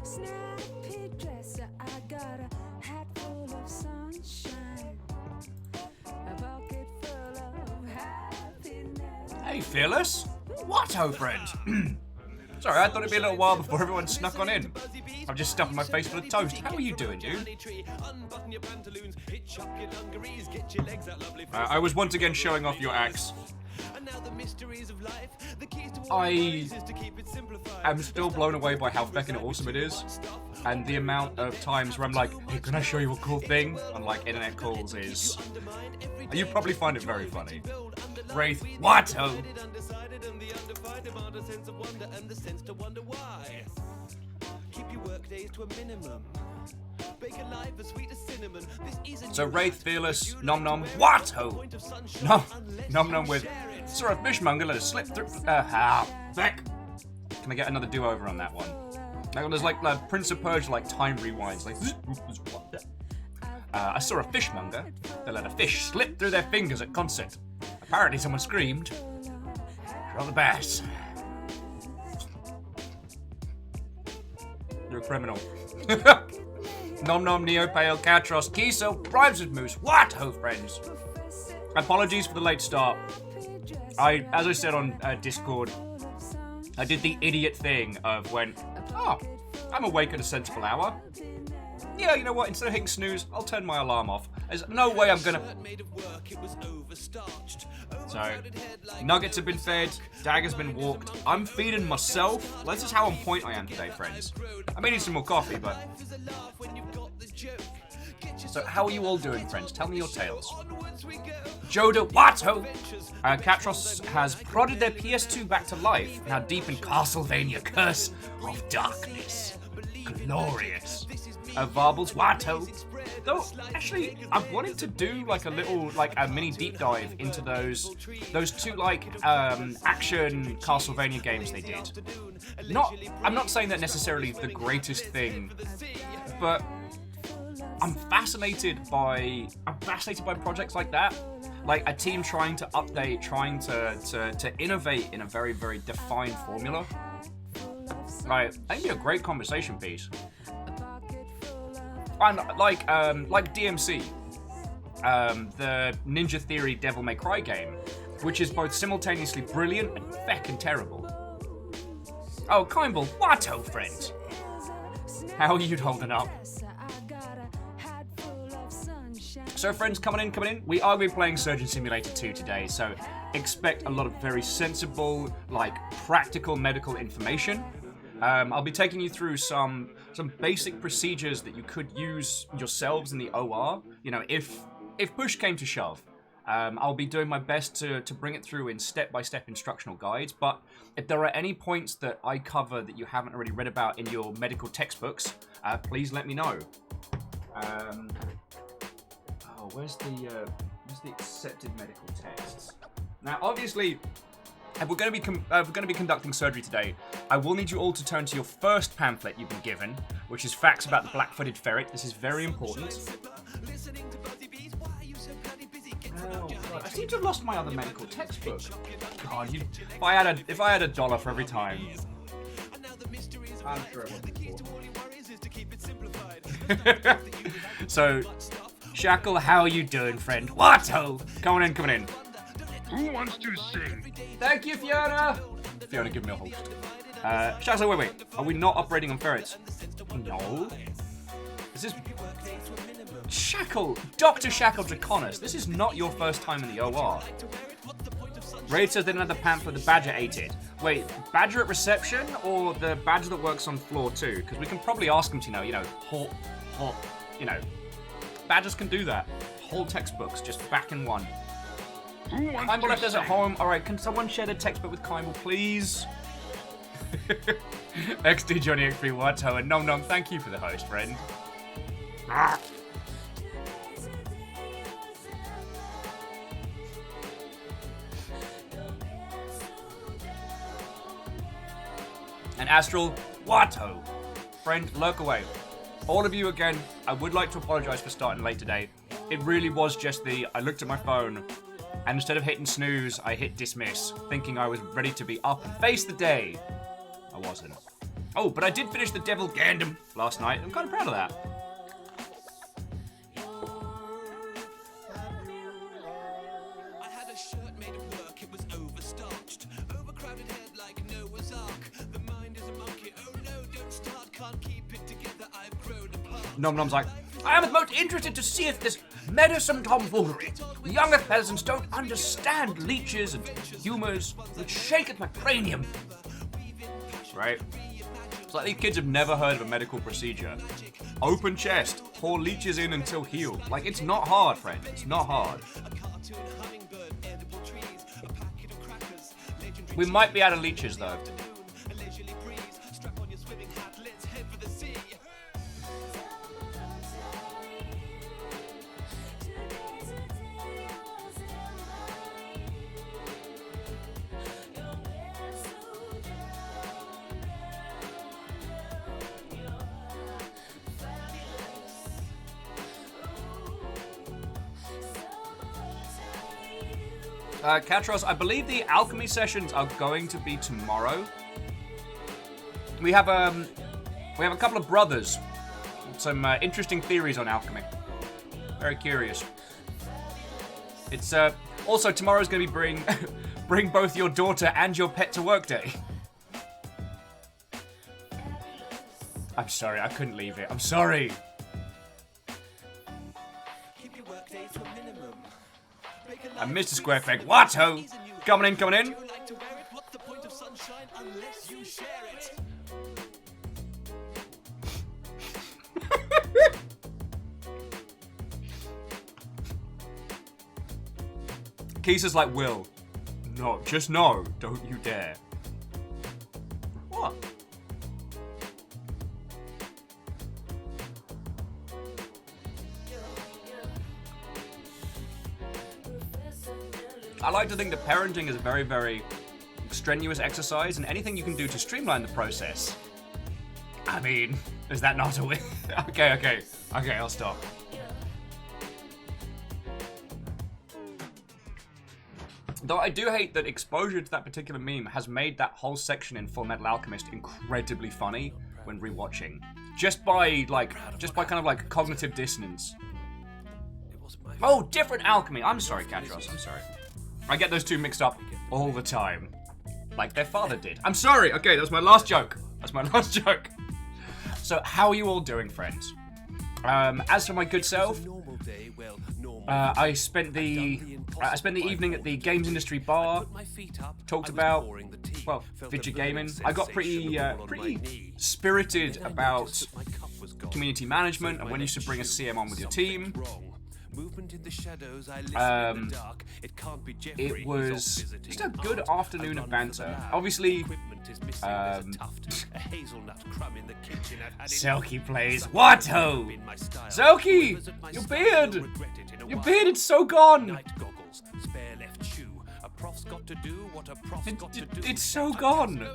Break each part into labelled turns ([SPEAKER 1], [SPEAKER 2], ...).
[SPEAKER 1] Snappy dresser, I got a hat full of sunshine, a pocket full of happiness.
[SPEAKER 2] Hey, Fearless. What, ho, friend? Sorry, I thought it'd be a little while before everyone snuck on in. I'm just stuffing my face full of toast. How are you doing, dude? I was once again showing off your axe. I am still blown away by how feckin' awesome it is. And the amount of times where I'm like, hey, can I show you a cool thing? On like internet calls is... You probably find it very funny. Wraith, what, ho? So Wraith, Fearless, Nom Nom, what ho? Nom Nom with saw a fishmonger, let it slip through. Back. Can I get another do-over on that one? Like, there's like Prince of Persia, like time rewinds, like. I saw a fishmonger. They let a fish slip through their fingers at concert. Apparently, someone screamed. Drop the bass. You're a criminal. Nom Nom, Neo, Pale, Catros, Kiso, Bribes with Moose. What, ho, friends? Apologies for the late start. As I said on Discord, I did the idiot thing of when, I'm awake at a sensible hour. Yeah, you know what? Instead of hitting snooze, I'll turn my alarm off. There's no way I'm gonna... So, nuggets have been fed, dagger's been walked. I'm feeding myself. This is how on point I am today, friends. I may need some more coffee, but... So, how are you all doing, friends? Tell me your tales. Joda Watto! Catros has prodded their PS2 back to life, now deep in Castlevania Curse of Darkness. Glorious. Varbles Watto. Though, actually, I wanted to do like a little, like a mini deep dive into those two like action Castlevania games they did. I'm not saying that necessarily the greatest thing, but I'm fascinated by projects like that. Like a team trying to update, trying to innovate in a very, very defined formula. Right, I think it'd be a great conversation piece. And like DMC, the Ninja Theory Devil May Cry game, which is both simultaneously brilliant and feckin' terrible. Oh, Kimball, what-o, friend? How are you holding up? So friends, coming in, we are going to be playing Surgeon Simulator 2 today, so expect a lot of very sensible, like, practical medical information. I'll be taking you through some basic procedures that you could use yourselves in the OR, you know, if push came to shove. I'll be doing my best to bring it through in step-by-step instructional guides, but if there are any points that I cover that you haven't already read about in your medical textbooks, please let me know. Where's the accepted medical texts? Now, obviously, if we're going to be conducting surgery today, I will need you all to turn to your first pamphlet you've been given, which is Facts About the Black-Footed Ferret. This is very important. Oh, God. I seem to have lost my other medical textbook. God, if I had $1 for every time. I'm sure it wasn't. So, Shackle, how are you doing, friend? What-ho? Coming in.
[SPEAKER 3] Who wants to sing?
[SPEAKER 2] Thank you, Fiona! Fiona, give me a host. Shackle, wait. Are we not operating on ferrets? No. This is... Shackle! Dr. Shackle Draconis, this is not your first time in the OR. Raid says they didn't have the pamphlet the Badger ate it. Wait, Badger at reception, or the Badger that works on floor 2? Because we can probably ask him to, hot, Badgers can do that. Whole textbooks, just back in one. Kimball left us at home. Alright, can someone share the textbook with Kimball, please? XD Johnny X3 Watto and Nom Nom, thank you for the host, friend. And Astral Watto. Friend, lurk away. All of you again, I would like to apologize for starting late today. It really was just I looked at my phone, and instead of hitting snooze, I hit dismiss, thinking I was ready to be up and face the day. I wasn't. Oh, but I did finish the Devil Gandam last night. I'm kind of proud of that. Nom Nom's like, I am most interested to see if this meddlesome tomfoolery. The younger peasants don't understand leeches and humours, which shaketh my cranium. Right? It's like these kids have never heard of a medical procedure. Open chest, pour leeches in until healed. Like, it's not hard, friend. It's not hard. We might be out of leeches, though. Katros, I believe the alchemy sessions are going to be tomorrow. We have a couple of brothers with some interesting theories on alchemy. Very curious. It's also tomorrow's going to be bring both your daughter and your pet to work day. I'm sorry, I couldn't leave it. I'm sorry. And Mr. Square Peg, what ho? Coming in, coming in. Keesa's like, Will. No, just no. Don't you dare. What? I like to think that parenting is a very, very strenuous exercise, and anything you can do to streamline the process. I mean, is that not a win? Okay, I'll stop. Though I do hate that exposure to that particular meme has made that whole section in Full Metal Alchemist incredibly funny when rewatching. Just by kind of like cognitive dissonance. Oh, different alchemy. I'm sorry, Katros, I'm sorry. I get those two mixed up all the time. Like their father did. I'm sorry. Okay, that was my last joke. That's my last joke. So, how are you all doing, friends? As for my good self, I spent the evening at the games industry bar. Talked about, well, video gaming. I got pretty spirited about community management and when you should bring a CM on with your team. It was just a good afternoon of banter. Obviously, Selkie plays Watto! Selkie! Your beard is so gone! It's so gone!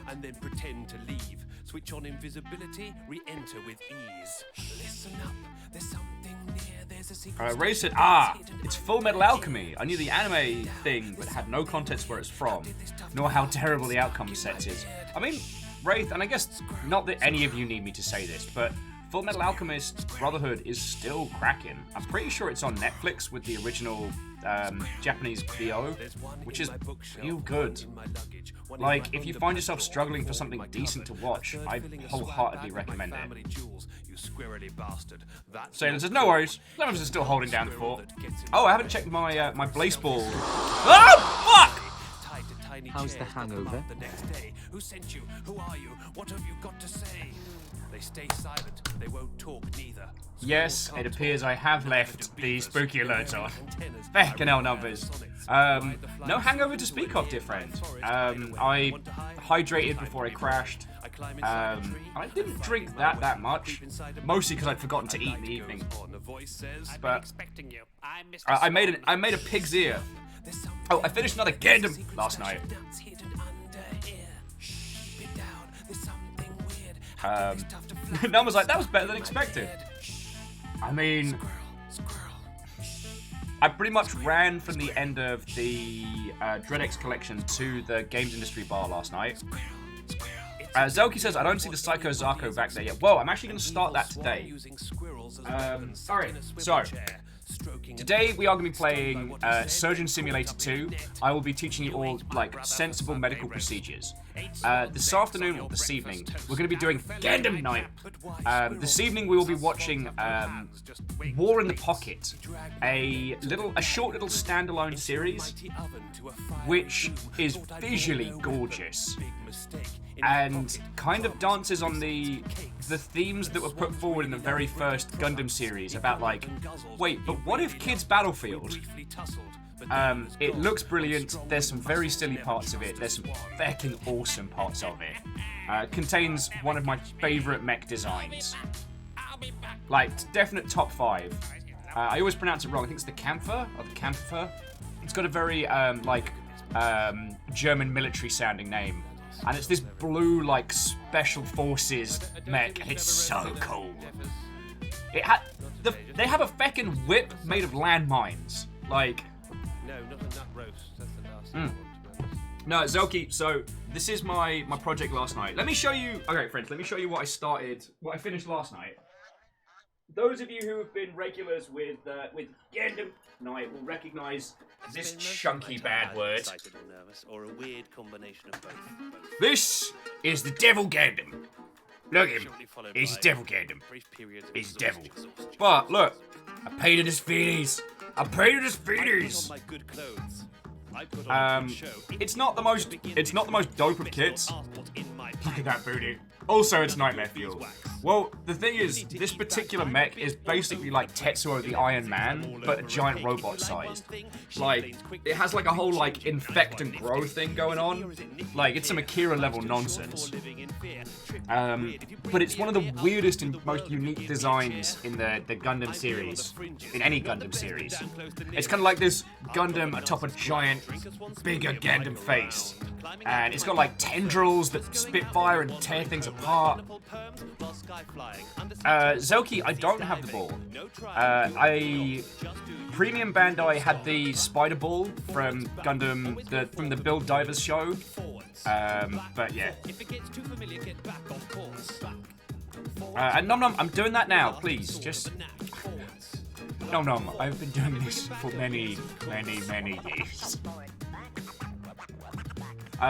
[SPEAKER 2] And then pretend to leave. Switch on invisibility, re-enter with ease. Listen up, there's something near, there's a secret. Ray said, it's Full Metal Alchemy. I knew the anime thing, but had no context where it's from, nor how terrible the outcome set is. I mean, Wraith, and I guess not that any of you need me to say this, but Full Metal Alchemist Brotherhood is still cracking. I'm pretty sure it's on Netflix with the original Japanese VO, which is real good. Like, if you find yourself struggling for something decent to watch, I wholeheartedly recommend it. Sailor says, no worries, Lemons is still holding down the fort. Oh, I haven't checked my my blaze ball. Oh, fuck!
[SPEAKER 4] How's the hangover?
[SPEAKER 5] Who sent you? Who are you? What have you got to say? They stay silent. They won't talk neither.
[SPEAKER 2] Yes, it appears I have left the spooky alerts on. Fucking hell numbers. No hangover to speak of, dear friend. I hydrated before I crashed. I didn't drink that much, mostly because I'd forgotten to eat in the evening. But I made a pig's ear. Oh, I finished another Gundam last night. Num was like, that was better than expected. I mean, I pretty much ran from the end of the DreadX collection to the games industry bar last night. Zelky says, I don't see the Psycho Zarko back there yet. Whoa, I'm actually going to start that today. Alright, so today we are going to be playing Surgeon Simulator 2. I will be teaching you all, like, sensible medical procedures. This afternoon, or this evening, we're going to be doing Gundam Night. This evening we will be watching War in the Pocket, a short little standalone series, which is visually gorgeous and kind of dances on the themes that were put forward in the very first Gundam series about, like, wait, but what if Kids Battlefield? It looks brilliant. There's some very silly parts of it. There's some fucking awesome parts of it. Contains one of my favorite mech designs. Like, definite top 5. I always pronounce it wrong. I think it's the Kampfer, or the Kampfer. It's got a very, German military sounding name. And it's this blue, like, special forces mech, and it's so cool. They have a feckin' whip made of landmines. Like...
[SPEAKER 5] No, not a nut roast. That's the last one.
[SPEAKER 2] No, Zelky, so this is my project last night. Let me show you... Okay, friends, let me show you what I finished last night. Those of you who have been regulars with Gundam Night will recognise this chunky bad word.
[SPEAKER 5] Excited or nervous, or a weird combination of both.
[SPEAKER 2] This is the Devil Gundam. Look at him. He's Devil Gundam. He's devil. But look, I painted his feeties. It's not the most dope of kits. Look at that booty. Also, it's nightmare fuel. Well, the thing is, this particular mech is basically like Tetsuo the Iron Man, but a giant robot sized. Like, it has like a whole like infect and grow thing going on. Like, it's some Akira level nonsense. But it's one of the weirdest and most unique designs in the Gundam series, in any Gundam series. It's kind of like this Gundam atop a giant, bigger Gundam face. And it's got like tendrils that spit fire and tear things apart. Zelky, I don't have the ball. Premium Bandai had the Spider Ball from Gundam, from the Build Divers show. But yeah. And Nom Nom, I'm doing that now, please. Just... Nom Nom, I've been doing this for many, many, many years.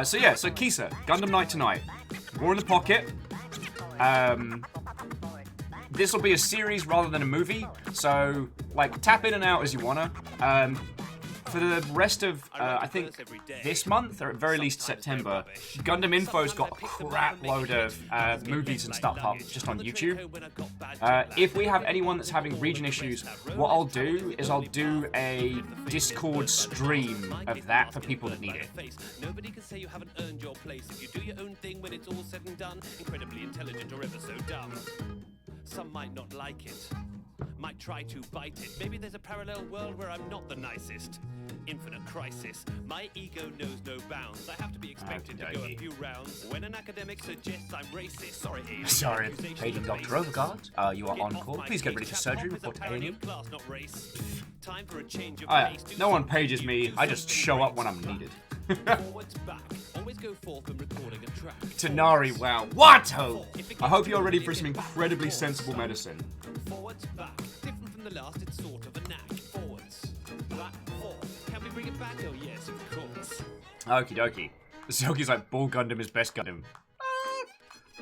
[SPEAKER 2] So Kisa, Gundam Night tonight. War in the Pocket. This will be a series rather than a movie, so, like, tap in and out as you wanna. For the rest of, I think, this month, or at very least September, Gundam Info's got a crap load of movies and stuff up just on YouTube. If we have anyone that's having region issues, what I'll do is I'll do a Discord stream of that for people that need it.
[SPEAKER 5] Nobody can say you haven't earned your place if you do your own thing when it's all said and done. Incredibly intelligent or ever so dumb. Some might not like it, might try to bite it. Maybe there's a parallel world where I'm not the nicest. Infinite crisis. My ego knows no bounds. I have to be expected to go a few rounds. When an academic suggests I'm racist, sorry,
[SPEAKER 2] Paging Dr. Overguard, you are on call. Please get ready for surgery. Report to A&E.
[SPEAKER 5] Time for a change of
[SPEAKER 2] Oh, yeah. No one pages me. I just show up when I'm needed. Tanari, wow. What? I hope you're ready for some incredibly sensible medicine.
[SPEAKER 5] Forwards, back. Different from the last, it's sort of a knack. Forwards, back, forth. Can we bring it back? Oh, yes, of course.
[SPEAKER 2] Okie dokie. Zelky's like, Ball Gundam is best Gundam.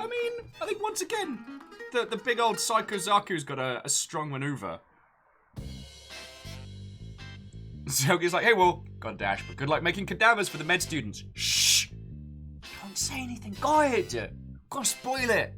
[SPEAKER 2] I mean, I think once again, the big old Psycho Zaku's got a strong maneuver. Zelky's like, hey, well, got dash, but good luck making cadavers for the med students. Shh! Don't say anything, guide! Gotta spoil it!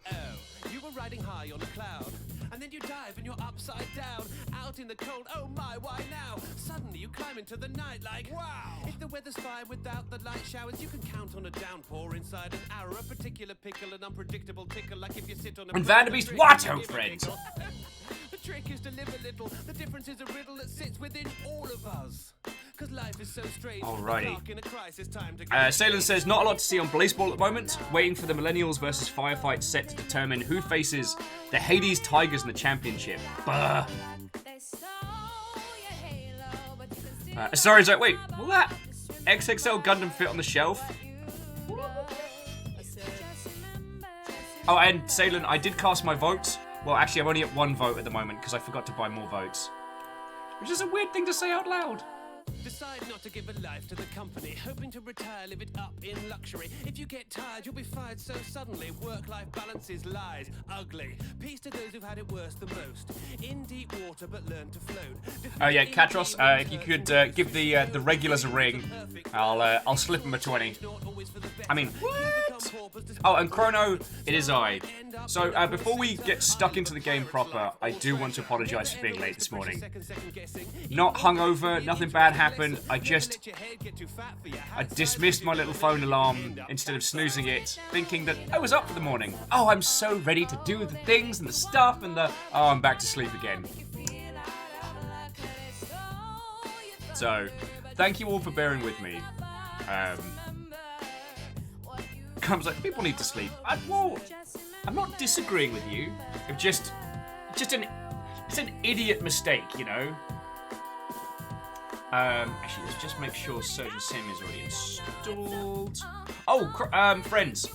[SPEAKER 5] Oh, you were riding high on a cloud, and then you dive and you're upside down, out in the cold, oh my, why now? Suddenly you climb into the night like, wow! If the weather's fine without the light showers, you can count on a downpour inside an hour, a particular pickle, an unpredictable tickle, like if you sit on a...
[SPEAKER 2] And Vanderbeest Watto, friends!
[SPEAKER 5] The trick is to live a little, the difference is a riddle that sits within all of us. Cause life is so strange.
[SPEAKER 2] Alrighty.
[SPEAKER 5] In a crisis time to
[SPEAKER 2] Salem says, not a lot to see on Baseball at the moment. Waiting for the Millennials versus Firefight set to determine who faces the Hades Tigers in the championship. Bah.
[SPEAKER 1] They stole your halo,
[SPEAKER 2] Sorry, wait, will that XXL Gundam fit on the shelf? Oh, and Salen, I did cast my vote. Well, actually, I'm only at 1 vote at the moment because I forgot to buy more votes. Which is a weird thing to say out loud.
[SPEAKER 5] Decide not to give a life to the company, hoping to retire, live it up in luxury. If you get tired, you'll be fired so suddenly. Work-life balance is lies, ugly. Peace to those who've had it worse than most. In deep water, but learn to float.
[SPEAKER 2] Oh yeah, Katros, if you could give the regulars a ring, I'll slip them a 20. I mean, what? Oh, and Chrono, it is I. So before we get stuck into the game proper, I do want to apologise for being late this morning. Not hungover, nothing bad happened. I dismissed my little phone alarm instead of snoozing it, thinking that I was up for the morning. Oh, I'm so ready to do the things and the stuff and oh, I'm back to sleep again. So, thank you all for bearing with me. Comes like people need to sleep. I'm not disagreeing with you. It's just it's an idiot mistake, you know. Actually, let's just make sure Surgeon Sim is already installed. Oh, friends,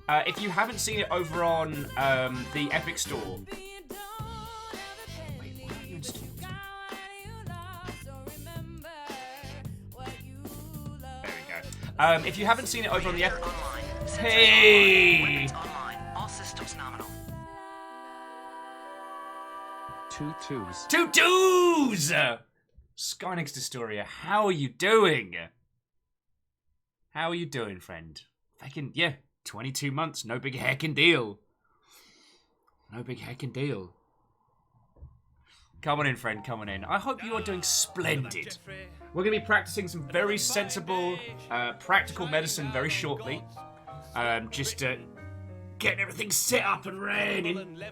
[SPEAKER 2] if you haven't seen it over on the Epic Store. Wait, what have you installed? There we go. If you haven't seen it over on the Epic... Hey!
[SPEAKER 6] All systems nominal.
[SPEAKER 4] 2 twos.
[SPEAKER 2] 2 twos! Skynex Dystoria, how are you doing? How are you doing, friend? Yeah, 22 months, no big heckin' deal. No big heckin' deal. Come on in, friend, come on in. I hope you are doing splendid. We're going to be practicing some very sensible, practical medicine very shortly. Just getting everything set up and raining.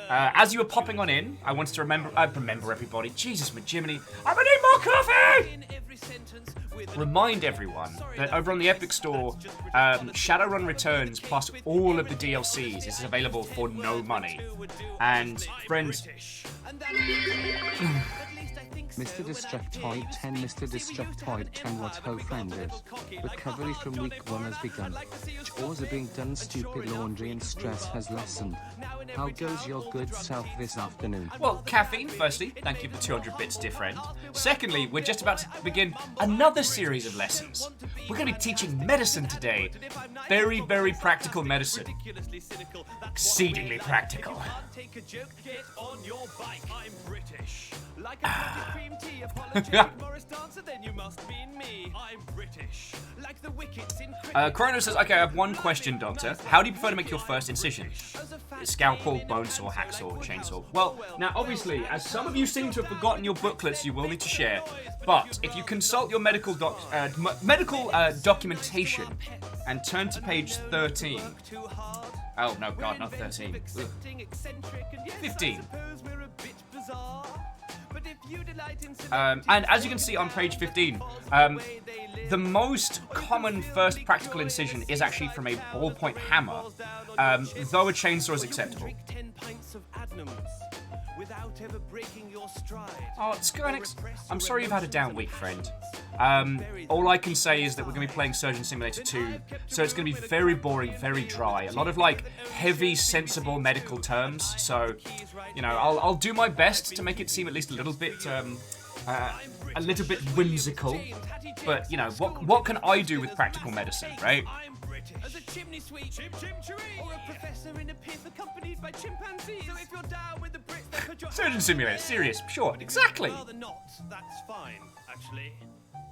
[SPEAKER 2] As you were popping on in, I wanted to remember everybody. Jesus, Jiminy, I'm gonna need more coffee! Remind everyone that over on the Epic Store, Shadowrun Returns plus all of the DLCs is available for no money. And friends,
[SPEAKER 4] Mr. Destructoid 10, Mr. Destructoid 10, what ho friended. Recovery from week 1 has begun. Chores are being done, stupid laundry and stress has lessened. How goes your good self this afternoon?
[SPEAKER 2] well, caffeine, firstly, thank you for 200 bits, dear friend. Secondly, we're just about to begin another series of lessons. We're going to be teaching medicine today. Very, very practical medicine. Exceedingly practical.
[SPEAKER 5] Take a joke, get on your bike. I'm British. Like a cream tea, apologetic Morris dancer, then you must mean me. I'm British. Like the wickets in
[SPEAKER 2] Chrono says, okay, I have one question, Doctor. How do you prefer to make your first incision? Scalpel, bone saw, hacksaw, chainsaw? Well, now obviously, as some of you seem to have forgotten your booklets, you will need to share. But if you consult your medical documentation and turn to page 13. Oh no, God, not 13. Ugh. 15. And as you can see on page 15, the most common first practical incision is actually from a ballpoint hammer, though a chainsaw is acceptable. Oh, Skynex, I'm sorry you've had a down week, friend. All I can say is that we're going to be playing Surgeon Simulator 2, so it's going to be very boring, very dry. A lot of, like, heavy, sensible medical terms, so, you know, I'll do my best to make it seem at least a little bit whimsical. But, you know, what can I do with practical medicine, right?
[SPEAKER 5] As a chimney sweep, or a professor in a pith accompanied by chimpanzees. So if you're down with the Brits, then put your
[SPEAKER 2] Surgeon Simulator, serious, sure, exactly.
[SPEAKER 5] rather not. That's fine, actually.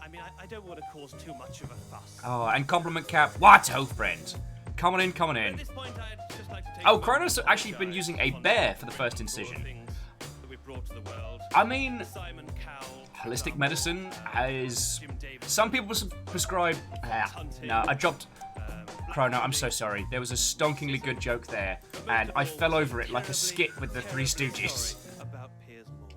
[SPEAKER 5] I mean, I don't want to cause too much of a fuss.
[SPEAKER 2] Oh, and compliment cap, what, oh friend? Come on in, come on in.
[SPEAKER 5] At this point, I'd just like to take
[SPEAKER 2] Oh, Kronos actually been using a bear for the first incision.
[SPEAKER 5] that we've brought to the world.
[SPEAKER 2] I mean,
[SPEAKER 5] Simon Cowell,
[SPEAKER 2] holistic medicine is... Some people prescribe... no, I dropped... Chrono, I'm so sorry. There was a stonkingly good joke there, and I fell over it like a skit with the Three Stooges.
[SPEAKER 5] about Piers Morgan.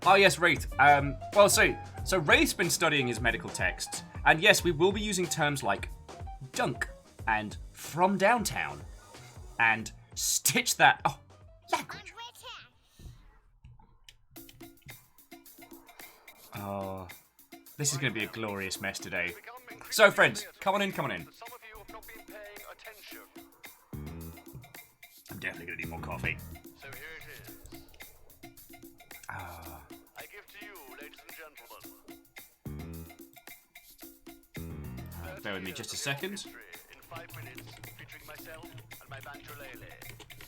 [SPEAKER 2] Oh yes, Wraith. Well, so So Wraith's been studying his medical texts, and yes, we will be using terms like dunk and from downtown and stitch that. Oh, language. Oh, this is going to be a glorious mess today. So, friends, come on in, come on in.
[SPEAKER 3] Some of you have not been paying attention.
[SPEAKER 2] I'm definitely going to need more coffee.
[SPEAKER 3] So here it is.
[SPEAKER 2] Ah.
[SPEAKER 3] I give to you, ladies and gentlemen.
[SPEAKER 2] Bear with me just a second.
[SPEAKER 3] History in 5 minutes, featuring myself and my banjolele.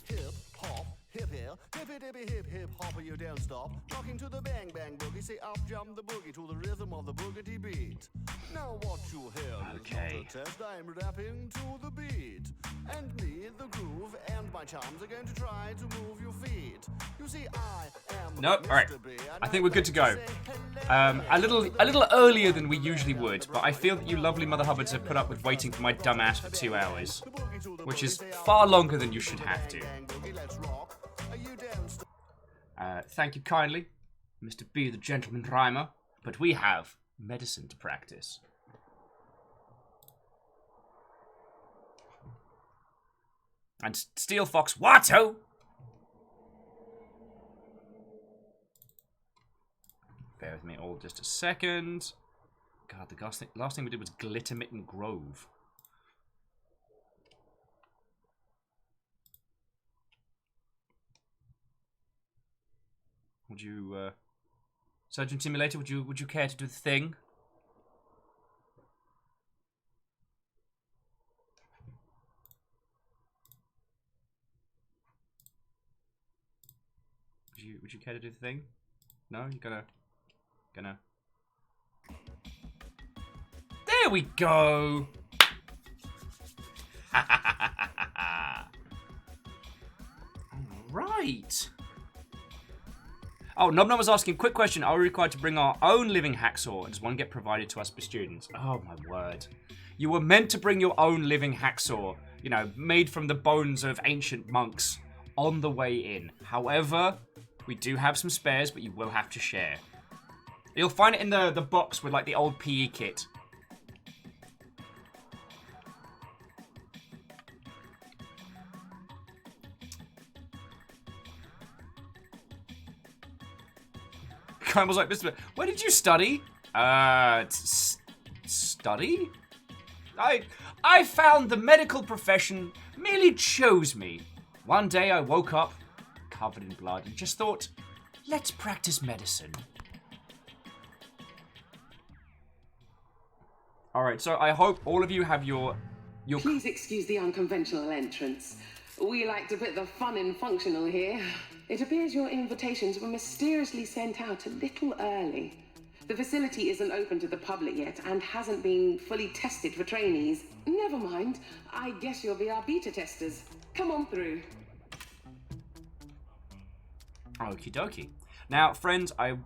[SPEAKER 7] Hip hop, hip hip, hippy dippy hip hip hopper, you don't stop. Rocking to the bang bang boogie, say up jump the boogie to the rhythm of the boogity beat. Now what you hear
[SPEAKER 2] Okay.
[SPEAKER 7] is not a test, I'm rapping to the beat. And me, the groove, and my charms are going to try to move your feet. You see, I am
[SPEAKER 2] Nope. All right.
[SPEAKER 7] Mr. B, and
[SPEAKER 2] I think we're good to go.
[SPEAKER 7] say hello.
[SPEAKER 2] A little earlier than we usually would, but I feel that you lovely Mother Hubbards have put up with waiting for my dumb ass for 2 hours, which is far longer than you should have to. Thank you kindly, Mr. B, the gentleman rhymer, but we have medicine to practice. And Steel Fox Watto! Bear with me all just a second. God, the last thing we did was Glittermitten Grove. Would you, Surgeon Simulator, would you care to do the thing? Would you care to do the thing? No, you're gonna. There we go. Right. Oh, Nobnum was asking, quick question, are we required to bring our own living hacksaw? And does one get provided to us for students? Oh my word. You were meant to bring your own living hacksaw, you know, made from the bones of ancient monks, on the way in. However, we do have some spares, but you will have to share. You'll find it in the box with, like, the old PE kit. Kyle was like, Mr. Where did you study? Study? I found the medical profession merely chose me. One day I woke up, covered in blood, and just thought, let's practice medicine. Alright, so I hope all of you have your...
[SPEAKER 8] Please excuse the unconventional entrance. We like to put the fun in functional here. It appears your invitations were mysteriously sent out a little early. The facility isn't open to the public yet and hasn't been fully tested for trainees. Never mind. I guess you'll be our beta testers. Come on through.
[SPEAKER 2] Okie dokie. Now, friends, I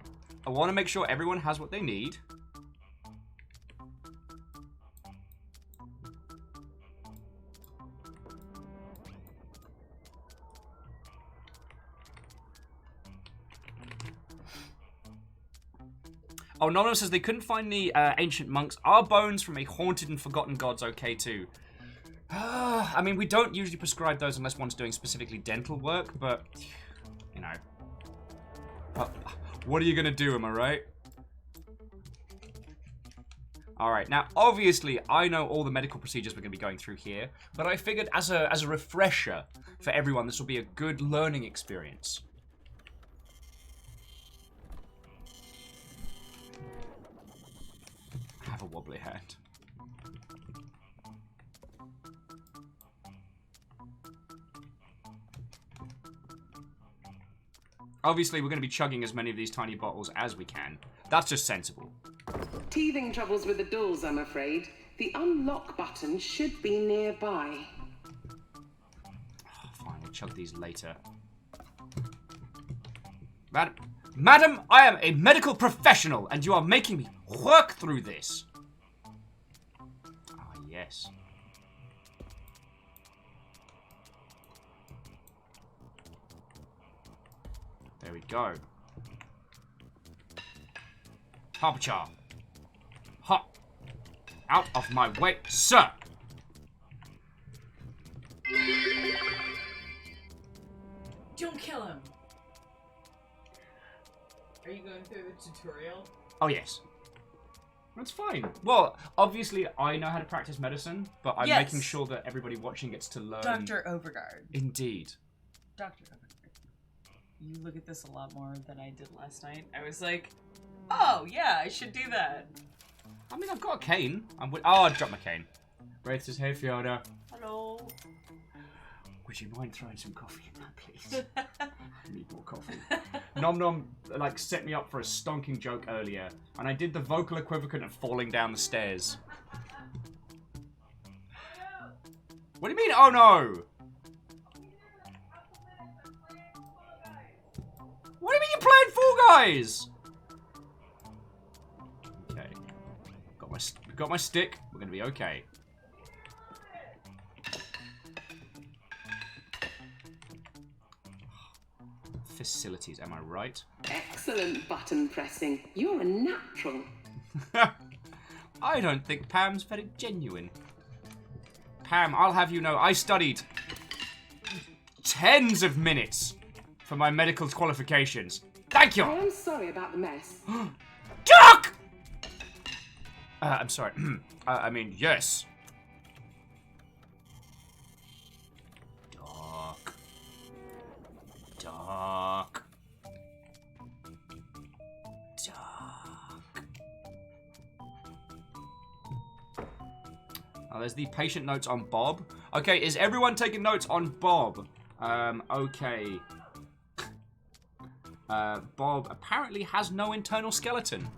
[SPEAKER 2] want to make sure everyone has what they need. Oh, Nono says they couldn't find the ancient monks. Are bones from a haunted and forgotten gods okay too? I mean, we don't usually prescribe those unless one's doing specifically dental work, but, you know. What are you gonna do, am I right? Alright, now, obviously, I know all the medical procedures we're gonna be going through here, but I figured as a refresher for everyone, this will be a good learning experience. Have a wobbly hand. Obviously, we're going to be chugging as many of these tiny bottles as we can. That's just sensible.
[SPEAKER 8] Teething troubles with the doors, I'm afraid. The unlock button should be nearby.
[SPEAKER 2] Fine, we'll chug these later. Madam, I am a medical professional, and you are making me work through this. Ah, yes. There we go. Harpacha. Ha! Out of my way, sir!
[SPEAKER 9] Don't kill him. Are you going through the tutorial?
[SPEAKER 2] Oh, yes. That's fine. Well, obviously, I know how to practice medicine, but I'm
[SPEAKER 9] Yes.
[SPEAKER 2] making sure that everybody watching gets to learn.
[SPEAKER 9] Dr. Overguard.
[SPEAKER 2] Indeed.
[SPEAKER 9] Dr. Overguard. You look at this a lot more than I did last night. I was like, oh, yeah, I should do that.
[SPEAKER 2] I mean, I've got a cane. Oh, I dropped my cane. Wraith says, hey, Fiona.
[SPEAKER 9] Hello.
[SPEAKER 2] Would you mind throwing some coffee in that, please? I need more coffee. Nom Nom, like, set me up for a stonking joke earlier, and I did the vocal equivalent of falling down the stairs. What do you mean, oh no? What do you mean you're playing Fall Guys? Okay. Got my stick. We're gonna be okay. Facilities, am I right?
[SPEAKER 8] Excellent button pressing. You're a natural.
[SPEAKER 2] I don't think Pam's very genuine. Pam, I'll have you know, I studied tens of minutes for my medical qualifications. Thank you!
[SPEAKER 8] I am sorry about the mess.
[SPEAKER 2] Duck! I'm sorry. I mean, yes. Duck. Duck. Duck. Oh, there's the patient notes on Bob. Okay, is everyone taking notes on Bob? Okay. Bob apparently has no internal skeleton.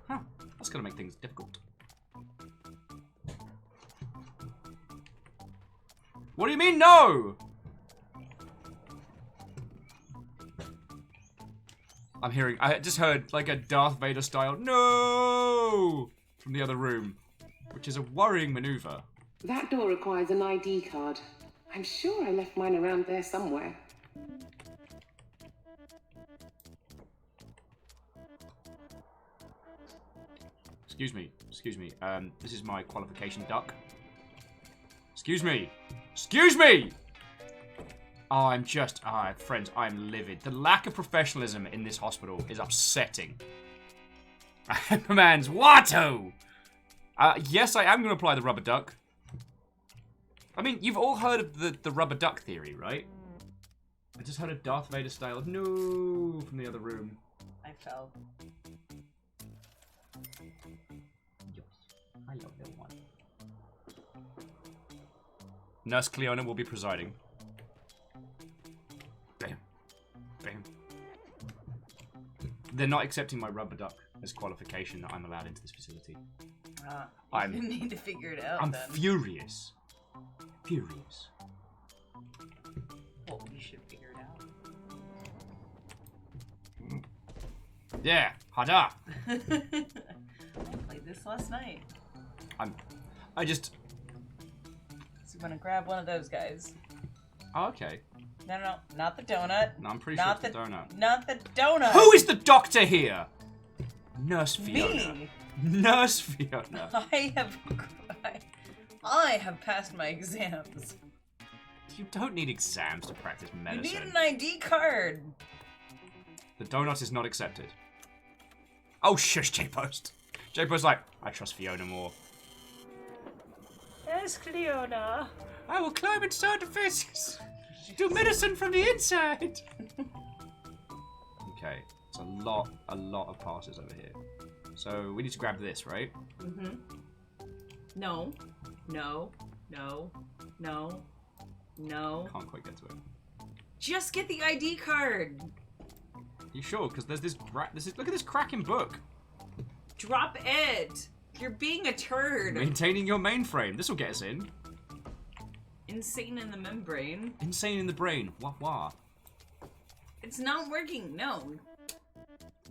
[SPEAKER 2] Huh, that's gonna make things difficult. What do you mean, no? I just heard like a Darth Vader style, no! From the other room, which is a worrying maneuver.
[SPEAKER 8] That door requires an ID card. I'm sure I left mine around there somewhere.
[SPEAKER 2] Excuse me. This is my qualification duck. Excuse me. Oh, friends, I'm livid. The lack of professionalism in this hospital is upsetting. Man's Watto! Yes, I am going to apply the rubber duck. I mean, you've all heard of the rubber duck theory, right? I just heard a Darth Vader style of no from the other room.
[SPEAKER 9] I fell.
[SPEAKER 2] Yes, I love that one. Nurse Cleona will be presiding. Bam. Bam. They're not accepting my rubber duck as qualification that I'm allowed into this facility.
[SPEAKER 9] You need to figure it out.
[SPEAKER 2] I'm
[SPEAKER 9] then.
[SPEAKER 2] furious. Furious.
[SPEAKER 9] Well, you should figure it out.
[SPEAKER 2] Yeah, hada.
[SPEAKER 9] I played this last night. So I'm gonna grab one of those guys.
[SPEAKER 2] Oh, okay.
[SPEAKER 9] No, not the donut.
[SPEAKER 2] No, I'm pretty sure it's the donut.
[SPEAKER 9] Not the donut.
[SPEAKER 2] Who is the doctor here? Nurse Fiona.
[SPEAKER 9] Me.
[SPEAKER 2] Nurse Fiona.
[SPEAKER 9] I have passed my exams.
[SPEAKER 2] You don't need exams to practice medicine.
[SPEAKER 9] You need an ID card.
[SPEAKER 2] The donut is not accepted. Oh, shush, J-Post. J-Post's like, I trust Fiona more.
[SPEAKER 9] Yes, Cleona.
[SPEAKER 2] I will climb inside the faces. Do medicine from the inside. Okay, it's a lot of passes over here. So we need to grab this, right?
[SPEAKER 9] Mm-hmm. No.
[SPEAKER 2] Can't quite get to it.
[SPEAKER 9] Just get the ID card.
[SPEAKER 2] You sure? Because there's this look at this cracking book.
[SPEAKER 9] Drop it. You're being a turd.
[SPEAKER 2] Maintaining your mainframe. This will get us in.
[SPEAKER 9] Insane in the membrane.
[SPEAKER 2] Insane in the brain. Wah wah.
[SPEAKER 9] It's not working. No.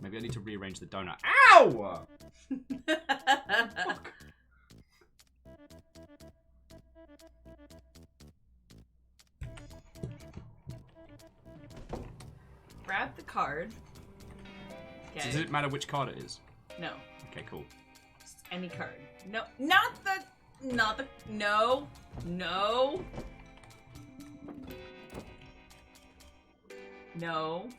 [SPEAKER 2] Maybe I need to rearrange the donut. Ow! Fuck.
[SPEAKER 9] Grab the card.
[SPEAKER 2] So does it matter which card it is?
[SPEAKER 9] No.
[SPEAKER 2] Okay, cool.
[SPEAKER 9] Just any card. No, not the, no. No. No.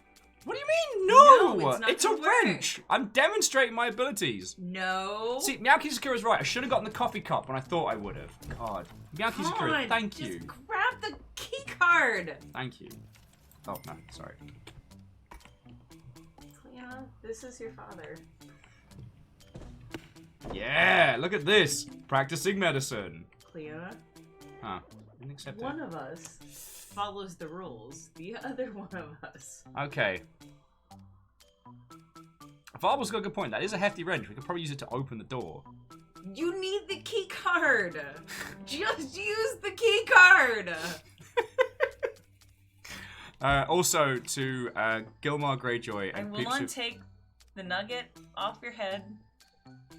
[SPEAKER 2] What do you mean, no?
[SPEAKER 9] No, it's not
[SPEAKER 2] It's a
[SPEAKER 9] gonna work.
[SPEAKER 2] wrench. I'm demonstrating my abilities.
[SPEAKER 9] No.
[SPEAKER 2] See, Miyaki-Sakura's right. I should have gotten the coffee cup when I thought I would have. God. Miyaki-Sakura,
[SPEAKER 9] God,
[SPEAKER 2] thank you.
[SPEAKER 9] Just grab the key card.
[SPEAKER 2] Thank you. Oh, no, sorry.
[SPEAKER 9] Clea, this is your father.
[SPEAKER 2] Yeah, look at this. Practicing medicine.
[SPEAKER 9] Clea,
[SPEAKER 2] Huh. Didn't accept
[SPEAKER 9] one
[SPEAKER 2] it.
[SPEAKER 9] of us follows the rules. The other one of us.
[SPEAKER 2] Okay. Farble's got a good point. That is a hefty wrench. We could probably use it to open the door.
[SPEAKER 9] You need the key card. Just use the key card.
[SPEAKER 2] Also, to Gilmar Greyjoy
[SPEAKER 9] I
[SPEAKER 2] and
[SPEAKER 9] will
[SPEAKER 2] peeps
[SPEAKER 9] not
[SPEAKER 2] who-
[SPEAKER 9] take the nugget off your head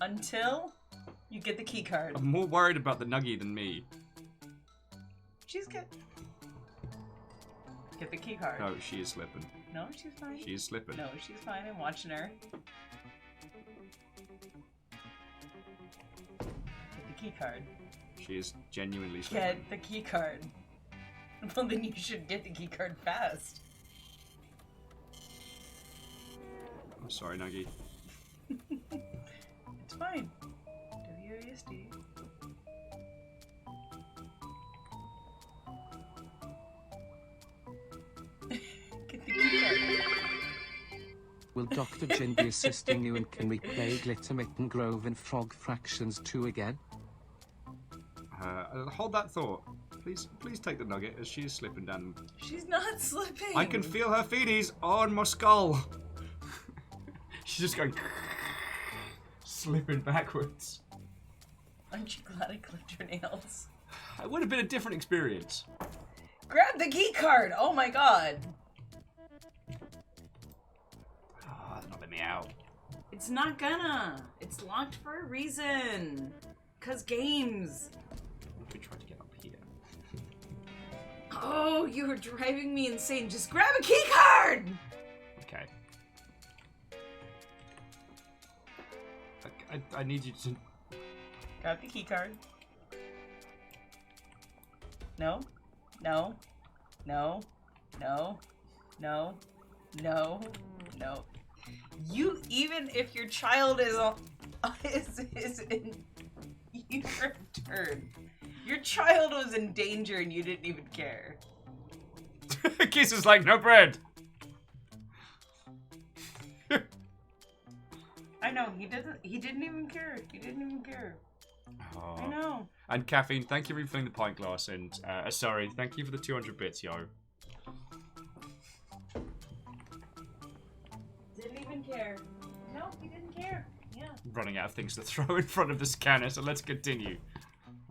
[SPEAKER 9] until you get the key card.
[SPEAKER 2] I'm more worried about the nuggie than me.
[SPEAKER 9] She's good. Get the key card.
[SPEAKER 2] No, she is slipping.
[SPEAKER 9] No, she's fine.
[SPEAKER 2] She is slipping.
[SPEAKER 9] No, she's fine. I'm watching her. Get the key card.
[SPEAKER 2] She is genuinely slipping.
[SPEAKER 9] Get the key card. Well, then you should get the key card fast.
[SPEAKER 2] I'm sorry, Nuggie.
[SPEAKER 9] It's fine. WASD. Get the key card.
[SPEAKER 4] Will Dr. Jin be assisting you, and can we play Glittermitten Grove and Frog Fractions 2 again?
[SPEAKER 2] Hold that thought. Please take the nugget as she is slipping down.
[SPEAKER 9] She's not slipping.
[SPEAKER 2] I can feel her feeties on my skull. She's just going slipping backwards.
[SPEAKER 9] Aren't you glad I clipped your nails?
[SPEAKER 2] It would have been a different experience.
[SPEAKER 9] Grab the key card! Oh my god!
[SPEAKER 2] Ah, not let me out.
[SPEAKER 9] It's not gonna. It's locked for a reason. 'Cause games.
[SPEAKER 2] What if we tried to get up here?
[SPEAKER 9] Oh, you are driving me insane. Just grab a key card!
[SPEAKER 2] Okay. I need you to...
[SPEAKER 9] Grab the key card. No. No. No. No. No. No. No. You, even if your child is in your turn. Your child was in danger and you didn't even care.
[SPEAKER 2] Kiss is like, no bread.
[SPEAKER 9] I know, he didn't even care. He didn't even care.
[SPEAKER 2] Oh.
[SPEAKER 9] I know.
[SPEAKER 2] And Caffeine, thank you for refilling the pint glass, and sorry, thank you for the 200 bits, yo.
[SPEAKER 9] Didn't even care. No, he didn't care. Yeah.
[SPEAKER 2] Running out of things to throw in front of the scanner, so let's continue.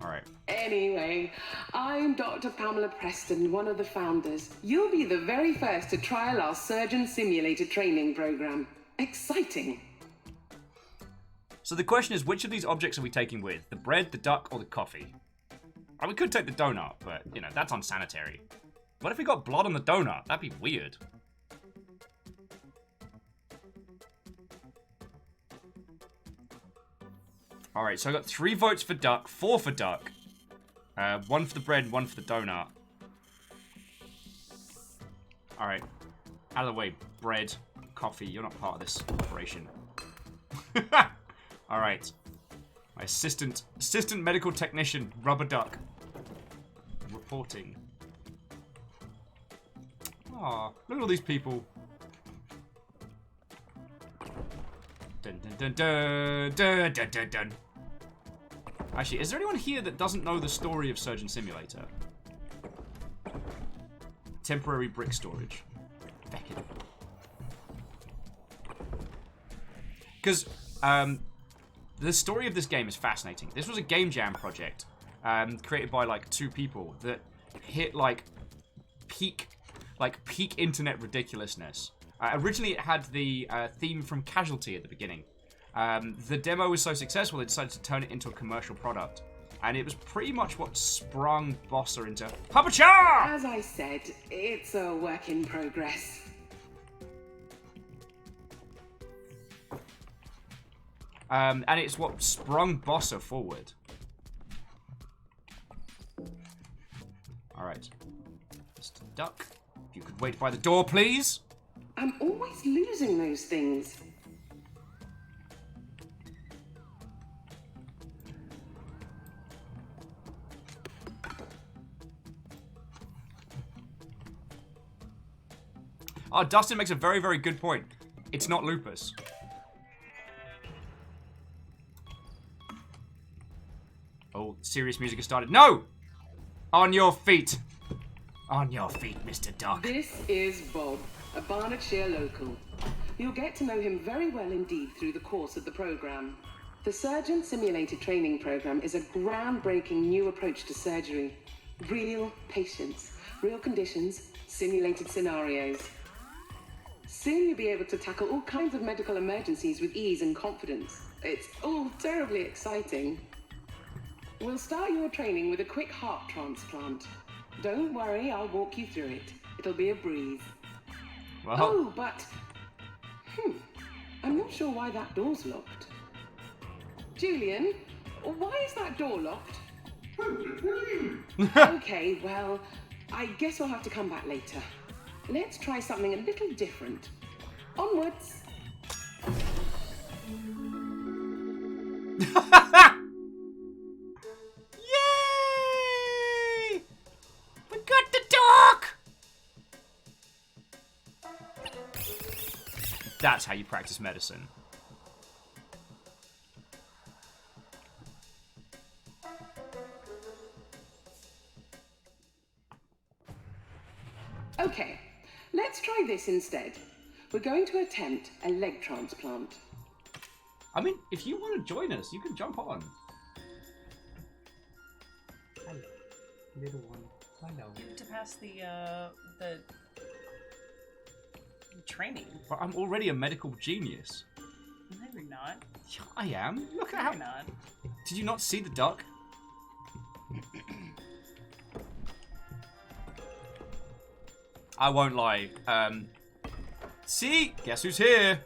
[SPEAKER 2] Alright.
[SPEAKER 8] Anyway, I'm Dr. Pamela Preston, one of the founders. You'll be the very first to trial our surgeon simulator training program. Exciting.
[SPEAKER 2] So the question is, which of these objects are we taking with? The bread, the duck, or the coffee? We could take the donut, but, you know, that's unsanitary. What if we got blood on the donut? That'd be weird. Alright, so I got 3 votes for duck, 4 for duck. 1 for the bread, 1 for the donut. Alright. Out of the way, bread, coffee, you're not part of this operation. Alright. My assistant medical technician, Rubber Duck. Reporting. Aw, look at all these people. Dun dun dun dun dun dun dun dun. Actually, is there anyone here that doesn't know the story of Surgeon Simulator? Temporary brick storage. Feck it. Because, the story of this game is fascinating. This was a game jam project created by like 2 people that hit like peak internet ridiculousness. Originally, it had the theme from Casualty at the beginning. The demo was so successful, they decided to turn it into a commercial product. And it was pretty much what sprung Bossa into Papa Cha!
[SPEAKER 8] As I said, it's a work in progress.
[SPEAKER 2] And it's what sprung Bossa forward. Alright. Mr. Duck, if you could wait by the door, please.
[SPEAKER 8] I'm always losing those things.
[SPEAKER 2] Oh, Dustin makes a very, very good point. It's not lupus. Oh, serious music has started. No! On your feet. On your feet, Mr. Duck.
[SPEAKER 8] This is Bob, a Barnardshire local. You'll get to know him very well indeed through the course of the program. The Surgeon Simulated Training Program is a groundbreaking new approach to surgery. Real patients, real conditions, simulated scenarios. Soon you'll be able to tackle all kinds of medical emergencies with ease and confidence. It's all terribly exciting. We'll start your training with a quick heart transplant. Don't worry, I'll walk you through it. It'll be a breeze.
[SPEAKER 2] Well,
[SPEAKER 8] Oh, but... I'm not sure why that door's locked. Julian, why is that door locked? Okay, well, I guess we'll have to come back later. Let's try something a little different. Onwards!
[SPEAKER 2] Yay! We got the dog! That's how you practice medicine.
[SPEAKER 8] Okay, let's try this instead. We're going to attempt a leg transplant.
[SPEAKER 2] I mean, if you want to join us, you can jump on. Hello, little one. Hello.
[SPEAKER 9] You have to pass the training.
[SPEAKER 2] But I'm already a medical genius.
[SPEAKER 9] No, you're not.
[SPEAKER 2] Yeah, I am. Look at
[SPEAKER 9] You're
[SPEAKER 2] how.
[SPEAKER 9] not.
[SPEAKER 2] Did you not see the duck? I won't lie. See? Guess who's here?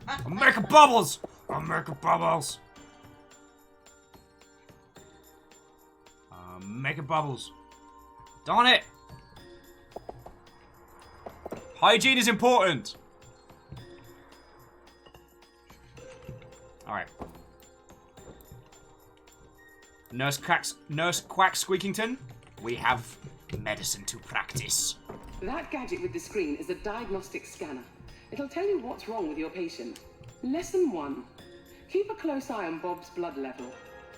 [SPEAKER 2] I'm making bubbles! I'm making bubbles! I'm making bubbles. Darn it! Hygiene is important! Alright. Nurse Quack Squeakington, we have medicine to practice.
[SPEAKER 8] That gadget with the screen is a diagnostic scanner. It'll tell you what's wrong with your patient. Lesson 1. Keep a close eye on Bob's blood level.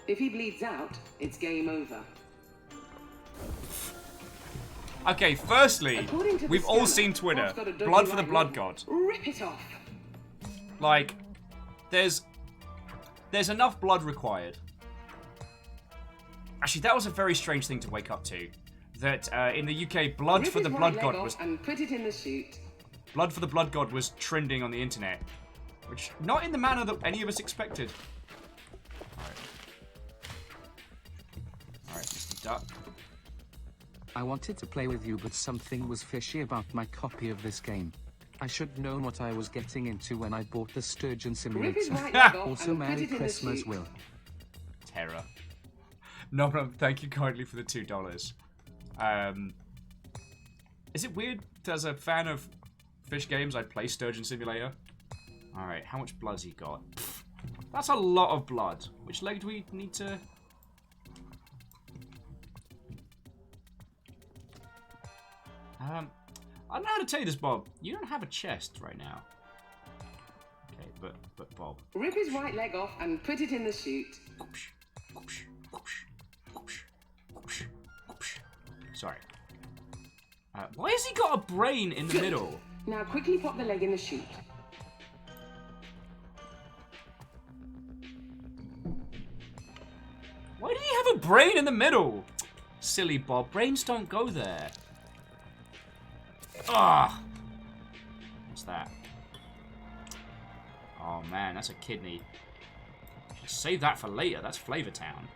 [SPEAKER 8] If he bleeds out, it's game over.
[SPEAKER 2] Okay, firstly,
[SPEAKER 8] According to the
[SPEAKER 2] we've all
[SPEAKER 8] scanner,
[SPEAKER 2] seen Twitter.
[SPEAKER 8] Bob's got a dodgy
[SPEAKER 2] Blood for the
[SPEAKER 8] right
[SPEAKER 2] blood
[SPEAKER 8] leg.
[SPEAKER 2] god.
[SPEAKER 8] Rip it off.
[SPEAKER 2] Like, there's enough blood required. Actually, that was a very strange thing to wake up to. That in the UK, blood
[SPEAKER 8] Rip
[SPEAKER 2] for the
[SPEAKER 8] his
[SPEAKER 2] blood
[SPEAKER 8] right
[SPEAKER 2] god
[SPEAKER 8] leg
[SPEAKER 2] was
[SPEAKER 8] off and put it in the chute.
[SPEAKER 2] blood for the blood god was trending on the internet, which not in the manner that any of us expected. All right, Mr. Duck.
[SPEAKER 4] I wanted to play with you, but something was fishy about my copy of this game. I should known what I was getting into when I bought the Sturgeon
[SPEAKER 8] Rip his
[SPEAKER 4] Simulator.
[SPEAKER 8] right leg off
[SPEAKER 4] Also,
[SPEAKER 8] and put
[SPEAKER 4] Merry
[SPEAKER 8] it in
[SPEAKER 4] Christmas,
[SPEAKER 8] the chute.
[SPEAKER 4] Will.
[SPEAKER 2] Terror. No problem. Thank you kindly for the $2. Is it weird that as a fan of fish games, I'd play Sturgeon Simulator? Alright, how much blood's he got? Pfft, that's a lot of blood. Which leg do we need to... I don't know how to tell you this, Bob. You don't have a chest right now. Okay, but Bob.
[SPEAKER 8] Rip his right leg off and put it in the chute.
[SPEAKER 2] Sorry. Why has he got a brain in the
[SPEAKER 8] Good.
[SPEAKER 2] middle?
[SPEAKER 8] Now quickly pop the leg in the chute.
[SPEAKER 2] Why did he have a brain in the middle? Silly Bob. Brains don't go there. Ah! What's that? Oh man, that's a kidney. Should save that for later. That's Flavor Town.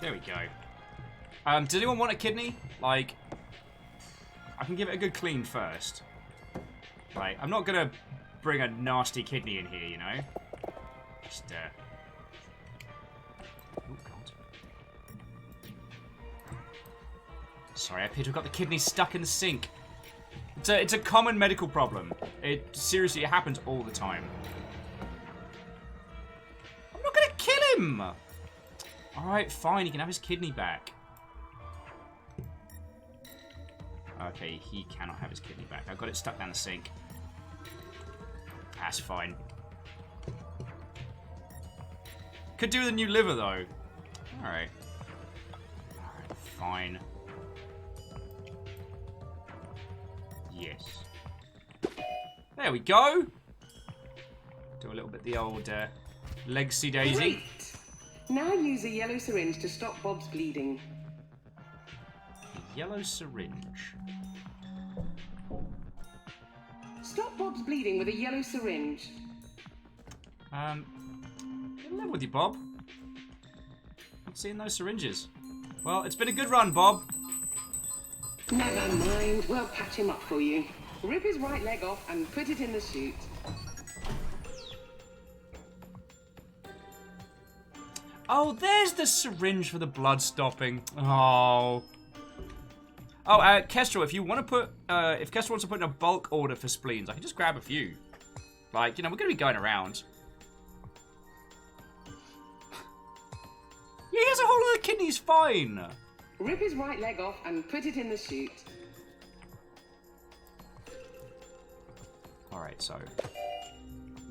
[SPEAKER 2] There we go. Does anyone want a kidney? Like, I can give it a good clean first. Like, I'm not gonna bring a nasty kidney in here, you know? Just, oh, God. Sorry, I appear to have got the kidney stuck in the sink. It's a common medical problem. Seriously, it happens all the time. I'm not gonna kill him! Alright, fine, he can have his kidney back. Okay, he cannot have his kidney back. I've got it stuck down the sink. That's fine. Could do with a new liver, though. Alright. Alright, fine. Yes. There we go. Do a little bit the old legacy daisy.
[SPEAKER 8] Great. Now use a yellow syringe to stop Bob's bleeding.
[SPEAKER 2] Yellow syringe.
[SPEAKER 8] Stop Bob's bleeding with a yellow syringe.
[SPEAKER 2] In love with you, Bob. Not seeing those syringes. Well, it's been a good run, Bob.
[SPEAKER 8] Never mind, we'll patch him up for you. Rip his right leg off and put it in the chute.
[SPEAKER 2] Oh, there's the syringe for the blood stopping. Oh. Oh, Kestrel, if you want to put, if Kestrel wants to put in a bulk order for spleens, I can just grab a few. Like, you know, we're going to be going around. Yeah, he has a whole lot of kidneys, fine.
[SPEAKER 8] Rip his right leg off and put it in the chute.
[SPEAKER 2] Alright, so.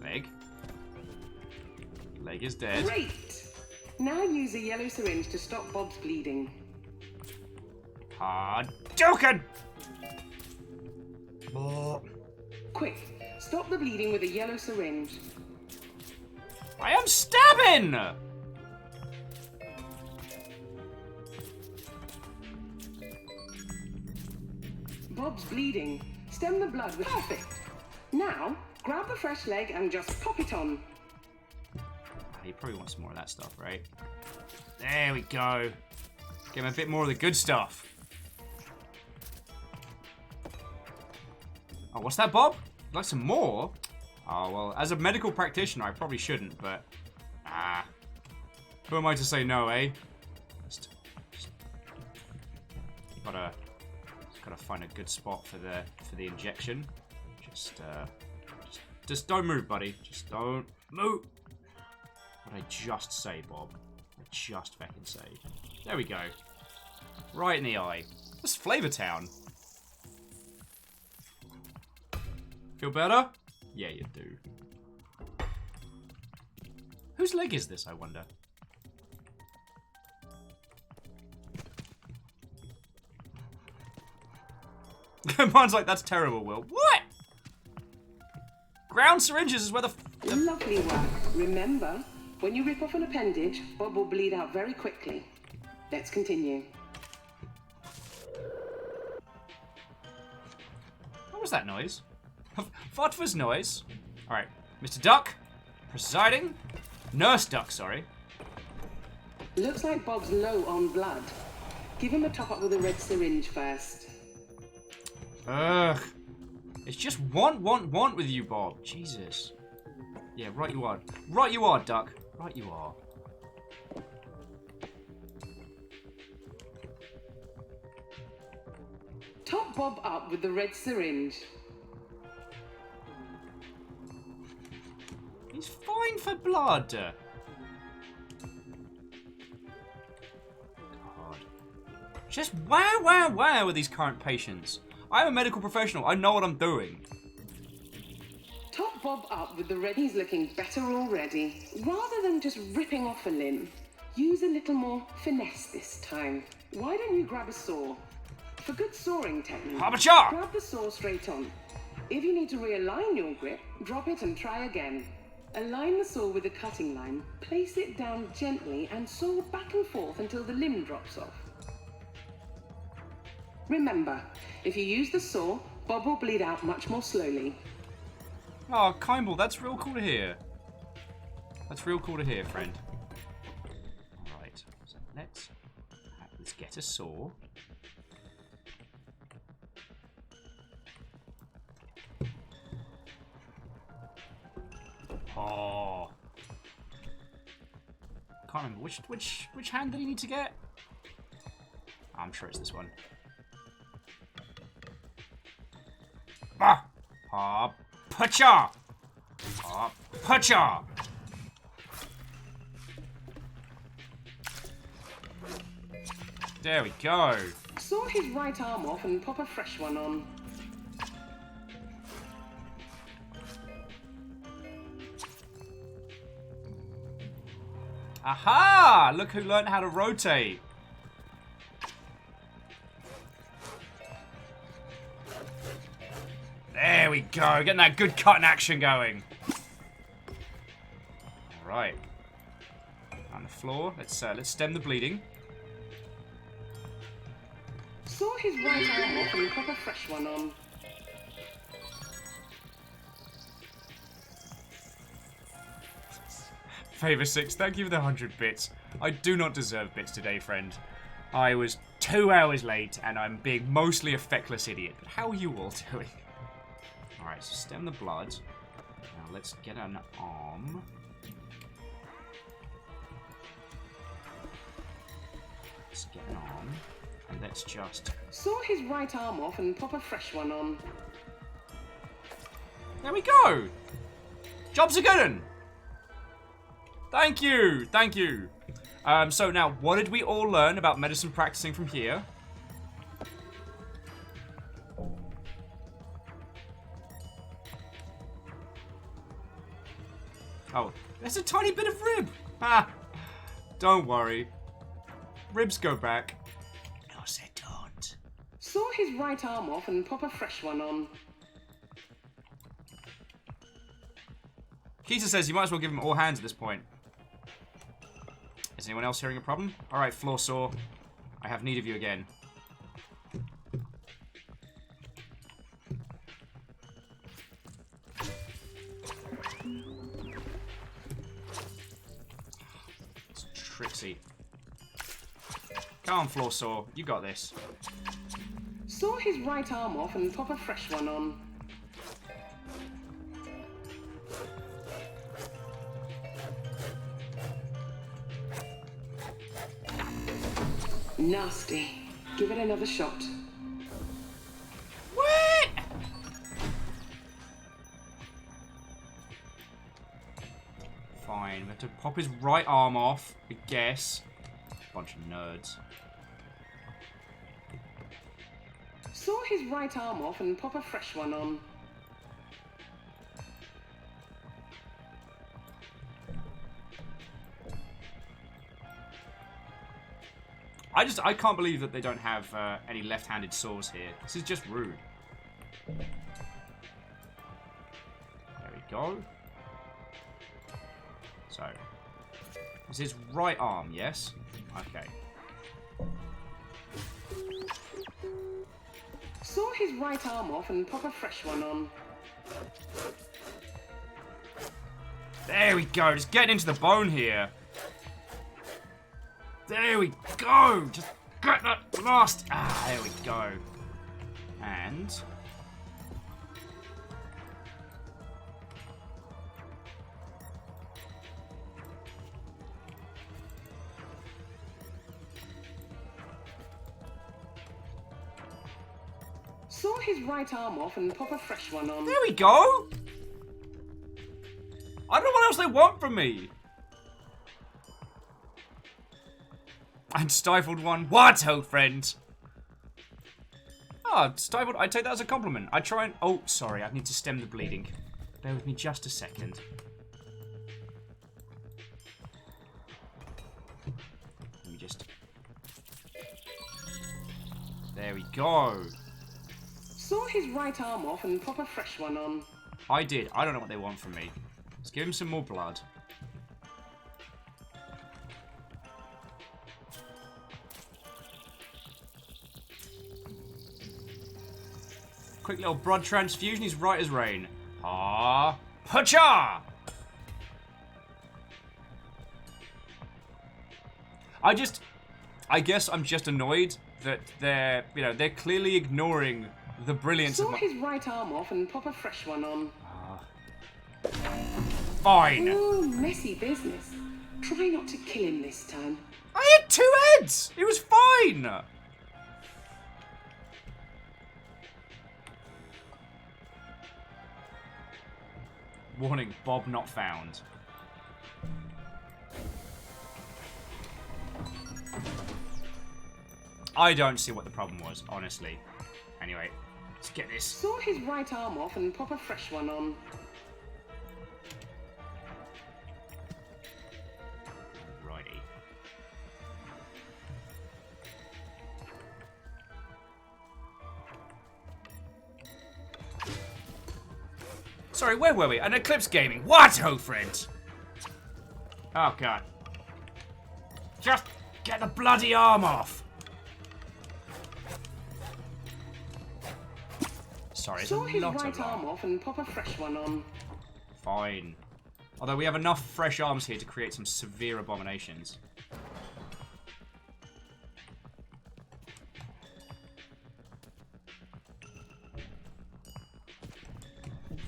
[SPEAKER 2] Leg. Leg is dead.
[SPEAKER 8] Great! Now use a yellow syringe to stop Bob's bleeding.
[SPEAKER 2] Joking!
[SPEAKER 8] Quick, stop the bleeding with a yellow syringe.
[SPEAKER 2] I am stabbing!
[SPEAKER 8] Bob's bleeding. Stem the blood with perfect. Now, grab the fresh leg and just pop it on.
[SPEAKER 2] He probably wants more of that stuff, right? There we go. Give him a bit more of the good stuff. Oh, what's that, Bob? You'd like some more? Oh, well, as a medical practitioner, I probably shouldn't, but... Who am I to say no, eh? Just gotta find a good spot for the injection. Just don't move, buddy. Just don't move. What did I just say, Bob? I just fucking say. There we go. Right in the eye. That's Flavor Town. Feel better? Yeah, you do. Whose leg is this, I wonder? Mine's like, that's terrible, Will. What? Ground syringes is where the
[SPEAKER 8] Lovely work. Remember, when you rip off an appendage, Bob will bleed out very quickly. Let's continue.
[SPEAKER 2] What was that noise? What was noise? Alright, Mr. Duck, presiding. Nurse Duck, sorry.
[SPEAKER 8] Looks like Bob's low on blood. Give him a top-up with a red syringe first.
[SPEAKER 2] Ugh. It's just want with you, Bob. Jesus. Yeah, right you are. Right you are, Duck. Right you are.
[SPEAKER 8] Top Bob up with the red syringe.
[SPEAKER 2] He's fine for blood. God. Just wow with these current patients. I'm a medical professional. I know what I'm doing.
[SPEAKER 8] Top Bob up with the red. He's looking better already. Rather than just ripping off a limb, use a little more finesse this time. Why don't you grab a saw? For good sawing technique, grab the saw straight on. If you need to realign your grip, drop it and try again. Align the saw with the cutting line, place it down gently and saw back and forth until the limb drops off. Remember, if you use the saw, Bob will bleed out much more slowly.
[SPEAKER 2] Oh, Kimball, that's real cool to hear. That's real cool to hear, friend. Alright, so let's get a saw. Oh. Can't remember which hand did he need to get? I'm sure it's this one. Ah! Ah! Pacha! Ah! Pacha! There we go.
[SPEAKER 8] Saw his right arm off and pop a fresh one on.
[SPEAKER 2] Aha! Look who learned how to rotate. There we go. Getting that good cutting action going. All right. On the floor. Let's stem the bleeding.
[SPEAKER 8] Saw his right arm off and pop a fresh one on.
[SPEAKER 2] Favor 6, thank you for the 100 bits. I do not deserve bits today, friend. I was 2 hours late, and I'm being mostly a feckless idiot. But how are you all doing? Alright, so stem the blood. Now let's get an arm. Let's get an arm. And let's just...
[SPEAKER 8] Saw his right arm off and pop a fresh one on.
[SPEAKER 2] There we go! Job's a good one! Thank you! Thank you! So now, what did we all learn about medicine practicing from here? Oh, there's a tiny bit of rib! Ah! Don't worry. Ribs go back. No, they don't.
[SPEAKER 8] Saw his right arm off and pop a fresh one on.
[SPEAKER 2] Keita says you might as well give him all hands at this point. Is anyone else hearing a problem? Alright, floor saw. I have need of you again. It's Trixie. Come on, floor saw. You got this.
[SPEAKER 8] Saw his right arm off and pop a fresh one on. Nasty. Give it another shot.
[SPEAKER 2] What? Fine. We have to pop his right arm off, I guess. Bunch of nerds.
[SPEAKER 8] Saw his right arm off and pop a fresh one on.
[SPEAKER 2] I can't believe that they don't have any left-handed saws here. This is just rude. There we go. So, this is right arm, yes? Okay.
[SPEAKER 8] Saw his right arm off and pop a fresh one on.
[SPEAKER 2] There we go. Just getting into the bone here. There we go! Just get that last... Ah, there we go. And...
[SPEAKER 8] Saw his right arm off and pop a fresh one on.
[SPEAKER 2] There we go! I don't know what else they want from me. And stifled one. What, oh friend? Ah, stifled. I take that as a compliment. I try and... Oh, sorry. I need to stem the bleeding. Bear with me just a second. Let me just... There we go.
[SPEAKER 8] Saw his right arm off and pop a fresh one on.
[SPEAKER 2] I did. I don't know what they want from me. Let's give him some more blood. Quick little blood transfusion. He's right as rain. Ah, pacha! I guess I'm just annoyed that they're clearly ignoring the brilliance of
[SPEAKER 8] Saw
[SPEAKER 2] my...
[SPEAKER 8] his right arm off and pop a fresh one on.
[SPEAKER 2] Fine.
[SPEAKER 8] Oh, messy business. Try not to kill him this time.
[SPEAKER 2] I had 2 heads. It was fine. Warning, Bob not found. I don't see what the problem was, honestly. Anyway, let's get this.
[SPEAKER 8] Saw his right arm off and pop a fresh one on.
[SPEAKER 2] Righty. Sorry, where were we? An Eclipse Gaming. What, oh friend? Oh god. Just get the bloody arm off. Sorry, there's
[SPEAKER 8] Saw
[SPEAKER 2] a
[SPEAKER 8] his
[SPEAKER 2] lot
[SPEAKER 8] right
[SPEAKER 2] of
[SPEAKER 8] arm off and pop a fresh one on.
[SPEAKER 2] Fine. Although we have enough fresh arms here to create some severe abominations.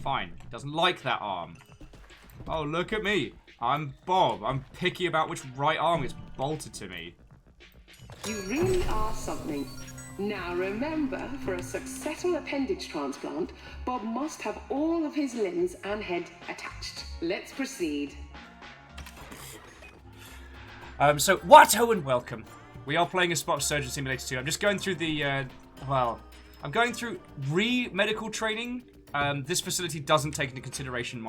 [SPEAKER 2] Fine. Doesn't like that arm. Oh, look at me. I'm Bob. I'm picky about which right arm gets bolted to me.
[SPEAKER 8] You really are something. Now remember, for a successful appendage transplant, Bob must have all of his limbs and head attached. Let's proceed.
[SPEAKER 2] So, Watto and welcome. We are playing a Spot Surgeon Simulator 2. I'm just going through the, I'm going through re-medical training. This facility doesn't take into consideration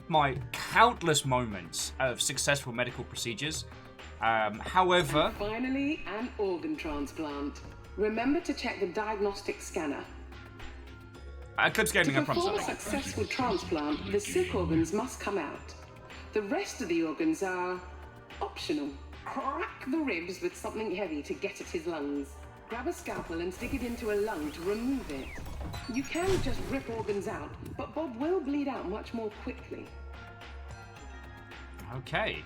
[SPEAKER 2] my countless moments of successful medical procedures. However...
[SPEAKER 8] Finally, an organ transplant. Remember to check the diagnostic scanner.
[SPEAKER 2] Eclipse Gaming, I
[SPEAKER 8] To
[SPEAKER 2] promise
[SPEAKER 8] perform a
[SPEAKER 2] something.
[SPEAKER 8] successful transplant, the sick organs must come out. The rest of the organs are optional. Crack the ribs with something heavy to get at his lungs. Grab a scalpel and stick it into a lung to remove it. You can just rip organs out, but Bob will bleed out much more quickly.
[SPEAKER 2] Okay.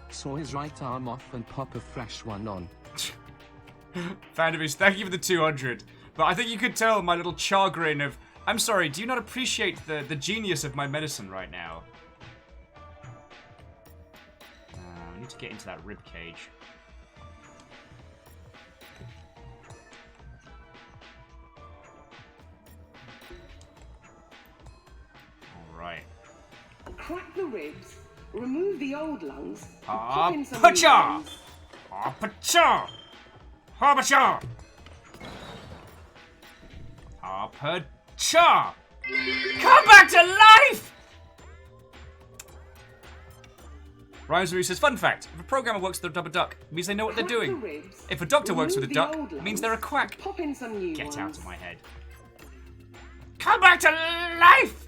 [SPEAKER 4] Saw his right arm off and pop a fresh one on.
[SPEAKER 2] Vanderbeest, thank you for the 200. But I think you could tell my little chagrin of, I'm sorry, do you not appreciate the genius of my medicine right now? We need to get into that rib cage. Alright.
[SPEAKER 8] Crack the ribs, remove the old lungs, and
[SPEAKER 2] Ah,
[SPEAKER 8] pop in some new
[SPEAKER 2] pacha!
[SPEAKER 8] ones.
[SPEAKER 2] Ah, pacha! Ah, pacha! Ah, pacha! Come back to life! Rhymes says, fun fact, if a programmer works with a double duck, it means they know what they're
[SPEAKER 8] Crack
[SPEAKER 2] doing.
[SPEAKER 8] the ribs,
[SPEAKER 2] If a doctor works with a
[SPEAKER 8] remove
[SPEAKER 2] duck,
[SPEAKER 8] the old
[SPEAKER 2] it means
[SPEAKER 8] lungs,
[SPEAKER 2] they're a quack.
[SPEAKER 8] Pop in some new
[SPEAKER 2] Get
[SPEAKER 8] ones.
[SPEAKER 2] out of my head. Come back to life!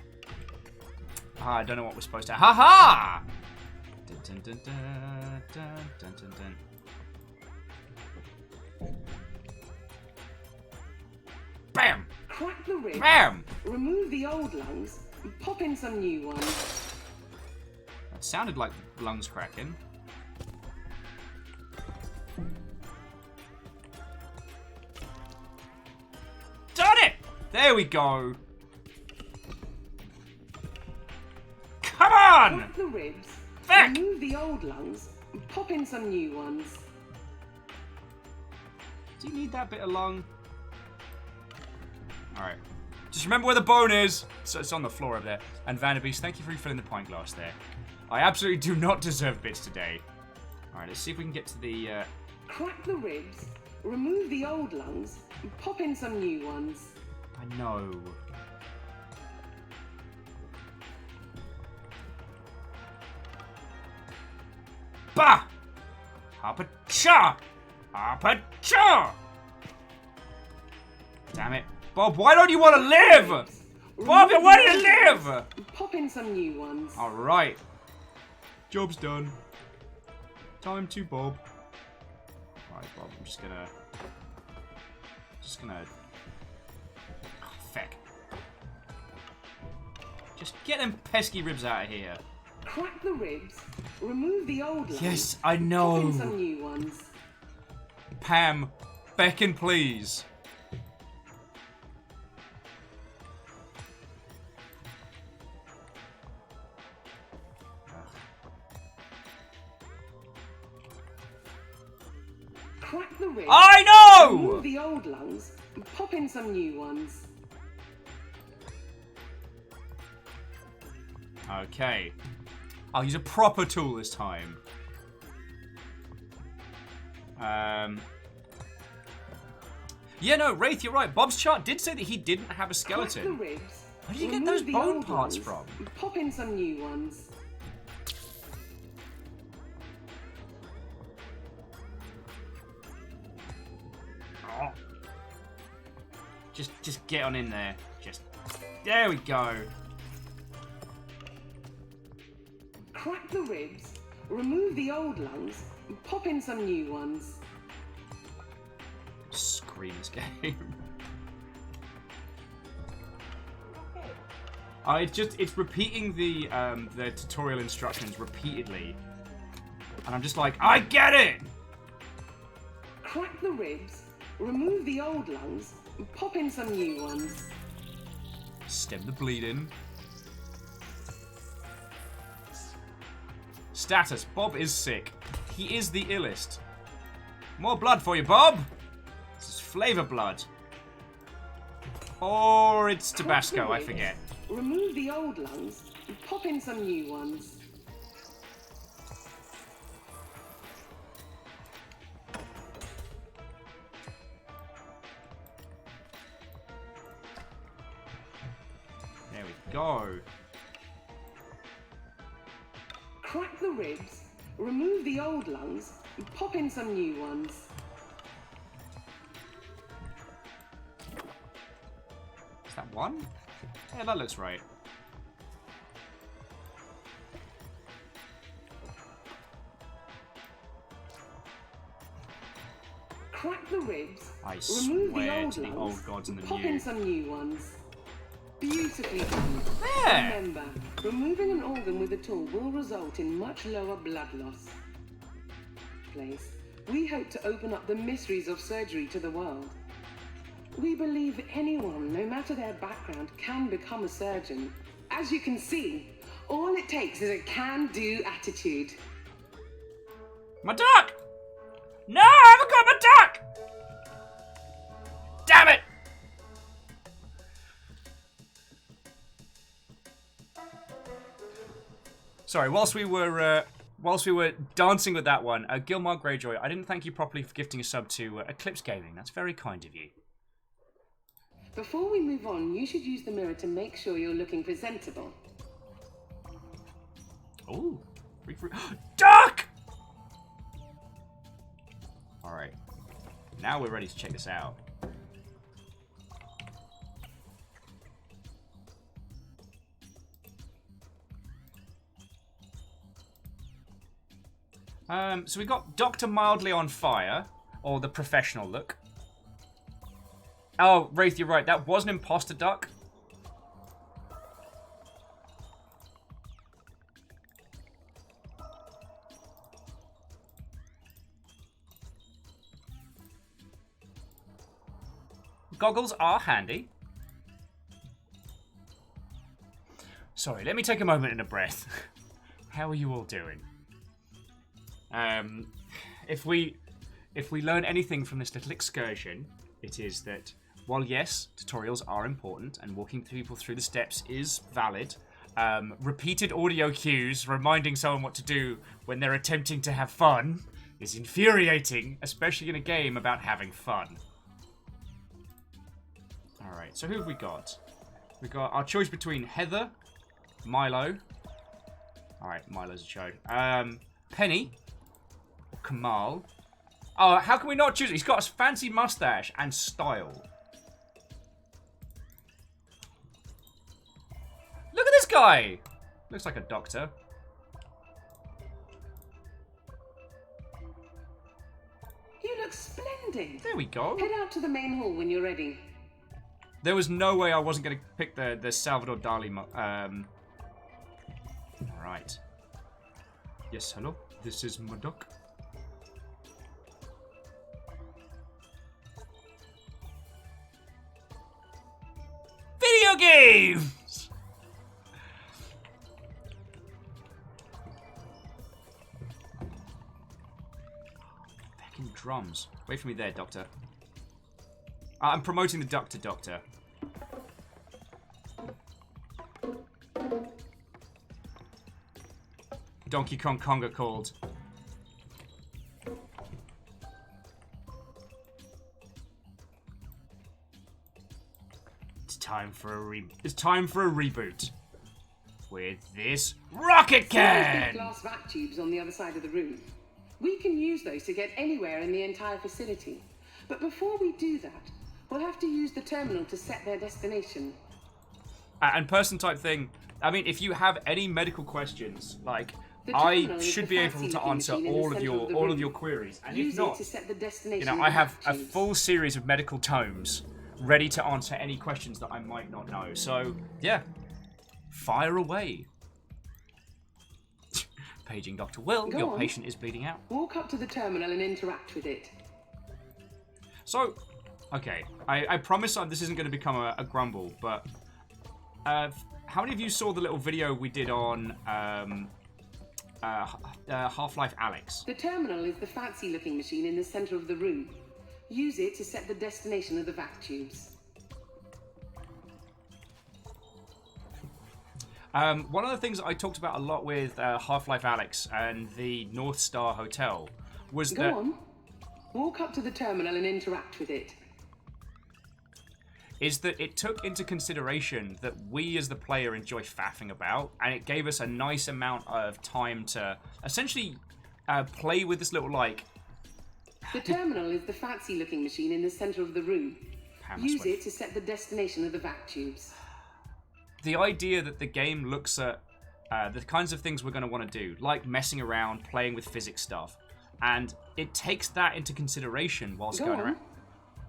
[SPEAKER 2] Ah, I don't know what we're supposed to... Ha-ha! Dun, dun, dun, dun, dun, dun, dun, dun. Bam!
[SPEAKER 8] Crack the ribs,
[SPEAKER 2] Bam!
[SPEAKER 8] remove the old lungs, and pop in some new ones.
[SPEAKER 2] That sounded like lungs cracking. Done it! There we go. Come on!
[SPEAKER 8] Crack the ribs,
[SPEAKER 2] Back!
[SPEAKER 8] remove the old lungs, and pop in some new ones.
[SPEAKER 2] Do you need that bit of lung? Alright. Just remember where the bone is. So it's on the floor over there. And Vanderbeest, thank you for refilling the pint glass there. I absolutely do not deserve bits today. Alright, let's see if we can get to the...
[SPEAKER 8] Crack the ribs, remove the old lungs, and pop in some new ones.
[SPEAKER 2] I know. Bah! Hapa-cha! Hapa-cha! Damn it. Bob, why don't you want to live? Bob, why do you live?
[SPEAKER 8] Pop in some new ones.
[SPEAKER 2] Alright. Job's done. Time to Bob. Alright, Bob, I'm just gonna... Oh, feck. Just get them pesky ribs out of here.
[SPEAKER 8] Crack the ribs, remove the old lungs.
[SPEAKER 2] Yes, I
[SPEAKER 8] Pop in
[SPEAKER 2] know.
[SPEAKER 8] some new ones.
[SPEAKER 2] Pam, beckon please.
[SPEAKER 8] Crack the ribs.
[SPEAKER 2] I know!
[SPEAKER 8] Remove the old lungs and pop in some new ones.
[SPEAKER 2] Okay. I'll use a proper tool this time. Yeah, no, Wraith, you're right. Bob's chart did say that he didn't have a skeleton.
[SPEAKER 8] Crack the ribs.
[SPEAKER 2] Where did you get
[SPEAKER 8] remove
[SPEAKER 2] those
[SPEAKER 8] the
[SPEAKER 2] bone
[SPEAKER 8] old
[SPEAKER 2] parts
[SPEAKER 8] ones
[SPEAKER 2] from?
[SPEAKER 8] and pop in some new ones.
[SPEAKER 2] Oh. Just get on in there. There we go.
[SPEAKER 8] Crack the ribs, remove the old lungs, and pop in some new ones.
[SPEAKER 2] Scream this game. It's repeating the tutorial instructions repeatedly. And I'm just like, I get it!
[SPEAKER 8] Crack the ribs, remove the old lungs, and pop in some new ones.
[SPEAKER 2] Stem the bleeding. Status, Bob is sick. He is the illest. More blood for you, Bob! This is flavor blood. Or it's Tabasco, I forget.
[SPEAKER 8] Remove the old lungs and pop in some new ones.
[SPEAKER 2] There we go.
[SPEAKER 8] Crack the ribs, remove the old lungs, and pop in some new ones.
[SPEAKER 2] Is that one? Yeah, that looks right.
[SPEAKER 8] Crack the ribs,
[SPEAKER 2] I
[SPEAKER 8] remove the
[SPEAKER 2] swear
[SPEAKER 8] old
[SPEAKER 2] to the
[SPEAKER 8] lungs,
[SPEAKER 2] old gods and the
[SPEAKER 8] pop
[SPEAKER 2] new.
[SPEAKER 8] in some new ones. Beautifully done.
[SPEAKER 2] Yeah.
[SPEAKER 8] Remember, removing an organ with a tool will result in much lower blood loss. Place. We hope to open up the mysteries of surgery to the world. We believe anyone, no matter their background, can become a surgeon. As you can see, all it takes is a can-do attitude.
[SPEAKER 2] My duck! No, I haven't got my duck! Damn it! Sorry, whilst we were dancing with that one, Gilmar Greyjoy, I didn't thank you properly for gifting a sub to Eclipse Gaming. That's very kind of you.
[SPEAKER 8] Before we move on, you should use the mirror to make sure you're looking presentable.
[SPEAKER 2] Ooh. Duck! Alright. Now we're ready to check this out. So we got Dr. Mildly on Fire, or the professional look. Oh, Wraith, you're right. That was an imposter duck. Goggles are handy. Sorry, let me take a moment and a breath. How are you all doing? If we learn anything from this little excursion, it is that while yes, tutorials are important and walking people through the steps is valid, repeated audio cues reminding someone what to do when they're attempting to have fun is infuriating, especially in a game about having fun. Alright, so who have we got? We've got our choice between Heather, Milo. Alright, Milo's a chode. Penny. Kamal. Oh, how can we not choose? He's got a fancy mustache and style. Look at this guy! Looks like a doctor.
[SPEAKER 8] You look splendid.
[SPEAKER 2] There we go.
[SPEAKER 8] Head out to the main hall when you're ready.
[SPEAKER 2] There was no way I wasn't going to pick the Salvador Dali. Alright. Yes, hello. This is Murdoch. Video games! Fucking drums. Wait for me there, Doctor. I'm promoting the Doctor. Donkey Kong Konga called. It's time for a reboot. With this rocket can!
[SPEAKER 8] Big glass vac tubes on the other side of the room. We can use those to get anywhere in the entire facility. But before we do that, we'll have to use the terminal to set their destination.
[SPEAKER 2] And person type thing, I mean, if you have any medical questions, like, I should be able to answer all of your queries. And if not, you know, I have a full series of medical tomes ready to answer any questions that I might not know. So, yeah. Fire away. Paging Dr. Will, your patient is bleeding out.
[SPEAKER 8] Walk up to the terminal and interact with it.
[SPEAKER 2] So, okay. I promise this isn't going to become a grumble, but how many of you saw the little video we did on Half-Life Alyx?
[SPEAKER 8] The terminal is the fancy-looking machine in the center of the room. Use it to set the destination of the vac tubes.
[SPEAKER 2] One of the things that I talked about a lot with Half-Life Alyx and the North Star Hotel was that...
[SPEAKER 8] Go on. Walk up to the terminal and interact with it.
[SPEAKER 2] Is that it took into consideration that we as the player enjoy faffing about, and it gave us a nice amount of time to essentially play with this little, like...
[SPEAKER 8] The terminal is the fancy-looking machine in the center of the room. Use it to set the destination of the vac tubes.
[SPEAKER 2] The idea that the game looks at the kinds of things we're going to want to do, like messing around, playing with physics stuff, and it takes that into consideration whilst going around.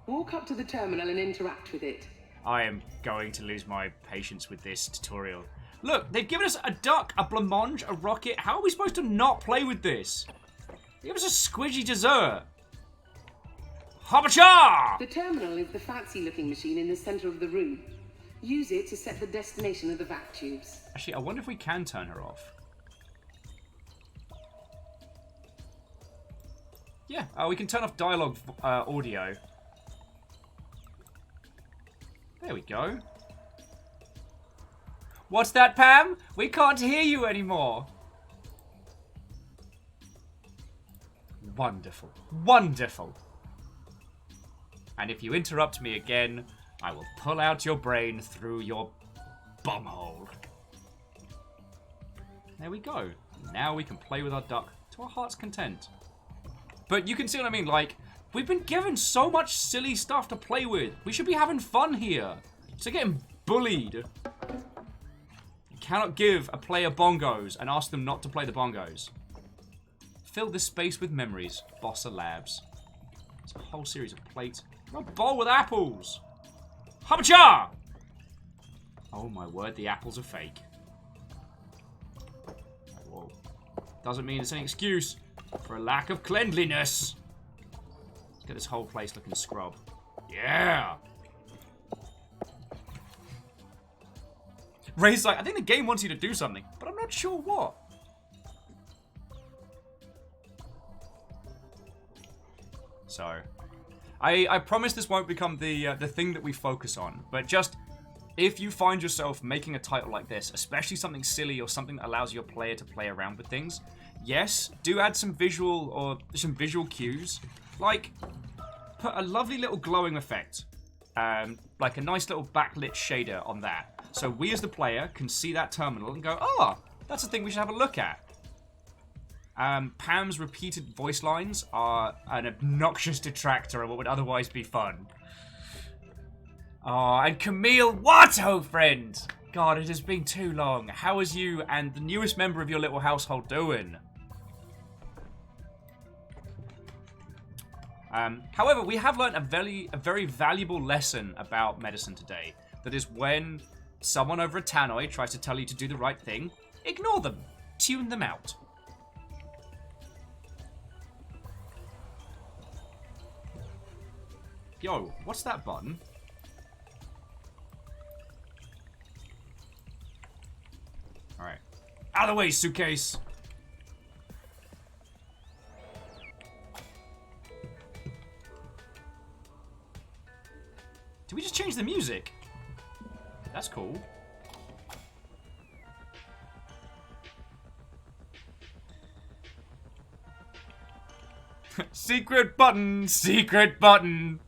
[SPEAKER 8] Walk up to the terminal and interact with it.
[SPEAKER 2] I am going to lose my patience with this tutorial. Look, they've given us a duck, a blancmange, a rocket. How are we supposed to not play with this? They give us a squidgy dessert. Habacha!
[SPEAKER 8] The terminal is the fancy-looking machine in the center of the room. Use it to set the destination of the vac tubes.
[SPEAKER 2] Actually, I wonder if we can turn her off. Yeah, we can turn off dialogue audio. There we go. What's that, Pam? We can't hear you anymore. Wonderful. Wonderful. And if you interrupt me again, I will pull out your brain through your bumhole. There we go. Now we can play with our duck to our heart's content. But you can see what I mean, like, we've been given so much silly stuff to play with. We should be having fun here. So getting bullied. You cannot give a player bongos and ask them not to play the bongos. Fill this space with memories. Bossa Labs. It's a whole series of plates. A bowl with apples. Habacha! Oh my word, the apples are fake. Whoa. Doesn't mean it's an excuse for a lack of cleanliness. Let's get this whole place looking scrub. Yeah! Ray's like, I think the game wants you to do something, but I'm not sure what. So, I promise this won't become the thing that we focus on, but just if you find yourself making a title like this, especially something silly or something that allows your player to play around with things, yes, do add some visual cues, like put a lovely little glowing effect, like a nice little backlit shader on that, so we as the player can see that terminal and go, oh, that's a thing we should have a look at. Pam's repeated voice lines are an obnoxious detractor of what would otherwise be fun. Oh, and Camille, what, oh friend? God, it has been too long. How is you and the newest member of your little household doing? However, we have learned a very valuable lesson about medicine today. That is, when someone over a tannoy tries to tell you to do the right thing, ignore them. Tune them out. Yo, what's that button? Alright. Out of the way, suitcase! Did we just change the music? That's cool. Secret button! Secret button!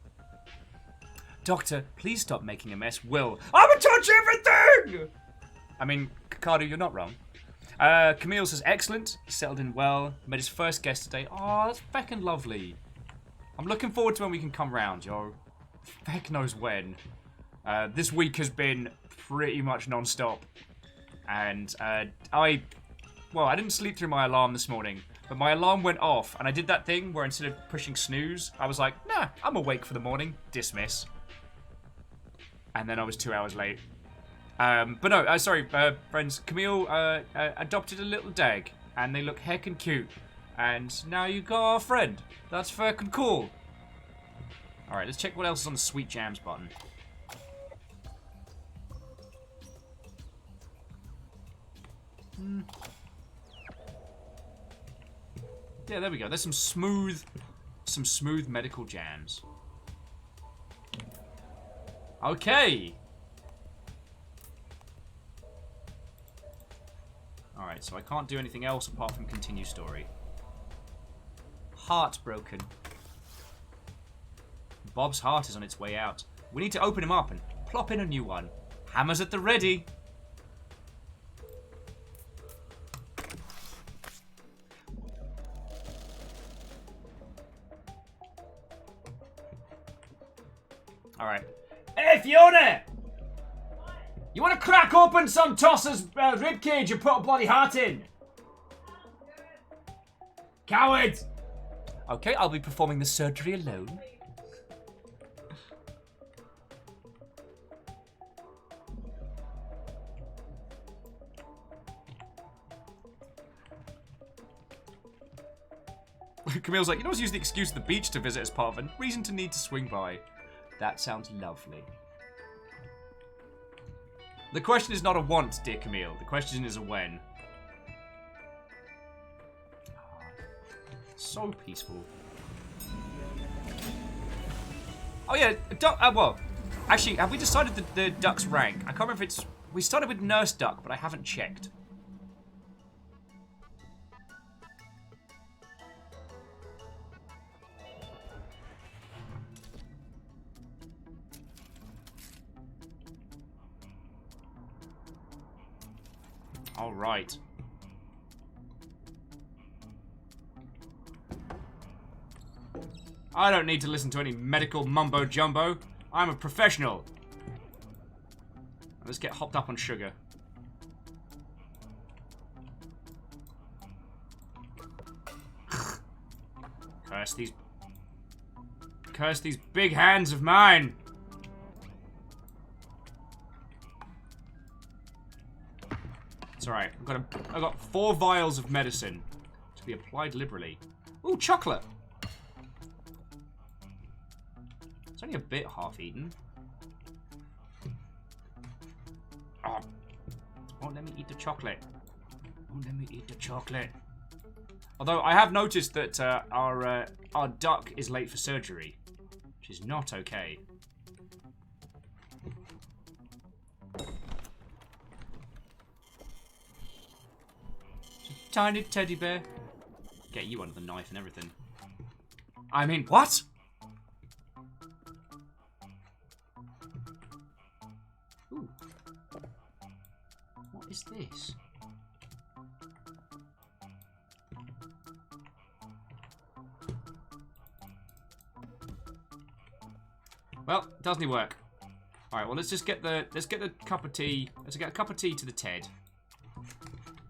[SPEAKER 2] Doctor, please stop making a mess. Will. I'ma touch everything! I mean, Kakaru, you're not wrong. Camille says, excellent. He settled in well. Met his first guest today. Oh, that's feckin' lovely. I'm looking forward to when we can come round, yo. Feck knows when. This week has been pretty much non-stop. And I didn't sleep through my alarm this morning. But my alarm went off, and I did that thing where instead of pushing snooze, I was like, nah, I'm awake for the morning. Dismiss. And then I was 2 hours late. But no, sorry, friends. Camille adopted a little dag, and they look heckin' cute. And now you got a friend. That's feckin' cool. Alright, let's check what else is on the Sweet Jams button. Yeah, there we go. There's some smooth medical jams. Okay. Alright, so I can't do anything else apart from continue story. Heartbroken. Bob's heart is on its way out. We need to open him up and plop in a new one. Hammers at the ready. Alright. Hey, Fiona! You want to crack open some tosser's ribcage and put a bloody heart in? Coward! Okay, I'll be performing the surgery alone. Camille's like, you know, let's use the excuse of the beach to visit as part of a reason to need to swing by. That sounds lovely. The question is not a want, dear Camille. The question is a when. So peaceful. Oh yeah, well, actually, have we decided the duck's rank? I can't remember if it's... We started with Nurse Duck, but I haven't checked. All right. I don't need to listen to any medical mumbo-jumbo. I'm a professional. Let's get hopped up on sugar. Curse these big hands of mine. It's alright. I've got 4 vials of medicine to be applied liberally. Ooh, chocolate. It's only a bit half-eaten. Oh. Won't let me eat the chocolate. Won't let me eat the chocolate. Although I have noticed that our duck is late for surgery, which is not okay. Tiny teddy bear. Get you under the knife and everything. I mean, what? Ooh. What is this? Well, doesn't work. All right. Well, let's get the cup of tea. Let's get a cup of tea to the Ted,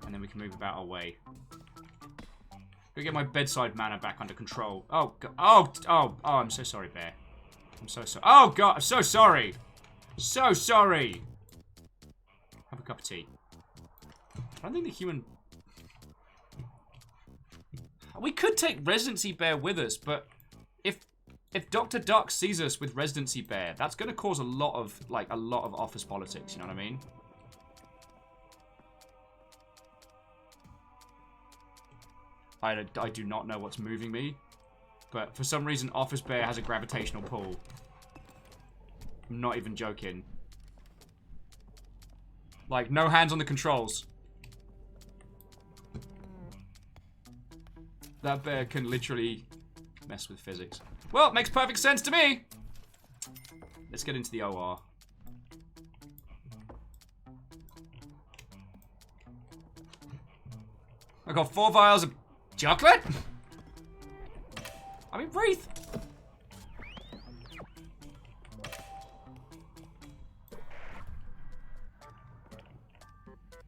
[SPEAKER 2] and then we can move about our way. Go get my bedside manner back under control. Oh, God. Oh, I'm so sorry, Bear. I'm so sorry. Oh, God, I'm so sorry. So sorry. Have a cup of tea. I don't think the human... We could take Residency Bear with us, but if if Dr. Duck sees us with Residency Bear, that's going to cause a lot of office politics, you know what I mean? I do not know what's moving me, but for some reason Office Bear has a gravitational pull. I'm not even joking. Like, no hands on the controls. That bear can literally mess with physics. Well, it makes perfect sense to me. Let's get into the OR. I got 4 vials of chocolate? I mean, Wraith.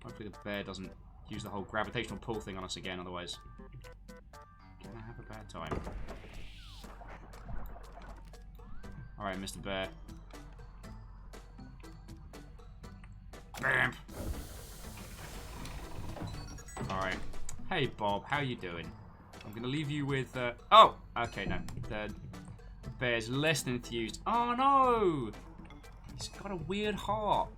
[SPEAKER 2] Hopefully the bear doesn't use the whole gravitational pull thing on us again, otherwise gonna have a bad time. Alright, Mr. Bear. Bam! Alright. Hey, Bob, how you doing? I'm gonna leave you with, oh! Okay, no. The bear's less than enthused. Oh, no! He's got a weird heart.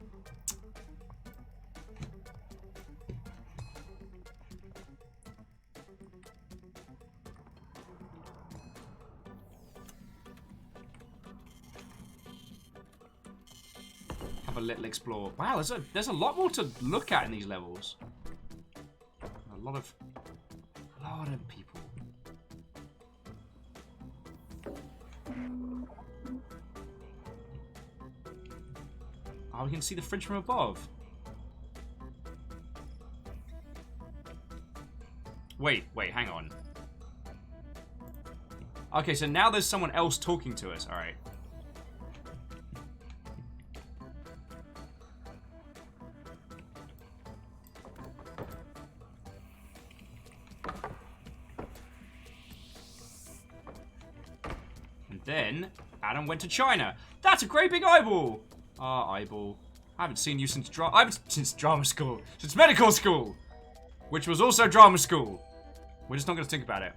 [SPEAKER 2] Have a little explore. Wow, there's a lot more to look at in these levels. A lot of people. Oh, we can see the fridge from above. Wait, hang on. Okay, so now there's someone else talking to us. All right. Then, Adam went to China. That's a great big eyeball! Ah, eyeball. I haven't seen you since drama school. Since medical school! Which was also drama school. We're just not going to think about it.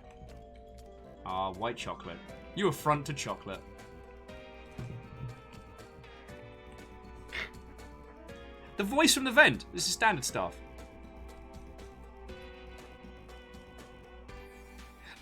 [SPEAKER 2] Ah, white chocolate. You affront to chocolate. The voice from the vent. This is standard stuff.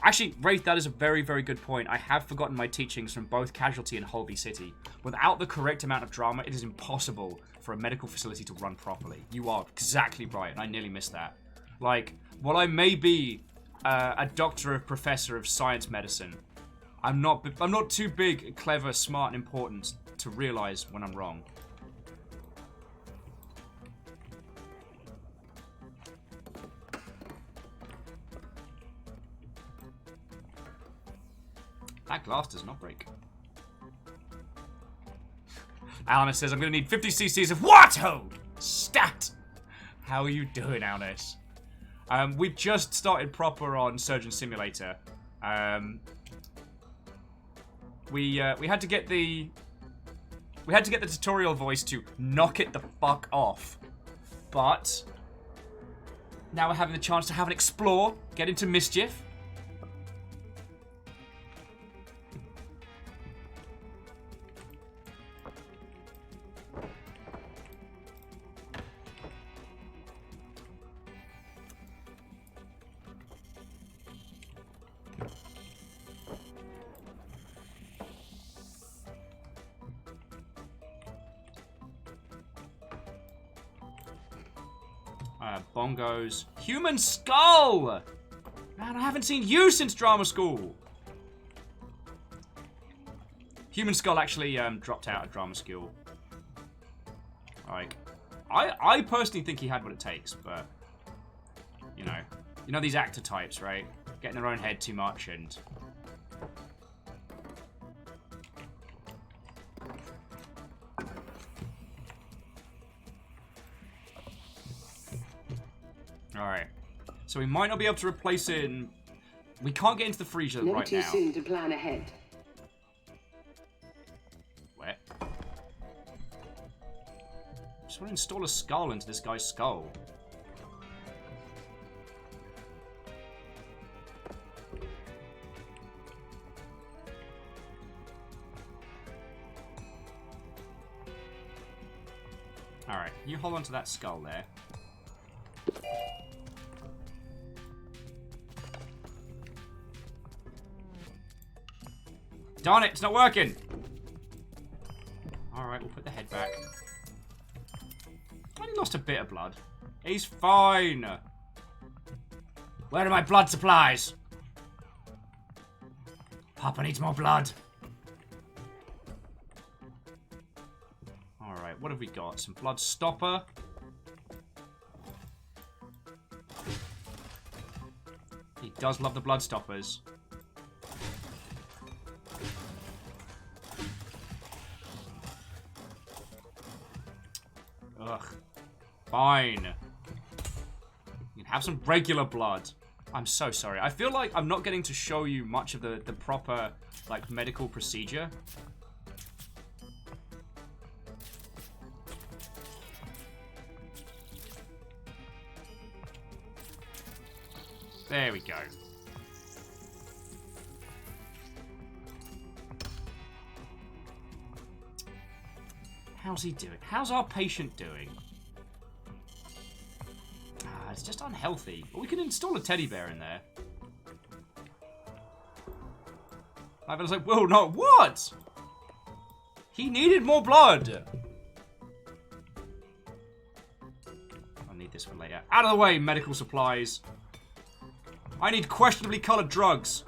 [SPEAKER 2] Actually, Wraith, that is a very, very good point. I have forgotten my teachings from both Casualty and Holby City. Without the correct amount of drama, it is impossible for a medical facility to run properly. You are exactly right, and I nearly missed that. Like, while I may be a doctor or professor of science medicine, I'm not too big, clever, smart, and important to realize when I'm wrong. That glass does not break. Alanis says, I'm going to need 50 cc's of water! Stat! How are you doing, Alanis? We've just started proper on Surgeon Simulator. We had to get the tutorial voice to knock it the fuck off. But now we're having the chance to have an explore, get into mischief. Bongos. Human skull! Man, I haven't seen you since drama school. Human skull actually dropped out of drama school. Like, I personally think he had what it takes, but you know these actor types, right? Get in their own head too much and. Alright. So we might not be able to replace it in... We can't get into the freezer
[SPEAKER 8] Never
[SPEAKER 2] right
[SPEAKER 8] too
[SPEAKER 2] now.
[SPEAKER 8] soon to plan ahead.
[SPEAKER 2] Where? Just want to install a skull into this guy's skull. Alright, you hold on to that skull there. Darn it, it's not working! Alright, we'll put the head back. I only lost a bit of blood. He's fine! Where are my blood supplies? Papa needs more blood. Alright, what have we got? Some blood stopper. He does love the blood stoppers. Ugh. Fine. You can have some regular blood. I'm so sorry. I feel like I'm not getting to show you much of the proper, like, medical procedure. There we go. How's he doing? How's our patient doing? Ah, it's just unhealthy. But we can install a teddy bear in there. I was like, whoa, no, what? He needed more blood. I'll need this for later. Out of the way, medical supplies. I need questionably colored drugs.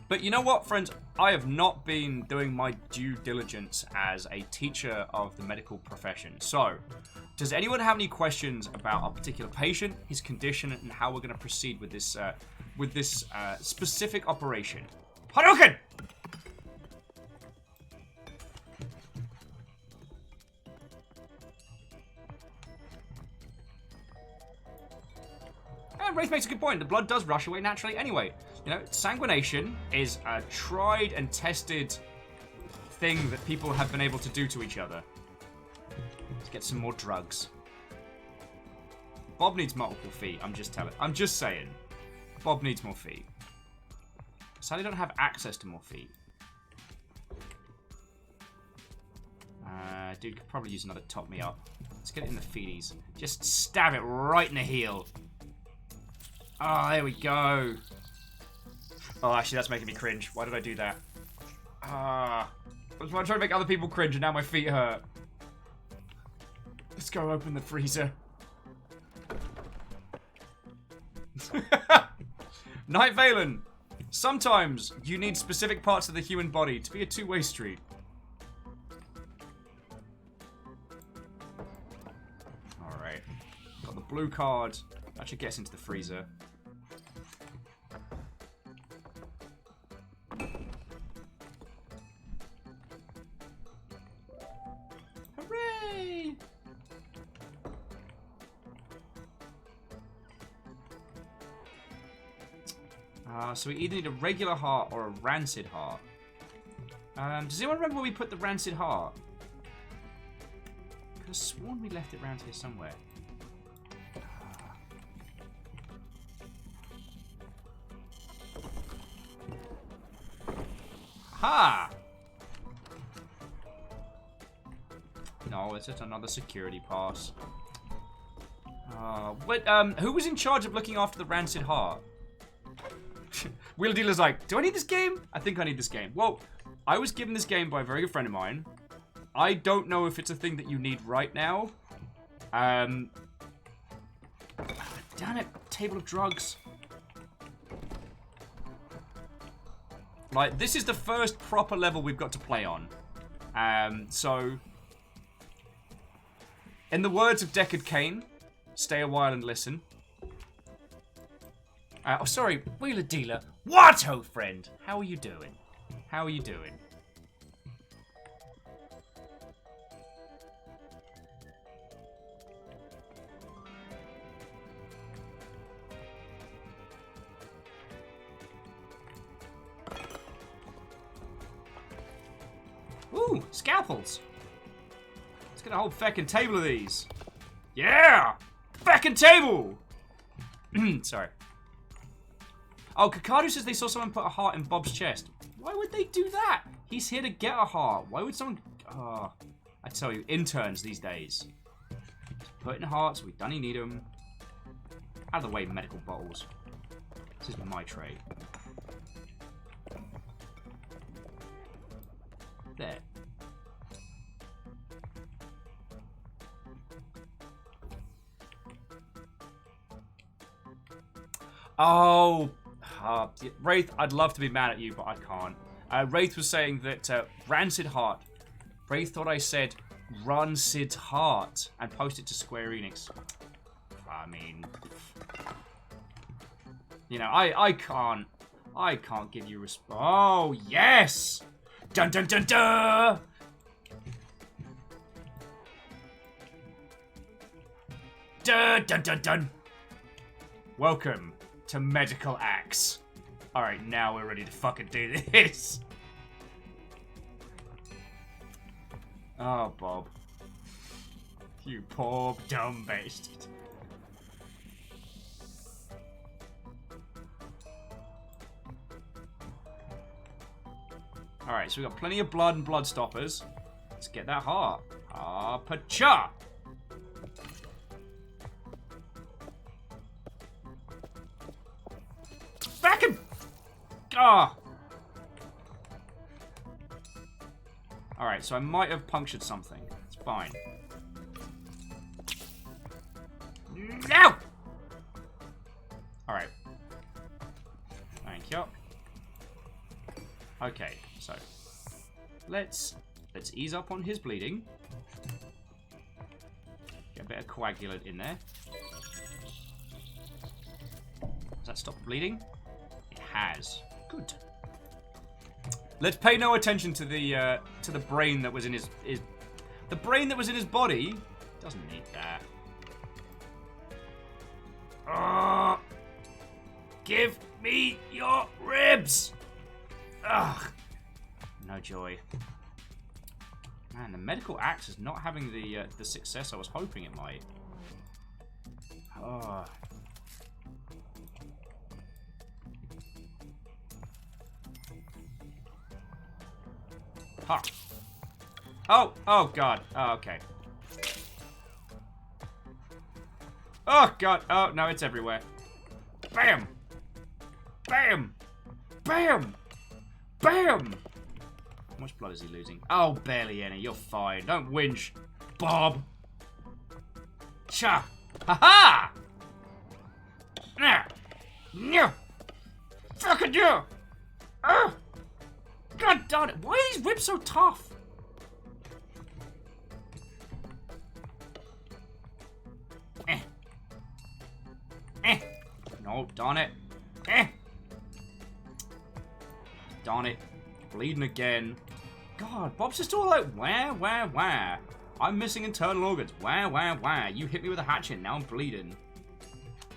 [SPEAKER 2] But you know what, friends? I have not been doing my due diligence as a teacher of the medical profession. So, does anyone have any questions about a particular patient, his condition, and how we're going to proceed with this specific operation? Hadouken! And Wraith makes a good point. The blood does rush away naturally anyway. You know, sanguination is a tried and tested thing that people have been able to do to each other. Let's get some more drugs. Bob needs multiple feet, I'm just saying. Bob needs more feet. Sadly, don't have access to more feet. Dude could probably use another top me up. Let's get it in the feeties. Just stab it right in the heel. Oh, there we go. Oh, actually, that's making me cringe. Why did I do that? I was trying to make other people cringe, and now my feet hurt. Let's go open the freezer. Night Valen. Sometimes you need specific parts of the human body to be a two-way street. Alright. Got the blue card. That should get us into the freezer. Hooray! So we either need a regular heart or a rancid heart. Does anyone remember where we put the rancid heart? I could have sworn we left it around here somewhere. Ha! No, it's just another security pass. Who was in charge of looking after the rancid heart? Wheel Dealer's like, do I need this game? I think I need this game. Well, I was given this game by a very good friend of mine. I don't know if it's a thing that you need right now. Damn it, table of drugs. Like, this is the first proper level we've got to play on. So, in the words of Deckard Cain, stay a while and listen. Oh, sorry, Wheeler Dealer. What, oh friend? How are you doing? How are you doing? Ooh, scalpels. Let's get a whole feckin' table of these. Yeah! Feckin' table! Sorry. Oh, Kakadu says they saw someone put a heart in Bob's chest. Why would they do that? He's here to get a heart. Why would someone... Oh, I tell you, interns these days. Put in hearts, we don't need them. Out of the way, medical bottles. This is my tray. There. Oh, Wraith, I'd love to be mad at you, but I can't. Wraith was saying that Rancid Heart. Wraith thought I said Rancid Heart and posted to Square Enix. I mean, you know, I can't give you resp. Oh yes, dun dun dun dun. Dun dun dun dun. Welcome to Medical Axe. Alright, now we're ready to fucking do this. Oh, Bob. You poor dumb bastard. Alright, so we've got plenty of blood and blood stoppers. Let's get that heart. Ah, pacha! Back him! Ah! Alright, so I might have punctured something. It's fine. No! Alright. Thank you. Okay, so let's ease up on his bleeding. Get a bit of coagulant in there. Does that stop the bleeding? It has. Good. Let's pay no attention to the brain that was in his the brain that was in his body. Doesn't need that. Give me your ribs. Ugh. No joy. Man, the medical axe is not having the success I was hoping it might. Oh. Ha. Oh god. Oh, okay. Oh god. Oh, no, it's everywhere. Bam! Bam! Bam! Bam! How much blood is he losing? Oh, barely any. You're fine. Don't whinge, Bob. Cha! Ha-ha! Nah! No! Fucking you! God darn it! Why are these ribs so tough? No, darn it. Darn it. Bleeding again. God, Bob's just all like, wah. I'm missing internal organs. Wah. You hit me with a hatchet, now I'm bleeding.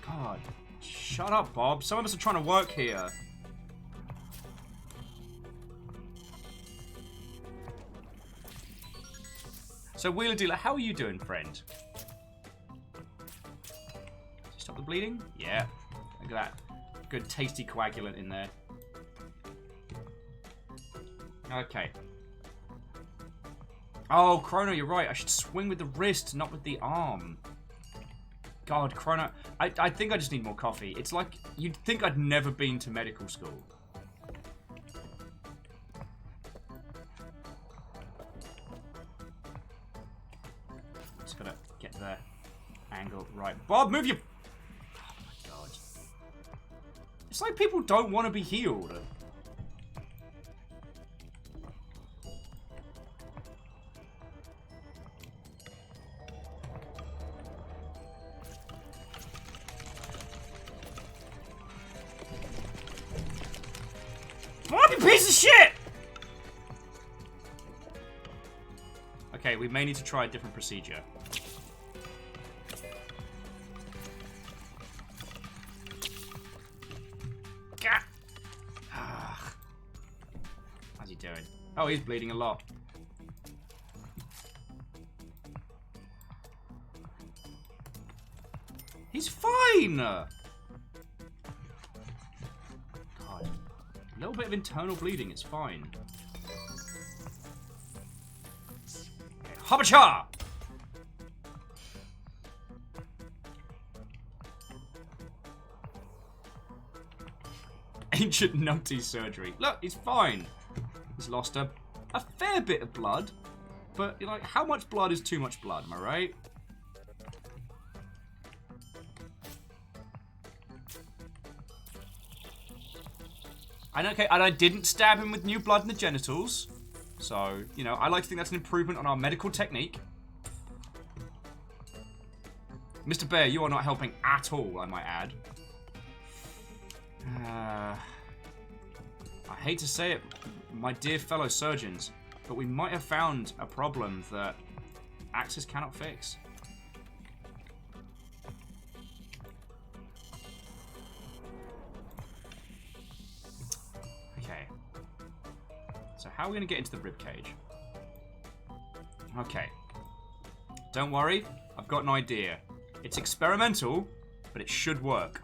[SPEAKER 2] God. Shut up, Bob. Some of us are trying to work here. So, Wheeler Dealer, how are you doing, friend? Stop the bleeding? Yeah. Look at that. Good, tasty coagulant in there. Okay. Oh, Chrono, you're right. I should swing with the wrist, not with the arm. God, Chrono. I think I just need more coffee. It's like, you'd think I'd never been to medical school. Just gotta get the angle right. Bob, move your... Oh my god. It's like people don't want to be healed. Bob, you piece of shit! Okay, we may need to try a different procedure. How's he doing? Oh, he's bleeding a lot. He's fine! God. A little bit of internal bleeding, it's fine. Habacha! Ancient numpty surgery. Look, he's fine. He's lost a fair bit of blood. But, like, how much blood is too much blood, am I right? And okay, and I didn't stab him with new blood in the genitals. So, you know, I like to think that's an improvement on our medical technique. Mr. Bear, you are not helping at all, I might add. I hate to say it, my dear fellow surgeons, but we might have found a problem that axes cannot fix. Okay. So how are we going to get into the ribcage? Okay. Don't worry, I've got an idea. It's experimental, but it should work.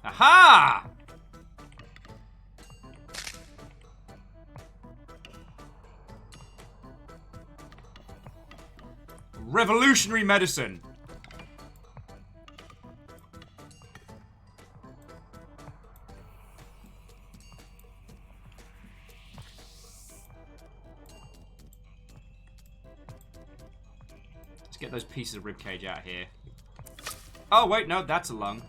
[SPEAKER 2] Aha! Revolutionary medicine. Let's get those pieces of ribcage out here. Oh, wait, no, that's a lung.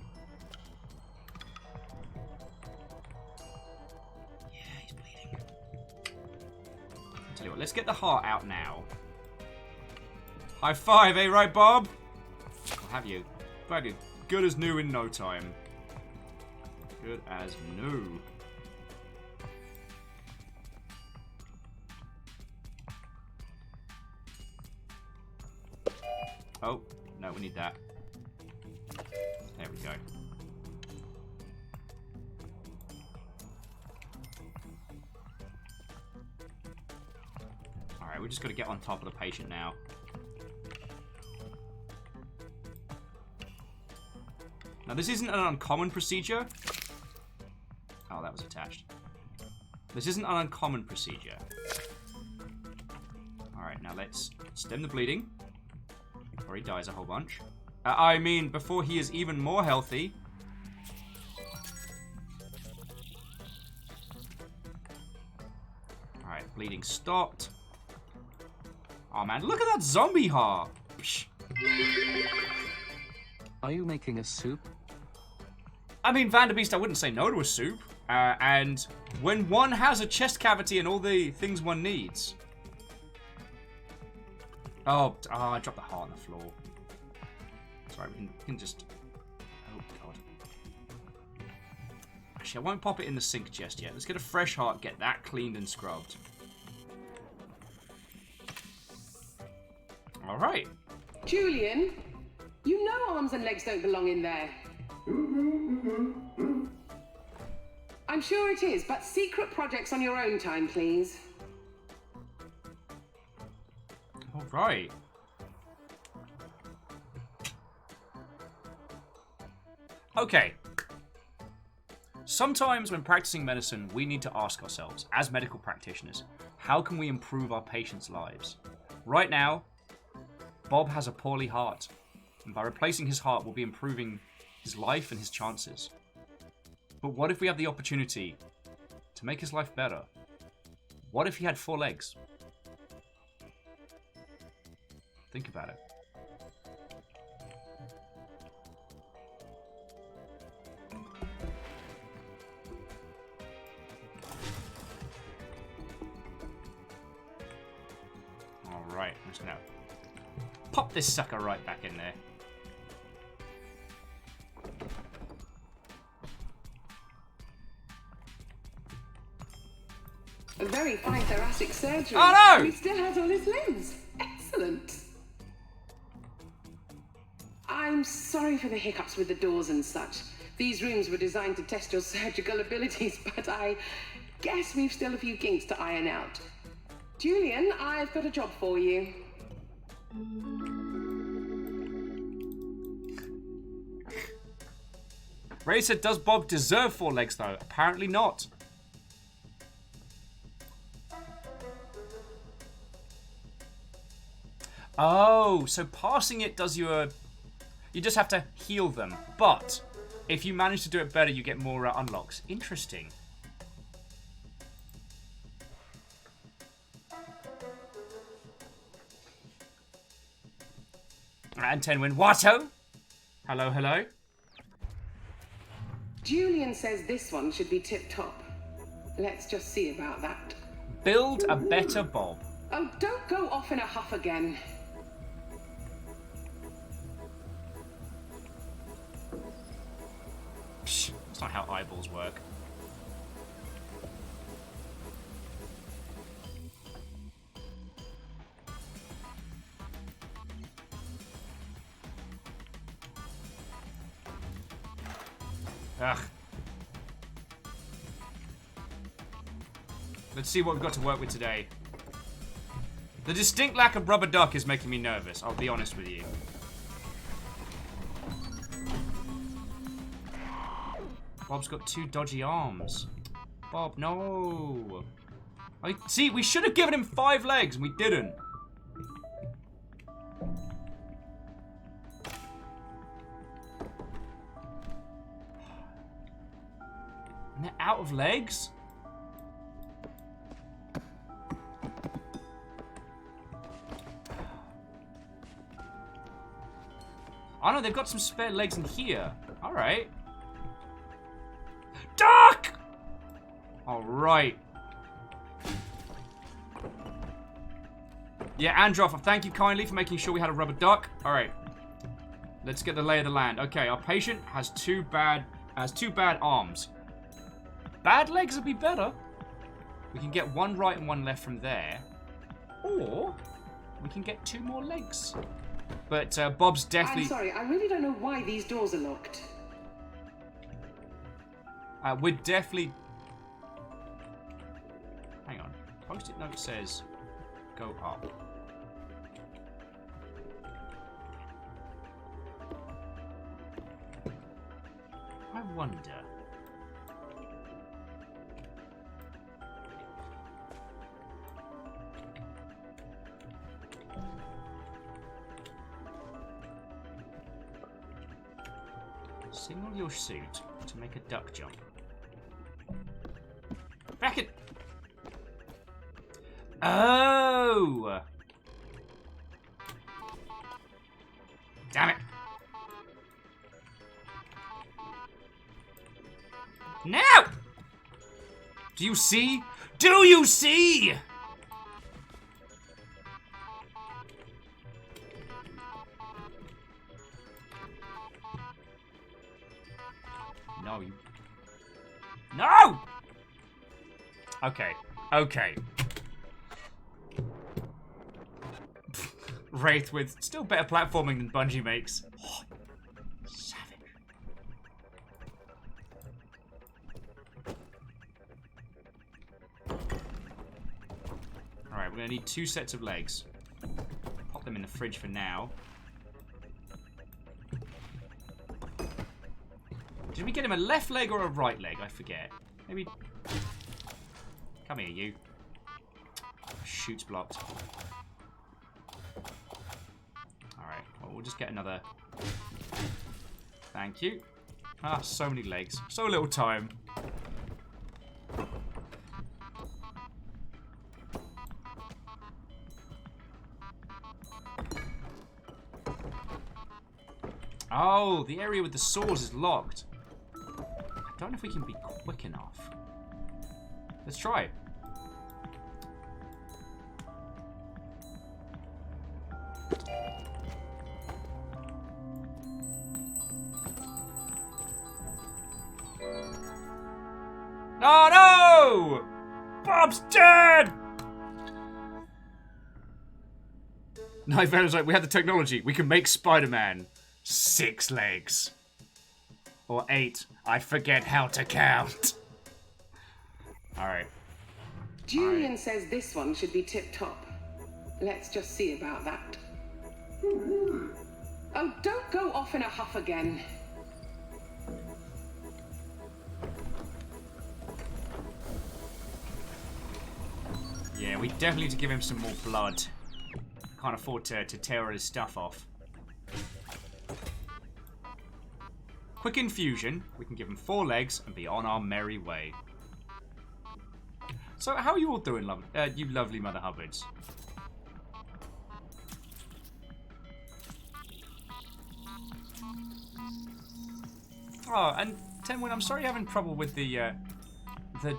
[SPEAKER 2] Tell you what, let's get the heart out now. High five, eh, right, Bob? I'll have you. I'll have you. Good as new in no time. Good as new. Oh, no, we need that. There we go. Alright, we just got to get on top of the patient now. Now, this isn't an uncommon procedure. Oh, that was attached. This isn't an uncommon procedure. Alright, now let's stem the bleeding. Before he dies a whole bunch. I mean, before he is even more healthy. Alright, bleeding stopped. Oh man, look at that zombie heart! Psh.
[SPEAKER 4] Are you making a soup?
[SPEAKER 2] I mean, Vanderbeest, I wouldn't say no to a soup. And when one has a chest cavity and all the things one needs. Oh, I dropped the heart on the floor. Sorry, we can just... Oh, God. Actually, I won't pop it in the sink just yet. Let's get a fresh heart, get that cleaned and scrubbed. Alright.
[SPEAKER 8] Julian, you know arms and legs don't belong in there. I'm sure it is, but secret projects on your own time, please.
[SPEAKER 2] Alright. Okay. Sometimes when practicing medicine, we need to ask ourselves, as medical practitioners, how can we improve our patients' lives? Right now, Bob has a poorly heart, and by replacing his heart, we'll be improving his life and his chances. But what if we have the opportunity to make his life better? What if he had 4 legs? Think about it. Alright, I'm just gonna pop this sucker right back in there.
[SPEAKER 8] A very fine thoracic surgery.
[SPEAKER 2] Oh no!
[SPEAKER 8] He still has all his limbs. Excellent. I'm sorry for the hiccups with the doors and such. These rooms were designed to test your surgical abilities, but I guess we've still a few kinks to iron out. Julian, I've got a job for you.
[SPEAKER 2] Ray said, does Bob deserve 4 legs though? Apparently not. Oh, so passing it does you a... You just have to heal them. But if you manage to do it better, you get more unlocks. Interesting. And 10 win. Watto? Hello, hello.
[SPEAKER 8] Julian says this one should be tip-top. Let's just see about that.
[SPEAKER 2] Build a better Bob.
[SPEAKER 8] Oh, don't go off in a huff again.
[SPEAKER 2] Psh, that's not how eyeballs work. Ugh. Let's see what we've got to work with today. The distinct lack of rubber duck is making me nervous, I'll be honest with you. Bob's got 2 dodgy arms. Bob, no. See, we should have given him 5 legs and we didn't. And they're out of legs? Oh no, they've got some spare legs in here. Alright. Duck! Alright. Yeah, Androff, thank you kindly for making sure we had a rubber duck. Alright. Let's get the lay of the land. Okay, our patient has two bad arms. Bad legs would be better. We can get 1 right and 1 left from there. Or we can get 2 more legs. But Bob's definitely...
[SPEAKER 8] I'm sorry, I really don't know why these doors are locked.
[SPEAKER 2] We're definitely... Hang on. Post-it note says go up. I wonder... Signal your suit to make a duck jump. Back it! Oh! Damn it! Now! Do you see? Do you see? No, you... No! Okay. Okay. Wraith with still better platforming than Bungie makes. Oh, savage. Alright, we're gonna need 2 sets of legs. Pop them in the fridge for now. Did we get him a left leg or a right leg? I forget. Maybe... Come here, you. Shoot's blocked. Alright, well, we'll just get another... Thank you. Ah, so many legs. So little time. Oh, the area with the saws is locked. I don't know if we can be quick enough. Let's try it. Oh no! Bob's dead! Night Venom's like, we have the technology. We can make Spider-Man 6 legs. Or 8. I forget how to count. Alright.
[SPEAKER 8] Julian says this one should be tip-top. Let's just see about that. Oh, don't go off in a huff again.
[SPEAKER 2] Yeah, we definitely need to give him some more blood. Can't afford to tear all his stuff off. Quick infusion. We can give him 4 legs and be on our merry way. So, how are you all doing, you lovely Mother Hubbards? Oh, and Tenwin, I'm sorry you're having trouble with the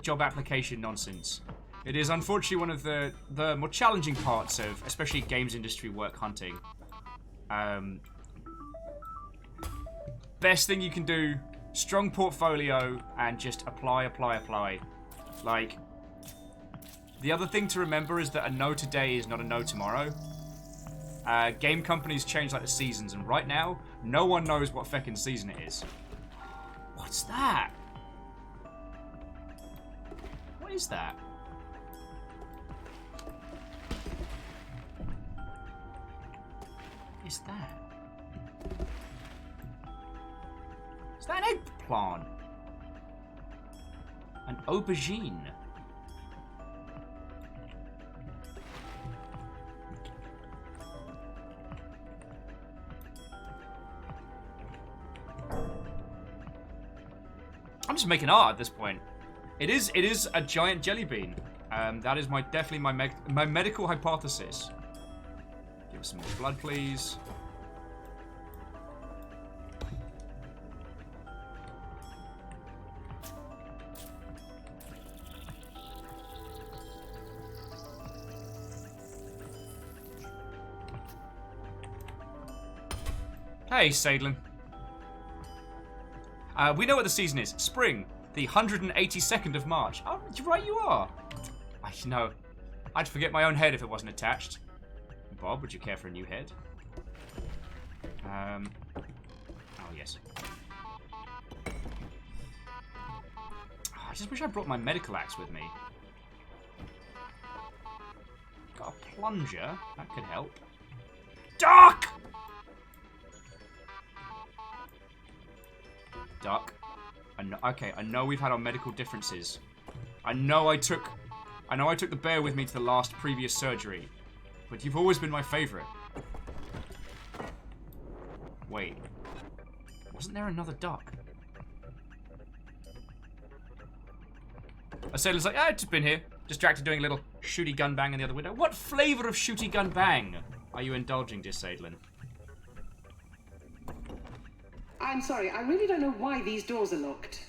[SPEAKER 2] job application nonsense. It is unfortunately one of the more challenging parts of, especially games industry work hunting. Best thing you can do, strong portfolio, and just apply. Like, the other thing to remember is that a no today is not a no tomorrow. Game companies change like the seasons, and right now, no one knows what feckin' season it is. What's that? What is that? What is that? Is that an eggplant? An aubergine? I'm just making art at this point. It is a giant jelly bean. That is definitely my medical hypothesis. Give us some more blood, please. Hey, Sadlin. We know what the season is. Spring. The 182nd of March. Oh, right you are. I know. I'd forget my own head if it wasn't attached. Bob, would you care for a new head? Oh, yes. I just wish I brought my medical axe with me. Got a plunger. That could help. Duck! Duck. Okay, I know we've had our medical differences. I know I took the bear with me to the previous surgery. But you've always been my favorite. Wait. Wasn't there another duck? A sailor's like, I've just been here. Distracted doing a little shooty gun bang in the other window. What flavor of shooty gun bang are you indulging, dear Sadlin?
[SPEAKER 8] I'm sorry, I really don't know why these doors are locked.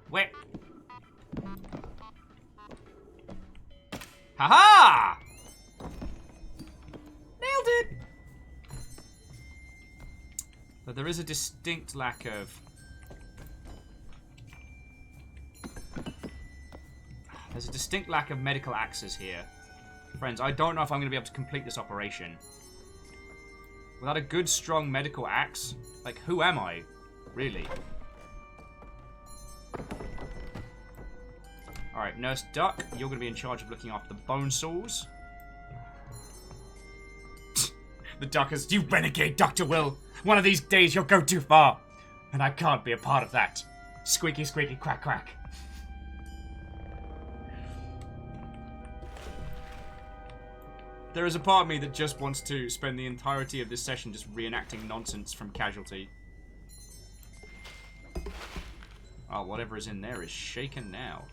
[SPEAKER 2] Where? Haha! Nailed it! But there is a distinct lack of... There's a distinct lack of medical axes here. Friends, I don't know if I'm going to be able to complete this operation. Without a good, strong medical axe, like, who am I? Really? Alright, Nurse Duck, you're going to be in charge of looking after the bone saws. The Duck is, you renegade, Dr. Will! One of these days you'll go too far! And I can't be a part of that. Squeaky, squeaky, quack, quack. There is a part of me that just wants to spend the entirety of this session just reenacting nonsense from Casualty. Oh, whatever is in there is shaken now.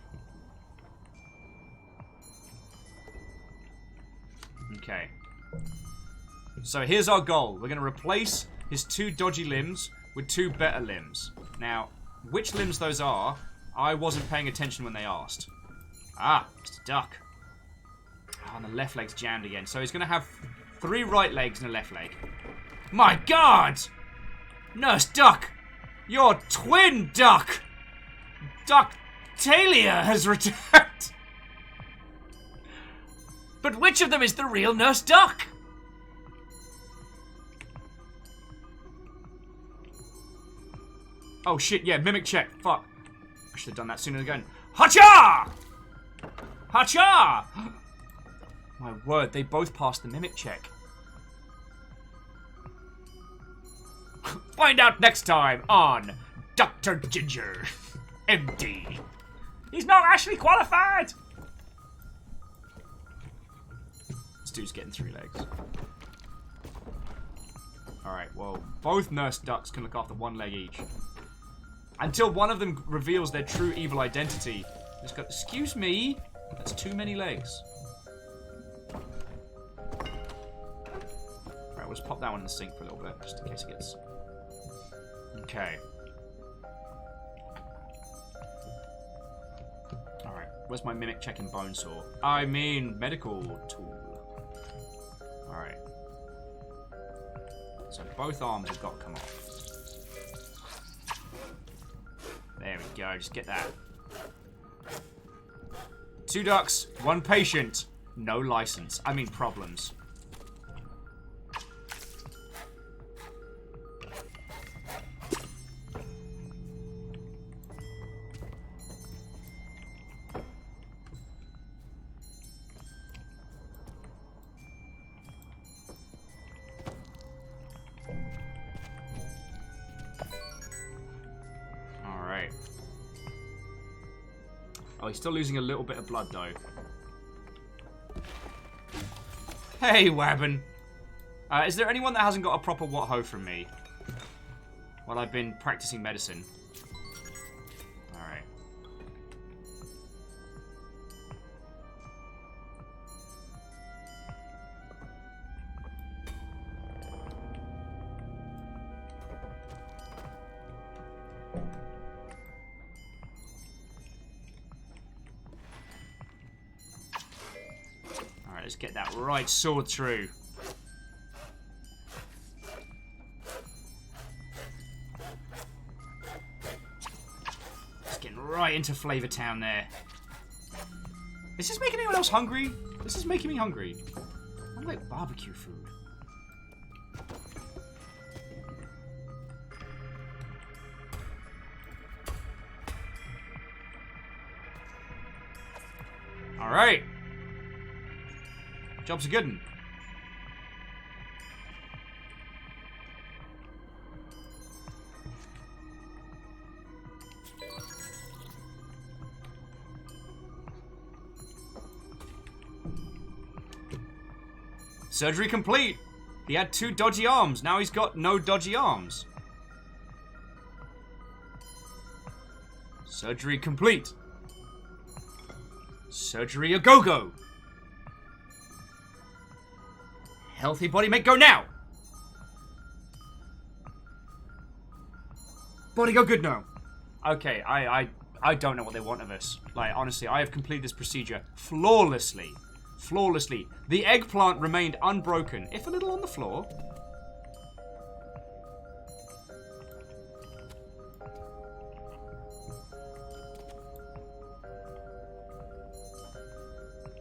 [SPEAKER 2] Okay. So here's our goal. We're going to replace his 2 dodgy limbs with 2 better limbs. Now, which limbs those are, I wasn't paying attention when they asked. Ah, Mr. Duck. Oh, and the left leg's jammed again. So he's going to have 3 right legs and a left leg. My God! Nurse Duck! Your twin duck! Ductalia has returned! But which of them is the real Nurse Duck? Oh shit, yeah, mimic check. Fuck. I should have done that sooner again. Hacha! Hacha! My word, they both passed the mimic check. find out next time on Dr. Ginger, MD. He's not actually qualified! This dude's getting 3 legs. Alright, well, both nurse ducks can look after 1 leg each. Until one of them reveals their true evil identity. Just go, excuse me? That's too many legs. Alright, we'll just pop that one in the sink for a little bit, just in case it gets... Okay. Alright, where's my mimic checking bone saw? I mean, medical tool. Alright. So both arms have got to come off. There we go, just get that. 2 ducks, 1 patient, no license. I mean problems. Oh, he's still losing a little bit of blood, though. Hey, Wabbin. Is there anyone that hasn't got a proper what-ho from me? While I've been practicing medicine. Alright. Let's get that right sword through. Just getting right into Flavor Town there. Is this making anyone else hungry? This is making me hungry. I like barbecue food. All right. Job's a good one. Surgery complete. He had 2 dodgy arms. Now he's got no dodgy arms. Surgery complete. Surgery a go-go. Healthy body make go now. Body go good now. Okay, I don't know what they want of us. Like, honestly, I have completed this procedure flawlessly. Flawlessly. The eggplant remained unbroken, if a little on the floor.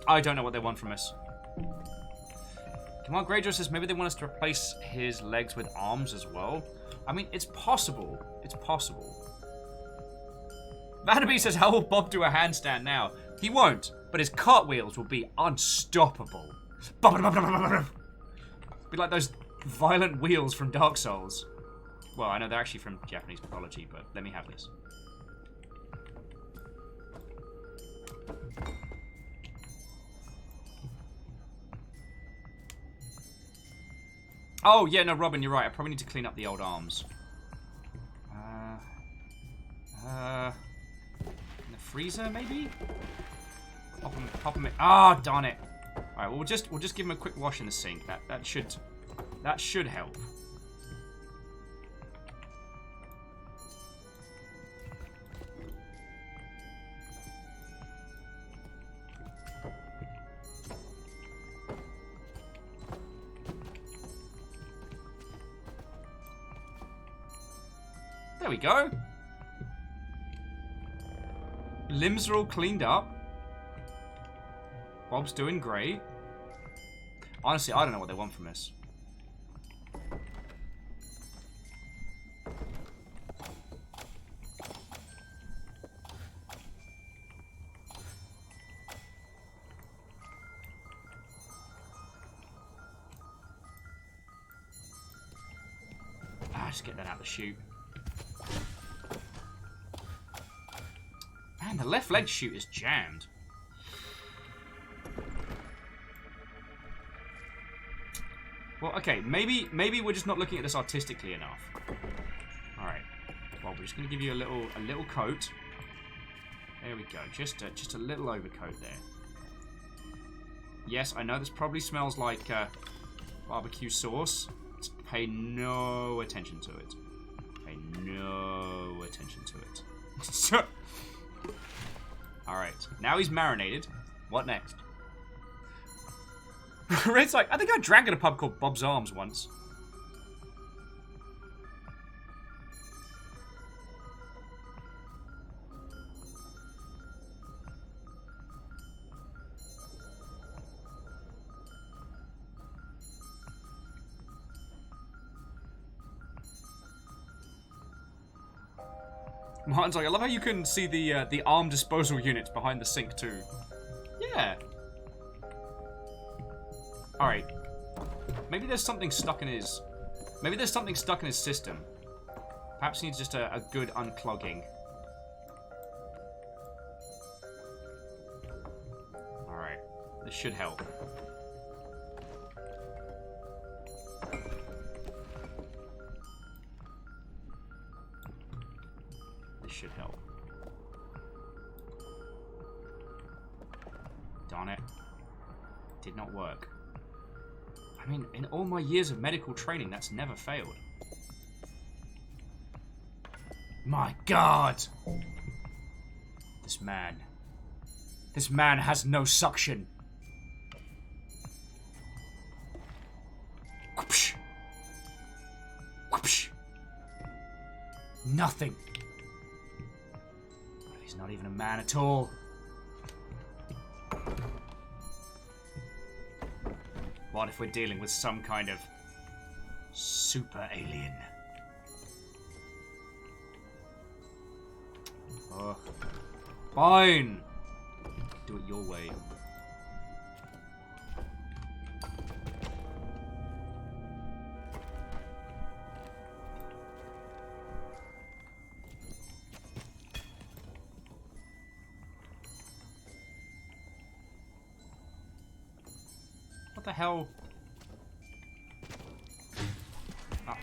[SPEAKER 2] I don't know what they want from us. Come on, Greyjoy says maybe they want us to replace his legs with arms as well. I mean, it's possible. It's possible. Vanderby says, how will Bob do a handstand now? He won't, but his cartwheels will be unstoppable. Be like those violent wheels from Dark Souls. Well, I know they're actually from Japanese mythology, but let me have this. Oh, yeah, no, Robin, you're right. I probably need to clean up the old arms. In the freezer, maybe? Pop them in. Ah, darn it. Alright, well, we'll just give him a quick wash in the sink. That should help. There we go. Limbs are all cleaned up. Bob's doing great. Honestly, I don't know what they want from us. just get that out of the chute. Man, the left leg chute is jammed. Well, okay, maybe we're just not looking at this artistically enough. All right. Well, we're just gonna give you a little coat. There we go. Just a little overcoat there. Yes, I know this probably smells like barbecue sauce. Just pay no attention to it. Pay no attention to it. All right. Now he's marinated. What next? Red's like, I think I drank at a pub called Bob's Arms once. Martin's like, I love how you can see the arm disposal units behind the sink too. Yeah. All right. Maybe there's something stuck in his. Maybe there's something stuck in his system. Perhaps he needs just a good unclogging. All right. This should help. Should help. Darn it. Did not work. I mean, in all my years of medical training, that's never failed. My God! This man has no suction. Whoopsh. Whoopsh. Nothing. He's not even a man at all. What if we're dealing with some kind of super alien? Oh. Fine. Do it your way. What the hell? Oh.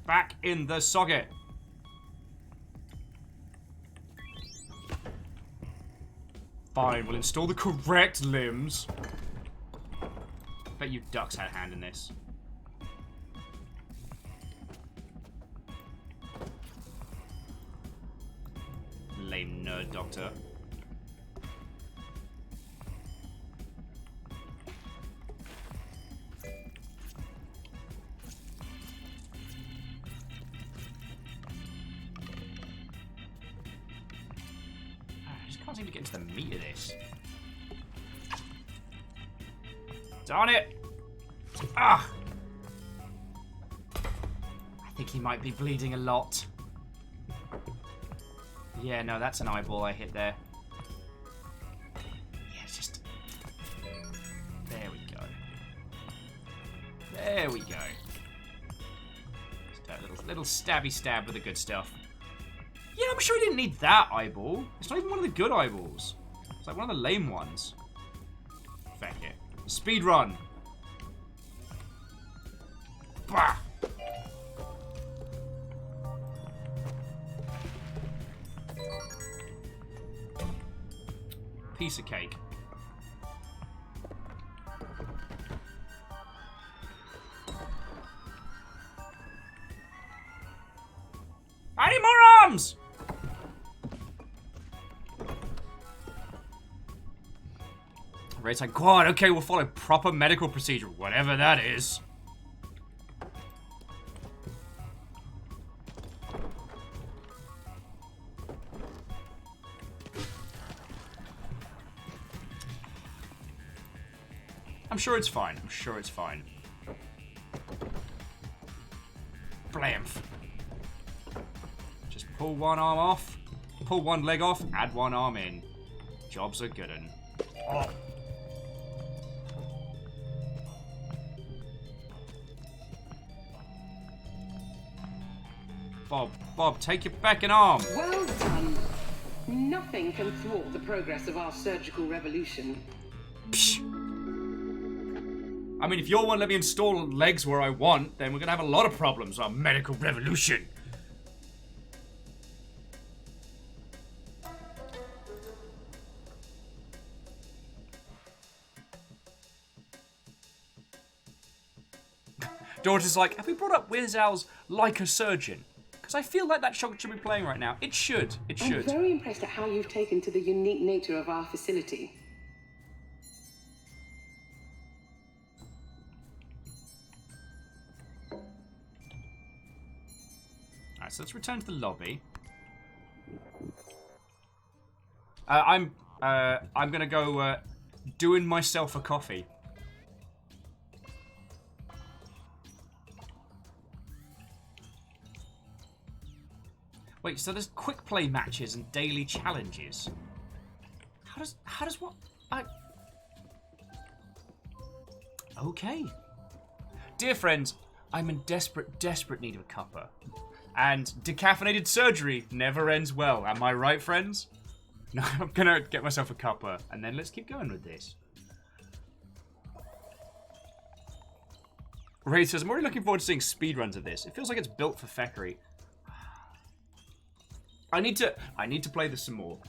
[SPEAKER 2] Back in the socket. Fine, we'll install the correct limbs. Bet you ducks had a hand in this. Lame nerd doctor. I just can't seem to get into the meat of this. Darn it! Ah! I think he might be bleeding a lot. Yeah, no, that's an eyeball I hit there. Yeah, it's just... There we go. There we go. Just a little stabby stab with the good stuff. Yeah, I'm sure he didn't need that eyeball. It's not even one of the good eyeballs. It's like one of the lame ones. Feck it. Speed run. Bah! Piece of cake. I need more arms! Ray's like, God, okay, we'll follow proper medical procedure, whatever that is. I'm sure it's fine. I'm sure it's fine. Blamf. Just pull one arm off, pull one leg off, add one arm in. Job's a good one. Oh. Bob. Bob, take your fucking arm.
[SPEAKER 8] Well done. Nothing can thwart the progress of our surgical revolution.
[SPEAKER 2] Psh. I mean, if you all won't let me install legs where I want, then we're gonna have a lot of problems. Our medical revolution. Daughter's like, have we brought up Wiz Owl's Like a Surgeon? Because I feel like that should be playing right now. It should. It should.
[SPEAKER 8] I'm very impressed at how you've taken to the unique nature of our facility.
[SPEAKER 2] Alright, so let's return to the lobby. I'm gonna go doing myself a coffee. Wait, so there's quick play matches and daily challenges. How does what? Okay. Dear friends, I'm in desperate need of a cuppa. And decaffeinated surgery never ends well. Am I right, friends? No, I'm gonna get myself a cuppa, and then let's keep going with this. Ray says, I'm already looking forward to seeing speedruns of this. It feels like it's built for feckery. I need to play this some more.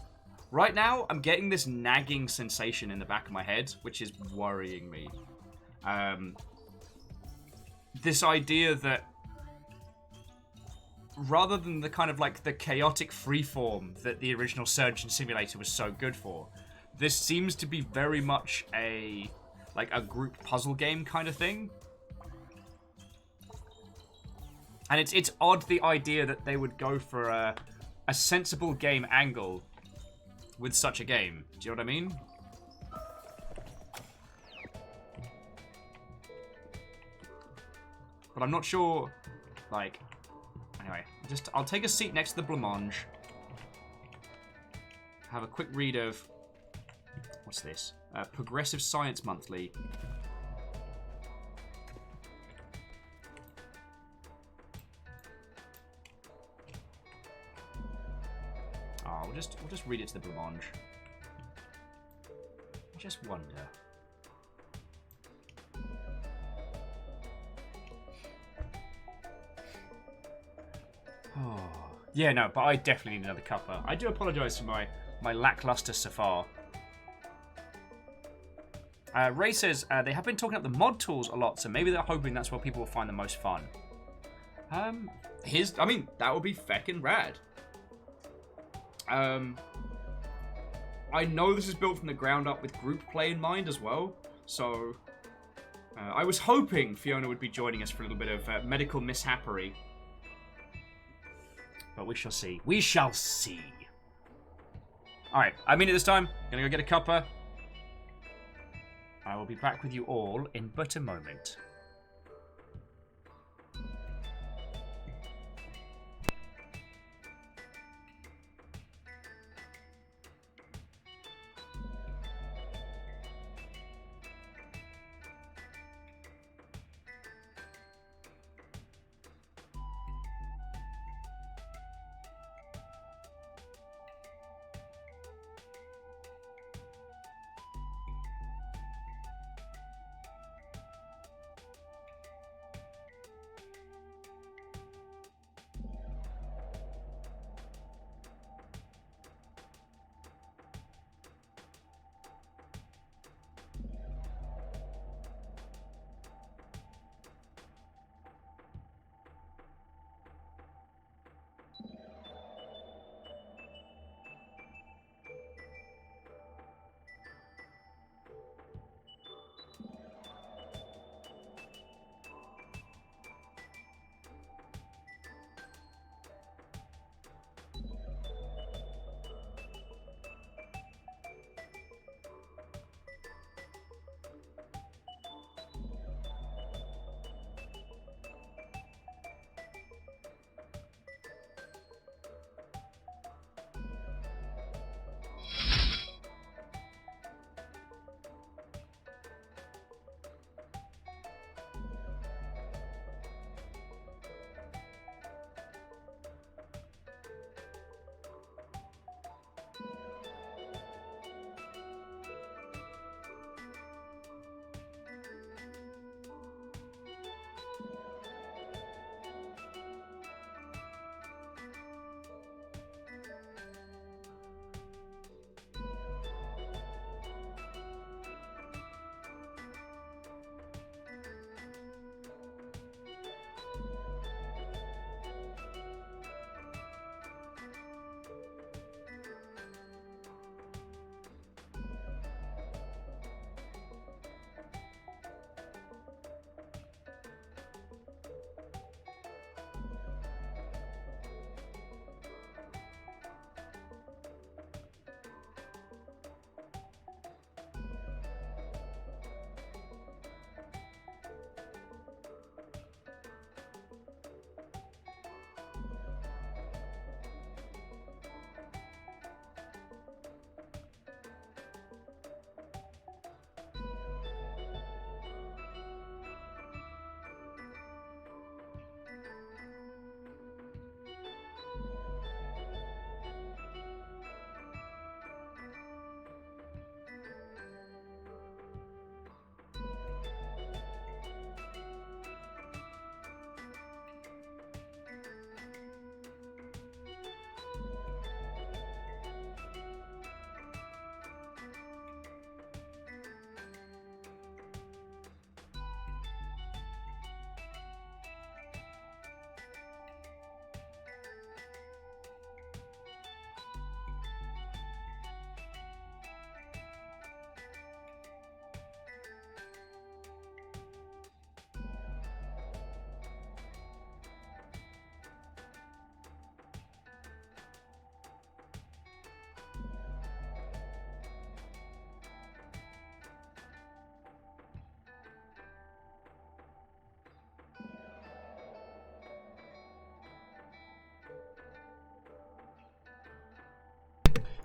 [SPEAKER 2] Right now, I'm getting this nagging sensation in the back of my head, which is worrying me. This idea that rather than the kind of like the chaotic freeform that the original Surgeon Simulator was so good for, this seems to be very much a group puzzle game kind of thing. And it's odd, the idea that they would go for a sensible game angle with such a game. Do you know what I mean? But I'm not sure, like... Anyway, I'll take a seat next to the blancmange. Have a quick read of... What's this? Progressive Science Monthly. Oh, we'll just read it to the blancmange. I just wonder. Oh. Yeah, no, but I definitely need another cuppa. I do apologise for my lackluster so far. Ray says they have been talking about the mod tools a lot, so maybe they're hoping that's what people will find the most fun. I mean, that would be feckin' rad. I know this is built from the ground up with group play in mind as well, so I was hoping Fiona would be joining us for a little bit of medical mishappery. But we shall see. We shall see. Alright, I mean it this time. Gonna go get a cuppa. I will be back with you all in but a moment.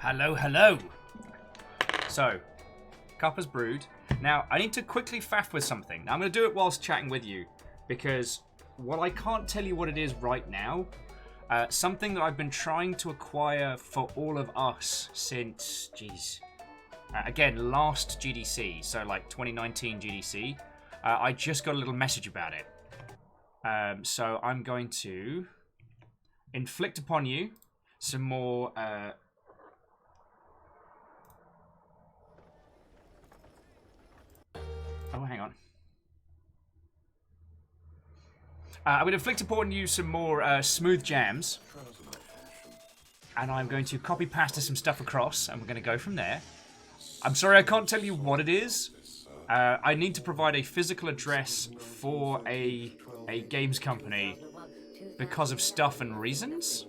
[SPEAKER 2] Hello, hello. So, cup has brewed. Now, I need to quickly faff with something. Now, I'm going to do it whilst chatting with you, because while I can't tell you what it is right now, something that I've been trying to acquire for all of us since, again, last GDC, so like 2019 GDC, I just got a little message about it. So I'm going to inflict upon you some more... Oh, hang on. I'm going to inflict upon you some more smooth jams. And I'm going to copy pasta some stuff across, and we're going to go from there. I'm sorry I can't tell you what it is. I need to provide a physical address for a games company because of stuff and reasons.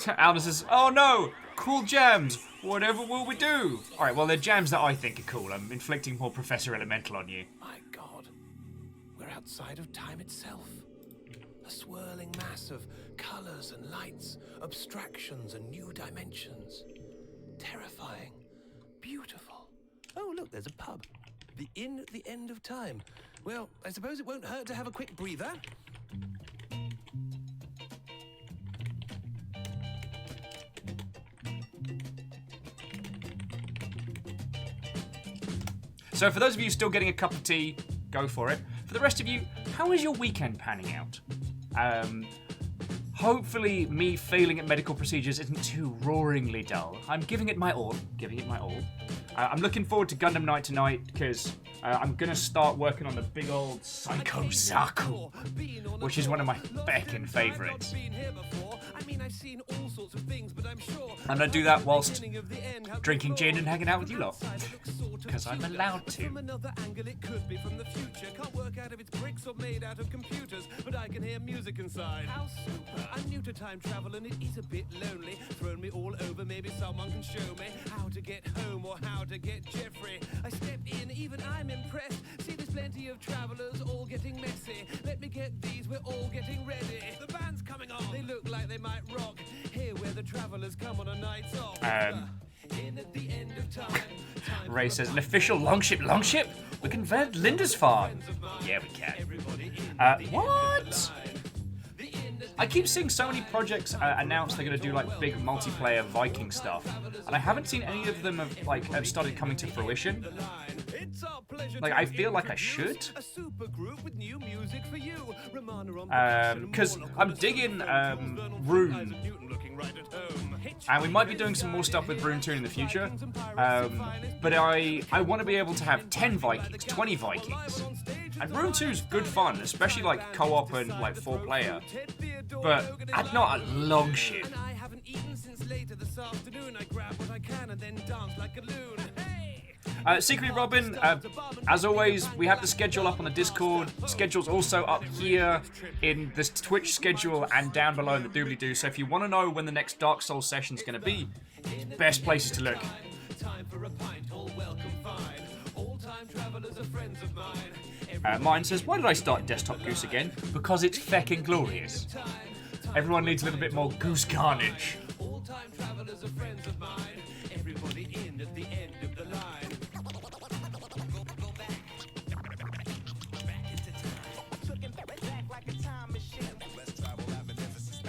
[SPEAKER 2] Alan says, "Oh no! Cool jams! Whatever will we do?" Alright, well, they're jams that I think are cool. I'm inflicting more Professor Elemental on you.
[SPEAKER 5] My God, we're outside of time itself. A swirling mass of colors and lights, abstractions and new dimensions. Terrifying. Beautiful. Oh, look, there's a pub. The inn at the end of time. Well, I suppose it won't hurt to have a quick breather.
[SPEAKER 2] So for those of you still getting a cup of tea, go for it. For the rest of you, how is your weekend panning out? Hopefully me failing at medical procedures isn't too roaringly dull. I'm giving it my all, I'm looking forward to Gundam Night tonight, because I'm going to start working on the big old Psycho Zaku, which is one of my feckin' favourites. I'm going to do that whilst drinking gin and hanging out with you lot, because I'm allowed to.
[SPEAKER 5] From another angle, it could be from the future. Can't work out if it's bricks or made out of computers, but I can hear music inside. How super! I'm new to time travel and it is a bit lonely. Thrown me all over, maybe someone can show me how to get home or how to get Jeffrey. I step in, even I'm impressed. See, there's plenty of travelers all getting messy. Let me get these, we're all getting ready. The band's coming on. They look like they might rock. Here where the travelers come on a night off. In at the end of time.
[SPEAKER 2] Ray says, an official longship? We can vent Lindisfarne. Yeah, we can. What? I keep seeing so many projects announce they're going to do like big multiplayer Viking stuff, and I haven't seen any of them have started coming to fruition. Like, I feel like I should. Because I'm digging Rune. And we might be doing some more stuff with Rune 2 in the future. But I want to be able to have 10 Vikings, 20 Vikings. And Rune 2 is good fun, especially like co-op and like 4-player. But not a long ship. Secretly Robin, as always, we have the schedule up on the Discord. Schedule's also up here in this Twitch schedule and down below in the doobly-doo. So if you want to know when the next Dark Souls session's going to be, best places to look. Mine says, why did I start Desktop Goose again? Because it's feckin' glorious. Everyone needs a little bit more goose carnage.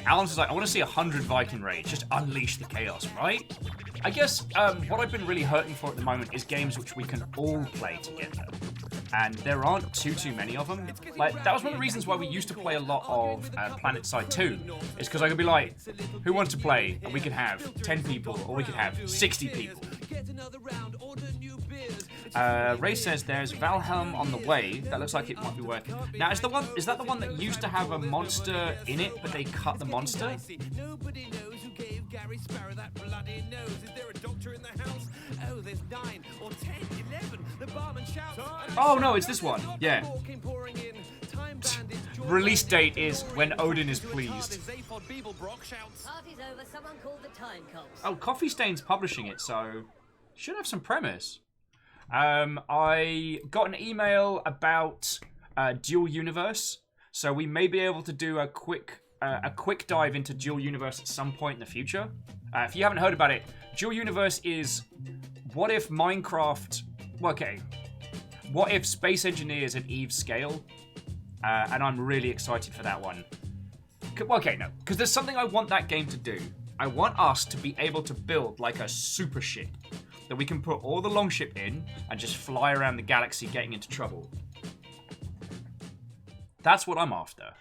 [SPEAKER 2] Alan says, like, I want to see 100 Viking raids. Just unleash the chaos, right? I guess what I've been really hurting for at the moment is games which we can all play together. And there aren't too many of them. Like, that was one of the reasons why we used to play a lot of PlanetSide 2. Is because I could be like, who wants to play? And we could have 10 people, or we could have 60 people. Ray says there's Valhelm on the way. That looks like it might be working. Now, is that the one that used to have a monster in it, but they cut the monster?
[SPEAKER 5] Nobody knows who gave Gary Sparrow that bloody nose. Is there a doctor in the house? Oh, there's 9 or 10, 11. The barman shouts.
[SPEAKER 2] Oh no, it's this one. Yeah. Release date is when Odin is pleased. Oh, Coffee Stain's publishing it, so should have some premise. I got an email about Dual Universe. So we may be able to do a quick dive into Dual Universe at some point in the future. If you haven't heard about it, Dual Universe is what if Minecraft... Okay. What if Space Engineers at Eve's scale? And I'm really excited for that one. Okay, no. Because there's something I want that game to do. I want us to be able to build like a super ship that we can put all the longship in and just fly around the galaxy getting into trouble. That's what I'm after.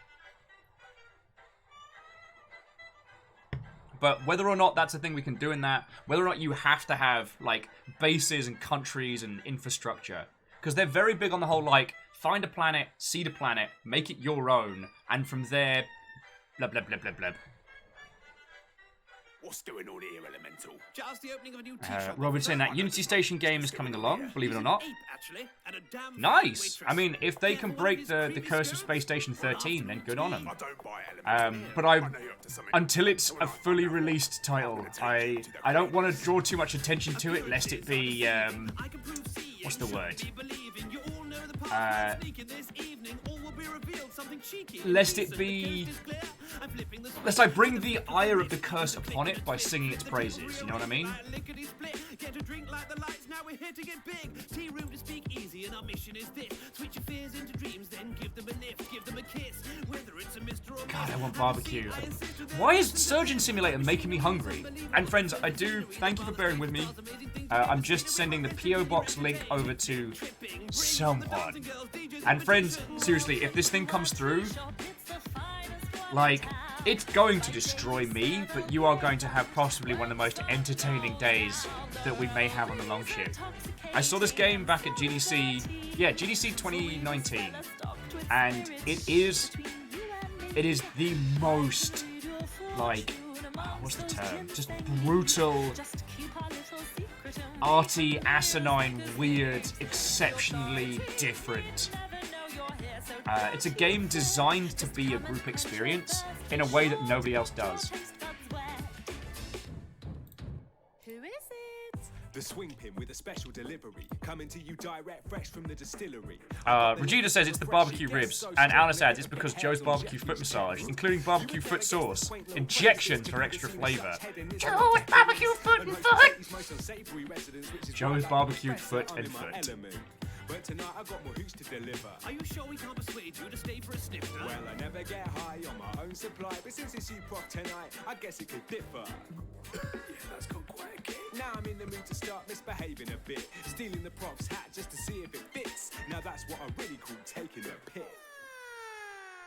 [SPEAKER 2] But whether or not that's a thing we can do in that, whether or not you have to have, like, bases and countries and infrastructure, because they're very big on the whole, like, find a planet, seed a planet, make it your own, and from there, blah, blah, blah, blah, blah.
[SPEAKER 3] What's going on here, Elemental?
[SPEAKER 5] Just the opening of a new tea shop.
[SPEAKER 2] Robert saying that Unity Station game is coming along, believe it or not.
[SPEAKER 5] Ape, actually, and a damn
[SPEAKER 2] Nice!
[SPEAKER 5] waitress.
[SPEAKER 2] I mean, if they can break the curse of Space Station 13, then good on them.
[SPEAKER 3] I don't buy Elemental.
[SPEAKER 2] But
[SPEAKER 3] I know you're up to something.
[SPEAKER 2] until it's a fully released title, I don't want to draw too much attention to it, lest it be, what's the word? Lest it be... Lest I bring the ire of the curse upon it by singing its praises, you know what I mean? God, I want barbecue. Why is Surgeon Simulator making me hungry? And friends, I do thank you for bearing with me. I'm just sending the PO box link over to someone. And friends, seriously, if this thing comes through, like, it's going to destroy me, but you are going to have possibly one of the most entertaining days that we may have on the Longship. I saw this game back at GDC, GDC 2019, and it is the most, like, what's the term? Just brutal, arty, asinine, weird, exceptionally different. It's a game designed to be a group experience in a way that nobody else does.
[SPEAKER 10] The swing pin with a special delivery, coming to you direct fresh from the distillery.
[SPEAKER 2] Regina says it's the barbecue ribs, and Alice adds it's because Joe's barbecue foot massage, including barbecue foot sauce, injections for extra flavour. Joe's barbecue foot and foot! Joe's barbecued foot and foot.
[SPEAKER 10] But tonight I got more hoops to deliver.
[SPEAKER 5] Are you sure we can't persuade you to stay for a snifter?
[SPEAKER 10] Well, I never get high on my own supply, but since it's you proc tonight, I guess it could differ. Yeah, that's gone quite a kick. Now I'm in the mood to start misbehaving a bit, stealing the prop's hat just to see if it fits. Now that's what I really call taking a piss.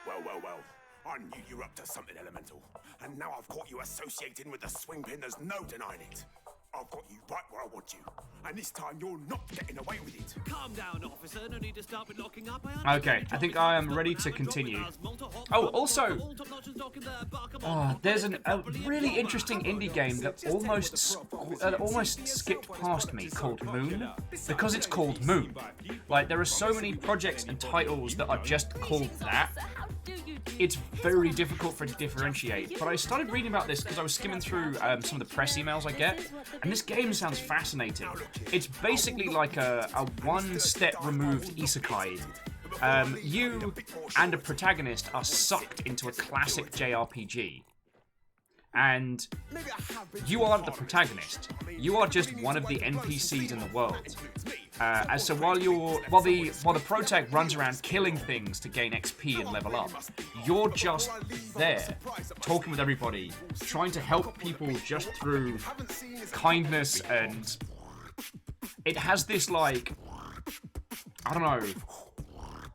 [SPEAKER 3] Well. I knew you were up to something, Elemental. And now I've caught you associating with the swing pin, there's no denying it. I've got you right where I want you. And this time you're not getting away with it.
[SPEAKER 5] Calm down, officer. No need to start with locking up.
[SPEAKER 2] Okay, I think I am ready to continue. Oh, also, there's a really interesting indie game that almost skipped past me called Moon. Because it's called Moon. Like, there are so many projects and titles that are just called that. It's very difficult for it to differentiate. But I started reading about this because I was skimming through some of the press emails I get, and this game sounds fascinating. It's basically like a one-step removed isekai. You and a protagonist are sucked into a classic JRPG. And you aren't the protagonist. You are just one of the NPCs in the world. And so while the protag runs around killing things to gain XP and level up, you're just there, talking with everybody, trying to help people just through kindness, and it has this, like, I don't know,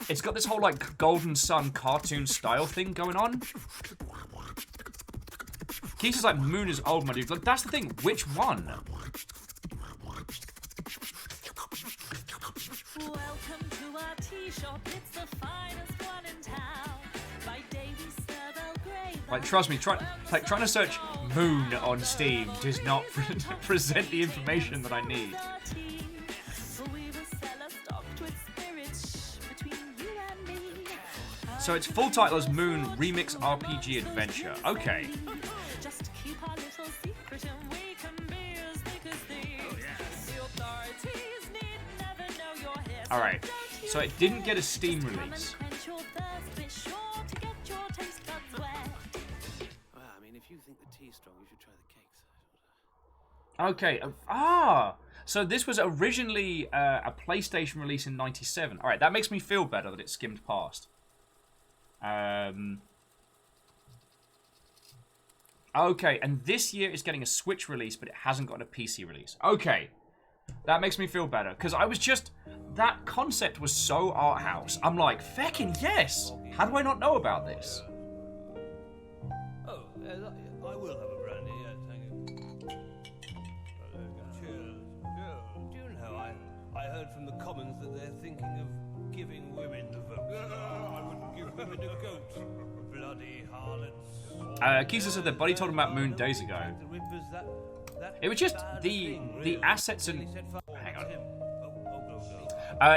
[SPEAKER 2] it's got this whole, like, Golden Sun cartoon style thing going on. Keith is like, Moon is old, my dude. Like, that's the thing. Which one?
[SPEAKER 1] Welcome to our tea shop. It's the finest one in town. By day we serve Earl Grey.
[SPEAKER 2] Like, trust me, trying to search Moon on Steam does not present the information that I need. So its full title is Moon Remix RPG Adventure. Okay. Alright, so it didn't get a Steam release. Okay. So this was originally a PlayStation release in '97. All right, that makes me feel better that it skimmed past. Okay, and this year is getting a Switch release, but it hasn't got a PC release. Okay, that makes me feel better because I was just that concept was so art house. I'm like, feckin' yes. How do I not know about this?
[SPEAKER 5] Oh, I will have a brandy, yes, thank you. Cheers. Do you know, I heard from the Commons that they're thinking of giving women the vote. I wouldn't give women a goat. Bloody harlots.
[SPEAKER 2] Kisa said that Buddy told him about Moon days ago. It was just the assets and... Hang on.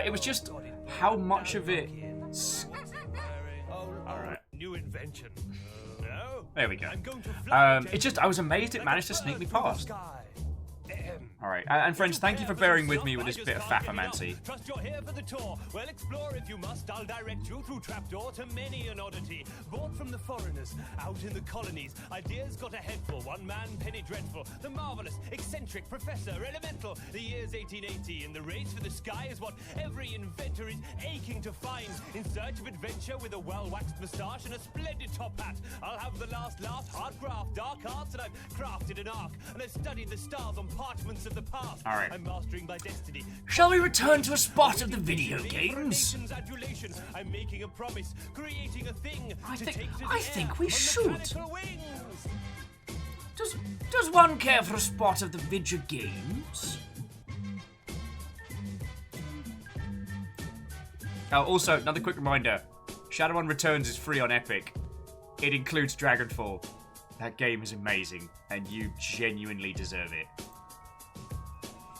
[SPEAKER 2] It was just how much of it... Alright.
[SPEAKER 5] New invention.
[SPEAKER 2] There we go. It's just, I was amazed it managed to sneak me past. Alright, and friends, thank you for bearing with me with this bit of faffamancy.
[SPEAKER 5] Trust you're here for the tour. Well, explore if you must. I'll direct you through trapdoor to many an oddity. Bought from the foreigners, out in the colonies. Ideas got a head for one man, Penny Dreadful. The marvelous, eccentric, professor, elemental. The year's 1880, and the race for the sky is what every inventor is aching to find. In search of adventure with a well-waxed moustache and a splendid top hat. I'll have the last laugh, hard graft, dark arts, and I've crafted an arc. And I've studied the stars on parchments of the past.
[SPEAKER 2] All right.
[SPEAKER 5] I'm mastering my destiny.
[SPEAKER 2] Shall we return to a spot of the video games?
[SPEAKER 5] I'm making a promise, creating a thing.
[SPEAKER 2] I think we should. Does one care for a spot of the video games? Also, another quick reminder: Shadowrun Returns is free on Epic. It includes Dragonfall. That game is amazing, and you genuinely deserve it.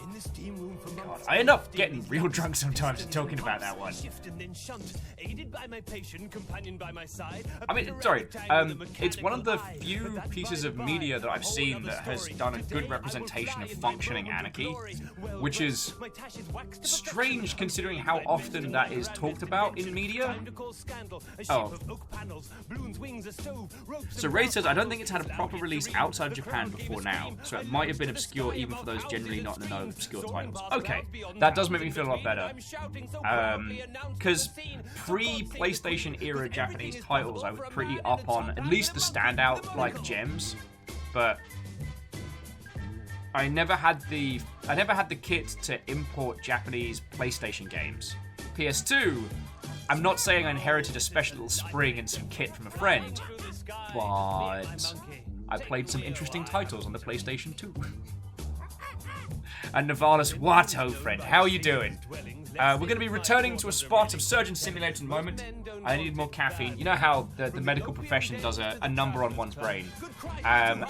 [SPEAKER 5] In the steam room for
[SPEAKER 2] God, I end up getting real drunk sometimes and talking about that one.
[SPEAKER 5] Aided by my patient, companion by my side.
[SPEAKER 2] I mean, sorry, it's one of the few pieces of media that I've seen that has done a good representation of functioning anarchy, which is strange considering how often that is talked about in media. Oh. So Ray says, I don't think it's had a proper release outside of Japan before now, so it might have been obscure even for those generally not in the know obscure titles. Okay, that does make me feel a lot better. Because pre-PlayStation era Japanese titles, I was pretty up on at least the standout like gems, but I never had the kit to import Japanese PlayStation games. PS2, I'm not saying I inherited a special little spring and some kit from a friend, but I played some interesting titles on the PlayStation 2. And Navalis Watto, friend, how are you doing? We're going to be returning to a spot of Surgeon Simulator in a moment. I need more caffeine. You know how the medical profession does a number on one's brain. And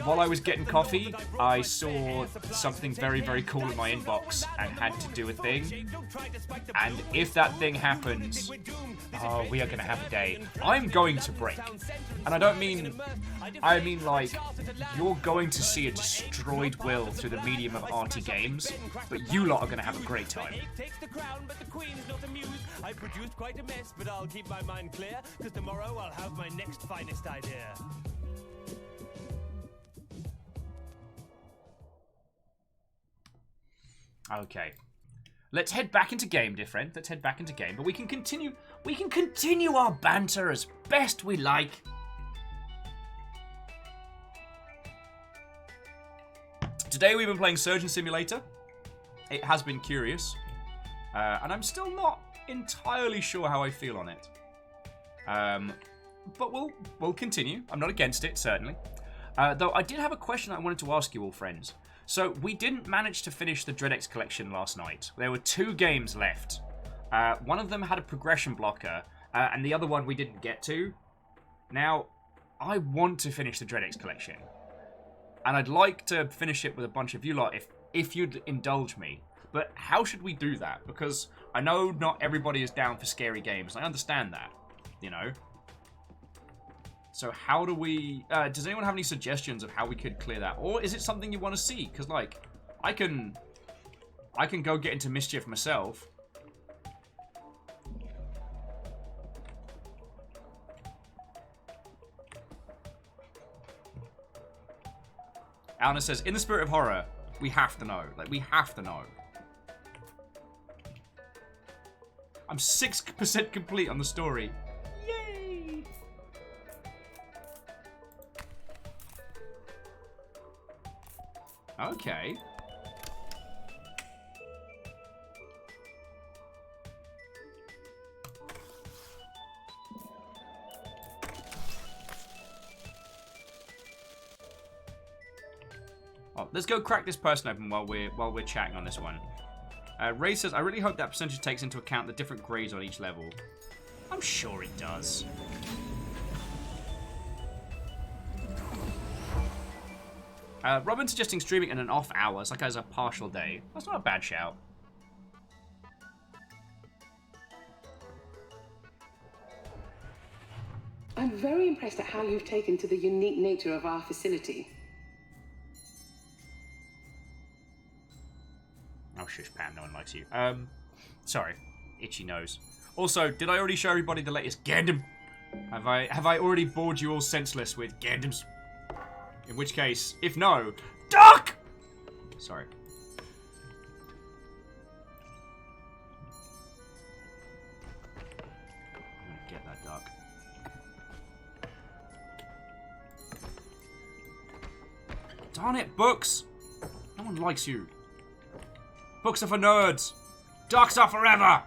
[SPEAKER 2] while I was getting coffee, I saw something very, very cool in my inbox and had to do a thing. And if that thing happens, oh, we are going to have a day. I'm going to break. And I mean like, you're going to see a destroyed will through the medium of arty games, but you lot are going to have a great time.
[SPEAKER 5] I produced quite a mess, but I'll keep my mind clear, because tomorrow I'll have my next finest idea.
[SPEAKER 2] Okay. Let's head back into game, dear friend. Let's head back into game, but we can continue our banter as best we like. Today we've been playing Surgeon Simulator. It has been curious. And I'm still not entirely sure how I feel on it. But we'll continue. I'm not against it, certainly. Though I did have a question I wanted to ask you all, friends. So we didn't manage to finish the DreadX collection last night. There were 2 games left. One of them had a progression blocker, and the other one we didn't get to. Now, I want to finish the DreadX collection. And I'd like to finish it with a bunch of you lot if you'd indulge me. But how should we do that? Because I know not everybody is down for scary games. I understand that, you know. So how do we... does anyone have any suggestions of how we could clear that? Or is it something you want to see? Because, like, I can go get into mischief myself. Alna says, in the spirit of horror, we have to know. Like, we have to know. I'm 6% complete on the story. Yay! Okay. Oh, let's go crack this person open while we're chatting on this one. Ray says, I really hope that percentage takes into account the different grades on each level. I'm sure it does. Robin suggesting streaming in an off hours, like as a partial day. That's not a bad shout.
[SPEAKER 8] I'm very impressed at how you've taken to the unique nature of our facility.
[SPEAKER 2] Oh, shush, Pam, no one likes you. Sorry. Itchy nose. Also, did I already show everybody the latest Gundam? Have I already bored you all senseless with Gundams? In which case, if no, duck! Sorry. I'm gonna get that duck. Darn it, books! No one likes you. Books are for nerds. Ducks are forever.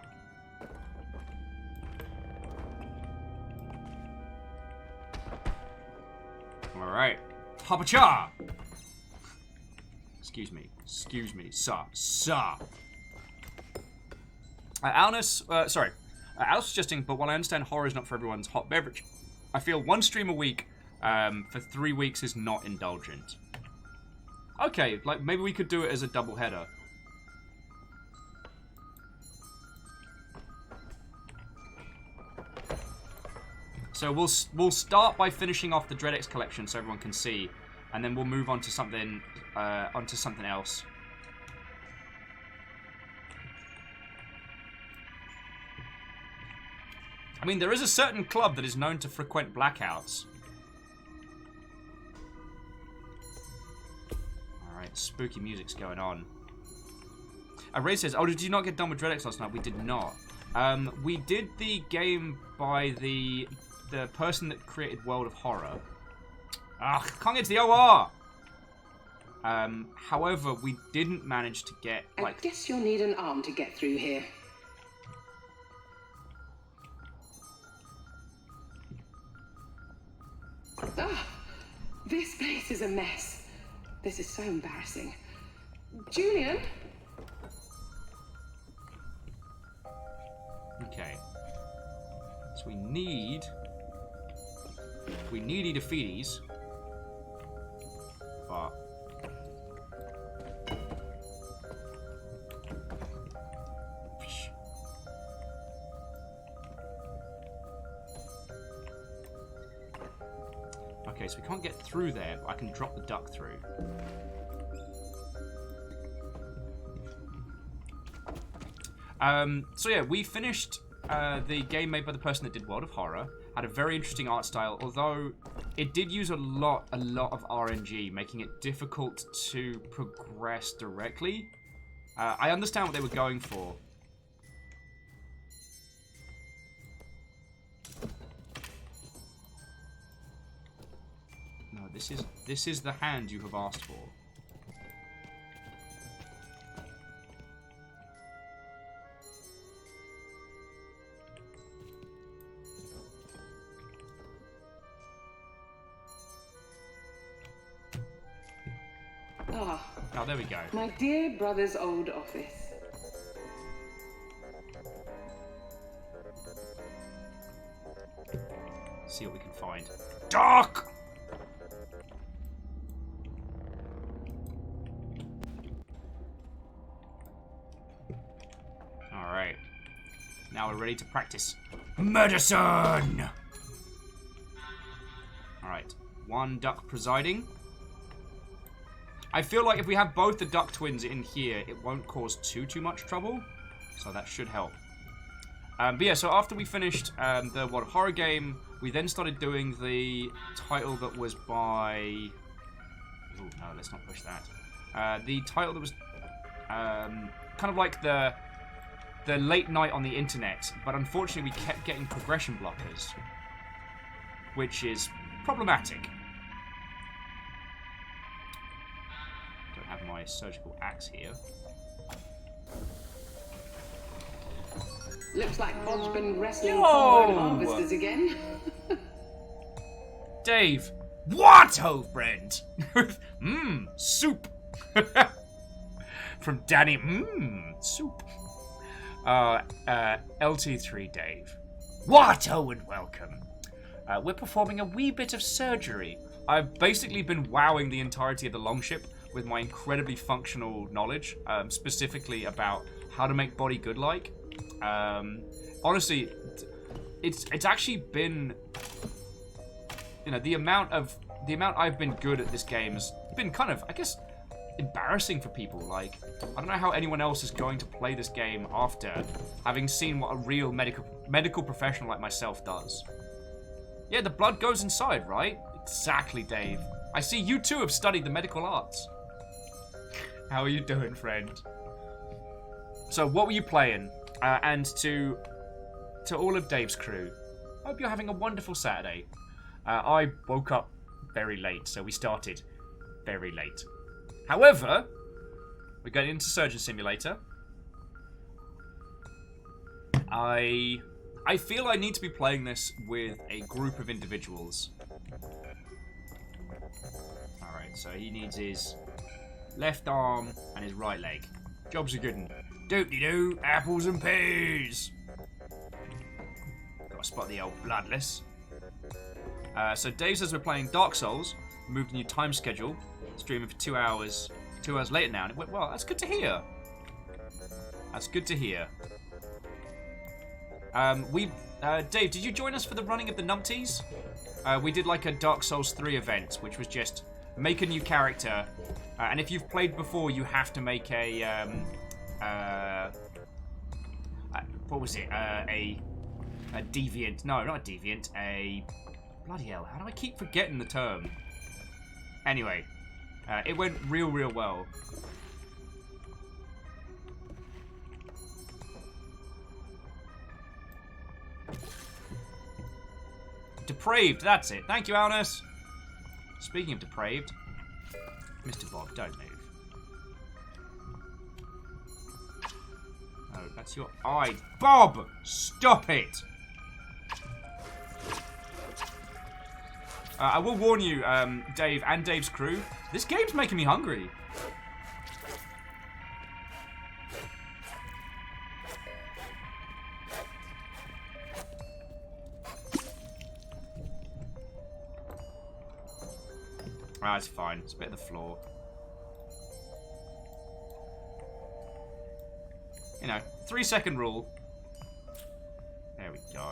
[SPEAKER 2] All right. Papa-cha. Excuse me, sir. Alnis, sorry. Al's suggesting, but while I understand horror is not for everyone's hot beverage, I feel one stream a week for 3 weeks is not indulgent. Okay, like maybe we could do it as a double header. So we'll start by finishing off the Dreadx collection so everyone can see, and then we'll move on to something else. I mean, there is a certain club that is known to frequent blackouts. All right, spooky music's going on. Ray says, "Oh, did you not get done with Dreadx last night?" We did not. We did the game by the person that created World of Horror. Ugh, can't get to the OR! However, we didn't manage to get, like...
[SPEAKER 8] I guess you'll need an arm to get through here. Ah, this place is a mess. This is so embarrassing. Julian?
[SPEAKER 2] Okay. So we need Edaphides. But okay, so we can't get through there, but I can drop the duck through. So yeah, we finished the game made by the person that did World of Horror. Had a very interesting art style, although it did use a lot of RNG, making it difficult to progress directly. I understand what they were going for. No, this is the hand you have asked for. Oh, there we go.
[SPEAKER 8] My dear brother's old office.
[SPEAKER 2] See what we can find. Doc! Alright. Now we're ready to practice medicine! Alright. One duck presiding. I feel like if we have both the duck twins in here, it won't cause too much trouble. So that should help. But yeah, so after we finished the World of Horror game, we then started doing the title that was by... Ooh, no, let's not push that. The title that was kind of like the late night on the internet, but unfortunately we kept getting progression blockers, which is problematic. Don't have my surgical axe here.
[SPEAKER 8] Looks like Bod's been wrestling
[SPEAKER 2] Yo!
[SPEAKER 8] trombone harvesters again.
[SPEAKER 2] Dave, what, old friend? Soup. From Danny, soup. LT3 Dave. What, oh, and welcome. We're performing a wee bit of surgery. I've basically been wowing the entirety of the Longship with my incredibly functional knowledge, specifically about how to make body good-like. Honestly, it's actually been, you know, the amount I've been good at this game has been kind of, I guess, embarrassing for people. Like, I don't know how anyone else is going to play this game after having seen what a real medical professional like myself does. Yeah, the blood goes inside, right? Exactly, Dave. I see you too have studied the medical arts. How are you doing, friend? So, what were you playing? And to all of Dave's crew, I hope you're having a wonderful Saturday. I woke up very late, so we started very late. However, we're going into Surgeon Simulator. I feel I need to be playing this with a group of individuals. Alright, so he needs his left arm and his right leg. Job's a good one. Doop-de-doo, apples and peas. Gotta spot the old bloodless. So Dave says we're playing Dark Souls. Moved a new time schedule. Streaming for 2 hours. 2 hours later now. And it went well. That's good to hear. That's good to hear. Dave, did you join us for the running of the numpties? We did like a Dark Souls 3 event, which was just make a new character. And if you've played before, you have to make a... what was it? A deviant. No, not a deviant. A... Bloody hell, how do I keep forgetting the term? Anyway, it went real well. Depraved, that's it. Thank you, Alnus. Speaking of depraved, Mr. Bob, don't move. Oh, that's your eye. Bob! Stop it! I will warn you, Dave and Dave's crew, this game's making me hungry. Ah, it's fine. It's a bit of the floor. You know, 3-second rule. There we go.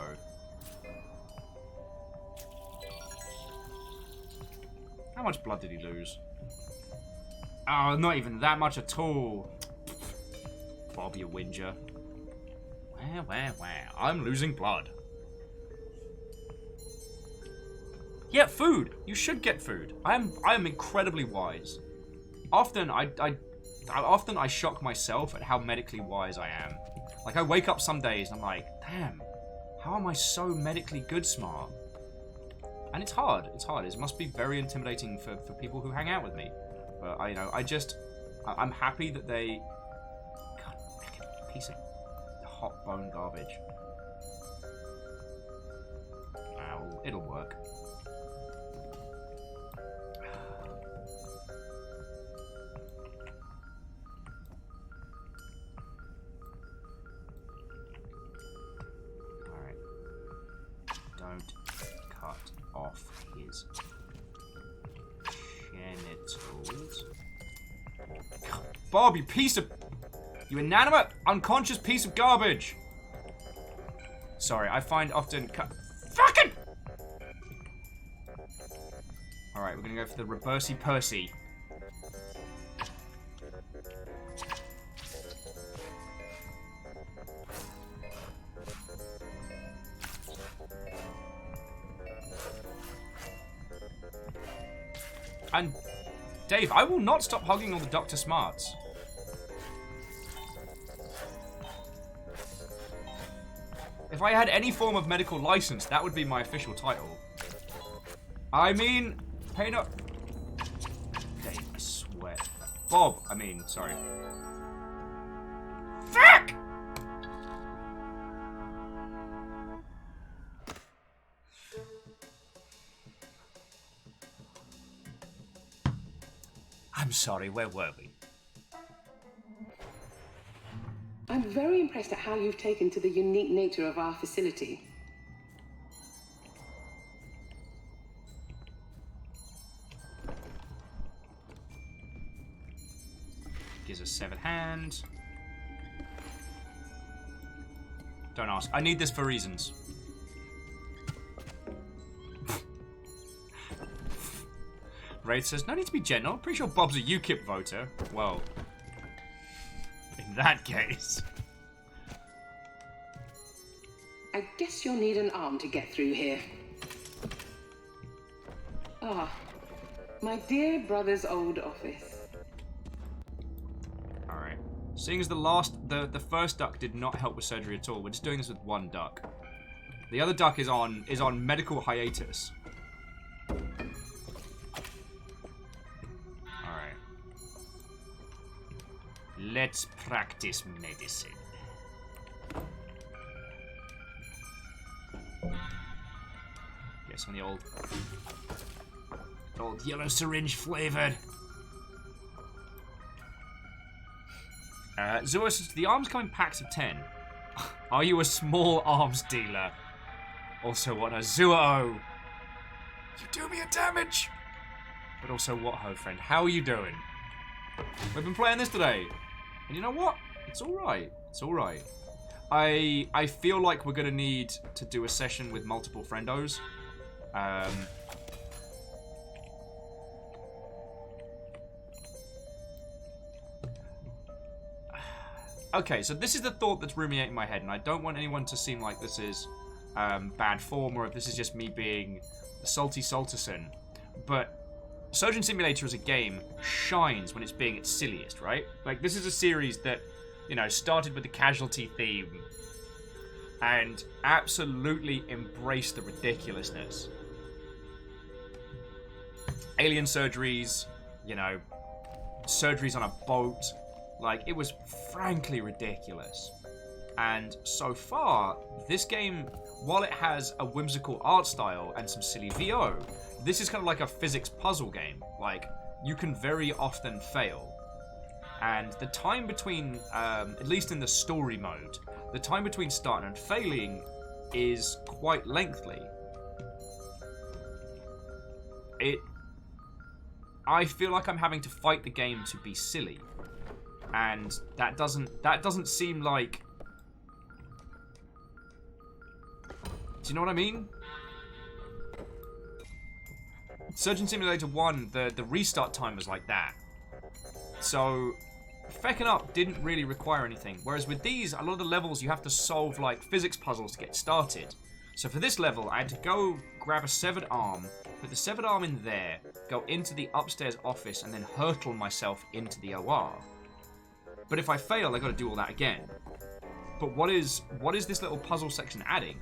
[SPEAKER 2] How much blood did he lose? Oh, not even that much at all. Bob, you whinger. Where? I'm losing blood. Yeah, food. You should get food. I am incredibly wise. Often I shock myself at how medically wise I am. Like, I wake up some days and I'm like, damn, how am I so medically good smart? And it's hard. It's hard. It must be very intimidating for people who hang out with me. But I'm happy that they... God, a piece of hot bone garbage. It'll work. Alright. Don't cut off his genitals. Bob, you piece of... You inanimate, unconscious piece of garbage! Sorry, I find often... Fucking... Alright, we're gonna go for the Reversey Percy. And Dave, I will not stop hugging all the Dr. Smarts. If I had any form of medical license, that would be my official title. I mean, pay no... Dave, I swear. Bob, I mean, sorry. Fuck! I'm sorry, where were we?
[SPEAKER 8] I'm very impressed at how you've taken to the unique nature of our facility.
[SPEAKER 2] Gives us severed hand. Don't ask. I need this for reasons. Wraith says, no need to be gentle. Pretty sure Bob's a UKIP voter. Well, in that case.
[SPEAKER 8] I guess you'll need an arm to get through here. Ah, my dear brother's old office.
[SPEAKER 2] Alright. Seeing as the first duck did not help with surgery at all, we're just doing this with one duck. The other duck is on medical hiatus. Let's practice medicine. Get some of the old yellow syringe flavored. Zua says, the arms come in packs of 10. Are you a small arms dealer? Also, what a Zuo. You do me a damage. But also, what ho, friend? How are you doing? We've been playing this today. And you know what? It's alright. It's alright. I feel like we're going to need to do a session with multiple friendos. Okay, so this is the thought that's ruminating in my head, and I don't want anyone to seem like this is bad form, or if this is just me being a salty salterson. But Surgeon Simulator as a game shines when it's being its silliest, right? Like, this is a series that, you know, started with the casualty theme and absolutely embraced the ridiculousness. Alien surgeries, you know, surgeries on a boat. Like, it was frankly ridiculous. And so far, this game, while it has a whimsical art style and some silly VO, this is kind of like a physics puzzle game. Like, you can very often fail. And the time between, at least in the story mode, the time between starting and failing is quite lengthy. I feel like I'm having to fight the game to be silly. And that doesn't seem like... Do you know what I mean? Surgeon Simulator 1, the restart time was like that. So, fecking up didn't really require anything. Whereas with these, a lot of the levels you have to solve like physics puzzles to get started. So for this level, I had to go grab a severed arm, put the severed arm in there, go into the upstairs office, and then hurtle myself into the OR. But if I fail, I gotta do all that again. But what is this little puzzle section adding?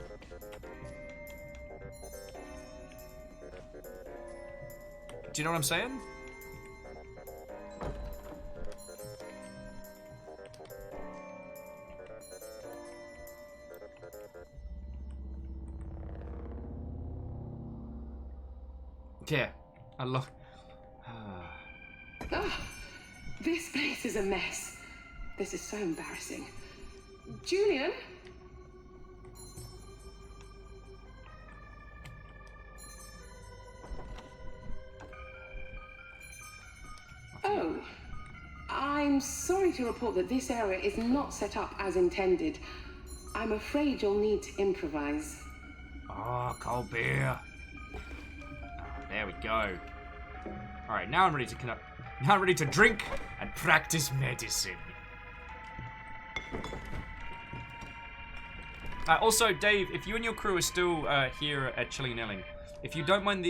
[SPEAKER 2] Do you know what I'm saying? Yeah, I love...
[SPEAKER 8] This place is a mess. This is so embarrassing. Julian? Oh, I'm sorry to report that this area is not set up as intended. I'm afraid you'll need to improvise.
[SPEAKER 2] Oh, cold beer. There we go. Alright, now I'm ready to conduct... Now I'm ready to drink and practice medicine. Also, Dave, if you and your crew are still here at Chilling and Illing, if you don't mind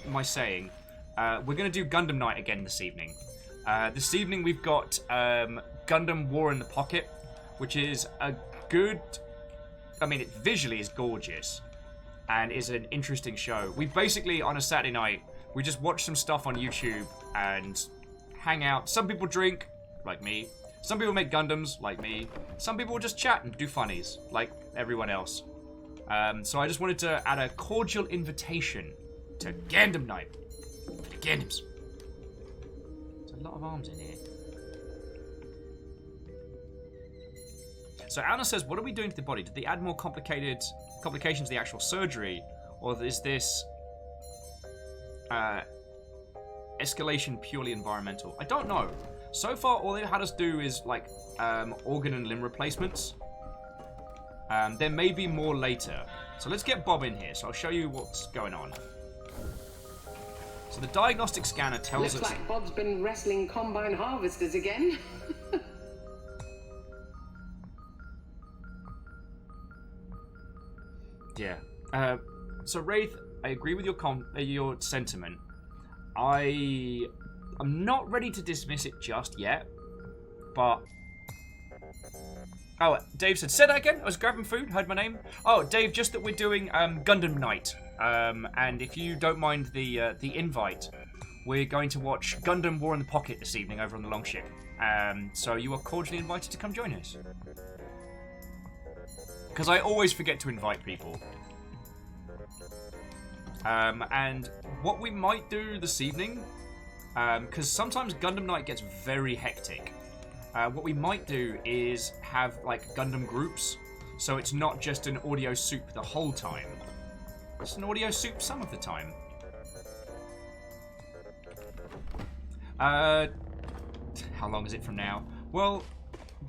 [SPEAKER 2] my saying, we're going to do Gundam Night again this evening. This evening we've got Gundam War in the Pocket, which is a good... I mean, it visually is gorgeous and is an interesting show. We basically, on a Saturday night, we just watch some stuff on YouTube and hang out. Some people drink, like me. Some people make Gundams, like me. Some people just chat and do funnies, like everyone else. So I just wanted to add a cordial invitation to Gundam Night. For the Gundams. There's a lot of arms in here. So Anna says, what are we doing to the body? Did they add more complications to the actual surgery? Or is this escalation purely environmental? I don't know. So far, all they've had us do is, like, organ and limb replacements. There may be more later. So let's get Bob in here. So I'll show you what's going on. So the diagnostic scanner tells us...
[SPEAKER 8] Looks like Bob's been wrestling combine harvesters again.
[SPEAKER 2] Yeah. So Wraith, I agree with your sentiment. I'm not ready to dismiss it just yet, but... Oh, Dave said that again? I was grabbing food, heard my name. Oh, Dave, just that we're doing Gundam Night. And if you don't mind the invite, we're going to watch Gundam War in the Pocket this evening over on the Longship. So you are cordially invited to come join us. Because I always forget to invite people. And what we might do this evening, because sometimes Gundam Night gets very hectic. What we might do is have, like, Gundam groups, so it's not just an audio soup the whole time. It's an audio soup some of the time. How long is it from now? Well,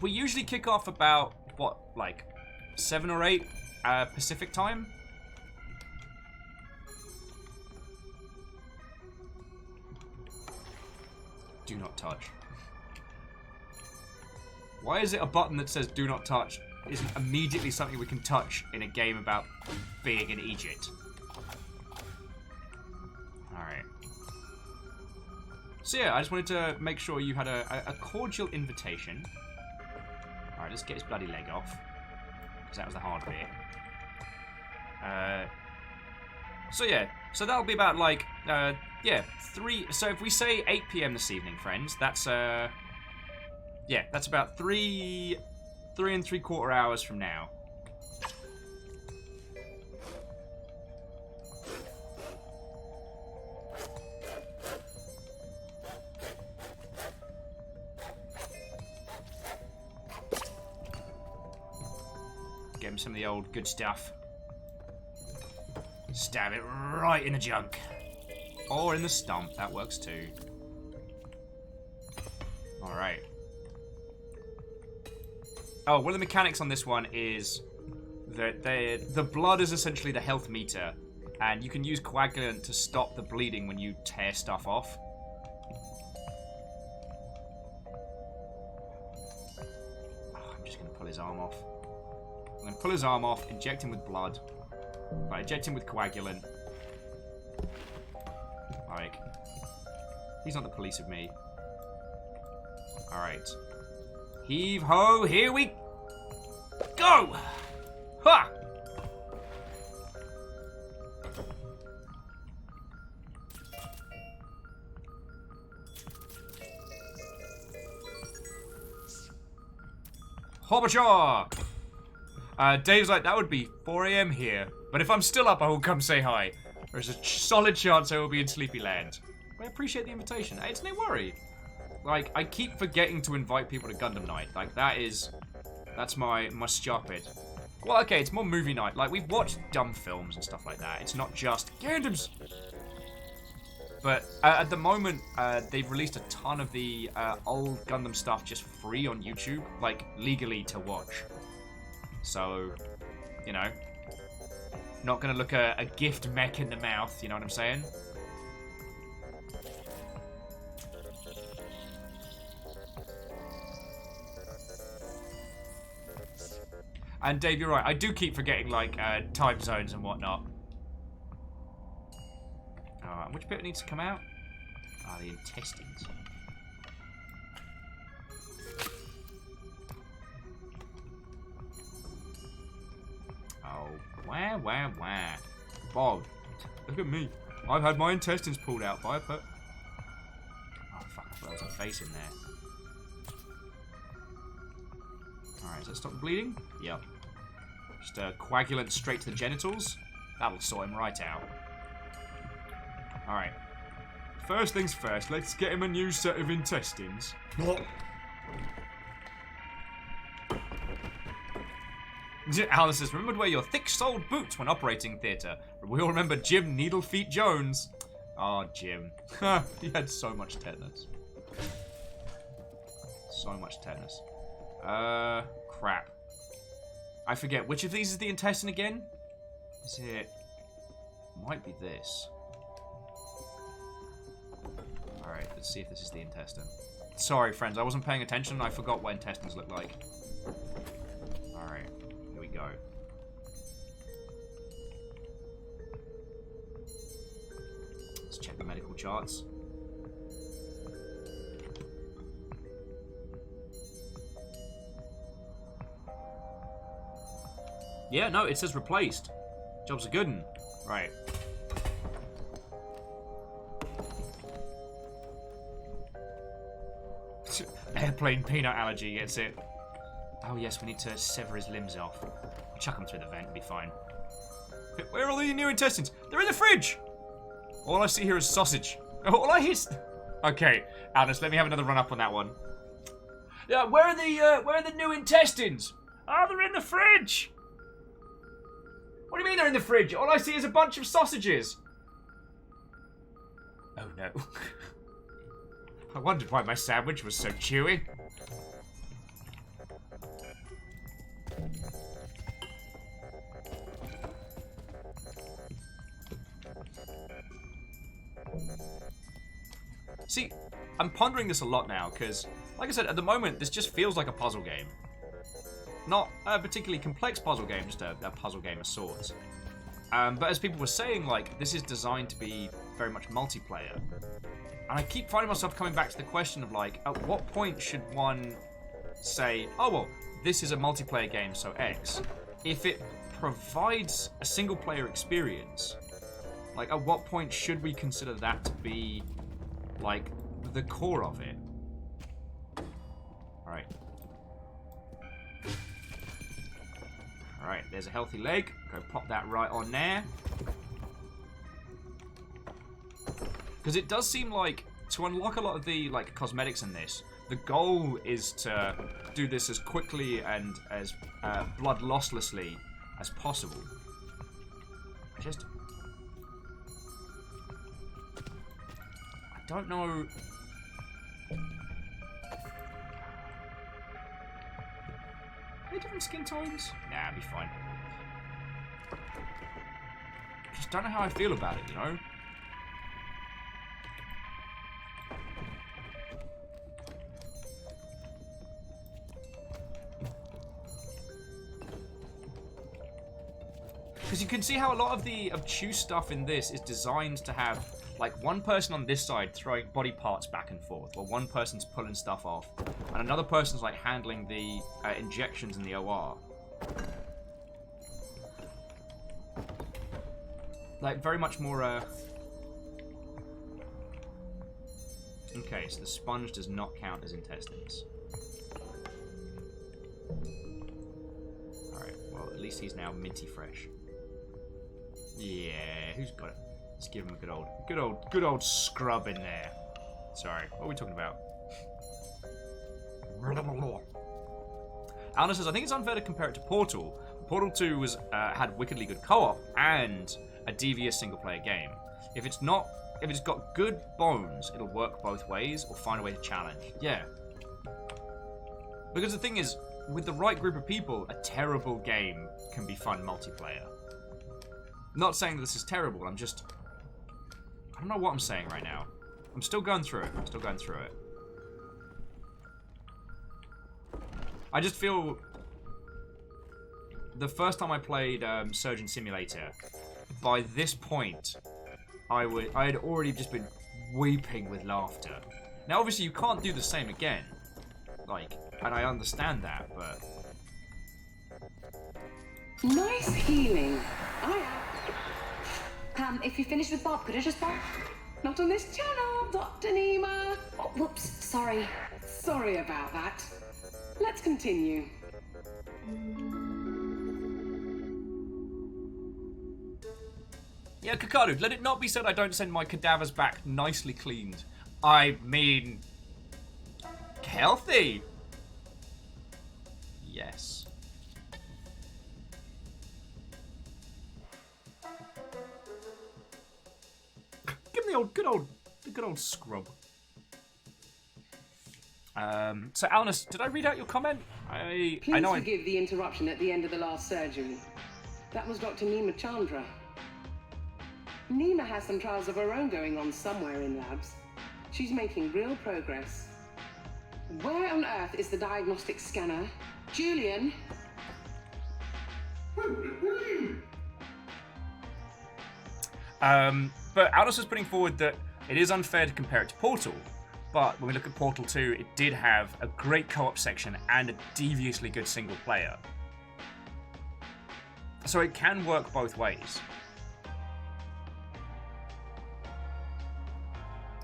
[SPEAKER 2] we usually kick off about, what, like, 7 or 8 Pacific time? Do not touch. Why is it a button that says do not touch isn't immediately something we can touch in a game about being in Egypt? Alright. So yeah, I just wanted to make sure you had a cordial invitation. Alright, let's get his bloody leg off. Because that was the hard bit. So yeah, so that'll be about like, yeah, 3, so if we say 8 PM this evening, friends, that's, yeah, that's about 3 3¾ hours from now. Get him some of the old good stuff. Stab it right in the junk. Or in the stump, that works too. Alright. Oh, one of the mechanics on this one is that the blood is essentially the health meter, and you can use coagulant to stop the bleeding when you tear stuff off. Oh, I'm just going to pull his arm off. I'm going to pull his arm off, inject him with blood. Right, inject him with coagulant. Like, he's not the police of me. Alright. Heave ho, here we go! Ha! Hobbachaw! Dave's like, that would be 4 AM here. But if I'm still up, I will come say hi. There's a solid chance I will be in Sleepyland. I appreciate the invitation. It's no worry. Like, I keep forgetting to invite people to Gundam Night. Like, that's my stupid. Well, okay, it's more movie night. Like, we've watched dumb films and stuff like that. It's not just Gundams. But at the moment, they've released a ton of the old Gundam stuff just free on YouTube, like, legally to watch. So, you know, not gonna look a gift mech in the mouth, you know what I'm saying? And Dave, you're right, I do keep forgetting, like, time zones and whatnot. Alright, which bit needs to come out? Ah, the intestines. Oh, wah. Bob, look at me. I've had my intestines pulled out by a Oh, fuck, I thought there was a face in there. Alright, does that stop the bleeding? Yep. Just a coagulant straight to the genitals. That'll sort him right out. Alright. First things first, let's get him a new set of intestines. Alice says, remember to wear your thick-soled boots when operating theatre. We all remember Jim Needlefeet Jones. Oh, Jim. He had so much tetanus. So much tetanus. Crap. I forget, which of these is the intestine again? Is it... Might be this. Alright, let's see if this is the intestine. Sorry, friends, I wasn't paying attention. I forgot what intestines look like. Alright, here we go. Let's check the medical charts. Yeah, no, it says replaced. Job's a good one. Right. Airplane peanut allergy, gets it. Oh yes, we need to sever his limbs off. Chuck him through the vent, it'll be fine. Where are all the new intestines? They're in the fridge! All I see here is sausage. All I hear is... Okay, Alice, let me have another run up on that one. Yeah, where are the new intestines? Oh, they're in the fridge! What do you mean they're in the fridge? All I see is a bunch of sausages. Oh no. I wondered why my sandwich was so chewy. See, I'm pondering this a lot now, because, like I said, at the moment, this just feels like a puzzle game. Not a particularly complex puzzle game, just a puzzle game of sorts. But as people were saying, like, this is designed to be very much multiplayer. And I keep finding myself coming back to the question of, like, at what point should one say, oh, well, this is a multiplayer game, so X. If it provides a single-player experience, like, at what point should we consider that to be, like, the core of it? Alright. Alright, there's a healthy leg. Go pop that right on there. Because it does seem like, to unlock a lot of the, like, cosmetics in this, the goal is to do this as quickly and as blood losslessly as possible. I don't know... Are they different skin tones? Nah, it'll be fine. Just don't know how I feel about it, you know? Because you can see how a lot of the obtuse stuff in this is designed to have, like, one person on this side throwing body parts back and forth, or one person's pulling stuff off, and another person's, like, handling the injections in the OR. Like, very much more, Okay, so the sponge does not count as intestines. Alright, well, at least he's now minty fresh. Yeah, who's got it? Let's give him a good old scrub in there. Sorry, what are we talking about? Alna says, I think it's unfair to compare it to Portal. Portal 2 was had wickedly good co-op and a devious single-player game. If it's got good bones, it'll work both ways or find a way to challenge. Yeah. Because the thing is, with the right group of people, a terrible game can be fun multiplayer. Not saying that this is terrible, I don't know what I'm saying right now. I'm still going through it. I just feel... The first time I played Surgeon Simulator, by this point, I had already just been weeping with laughter. Now, obviously, you can't do the same again. Like, and I understand that, but...
[SPEAKER 8] Nice healing.
[SPEAKER 6] If you finish with Bob, could I just borrow?
[SPEAKER 8] Not on this channel, Dr. Nima.
[SPEAKER 6] Oh, whoops, sorry.
[SPEAKER 8] Sorry about that. Let's continue.
[SPEAKER 2] Yeah, Kakadu, let it not be said I don't send my cadavers back nicely cleaned. I mean... healthy. Yes. Give me the good old scrub. So Alnus, did I read out your comment? I know
[SPEAKER 8] forgive the interruption at the end of the last surgery. That was Dr. Nima Chandra. Nima has some trials of her own going on somewhere in labs. She's making real progress. Where on earth is the diagnostic scanner? Julian?
[SPEAKER 2] But Aldous was putting forward that it is unfair to compare it to Portal, but when we look at Portal 2, it did have a great co-op section and a deviously good single player. So it can work both ways.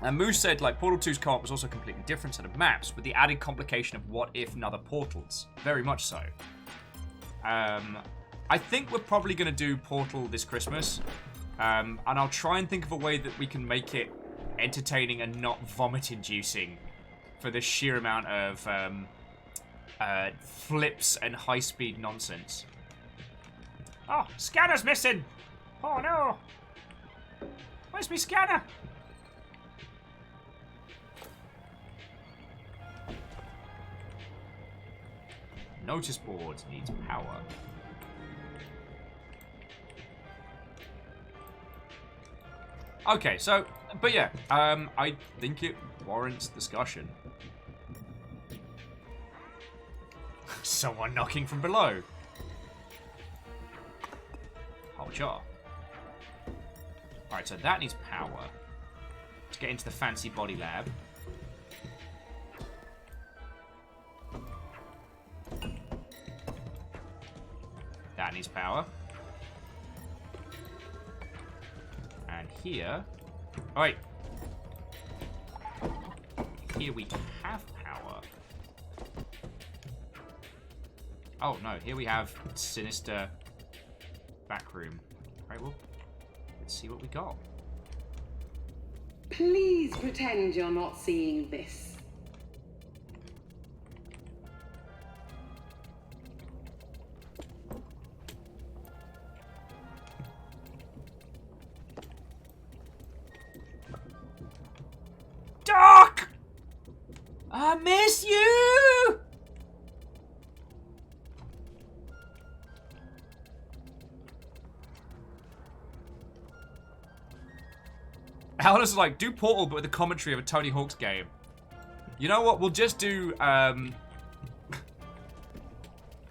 [SPEAKER 2] And Moose said, like, Portal 2's co-op was also a completely different set of maps, with the added complication of what if and other portals. Very much so. I think we're probably going to do Portal this Christmas. And I'll try and think of a way that we can make it entertaining and not vomit-inducing for the sheer amount of flips and high-speed nonsense. Oh, scanner's missing! Oh no! Where's my scanner? Notice board needs power. Okay, so, but yeah, I think it warrants discussion. Someone knocking from below. Hold jaw. Alright, so that needs power. Let's get into the fancy body lab. That needs power. And here... Oh, wait. Here we have power. Oh, no. Here we have sinister back room. Alright, well, let's see what we got.
[SPEAKER 8] Please pretend you're not seeing this.
[SPEAKER 2] Doc! I miss you! Alice is like, do Portal but with the commentary of a Tony Hawk's game. You know what? We'll just do,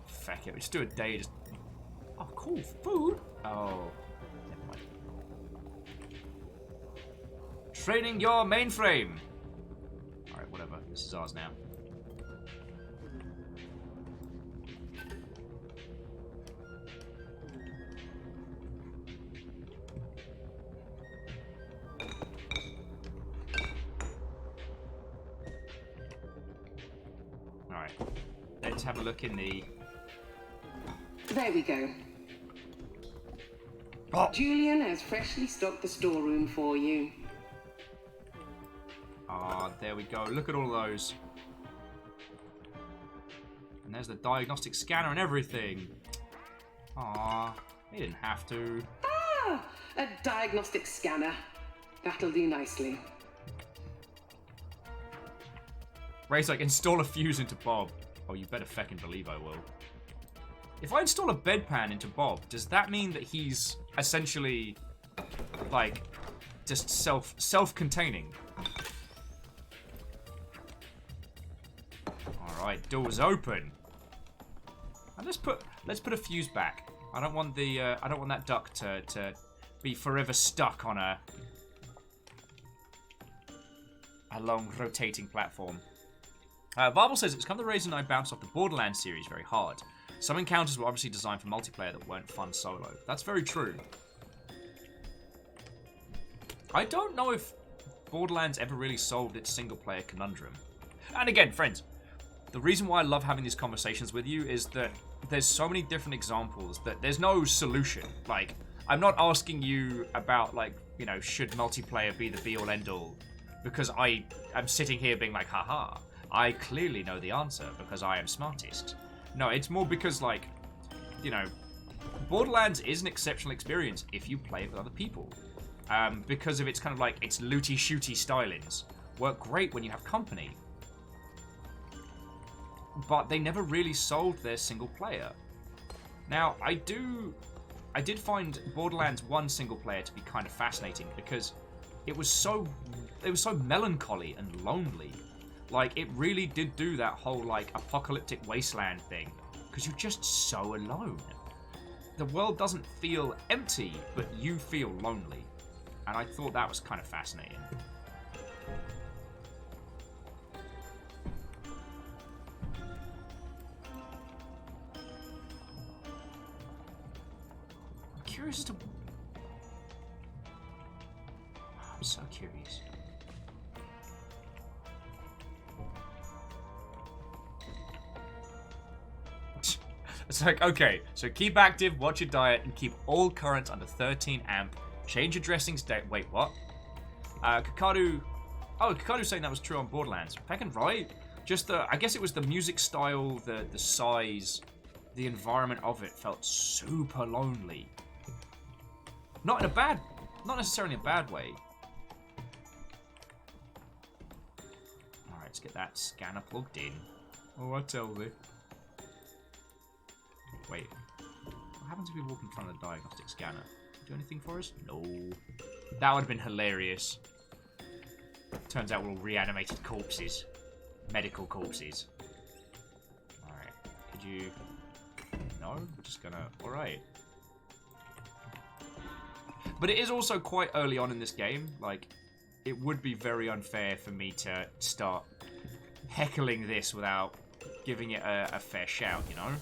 [SPEAKER 2] Fuck it, we'll just do a day, just... Oh, cool, food? Oh. Never mind. Training your mainframe! Alright, whatever. This is ours now. Alright. Let's have a look in the...
[SPEAKER 8] There we go.
[SPEAKER 2] Oh.
[SPEAKER 8] Julian has freshly stocked the storeroom for you.
[SPEAKER 2] Ah, there we go. Look at all those. And there's the diagnostic scanner and everything. Ah, he didn't have to.
[SPEAKER 8] Ah, a diagnostic scanner. That'll do nicely.
[SPEAKER 2] Ray's like, install a fuse into Bob. Oh, you better feckin' believe I will. If I install a bedpan into Bob, does that mean that he's essentially, like, just self-containing? Alright, door's open. And let's put a fuse back. I don't want the I don't want that duck to be forever stuck on a a long rotating platform. Varble says, it's kind of the reason I bounced off the Borderlands series very hard. Some encounters were obviously designed for multiplayer that weren't fun solo. That's very true. I don't know if Borderlands ever really solved its single-player conundrum. And again, friends, the reason why I love having these conversations with you is that there's so many different examples that there's no solution. Like, I'm not asking you about, like, you know, should multiplayer be the be-all, end-all? Because I am sitting here being like, haha, I clearly know the answer because I am smartest. No, it's more because, like, you know, Borderlands is an exceptional experience if you play it with other people. Because of its kind of like, its looty-shooty stylings. Work great when you have company. But they never really sold their single player. Now, I did find Borderlands 1 single player to be kind of fascinating because it was so melancholy and lonely. Like, it really did do that whole, like, apocalyptic wasteland thing. Because you're just so alone. The world doesn't feel empty, but you feel lonely. And I thought that was kind of fascinating. I'm curious as to... I'm so curious. It's like, okay, so keep active, watch your diet, and keep all currents under 13 amp. Change your dressing state. Wait, what? Kakadu. Oh, Kakadu's saying that was true on Borderlands. Fucking right. Just the, I guess it was the music style, the size, the environment of it felt super lonely. Not necessarily in a bad way. Alright, let's get that scanner plugged in. Oh, I tell thee. Wait. What happens if we walk in front of the diagnostic scanner? Do anything for us? No. That would have been hilarious. Turns out we're all reanimated corpses. Medical corpses. Alright. Could you... No? We're just gonna... Alright. But it is also quite early on in this game. Like, it would be very unfair for me to start heckling this without giving it a fair shout, you know?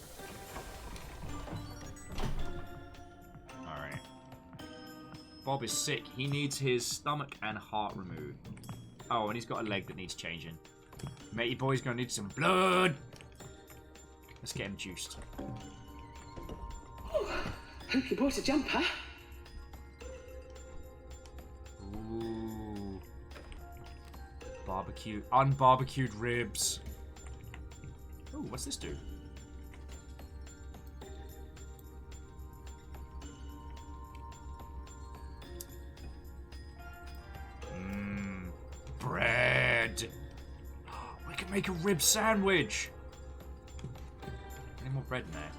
[SPEAKER 2] Alright. Bob is sick. He needs his stomach and heart removed. Oh, and he's got a leg that needs changing. Matey boy's gonna need some blood. Let's get him juiced.
[SPEAKER 8] Hope you brought a jumper.
[SPEAKER 2] Ooh. Barbecue. Unbarbecued ribs. Ooh, what's this do? Bread. We can make a rib sandwich. Any more bread in there?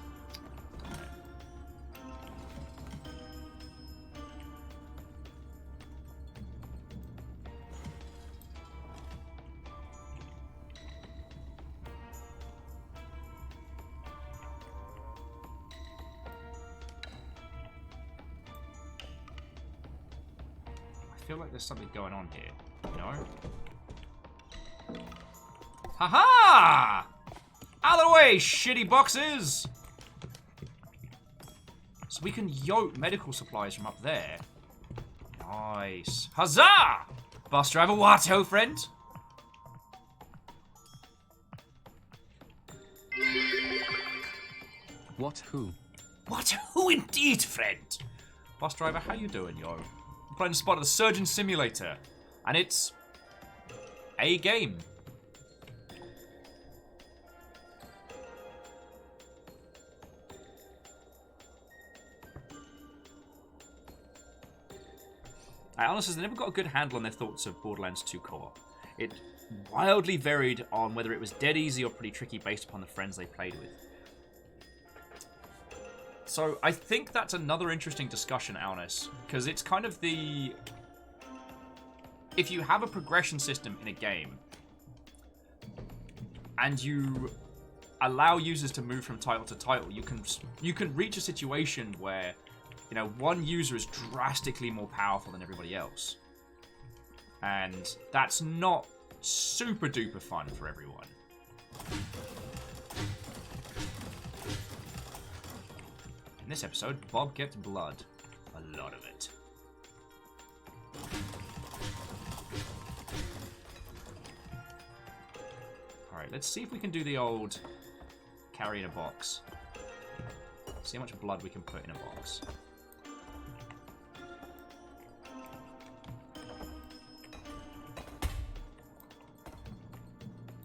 [SPEAKER 2] I feel like there's something going on here. No? Haha! Out of the way, shitty boxes! So we can yoke medical supplies from up there. Nice. Huzzah! Bus driver Watto, friend.
[SPEAKER 4] What who?
[SPEAKER 2] What who indeed, friend? Bus driver, how you doing, yo? I'm playing the spot of the Surgeon Simulator. And it's a game. Alice says they never got a good handle on their thoughts of Borderlands 2 co-op. It wildly varied on whether it was dead easy or pretty tricky based upon the friends they played with. So I think that's another interesting discussion, Alnus, because it's kind of the... If you have a progression system in a game, and you allow users to move from title to title, you can reach a situation where, you know, one user is drastically more powerful than everybody else. And that's not super duper fun for everyone. In this episode, Bob gets blood. A lot of it. Alright, let's see if we can do the old carry in a box. See how much blood we can put in a box.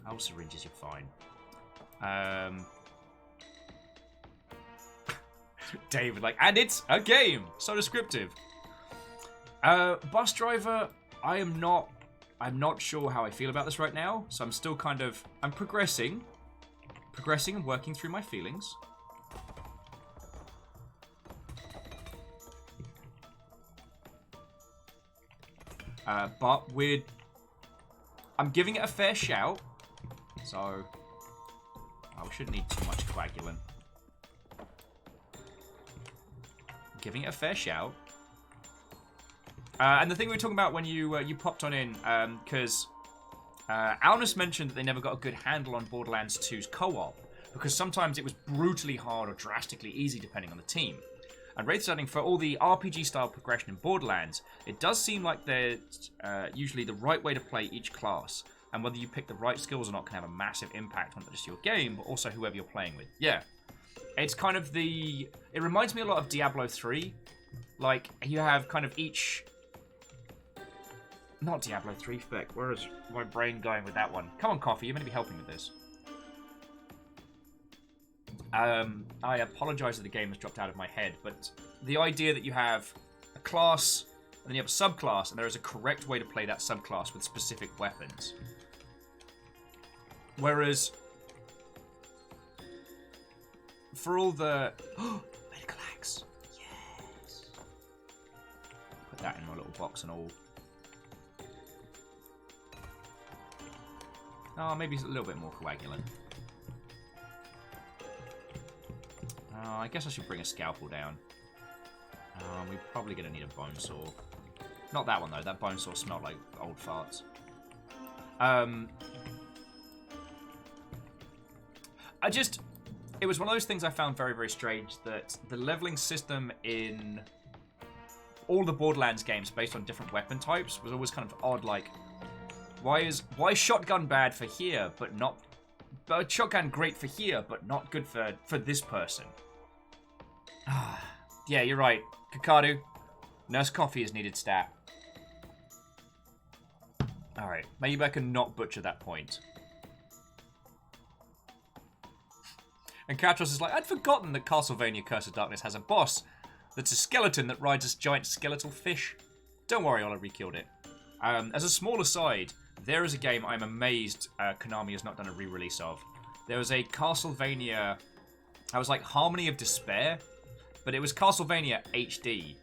[SPEAKER 2] Oh, syringes, you're fine. David, like, and it's a game! So descriptive. Bus driver, I'm not sure how I feel about this right now, so I'm still kind of, I'm progressing and working through my feelings. But I'm giving it a fair shout, so we shouldn't need too much coagulant. Giving it a fair shout. And the thing we were talking about when you popped on in, because Alnus mentioned that they never got a good handle on Borderlands 2's co-op, because sometimes it was brutally hard or drastically easy depending on the team. And Wraith setting for all the RPG-style progression in Borderlands, it does seem like there's usually the right way to play each class, and whether you pick the right skills or not can have a massive impact on not just your game, but also whoever you're playing with. Yeah. It's kind of it reminds me a lot of Diablo 3. Like, you have kind of each... Not Diablo 3, Feck. Where is my brain going with that one? Come on, Coffee, you're meant to be helping with this. I apologize that the game has dropped out of my head, but the idea that you have a class, and then you have a subclass, and there is a correct way to play that subclass with specific weapons. Whereas, for all the... medical axe! Yes! Put that in my little box and all. Oh, maybe a little bit more coagulant. I guess I should bring a scalpel down. We're probably going to need a bone saw. Not that one, though. That bone saw smelled like old farts. It was one of those things I found very, very strange, that the leveling system in all the Borderlands games based on different weapon types was always kind of odd. Like, why is shotgun bad for here, but not... shotgun great for here, but not good for this person? Yeah, you're right. Kakadu, Nurse Coffee is needed stat. Alright, maybe I can not butcher that point. And Katros is like, I'd forgotten that Castlevania Curse of Darkness has a boss that's a skeleton that rides a giant skeletal fish. Don't worry, I'll have re-killed it. As a small aside, there is a game I'm amazed Konami has not done a re-release of. There was a Castlevania... I was like Harmony of Despair, but it was Castlevania HD.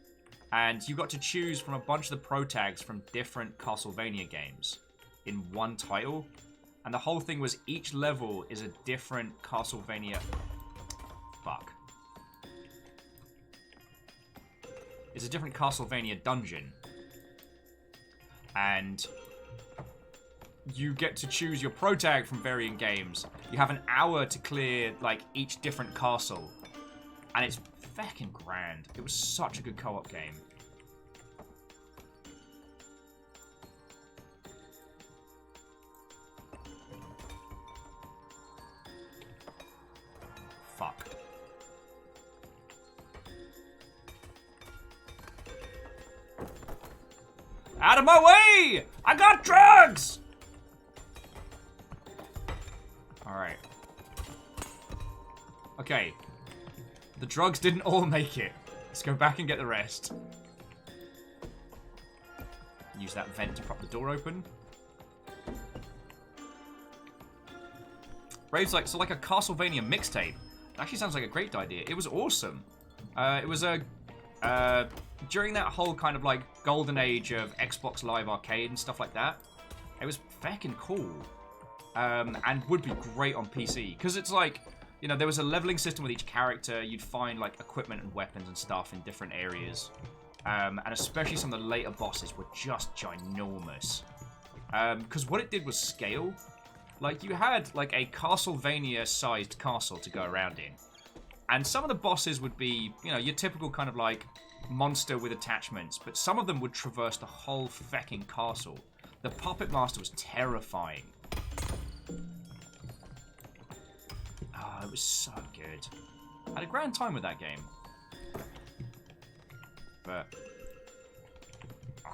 [SPEAKER 2] And you got to choose from a bunch of the pro tags from different Castlevania games in one title. And the whole thing was each level is a different Castlevania... Fuck. It's a different Castlevania dungeon. And you get to choose your pro tag from varying games. You have an hour to clear, like, each different castle. And it's fucking grand. It was such a good co-op game. Fuck. Out of my way! I got drugs! Alright. Okay. The drugs didn't all make it. Let's go back and get the rest. Use that vent to prop the door open. Rave's like, so like a Castlevania mixtape. It actually sounds like a great idea. It was awesome. It was a... during that whole kind of like golden age of Xbox Live Arcade and stuff like that, it was fucking cool. And would be great on PC. Because it's like, you know, there was a leveling system with each character. You'd find like equipment and weapons and stuff in different areas. And especially some of the later bosses were just ginormous. Because what it did was scale. Like, you had, like, a Castlevania-sized castle to go around in. And some of the bosses would be, you know, your typical kind of, like, monster with attachments. But some of them would traverse the whole fecking castle. The Puppet Master was terrifying. Oh, it was so good. I had a grand time with that game. But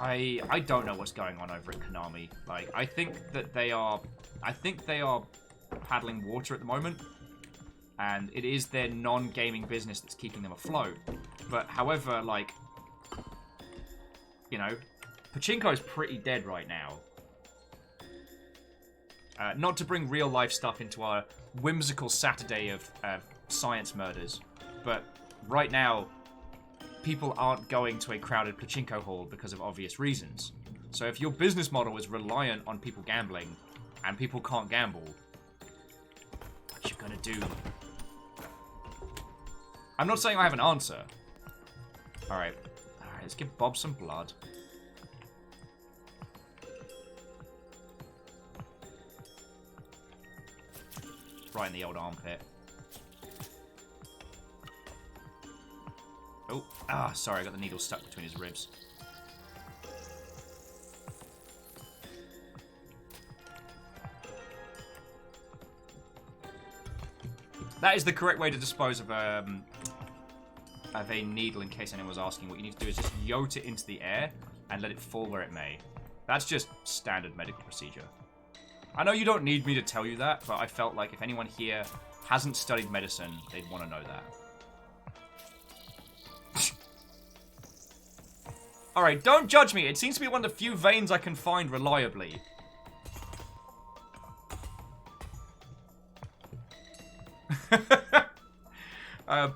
[SPEAKER 2] I don't know what's going on over at Konami. Like, I think they are paddling water at the moment, and it is their non-gaming business that's keeping them afloat. But however, like, you know, Pachinko is pretty dead right now. Not to bring real life stuff into our whimsical Saturday of science murders, but right now, people aren't going to a crowded Pachinko hall because of obvious reasons. So if your business model is reliant on people gambling, and people can't gamble, what you gonna do? I'm not saying I have an answer. Alright, let's give Bob some blood. Right in the old armpit. Oh, sorry, I got the needle stuck between his ribs. That is the correct way to dispose of a needle, in case anyone was asking. What you need to do is just yote it into the air and let it fall where it may. That's just standard medical procedure. I know you don't need me to tell you that, but I felt like if anyone here hasn't studied medicine, they'd want to know that. Alright, don't judge me. It seems to be one of the few veins I can find reliably.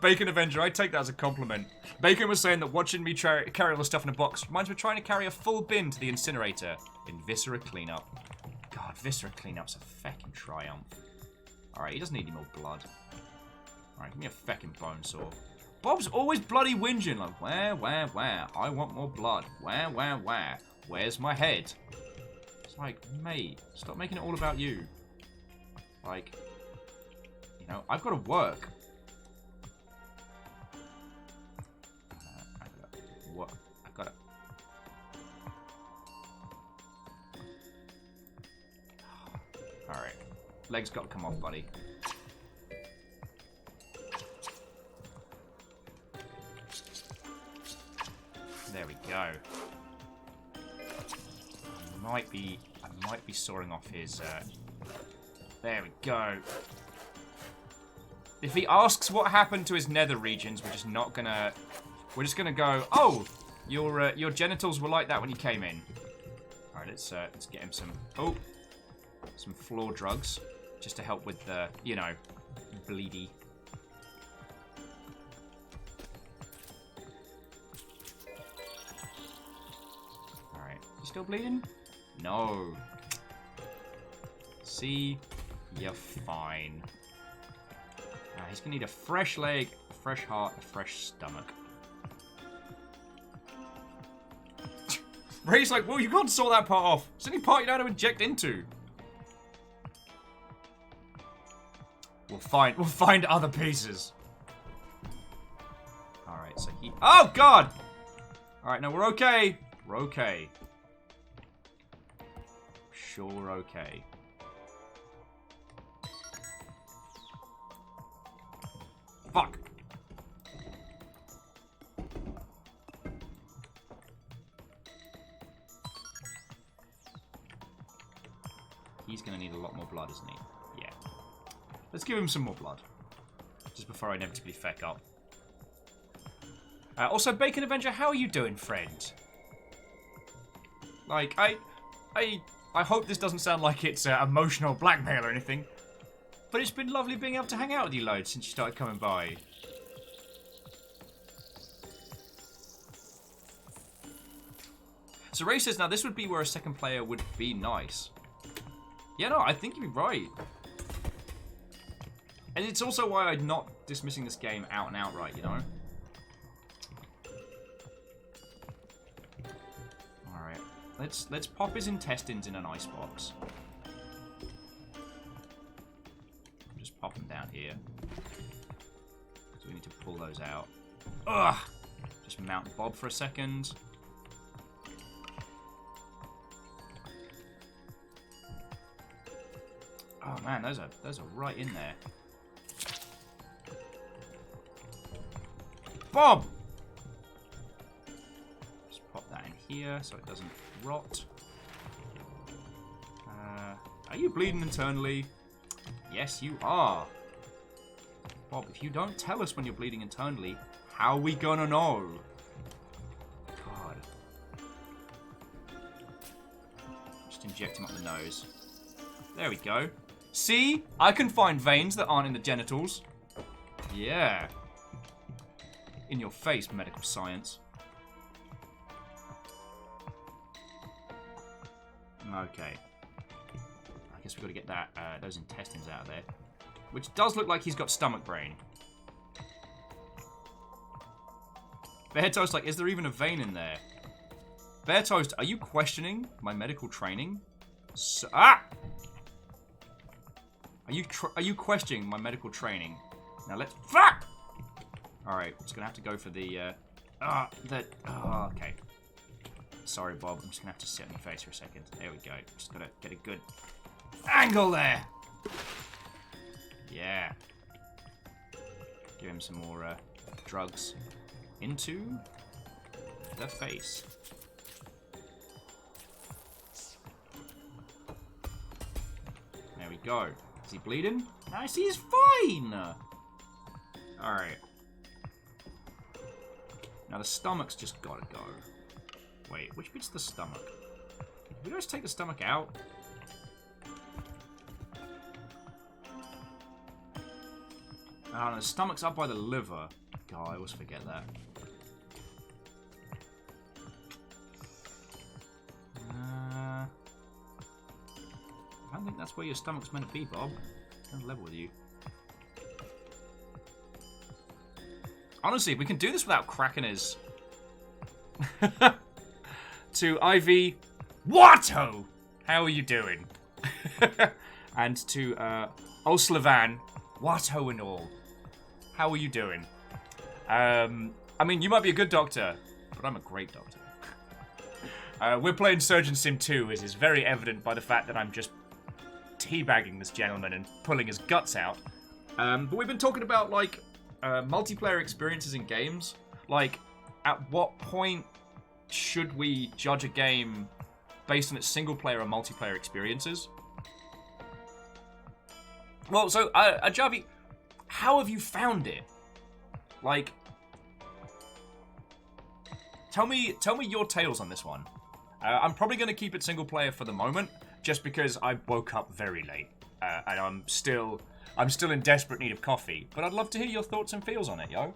[SPEAKER 2] Bacon Avenger, I take that as a compliment. Bacon was saying that watching me carry all the stuff in a box reminds me of trying to carry a full bin to the incinerator in Viscera Cleanup. God, Viscera Cleanup's a feckin' triumph. Alright, he doesn't need any more blood. Alright, give me a feckin' bone saw. Bob's always bloody whinging, like, where? I want more blood. Where? Where's my head? It's like, mate, stop making it all about you. Like, you know, I've got to work. I've got to... Alright. Legs got to come off, buddy. There we go. I might be sawing off his, There we go. If he asks what happened to his nether regions, we're just gonna go, oh, your genitals were like that when you came in. Alright, let's get him some floor drugs, just to help with the, you know, bleedy. Alright, you still bleeding? No. See, you're fine. He's gonna need a fresh leg, a fresh heart, a fresh stomach. Ray's like, well, you can't saw that part off. It's the only part you know how to inject into. We'll find other pieces. Alright, so he... Oh, God! Alright, no, we're okay. We're okay. Sure, we're okay. Fuck. He's gonna need a lot more blood, isn't he? Yeah. Let's give him some more blood. Just before I inevitably feck up. Also, Bacon Avenger, how are you doing, friend? Like, I hope this doesn't sound like it's emotional blackmail or anything. But it's been lovely being able to hang out with you loads since you started coming by. So Ray says, now this would be where a second player would be nice. Yeah, no, I think you'd be right. And it's also why I'm not dismissing this game out and outright, you know? Alright. Let's pop his intestines in an icebox. Just pop them down here. So we need to pull those out. Ugh! Just mount Bob for a second. Oh man, those are right in there. Bob! Just pop that in here so it doesn't rot. Are you bleeding internally? Yes, you are. Bob, if you don't tell us when you're bleeding internally, how are we gonna know? God. Just inject him up the nose. There we go. See? I can find veins that aren't in the genitals. Yeah. In your face, medical science. Okay. I guess we've got to get that those intestines out of there. Which does look like he's got stomach brain. Bear Toast, like, is there even a vein in there? Bear Toast, are you questioning my medical training? Are you questioning my medical training? Now let's... Fuck! Alright, just gonna have to go for the, okay. Sorry, Bob. I'm just gonna have to sit on your face for a second. There we go. Just gotta get a good angle there. Yeah. Give him some more, drugs into the face. There we go. Is he bleeding? Nice, he's fine! Alright. Now the stomach's just gotta go. Wait, which bit's the stomach? Did we just take the stomach out? Oh, no, the stomach's up by the liver. God, I always forget that. I don't think that's where your stomach's meant to be, Bob. I'm level with you. Honestly, we can do this without cracking his... To Ivy Watto! How are you doing? And to O'Slavan, Watto and all. How are you doing? I mean, you might be a good doctor, but I'm a great doctor. We're playing Surgeon Sim 2, as is very evident by the fact that I'm just teabagging this gentleman and pulling his guts out. But we've been talking about, like, multiplayer experiences in games. Like, at what point should we judge a game based on its single-player or multiplayer experiences? Well, so, Ajavi, how have you found it? Like, tell me your tales on this one. I'm probably going to keep it single-player for the moment, just because I woke up very late, and I'm still in desperate need of coffee. But I'd love to hear your thoughts and feels on it, yo.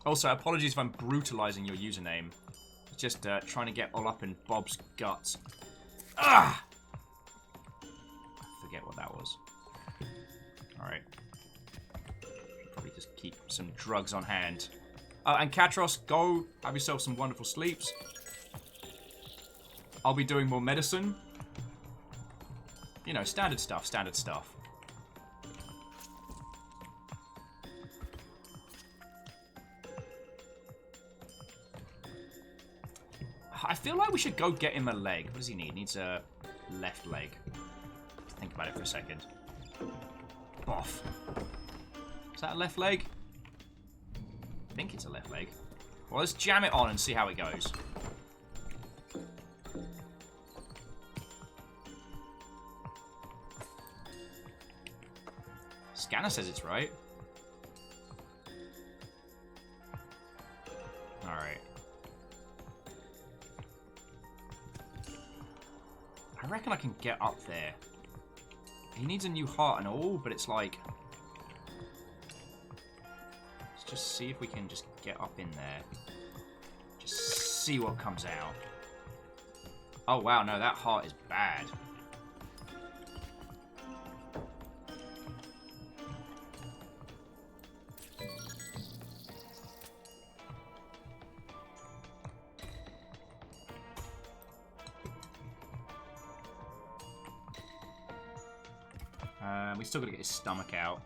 [SPEAKER 2] Also, apologies if I'm brutalizing your username. Just trying to get all up in Bob's guts. Ah! I forget what that was. Alright. Probably just keep some drugs on hand. And Katros, go have yourself some wonderful sleeps. I'll be doing more medicine. You know, standard stuff, standard stuff. I feel like we should go get him a leg. What does he need? He needs a left leg. Think about it for a second. Boff. Is that a left leg? I think it's a left leg. Well, let's jam it on and see how it goes. Scanner says it's right. Alright. I reckon I can get up there. He needs a new heart and all, but it's like... Let's just see if we can just get up in there. Just see what comes out. Oh wow, no, that heart is bad. We still gotta get his stomach out.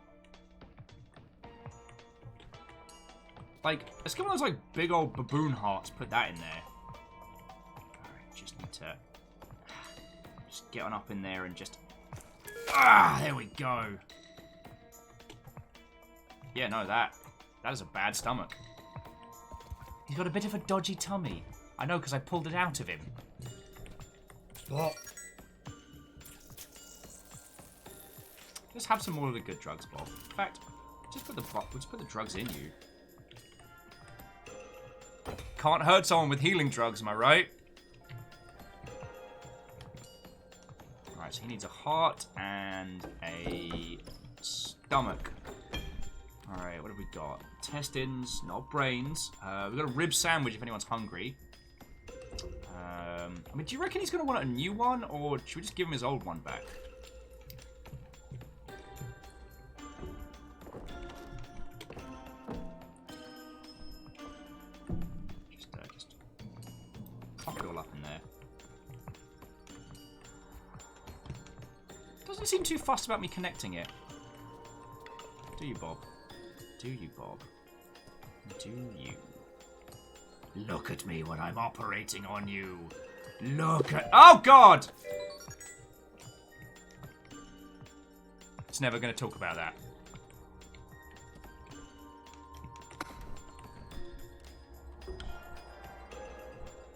[SPEAKER 2] Like, let's get one of those, like, big old baboon hearts. Put that in there. Alright, just need to... Just get on up in there and just... Ah, there we go. Yeah, no, that is a bad stomach. He's got a bit of a dodgy tummy. I know, because I pulled it out of him. What? Just have some more of the good drugs, Bob. In fact, just put the drugs in you. Can't hurt someone with healing drugs, am I right? Alright, so he needs a heart and a stomach. Alright, what have we got? Intestines, not brains. We've got a rib sandwich if anyone's hungry. I mean, do you reckon he's going to want a new one, or should we just give him his old one back? Just pop it all up in there. Doesn't seem too fussed about me connecting it. Do you, Bob? Do you, Bob? Do you? Look at me when I'm operating on you. Look at... Oh, God! It's never going to talk about that.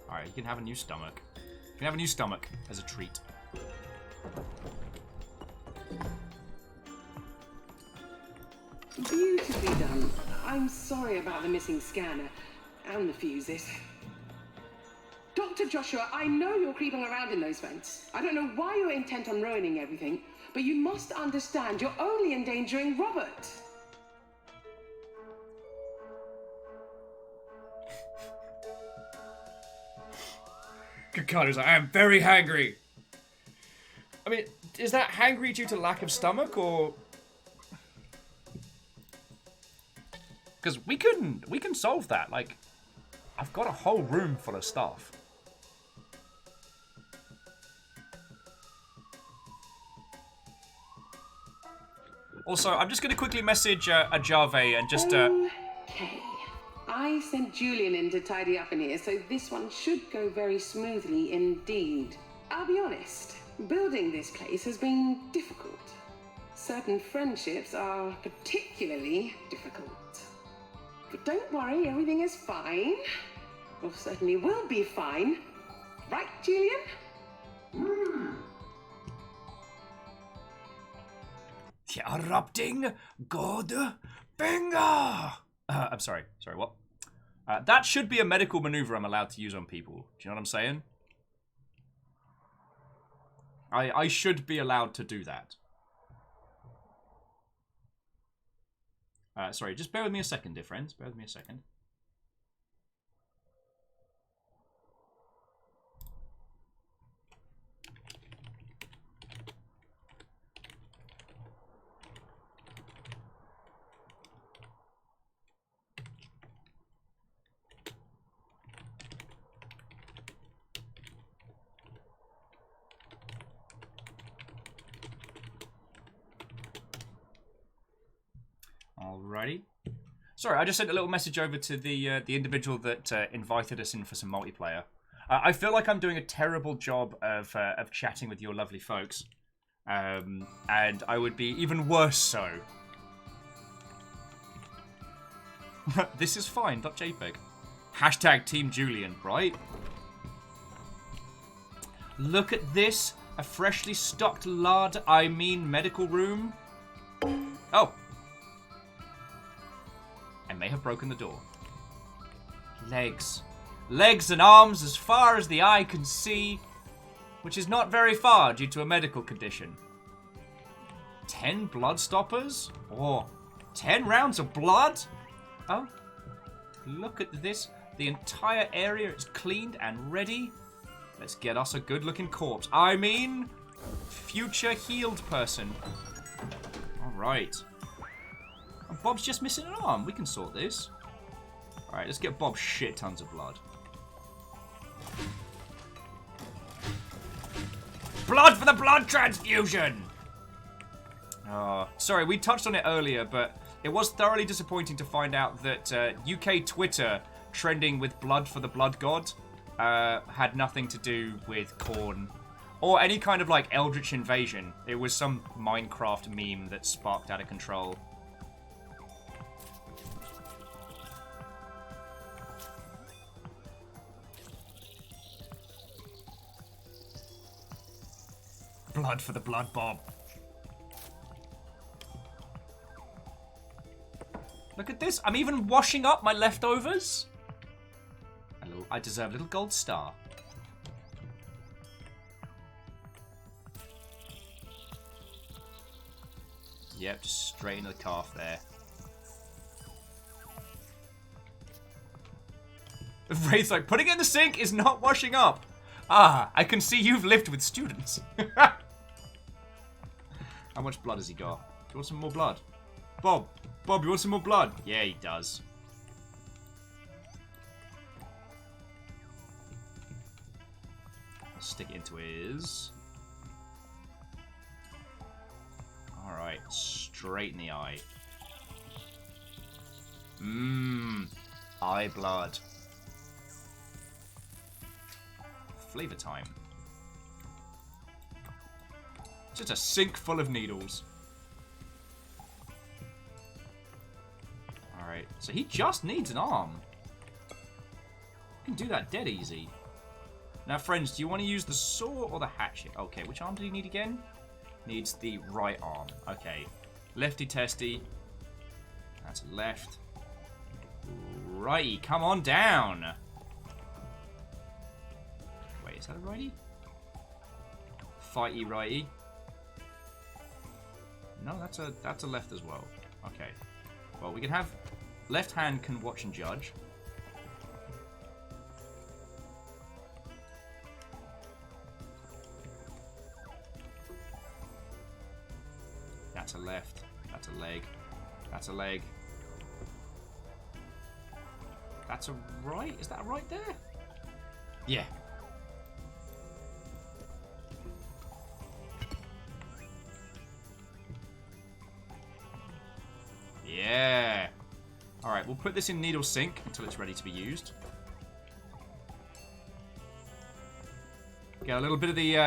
[SPEAKER 2] Alright, you can have a new stomach. You can have a new stomach as a treat.
[SPEAKER 8] Beautifully done. I'm sorry about the missing scanner and the fuses. Dr. Joshua, I know you're creeping around in those vents. I don't know why you're intent on ruining everything, but you must understand you're only endangering Robert.
[SPEAKER 2] Kakado's like, I am very hangry. I mean, is that hangry due to lack of stomach, or... Because we can solve that. Like, I've got a whole room full of stuff. Also, I'm just going to quickly message a Jave and just...
[SPEAKER 8] Okay. I sent Julian in to tidy up in here, so this one should go very smoothly indeed. I'll be honest, building this place has been difficult. Certain friendships are particularly difficult. But don't worry, everything is fine. Or certainly will be fine. Right, Julian?
[SPEAKER 2] Erupting God finger! I'm sorry. Sorry, what? That should be a medical maneuver I'm allowed to use on people. Do you know what I'm saying? I should be allowed to do that. Sorry, just bear with me a second, dear friends. Bear with me a second. Alrighty. Sorry, I just sent a little message over to the individual that invited us in for some multiplayer. I feel like I'm doing a terrible job of chatting with your lovely folks, and I would be even worse so. This is fine. .jpg. Hashtag Team Julian, right? Look at this, a freshly stocked medical room. Oh. I may have broken the door. Legs. Legs and arms as far as the eye can see, which is not very far due to a medical condition. 10 blood stoppers? Or 10 rounds of blood? Oh, look at this. The entire area is cleaned and ready. Let's get us a good-looking corpse. I mean, future healed person. All right. Bob's just missing an arm. We can sort this. Alright, let's get Bob shit tons of blood. Blood for the blood transfusion! Sorry, we touched on it earlier, but it was thoroughly disappointing to find out that UK Twitter trending with blood for the blood god had nothing to do with Khorne or any kind of like eldritch invasion. It was some Minecraft meme that sparked out of control. Blood for the blood bob. Look at this. I'm even washing up my leftovers. I deserve a little gold star. Yep, just straight into the calf there. Wraith's like, putting it in the sink is not washing up. Ah, I can see you've lived with students. How much blood has he got? Do you want some more blood? Bob, you want some more blood? Yeah, he does. Stick it into his... Alright, straight in the eye. Mmm, eye blood. Flavor time. Just a sink full of needles. Alright, so he just needs an arm. You can do that dead easy. Now, friends, do you want to use the saw or the hatchet? Okay, which arm did he need again? Needs the right arm. Okay. Lefty testy. That's left. Righty, come on down. Wait, is that a righty? Fighty righty. No, that's a left as well. Okay. Well, we can have... Left hand can watch and judge. That's a left. That's a leg. That's a leg. That's a right? Is that a right there? Yeah. Yeah. Alright, we'll put this in needle sink until it's ready to be used. Get a little bit of the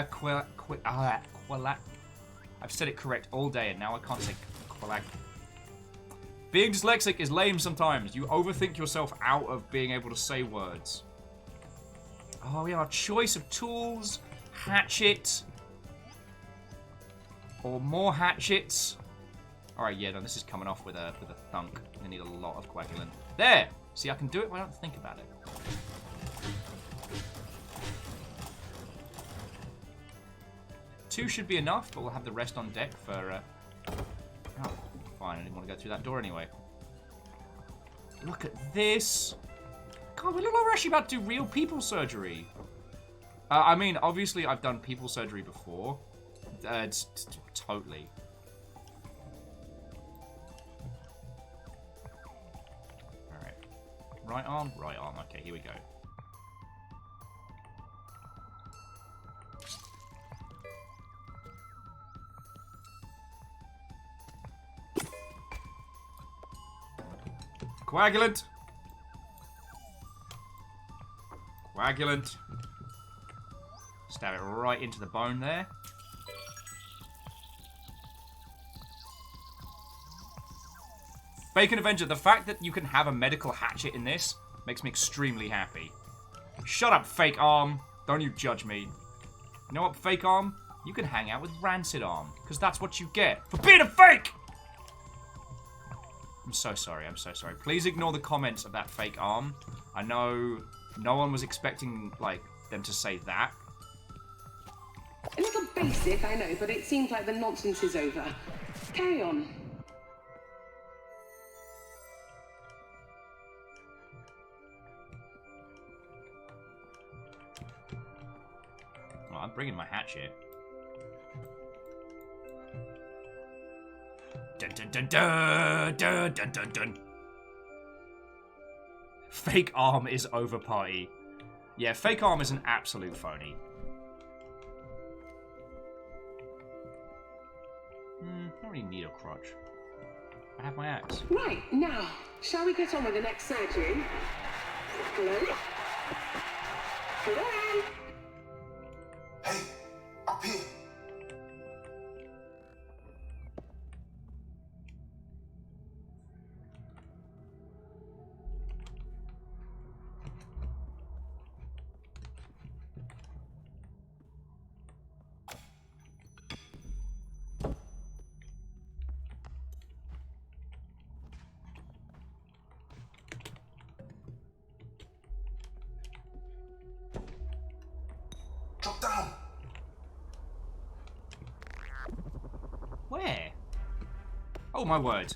[SPEAKER 2] I've said it correct all day and now I can't say qualag. Being dyslexic is lame sometimes. You overthink yourself out of being able to say words. Oh, we have our choice of tools. Hatchet. Or more hatchets. Alright, yeah, no, this is coming off with a thunk. I need a lot of coagulant. There! See, I can do it when I don't think about it. Two should be enough, but we'll have the rest on deck for... Oh, fine, I didn't want to go through that door anyway. Look at this! God, we look like we're actually about to do real people surgery. I mean, obviously I've done people surgery before. Totally. Alright. Right arm, right arm. Okay, here we go. Coagulant. Coagulant. Stab it right into the bone there. Bacon Avenger, the fact that you can have a medical hatchet in this makes me extremely happy. Shut up, fake arm. Don't you judge me. You know what, fake arm? You can hang out with Rancid Arm, because that's what you get for being a fake! I'm so sorry, I'm so sorry. Please ignore the comments of that fake arm. I know no one was expecting, like, them to say that.
[SPEAKER 8] A little basic, I know, but it seems like the nonsense is over. Carry on.
[SPEAKER 2] Well, I'm bringing my hatchet. Dun dun dun dun dun dun dun dun. Fake arm is over party. Yeah, fake arm is an absolute phony. really need a crutch. I have my axe.
[SPEAKER 8] Right, now, shall we get on with the next surgery? Hello? Hello?
[SPEAKER 3] Hey, up here. Drop down.
[SPEAKER 2] Where? Oh, my word.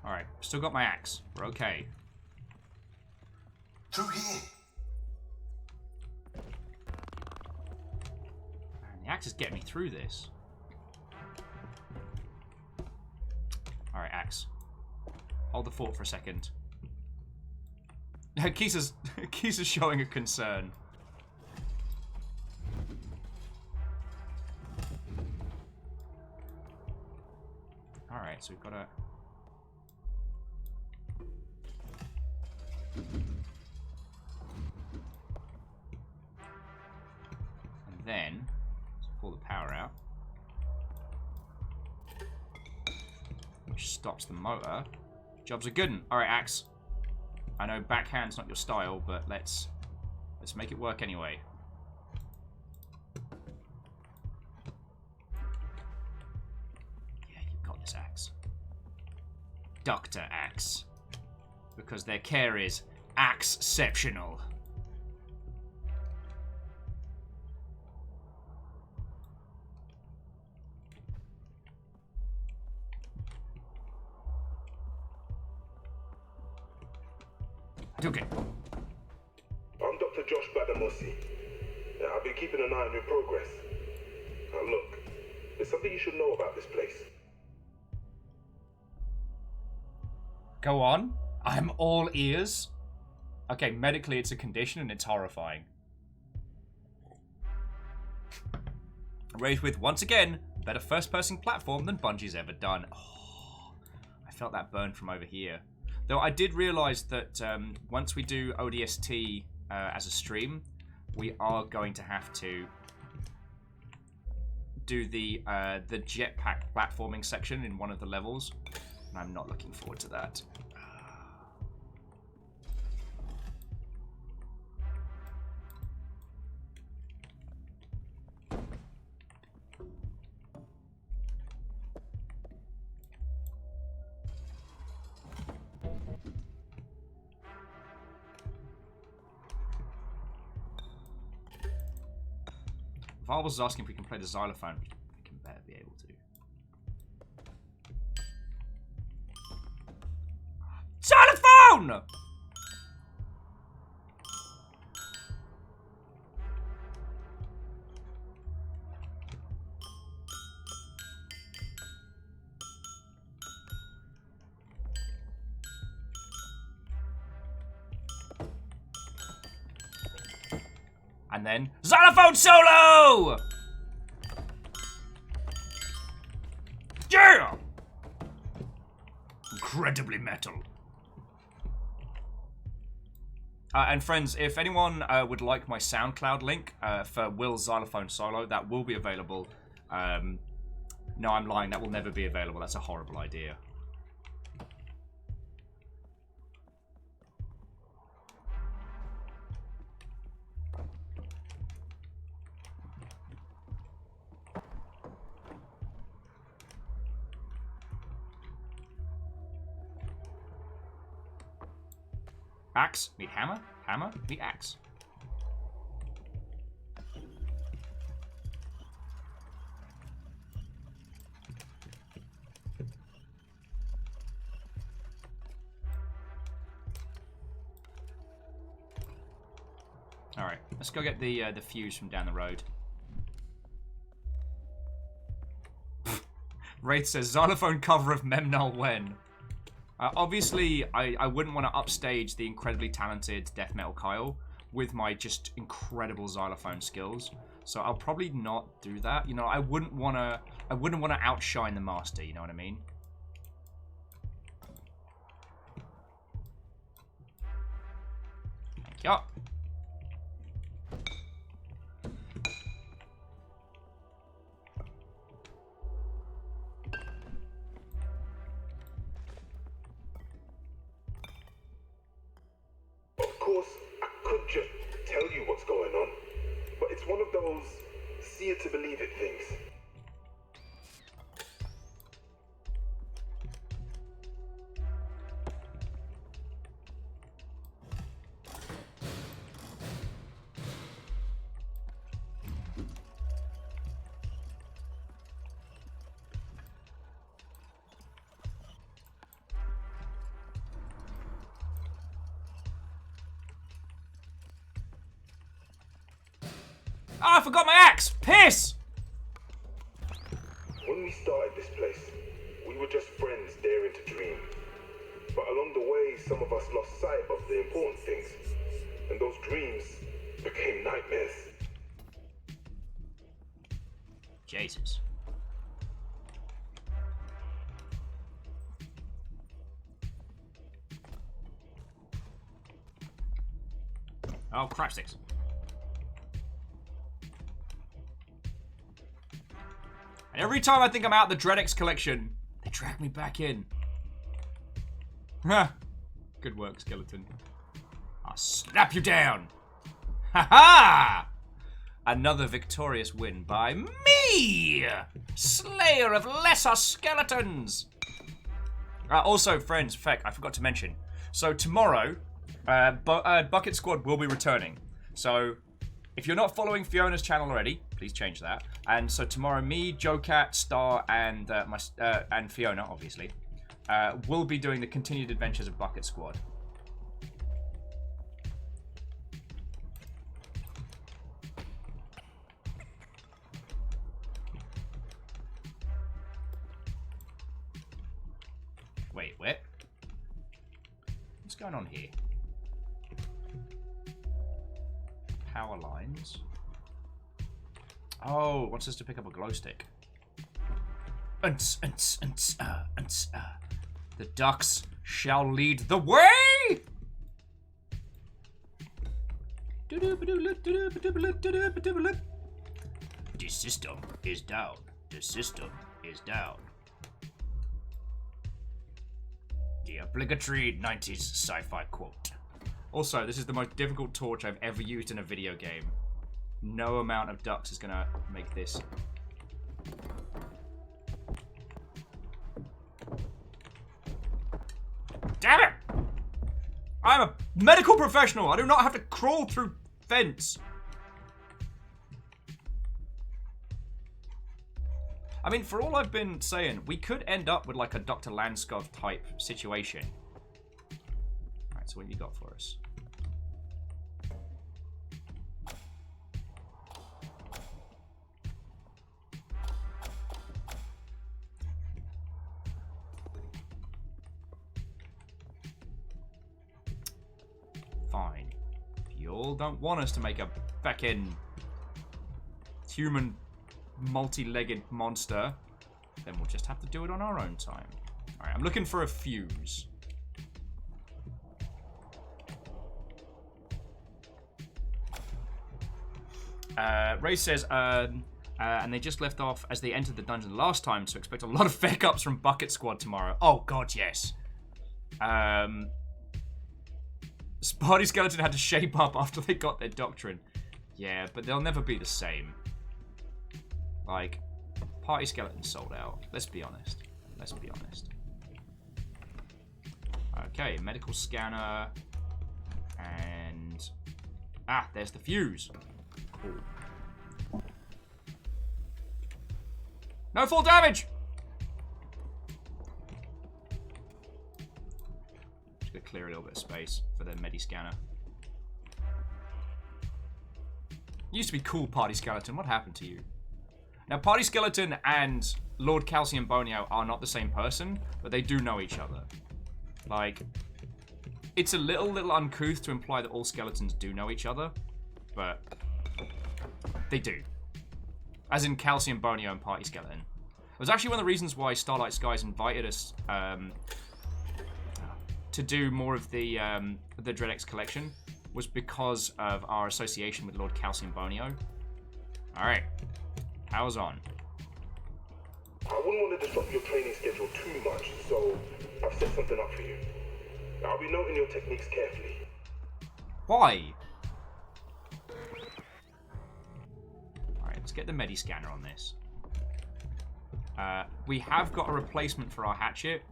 [SPEAKER 2] Alright, still got my axe. We're okay.
[SPEAKER 3] Through here.
[SPEAKER 2] Man, the axe is getting me through this. Alright, axe. Hold the fort for a second. Kisa's showing a concern. Alright, so we've got to... And then, let's pull the power out. Which stops the motor. Job's a good one. Alright, axe. I know backhand's not your style, but let's make it work anyway. Axe. Dr. Axe. Because their care is axe-ceptional. Okay.
[SPEAKER 11] I'm Dr. Josh Badamosi. I've been keeping an eye on your progress. Now look, there's something you should know about this place.
[SPEAKER 2] Go on. I'm all ears. Okay, medically it's a condition and it's horrifying. Raised with, once again, better first-person platform than Bungie's ever done. Oh, I felt that burn from over here. Though I did realise that once we do ODST as a stream, we are going to have to do the jetpack platforming section in one of the levels. And I'm not looking forward to that. Val was asking if we can play the xylophone. We can better be able to. Xylophone! And then, xylophone solo! Yeah! Incredibly metal. And friends, if anyone would like my SoundCloud link for Will's xylophone solo, that will be available. No, I'm lying. That will never be available. That's a horrible idea. Axe, meet hammer, hammer, meet axe. Alright, let's go get the fuse from down the road. Wraith says, xylophone cover of Memnol Wen. Obviously, I wouldn't want to upstage the incredibly talented Death Metal Kyle with my just incredible xylophone skills. So I'll probably not do that. You know, I wouldn't want to outshine the master, you know what I mean? Thank you.
[SPEAKER 11] Of course, I could just tell you what's going on, but it's one of those see it to believe it things.
[SPEAKER 2] Oh, I forgot my axe! Piss!
[SPEAKER 11] When we started this place, we were just friends daring to dream. But along the way, some of us lost sight of the important things, and those dreams became nightmares.
[SPEAKER 2] Jesus. Oh, crap sticks. And every time I think I'm out the Dreadx collection, they drag me back in. Ha! Good work, skeleton. I'll snap you down. Ha ha! Another victorious win by me! Slayer of lesser skeletons! Also, friends, feck, I forgot to mention. So tomorrow, Bucket Squad will be returning. So, if you're not following Fiona's channel already, please change that. And so tomorrow, me, Joecat, Star, and and Fiona, obviously, will be doing the continued adventures of Bucket Squad. Wait, where? What's going on here? Power lines. Oh, it wants us to pick up a glow stick. The ducks shall lead the way! The system is down. The system is down. The obligatory 90s sci-fi quote. Also, this is the most difficult torch I've ever used in a video game. No amount of ducks is gonna make this. Damn it! I'm a medical professional! I do not have to crawl through fence. I mean, for all I've been saying, we could end up with like a Dr. Landskov type situation. Alright, so what have you got for us? Fine. If you all don't want us to make a fucking human multi-legged monster, then we'll just have to do it on our own time. Alright, I'm looking for a fuse. Ray says, and they just left off as they entered the dungeon last time, so expect a lot of feck-ups from Bucket Squad tomorrow. Oh god, yes. Sparty Skeleton had to shape up after they got their doctrine. Yeah, but they'll never be the same. Like, Party Skeleton sold out. Let's be honest. Let's be honest. Okay, medical scanner. And... ah, there's the fuse. Cool. No full damage! Just gonna clear a little bit of space for the medi scanner. Used to be cool, Party Skeleton. What happened to you? Now, Party Skeleton and Lord Calcium Bonio are not the same person, but they do know each other. Like, it's a little uncouth to imply that all skeletons do know each other, but they do. As in Calcium, Bonio, and Party Skeleton. It was actually one of the reasons why Starlight Skies invited us to do more of the Dreadx collection, was because of our association with Lord Calcium Bonio. Alright. Power's on.
[SPEAKER 11] I wouldn't want to disrupt your training schedule too much, so I've set something up for you. I'll be noting your techniques carefully.
[SPEAKER 2] Why? Alright, let's get the Medi-Scanner on this. We have got a replacement for our hatchet.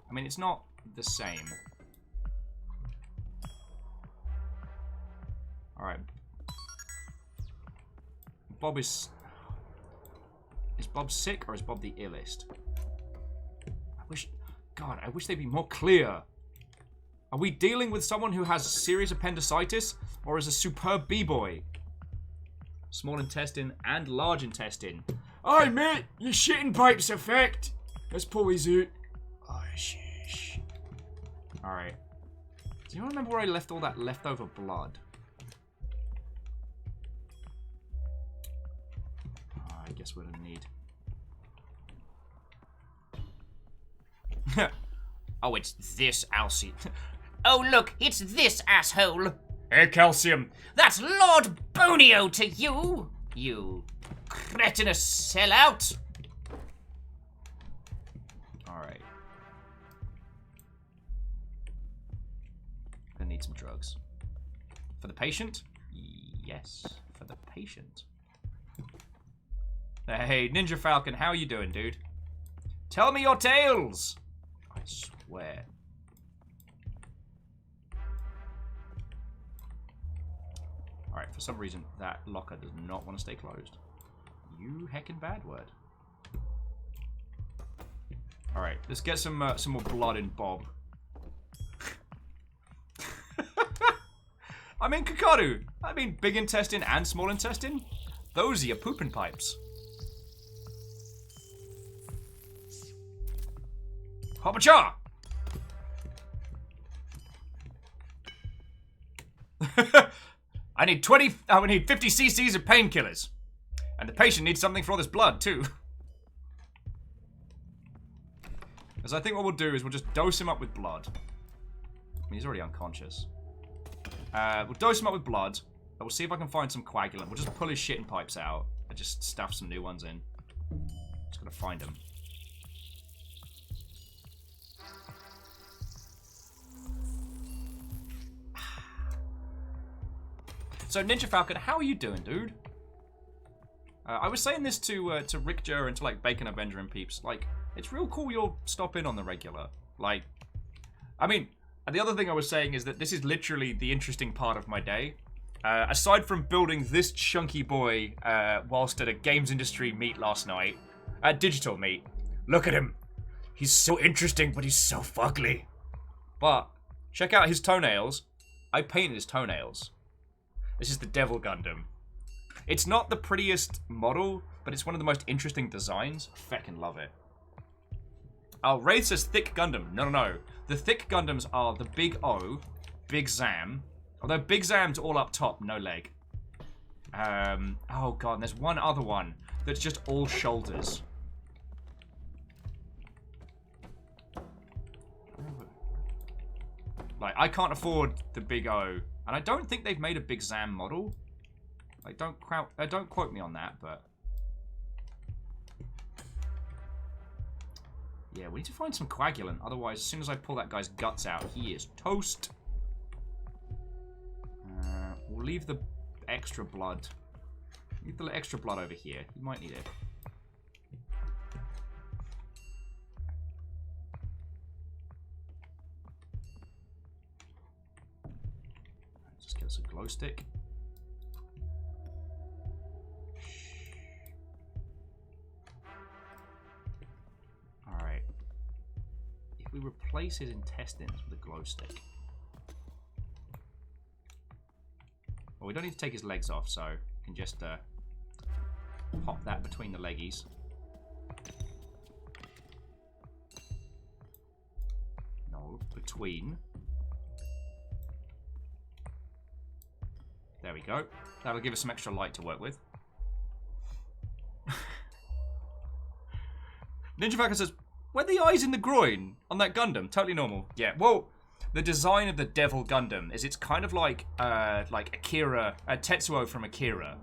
[SPEAKER 2] I mean, it's not the same. Alright. Bob is... Is Bob sick or is Bob the illest? God, I wish they'd be more clear. Are we dealing with someone who has serious appendicitis or is a superb b-boy? Small intestine and large intestine. Aye, mate, your shitting pipes effect. Let's pull these out. Oh, sheesh. Alright. Do you remember where I left all that leftover blood? I guess we're gonna need... Oh, it's this, Alcy.
[SPEAKER 12] Oh, look, it's this asshole.
[SPEAKER 2] Hey, Calcium.
[SPEAKER 12] That's Lord Bonio to you, you cretinous sellout.
[SPEAKER 2] Alright. Gonna need some drugs. For the patient? Yes, for the patient. Hey, Ninja Falcon, how you doing, dude? Tell me your tales! I swear. Alright, for some reason, that locker does not want to stay closed. You heckin' bad word. Alright, let's get some more blood in Bob. I mean, Kakaru. I mean, big intestine and small intestine. Those are your pooping pipes. Hopacha! I need 50 cc's of painkillers. And the patient needs something for all this blood, too. Because I think what we'll do is we'll just dose him up with blood. I mean, he's already unconscious. We'll dose him up with blood. And we'll see if I can find some coagulant. We'll just pull his shitting pipes out and just stuff some new ones in. Just gotta find them. So, Ninja Falcon, how are you doing, dude? I was saying this to Rick Joe and to, like, Bacon Avenger and peeps. Like, it's real cool you'll stop in on the regular. Like, I mean, and the other thing I was saying is that this is literally the interesting part of my day. Aside from building this chunky boy whilst at a games industry meet last night, at Digital Meet. Look at him. He's so interesting, but he's so fugly. But, check out his toenails. I painted his toenails. This is the Devil Gundam. It's not the prettiest model, but it's one of the most interesting designs. I feckin' love it. Oh, Wraith says Thick Gundam. No, no, no. The Thick Gundams are the Big O, Big Zam. Although Big Zam's all up top, no leg. Oh god, and there's one other one that's just all shoulders. Like, I can't afford the Big O. And I don't think they've made a Big Zam model. Like, don't quote me on that, but... Yeah, we need to find some coagulant. Otherwise, as soon as I pull that guy's guts out, he is toast. We'll leave the extra blood. Leave the extra blood over here. You might need it. Just get us a glow stick. Alright. If we replace his intestines with a glow stick. Well, we don't need to take his legs off, so we can just pop that between the leggies. No, between. There we go. That'll give us some extra light to work with. Ninja Falcon says, were the eyes in the groin on that Gundam? Totally normal. Yeah, well, the design of the Devil Gundam is it's kind of like Akira, Tetsuo from Akira.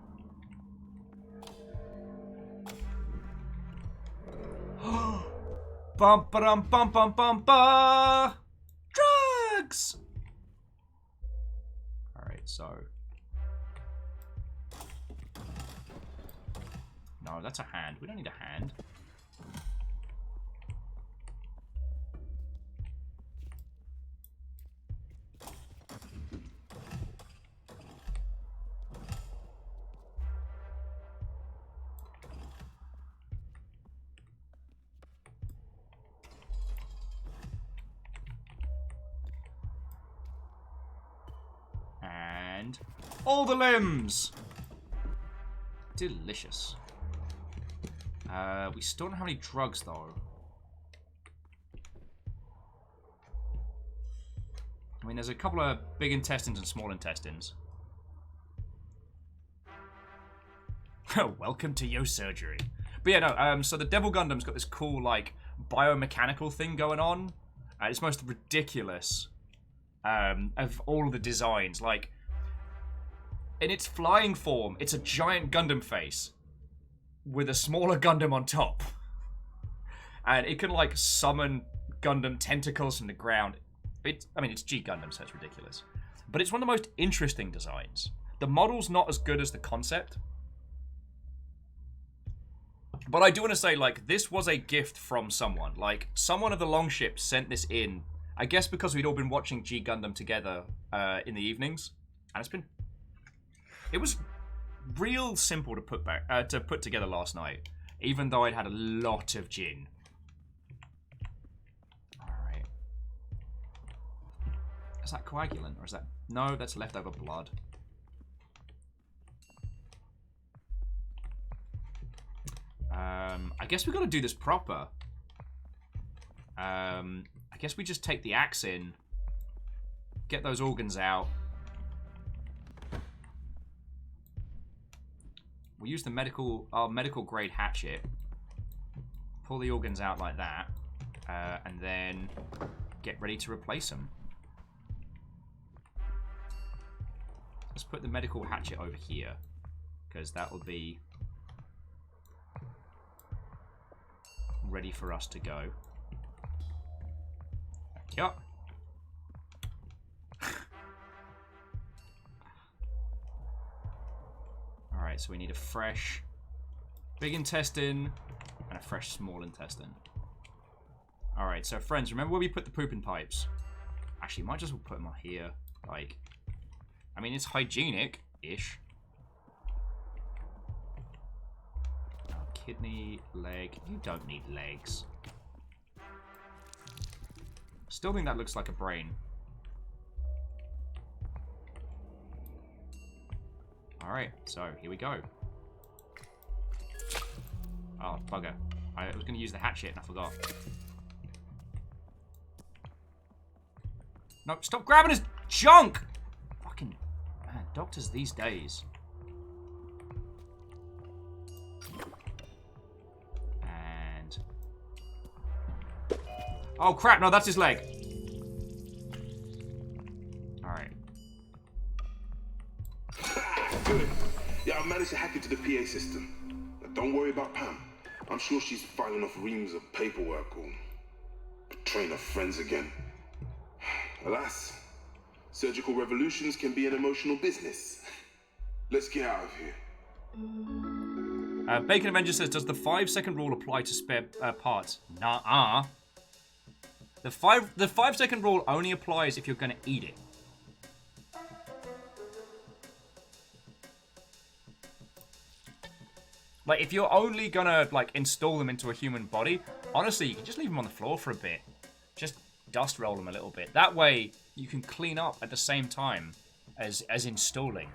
[SPEAKER 2] Bum ba bum bum bum ba. Drugs. All right, so no, that's a hand. We don't need a hand. And all the limbs. Delicious. We still don't have any drugs though. I mean, there's a couple of big intestines and small intestines. Welcome to your surgery. But yeah, no, so the Devil Gundam's got this cool, like, biomechanical thing going on. It's most ridiculous of all of the designs. Like, in its flying form, it's a giant Gundam face with a smaller Gundam on top. And it can, like, summon Gundam tentacles from the ground. I mean, it's G Gundam, so it's ridiculous. But it's one of the most interesting designs. The model's not as good as the concept. But I do want to say, like, this was a gift from someone. Like, someone of the Longship sent this in, I guess because we'd all been watching G Gundam together in the evenings. And it's been... It was real simple to put together last night, even though I'd had a lot of gin. Alright. Is that coagulant, or is that... No, that's leftover blood. I guess we got to do this proper. I guess we just take the axe in, get those organs out. We'll use the our medical grade hatchet, pull the organs out like that, and then get ready to replace them. Let's put the medical hatchet over here, because that will be ready for us to go. Yup. Alright, so we need a fresh big intestine and a fresh small intestine. Alright, so friends, remember where we put the pooping pipes? Actually, might just well put them on here. Like, I mean, it's hygienic-ish. Kidney, leg. You don't need legs. Still think that looks like a brain. Alright, so here we go. Oh, bugger. I was going to use the hatchet and I forgot. No, stop grabbing his junk! Fucking, man, doctors these days. Oh crap, no, that's his leg. Alright.
[SPEAKER 11] Good. Yeah, I've managed to hack into the PA system. Now, don't worry about Pam. I'm sure she's filing off reams of paperwork or betraying her friends again. Alas, surgical revolutions can be an emotional business. Let's get out of here.
[SPEAKER 2] Bacon Avenger says, does the 5-second rule apply to spare parts? Nah-uh. The 5-second rule only applies if you're going to eat it. Like, if you're only going to, like, install them into a human body, honestly, you can just leave them on the floor for a bit. Just dust roll them a little bit. That way, you can clean up at the same time as installing.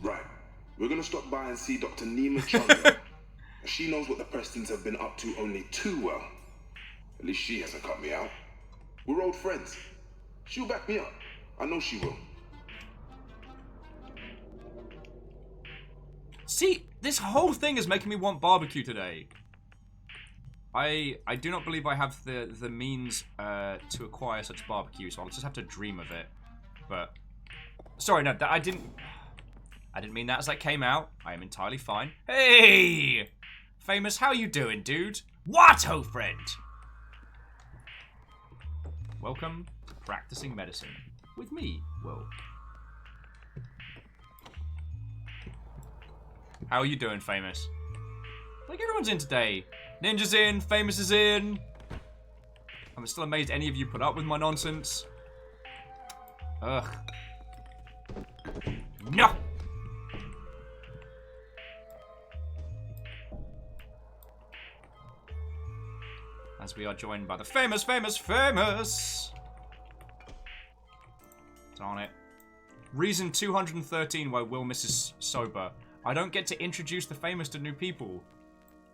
[SPEAKER 11] Right. We're going to stop by and see Dr. Nima Chandra. She knows what the Prestons have been up to only too well. At least she hasn't cut me out. We're old friends. She'll back me up. I know she will.
[SPEAKER 2] See, this whole thing is making me want barbecue today. I do not believe I have the means to acquire such barbecue, so I'll just have to dream of it. But sorry, no, I didn't mean that as that came out. I am entirely fine. Hey, Famous, how you doing, dude? What, ho, friend? Welcome to Practicing Medicine with me, Will. How are you doing, Famous? Like, everyone's in today. Ninja's in, Famous is in. I'm still amazed any of you put up with my nonsense. Ugh. No! As we are joined by the famous. Darn it. Reason 213 why Will misses sober. I don't get to introduce the famous to new people.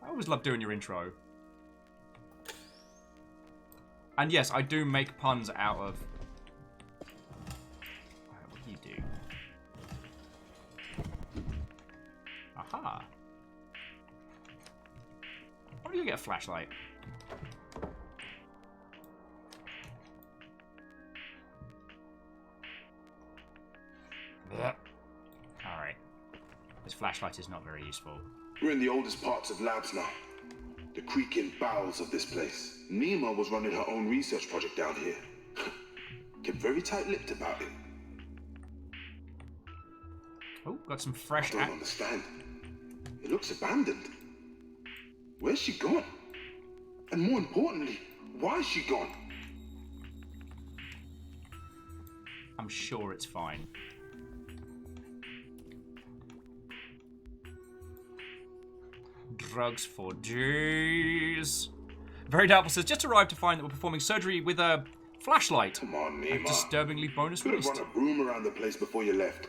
[SPEAKER 2] I always love doing your intro. And yes, I do make puns out of... What do you do? Aha. Why don't you get a flashlight? Alright. This flashlight is not very useful.
[SPEAKER 11] We're in the oldest parts of labs now. The creaking bowels of this place. Nima was running her own research project down here. Kept very tight-lipped about it.
[SPEAKER 2] Oh, got some fresh...
[SPEAKER 11] I don't understand. It looks abandoned. Where's she gone? And more importantly, why is she gone?
[SPEAKER 2] I'm sure it's fine. Drugs for days. Very doubtful says, just arrived to find that we're performing surgery with a flashlight.
[SPEAKER 11] Come on, Nima.
[SPEAKER 2] A disturbingly bonus
[SPEAKER 11] Could have
[SPEAKER 2] waste.
[SPEAKER 11] run a broom around the place before you left.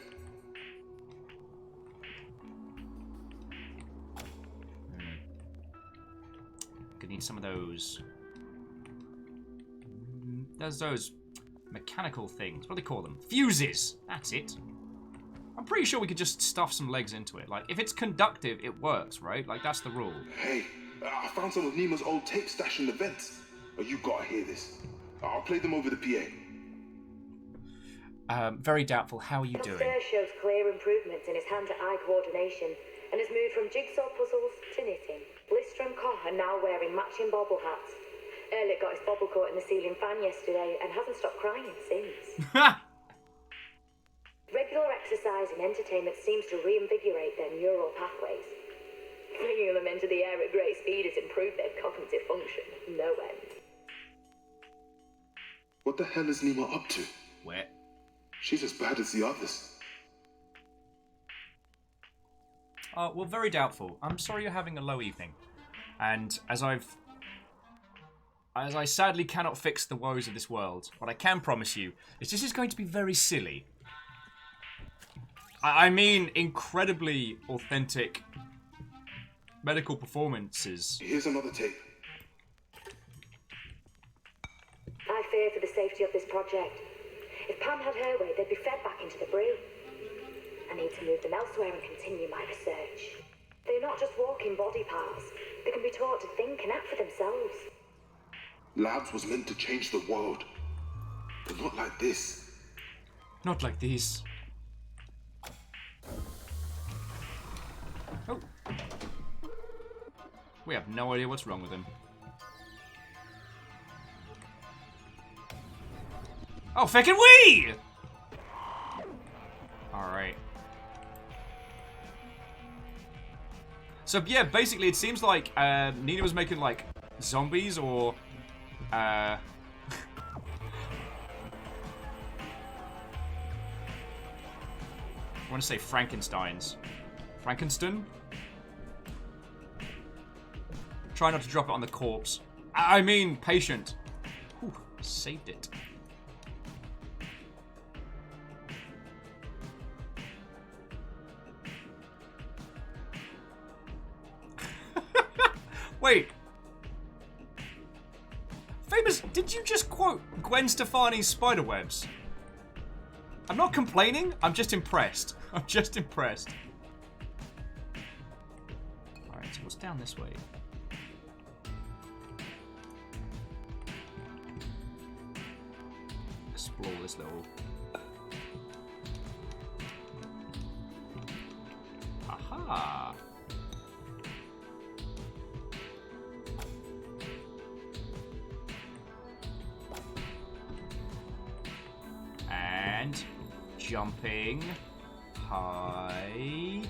[SPEAKER 2] Could need some of those. There's those mechanical things. What do they call them? Fuses. That's it. I'm pretty sure we could just stuff some legs into it. Like, if it's conductive, it works, right? Like, that's the rule.
[SPEAKER 11] Hey, I found some of Nima's old tape stashed in the vents. Oh, you gotta hear this. I'll play them over the PA.
[SPEAKER 2] Very doubtful. How are you doing?
[SPEAKER 13] Upstairs shows clear improvements in his hand-to-eye coordination and has moved from jigsaw puzzles to knitting. Lister and Koch are now wearing matching bobble hats. Ehrlich got his bobble caught in the ceiling fan yesterday and hasn't stopped crying since. Regular exercise and entertainment seems to reinvigorate their neural pathways. Flinging them into the air at great speed has improved their cognitive function. No end.
[SPEAKER 11] What the hell is Nima up to?
[SPEAKER 2] Where?
[SPEAKER 11] She's as bad as the others.
[SPEAKER 2] Well, very doubtful. I'm sorry you're having a low evening. And as I sadly cannot fix the woes of this world, what I can promise you is this is going to be very silly. I mean, incredibly authentic medical performances.
[SPEAKER 11] Here's another tape.
[SPEAKER 13] I fear for the safety of this project. If Pam had her way, they'd be fed back into the brew. I need to move them elsewhere and continue my research. They're not just walking body parts. They can be taught to think and act for themselves.
[SPEAKER 11] Labs was meant to change the world. But not like this.
[SPEAKER 2] Not like these. Oh. We have no idea what's wrong with him. Oh, feckin' we! Alright. So, yeah, basically it seems like Nina was making, like, zombies or... I want to say Frankensteins. Frankenstein? Try not to drop it on the corpse. I mean, patient. Whew, saved it. Wait. Famous, did you just quote Gwen Stefani's Spiderwebs? I'm not complaining, I'm just impressed. I'm just impressed. Alright, so what's down this way? explore this little... Aha! And jumping high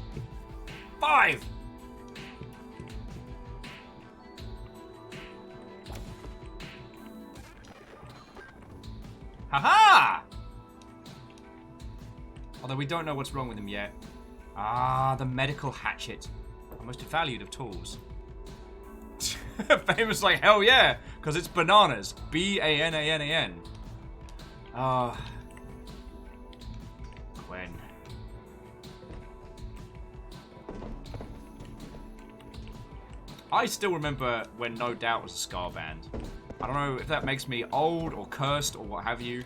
[SPEAKER 2] 5. Haha! Although we don't know what's wrong with him yet. Ah, the medical hatchet. Our most valued of tools. Famous like hell yeah, because it's bananas. B-A-N-A-N-A-N. Ah. Gwen. I still remember when No Doubt was a ska band. I don't know if that makes me old or cursed or what have you.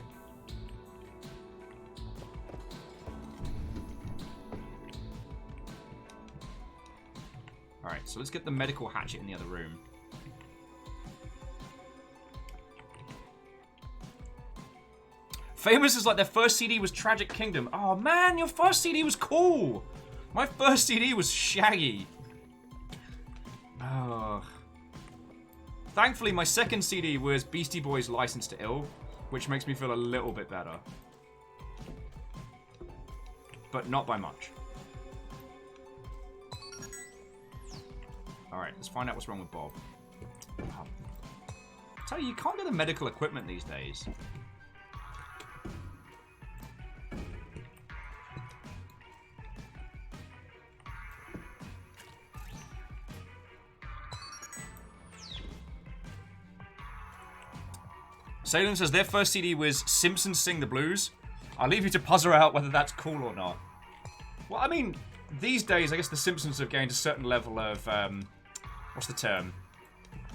[SPEAKER 2] Alright, so let's get the medical hatchet in the other room. Famous is like their first CD was Tragic Kingdom. Oh man, your first CD was cool. My first CD was Shaggy. Oh. Thankfully, my second CD was Beastie Boys' License to Ill, which makes me feel a little bit better. But not by much. Alright, let's find out what's wrong with Bob. I tell you, you can't get the medical equipment these days. Salem says their first CD was Simpsons Sing the Blues. I'll leave you to puzzle out whether that's cool or not. Well, I mean, these days, I guess the Simpsons have gained a certain level of, what's the term?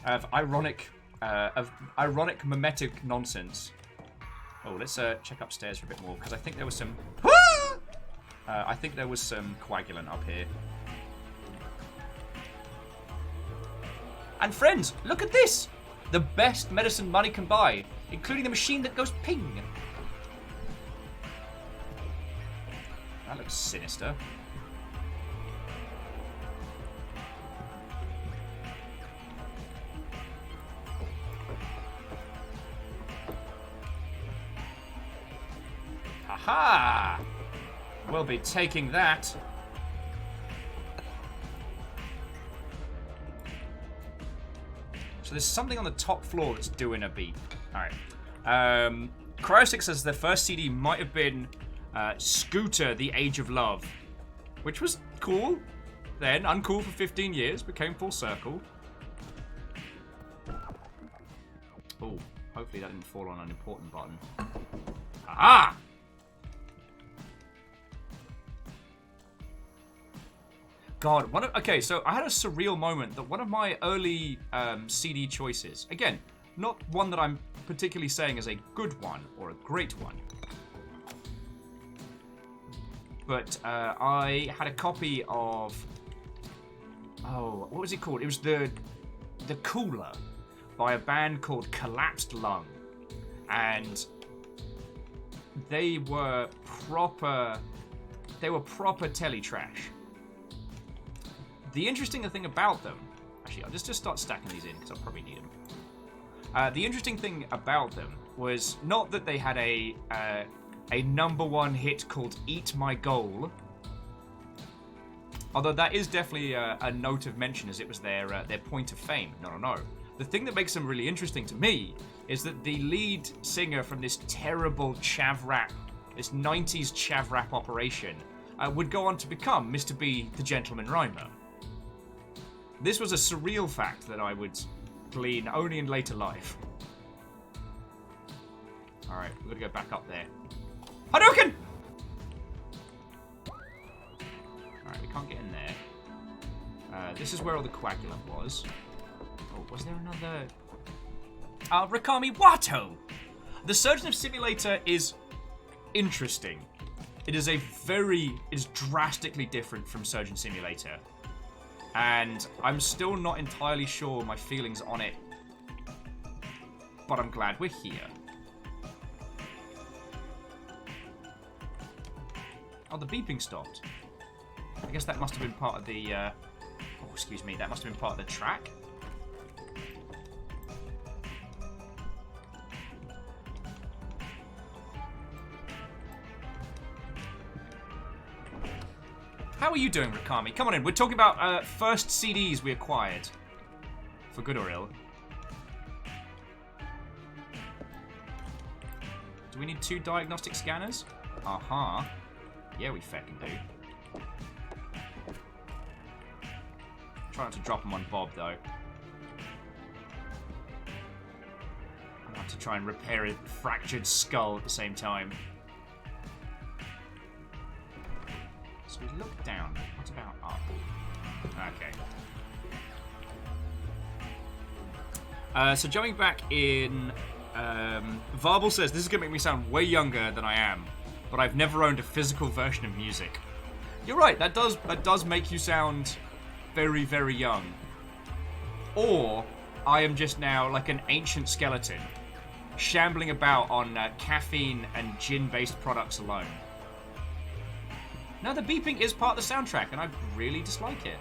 [SPEAKER 2] Of ironic mimetic nonsense. Oh, let's check upstairs for a bit more, because I think there was some... I think there was some coagulant up here. And friends, look at this! The best medicine money can buy, including the machine that goes ping. That looks sinister. Haha! We'll be taking that. So there's something on the top floor that's doing a beep. Alright. Cryosix says their first CD might have been Scooter, The Age of Love. Which was cool. Then, uncool for 15 years, became full circle. Oh, hopefully that didn't fall on an important button. Aha! God, okay, so I had a surreal moment that one of my early CD choices, again, not one that I'm particularly saying is a good one or a great one, but I had a copy of, oh, what was it called? It was the Cooler by a band called Collapsed Lung, and they were proper telly trash. The interesting thing about them... Actually, I'll just start stacking these in, because I'll probably need them. The interesting thing about them was not that they had a #1 hit called Eat My Goal. Although that is definitely a note of mention, as it was their point of fame. No. The thing that makes them really interesting to me is that the lead singer from this terrible chav rap, this 90s chav rap operation, would go on to become Mr. B, the Gentleman Rhymer. This was a surreal fact that I would glean only in later life. Alright, we're gonna go back up there. Hadouken! Alright, we can't get in there. This is where all the coagulant was. Oh, was there another... Rakami Watto! The Surgeon of Simulator is interesting. It is drastically different from Surgeon Simulator. And I'm still not entirely sure my feelings on it. But I'm glad we're here. Oh, the beeping stopped. I guess that must have been part of the... oh, excuse me. That must have been part of the track. How are you doing, Rakami? Come on in. We're talking about first CDs we acquired. For good or ill. Do we need 2 diagnostic scanners? Uh-huh. Yeah, we feckin' do. Try not to drop them on Bob, though. I have to try and repair a fractured skull at the same time. So we look down. What about up? Okay. So jumping back in... Varble says, this is going to make me sound way younger than I am, but I've never owned a physical version of music. You're right, that does make you sound very, very young. Or I am just now like an ancient skeleton, shambling about on caffeine and gin-based products alone. Now, the beeping is part of the soundtrack, and I really dislike it.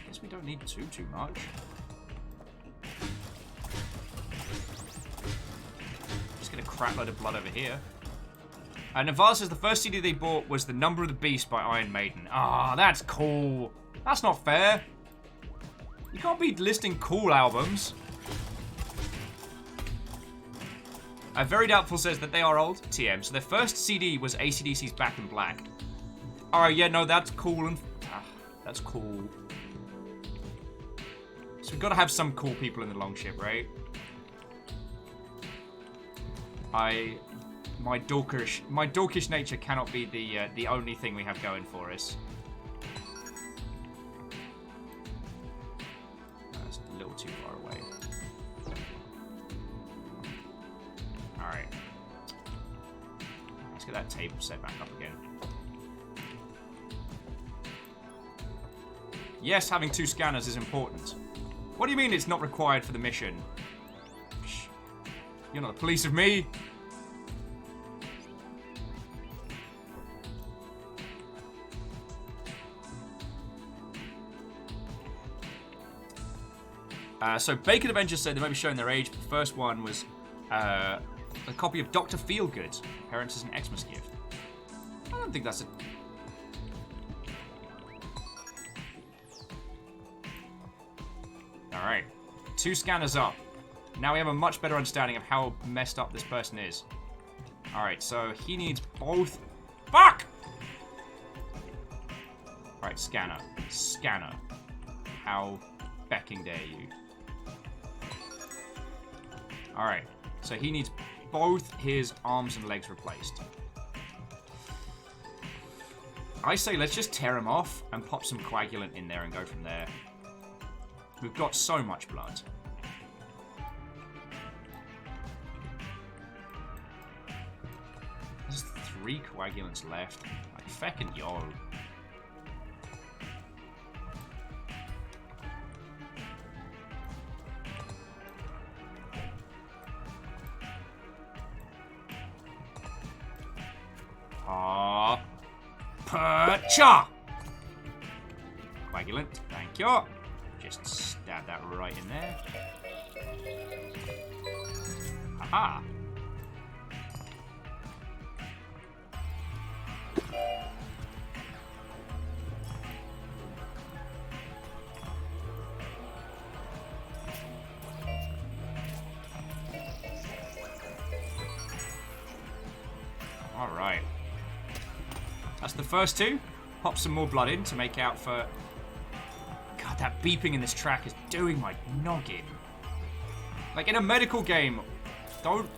[SPEAKER 2] Guess we don't need too much. Get a crap load of blood over here. Navarre says the first CD they bought was The Number of the Beast by Iron Maiden. Ah, that's cool. That's not fair. You can't be listing cool albums. Very Doubtful says that they are old. TM. So their first CD was AC/DC's Back in Black. Alright, yeah, no, that's cool. And that's cool. So we've got to have some cool people in the Longship, right? My dorkish nature cannot be the only thing we have going for us. That's a little too far away. Alright. Let's get that table set back up again. Yes, having 2 scanners is important. What do you mean it's not required for the mission? You're not the police of me. So Bacon Avengers said they might be showing their age, but the first one was a copy of Dr. Feelgood, Parents as an Xmas Gift. I don't think that's a... Alright. 2 scanners up. Now we have a much better understanding of how messed up this person is. Alright, so he needs both... Fuck! Alright, scanner. Scanner. How becking dare you? Alright, so he needs both his arms and legs replaced. I say let's just tear him off and pop some coagulant in there and go from there. We've got so much blood. There's 3 coagulants left. Like, feckin' yo. Percha! Coagulant, thank you. Just stab that right in there. Haha. Alright. That's the first 2. Pop some more blood in to make out for... God, that beeping in this track is doing my noggin. Like, in a medical game, don't...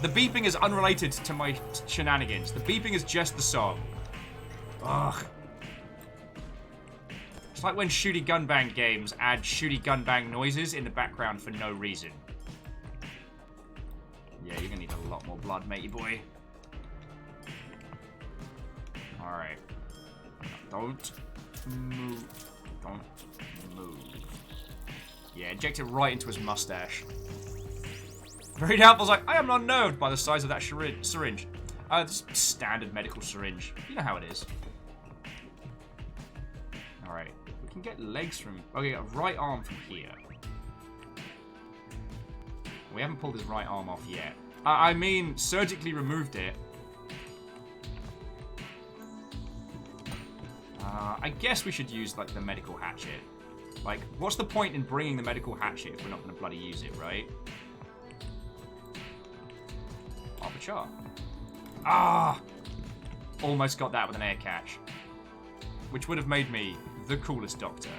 [SPEAKER 2] The beeping is unrelated to my shenanigans. The beeping is just the song. Ugh. It's like when shooty gunbang games add shooty gunbang noises in the background for no reason. Yeah, you're gonna need a lot more blood, matey boy. Alright. Don't move. Don't move. Yeah, inject it right into his mustache. Very doubtful's like, I am unnerved by the size of that syringe. This standard medical syringe. You know how it is. Alright. We can get legs from... Okay, a right arm from here. We haven't pulled his right arm off yet. I mean, surgically removed it. I guess we should use, like, the medical hatchet. Like, what's the point in bringing the medical hatchet if we're not going to bloody use it, right? Arbiter. Ah! Almost got that with an air catch. Which would have made me the coolest doctor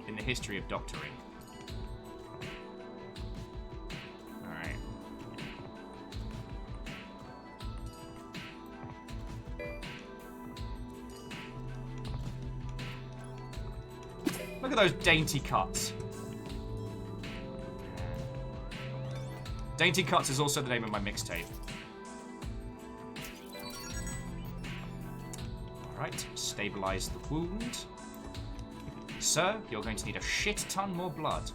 [SPEAKER 2] in the history of doctoring. Alright. Look at those dainty cuts. Dainty Cuts is also the name of my mixtape. Alright, stabilize the wound. Sir, you're going to need a shit ton more blood.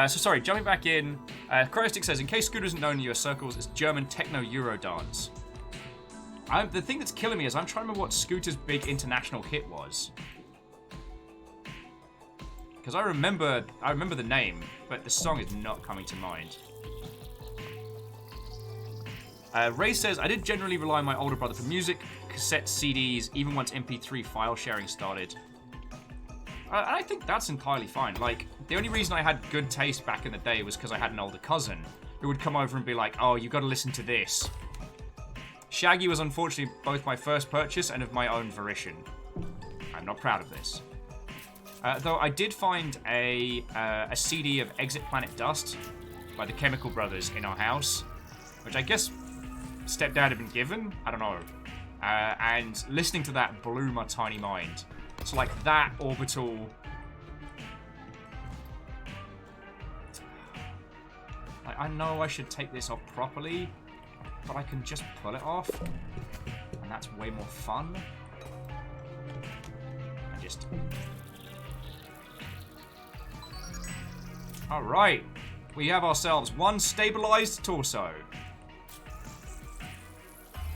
[SPEAKER 2] Sorry, jumping back in. Cryostick says, in case Scooter isn't known in US circles, it's German techno Eurodance. The thing that's killing me is I'm trying to remember what Scooter's big international hit was. Because I remember the name, but the song is not coming to mind. Ray says, I did generally rely on my older brother for music, cassette CDs, even once MP3 file sharing started. I think that's entirely fine. Like, the only reason I had good taste back in the day was because I had an older cousin who would come over and be like, oh, you got to listen to this. Shaggy was unfortunately both my first purchase and of my own volition. I'm not proud of this. Though I did find a CD of Exit Planet Dust by the Chemical Brothers in our house, which I guess stepdad had been given. I don't know. And listening to that blew my tiny mind. So like that orbital. Like, I know I should take this off properly, but I can just pull it off, and that's way more fun. I just. All right, we have ourselves one stabilized torso.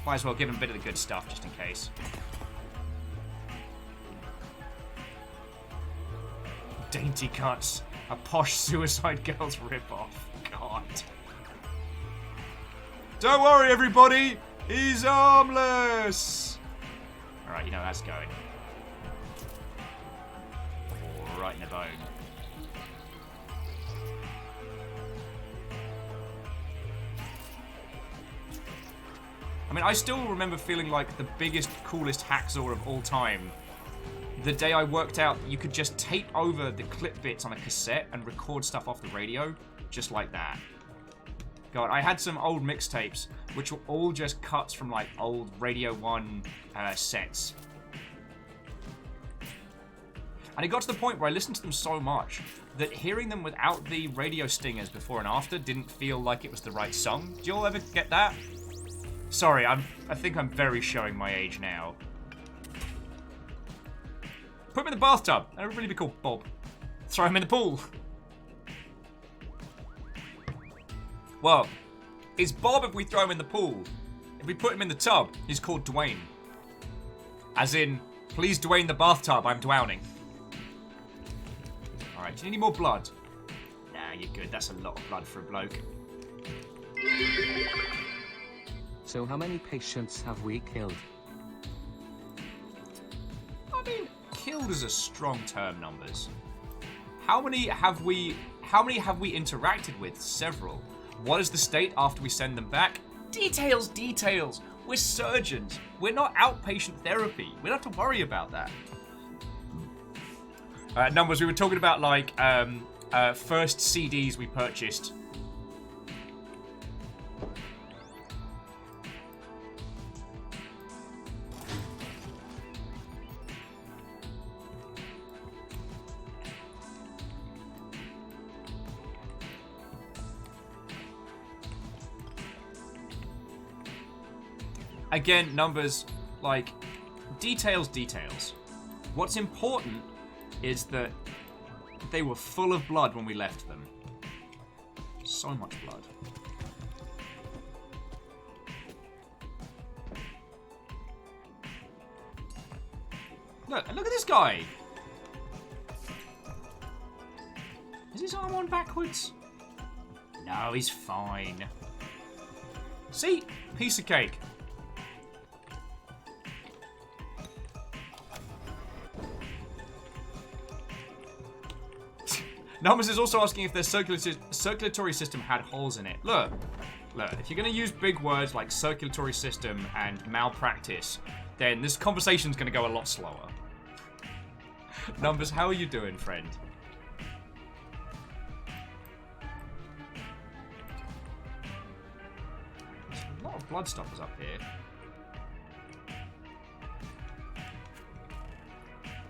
[SPEAKER 2] Might as well give him a bit of the good stuff, just in case. Dainty Cuts, a posh Suicide Girls ripoff. God. Don't worry, everybody. He's armless. All right, you know how that's going. Right in the bone. I mean, I still remember feeling like the biggest, coolest hacksaw of all time. The day I worked out you could just tape over the clip bits on a cassette and record stuff off the radio, just like that. God, I had some old mixtapes, which were all just cuts from like old Radio 1 sets. And it got to the point where I listened to them so much that hearing them without the radio stingers before and after didn't feel like it was the right song. Do you all ever get that? Sorry, I think I'm very showing my age now. Put him in the bathtub. That would really be cool. Bob. Throw him in the pool. Well, it's Bob if we throw him in the pool. If we put him in the tub, he's called Dwayne. As in, please Dwayne the bathtub, I'm drowning. Alright, do you need any more blood? Nah, you're good. That's a lot of blood for a bloke.
[SPEAKER 4] So how many patients have we killed?
[SPEAKER 2] I mean, killed is a strong term, numbers. How many have we interacted with? Several. What is the state after we send them back? Details, details. We're surgeons. We're not outpatient therapy. We don't have to worry about that. Numbers, we were talking about like first CDs we purchased. Again, numbers, like, details. What's important is that they were full of blood when we left them. So much blood. Look at this guy. Is his arm on backwards? No, he's fine. See? Piece of cake. Numbers is also asking if their circulatory system had holes in it. Look, if you're going to use big words like circulatory system and malpractice, then this conversation's going to go a lot slower. Numbers, how are you doing, friend? There's a lot of blood stoppers up here.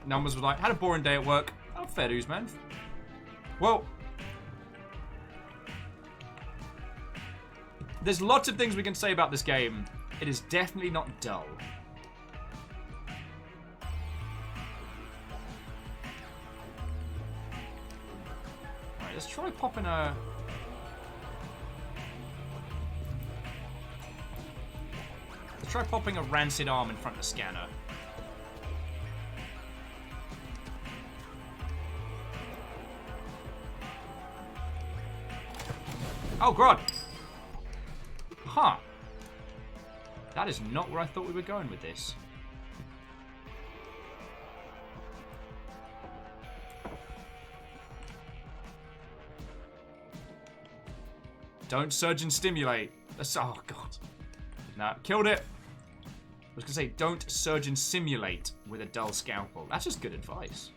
[SPEAKER 2] Numbers was like, had a boring day at work. Oh, fair dues, man. Well, there's lots of things we can say about this game. It is definitely not dull. Alright, let's try popping a... Let's try popping a rancid arm in front of the scanner. Oh, God. Huh. That is not where I thought we were going with this. Don't surge and stimulate. Oh, God. Nah, killed it. I was going to say, don't surge and simulate with a dull scalpel. That's just good advice.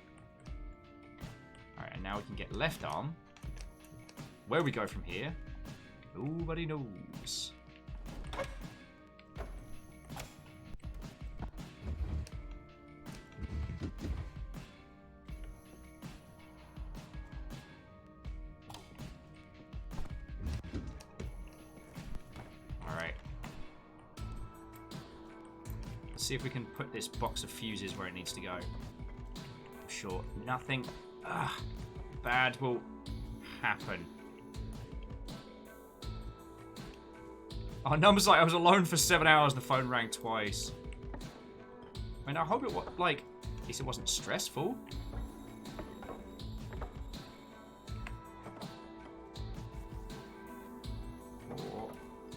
[SPEAKER 2] Alright, and now we can get left arm. Where we go from here, nobody knows. Alright. Let's see if we can put this box of fuses where it needs to go. I'm sure nothing bad will happen. Oh, numbers like I was alone for 7 hours. The phone rang twice. I mean, I hope it was like, at least it wasn't stressful.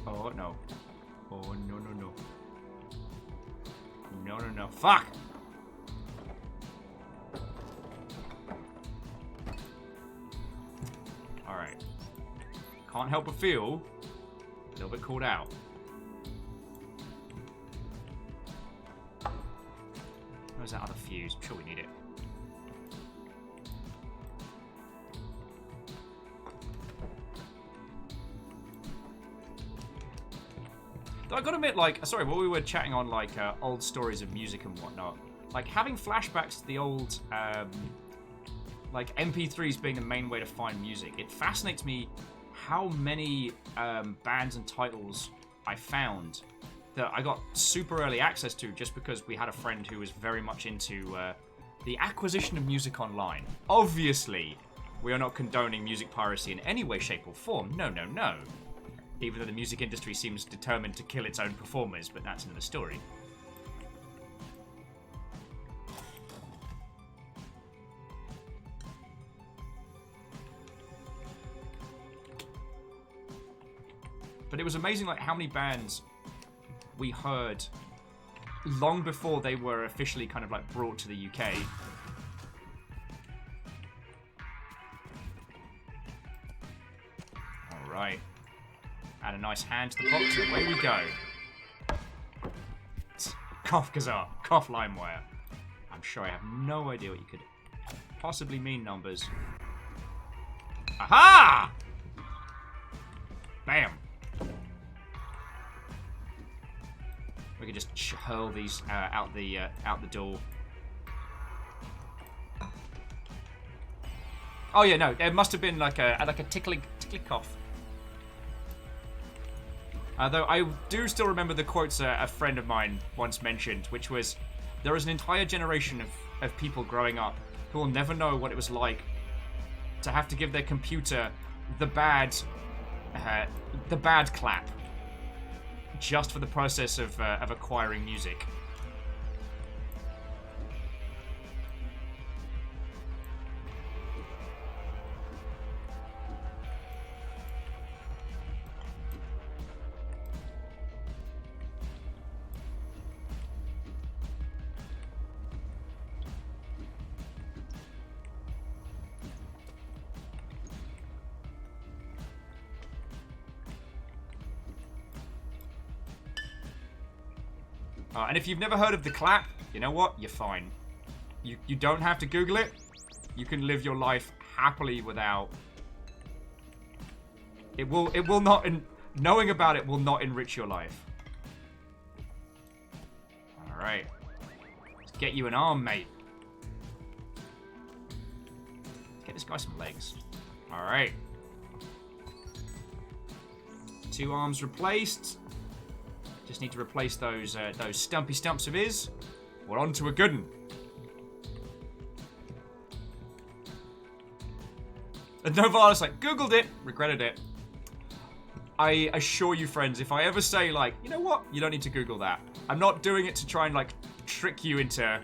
[SPEAKER 2] Oh no. Oh no. No. Fuck. All right. Can't help but feel a little bit called out. Where's that other fuse? I'm sure we need it. Though I gotta admit, like, sorry, while we were chatting on, like, old stories of music and whatnot, like, having flashbacks to the old, like, MP3s being the main way to find music, it fascinates me how many bands and titles I found that I got super early access to just because we had a friend who was very much into the acquisition of music online. Obviously, we are not condoning music piracy in any way, shape, or form. No. Even though the music industry seems determined to kill its own performers, but that's another story. But it was amazing, like, how many bands we heard long before they were officially kind of, like, brought to the UK. Alright. Add a nice hand to the box, and away we go. Cough Kazaa. Cough LimeWire. I'm sure I have no idea what you could possibly mean, numbers. Aha! Bam. We could just hurl these out the door. Oh yeah, no, it must have been like a tickly cough. Though I do still remember the quotes a friend of mine once mentioned, which was, there is an entire generation of people growing up who will never know what it was like to have to give their computer the bad clap just for the process of acquiring music. And if you've never heard of the clap, you know what? You're fine. You don't have to Google it. You can live your life happily without. It will not. Knowing about it will not enrich your life. All right. Let's get you an arm, mate. Let's get this guy some legs. All right. 2 arms replaced. Just need to replace those stumpy stumps of his. We're on to a good one. And Novalis like, Googled it, regretted it. I assure you, friends, if I ever say, like, you know what, you don't need to Google that. I'm not doing it to try and, like, trick you into...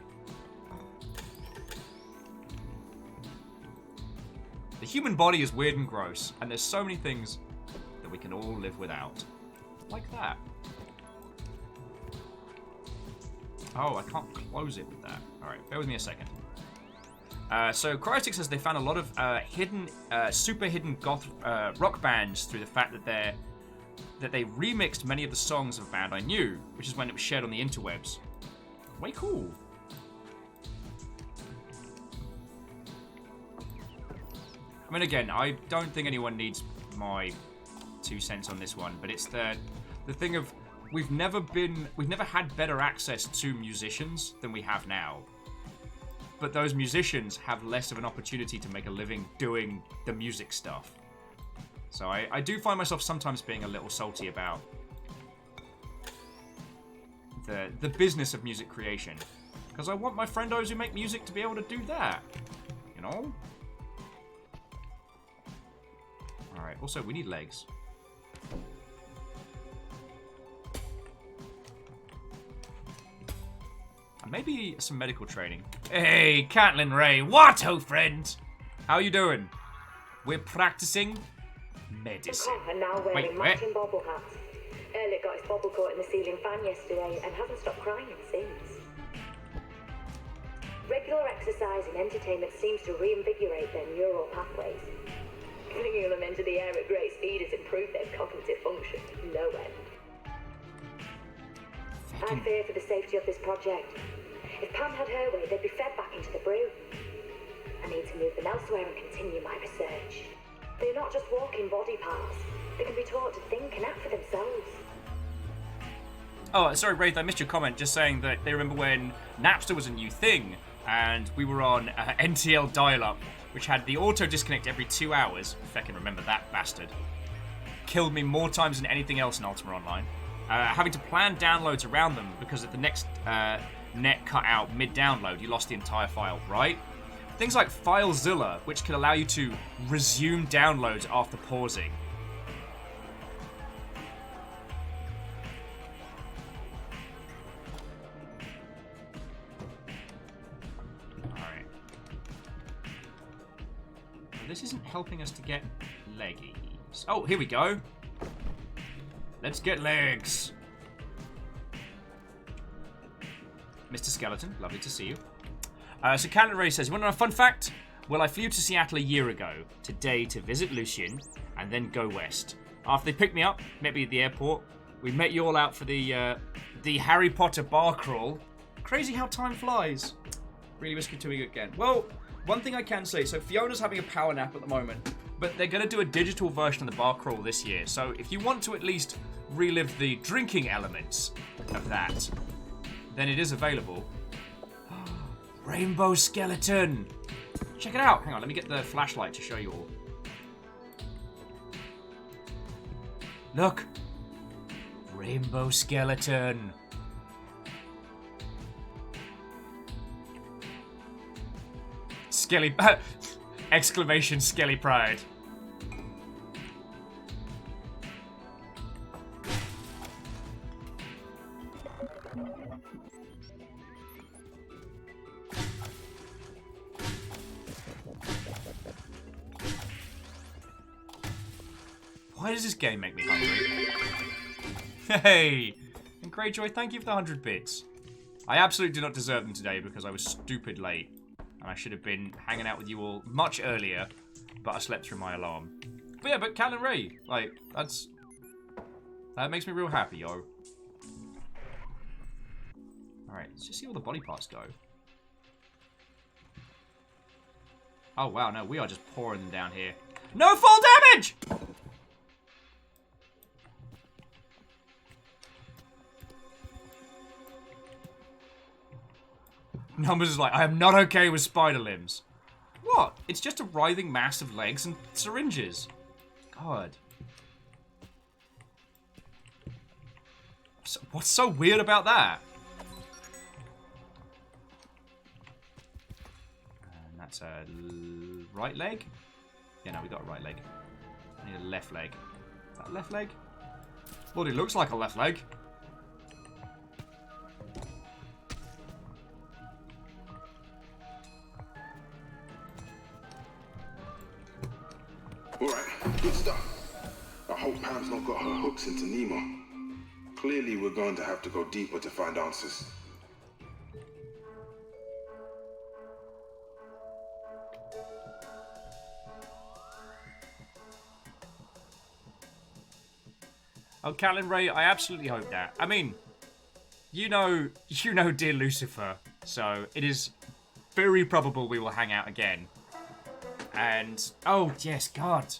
[SPEAKER 2] The human body is weird and gross, and there's so many things that we can all live without. Like that. Oh, I can't close it with that. Alright, bear with me a second. So Cryostic says they found a lot of hidden, super hidden goth rock bands through the fact that they remixed many of the songs of a band I knew, which is when it was shared on the interwebs. Way cool. I mean, again, I don't think anyone needs my 2 cents on this one, but it's the thing of we've never had better access to musicians than we have now. But those musicians have less of an opportunity to make a living doing the music stuff. So I do find myself sometimes being a little salty about the business of music creation. Because I want my friendos who make music to be able to do that. You know? Alright, also we need legs. Maybe some medical training. Hey, Caitlin Ray. What, ho, friend? How you doing? We're practicing medicine.
[SPEAKER 13] And now wearing matching bobble hats. Elliot got his bobble caught in the ceiling fan yesterday and hasn't stopped crying since. Regular exercise and entertainment seems to reinvigorate their neural pathways. Flinging them into the air at great speed has improved their cognitive function to no end. I fear for the safety of this project. If Pam had her way, they'd be fed back into the brew. I need to move them elsewhere and continue my research. They're not just walking body parts. They can be taught to think and act for themselves.
[SPEAKER 2] Oh, sorry, Wraith, I missed your comment. Just saying that they remember when Napster was a new thing, and we were on NTL dial-up, which had the auto disconnect every 2 hours. If I can remember that bastard. Killed me more times than anything else in Ultima Online. Having to plan downloads around them because if the next net cut out mid-download, you lost the entire file, right? Things like FileZilla, which can allow you to resume downloads after pausing. Alright. This isn't helping us to get leggies. Oh, here we go. Let's get legs. Mr. Skeleton, lovely to see you. So Calendar Ray says, you want to know a fun fact? Well, I flew to Seattle a year ago, today to visit Lucien, and then go west. After they picked me up, met me at the airport, we met you all out for the Harry Potter bar crawl. Crazy how time flies. Really wish doing it again. Well, one thing I can say, so Fiona's having a power nap at the moment, but they're going to do a digital version of the bar crawl this year, so if you want to at least relive the drinking elements of that, then it is available. Rainbow skeleton! Check it out! Hang on, let me get the flashlight to show you all. Look! Rainbow skeleton. Skelly... exclamation Skelly pride. Why does this game make me hungry? Hey! And Greyjoy, thank you for the 100 bits. I absolutely do not deserve them today because I was stupid late. And I should have been hanging out with you all much earlier, but I slept through my alarm. But yeah, but Cal and Ray, like, that makes me real happy, yo. Alright, let's just see where the body parts go. Oh wow, no, we are just pouring them down here. No fall damage! Numbers is like, I am not okay with spider limbs. What? It's just a writhing mass of legs and syringes. God. So, what's so weird about that? And that's a right leg? Yeah, no, we got a right leg. I need a left leg. Is that a left leg? Well, it looks like a left leg.
[SPEAKER 11] Alright, good stuff. I hope Pam's not got her hooks into Nemo. Clearly we're going to have to go deeper to find answers.
[SPEAKER 2] Oh, Cal and Ray, I absolutely hope that. I mean, you know, dear Lucifer, so it is very probable we will hang out again. And, oh, yes, God.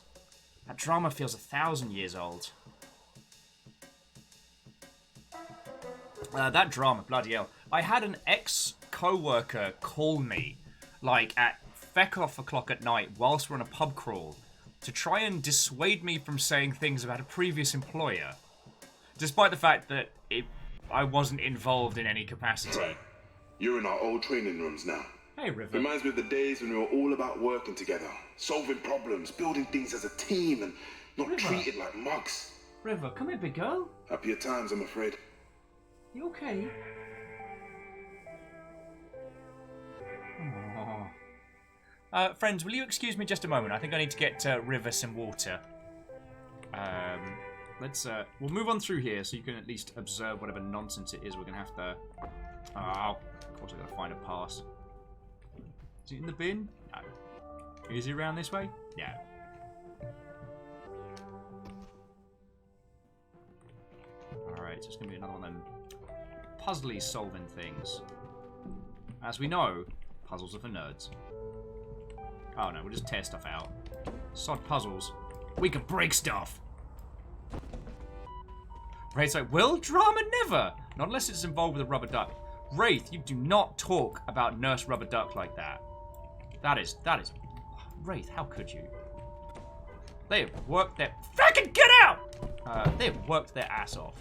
[SPEAKER 2] That drama feels 1,000 years old. That drama, bloody hell. I had an ex-co-worker call me, like, at feck off o'clock at night whilst we're on a pub crawl to try and dissuade me from saying things about a previous employer. Despite the fact that I wasn't involved in any capacity.
[SPEAKER 11] You're in our old training rooms now.
[SPEAKER 2] Hey, River.
[SPEAKER 11] Reminds me of the days when we were all about working together, solving problems, building things as a team, and not
[SPEAKER 2] River.
[SPEAKER 11] treated like mugs.
[SPEAKER 2] River, come here, big girl.
[SPEAKER 11] Happier times, I'm afraid.
[SPEAKER 2] You okay? Friends, will you excuse me just a moment? I think I need to get River some water. We'll move on through here so you can at least observe whatever nonsense it is we're going to have to... Oh, of course I've got to find a pass. Is it in the bin? No. Is it around this way? No. Alright, so it's going to be another one of them puzzly solving things. As we know, puzzles are for nerds. Oh no, we'll just tear stuff out. Sod puzzles. We can break stuff! Wraith's like, will drama never? Not unless it's involved with a rubber duck. Wraith, you do not talk about Nurse Rubber Duck like that. That is... Wraith, how could you? They have worked their... Fucking get out! They have worked their ass off.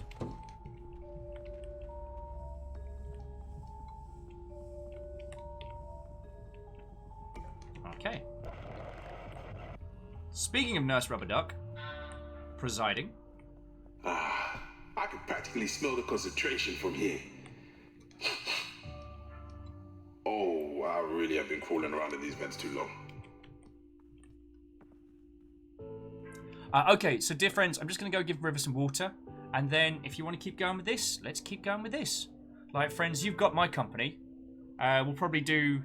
[SPEAKER 2] Okay. Speaking of Nurse Rubber Duck, presiding.
[SPEAKER 11] I can practically smell the concentration from here. Oh, I really have been crawling around in these vents too long.
[SPEAKER 2] Okay, so dear friends, I'm just going to go give River some water. And then, if you want to keep going with this, let's keep going with this. Like, friends, you've got my company. We'll probably do...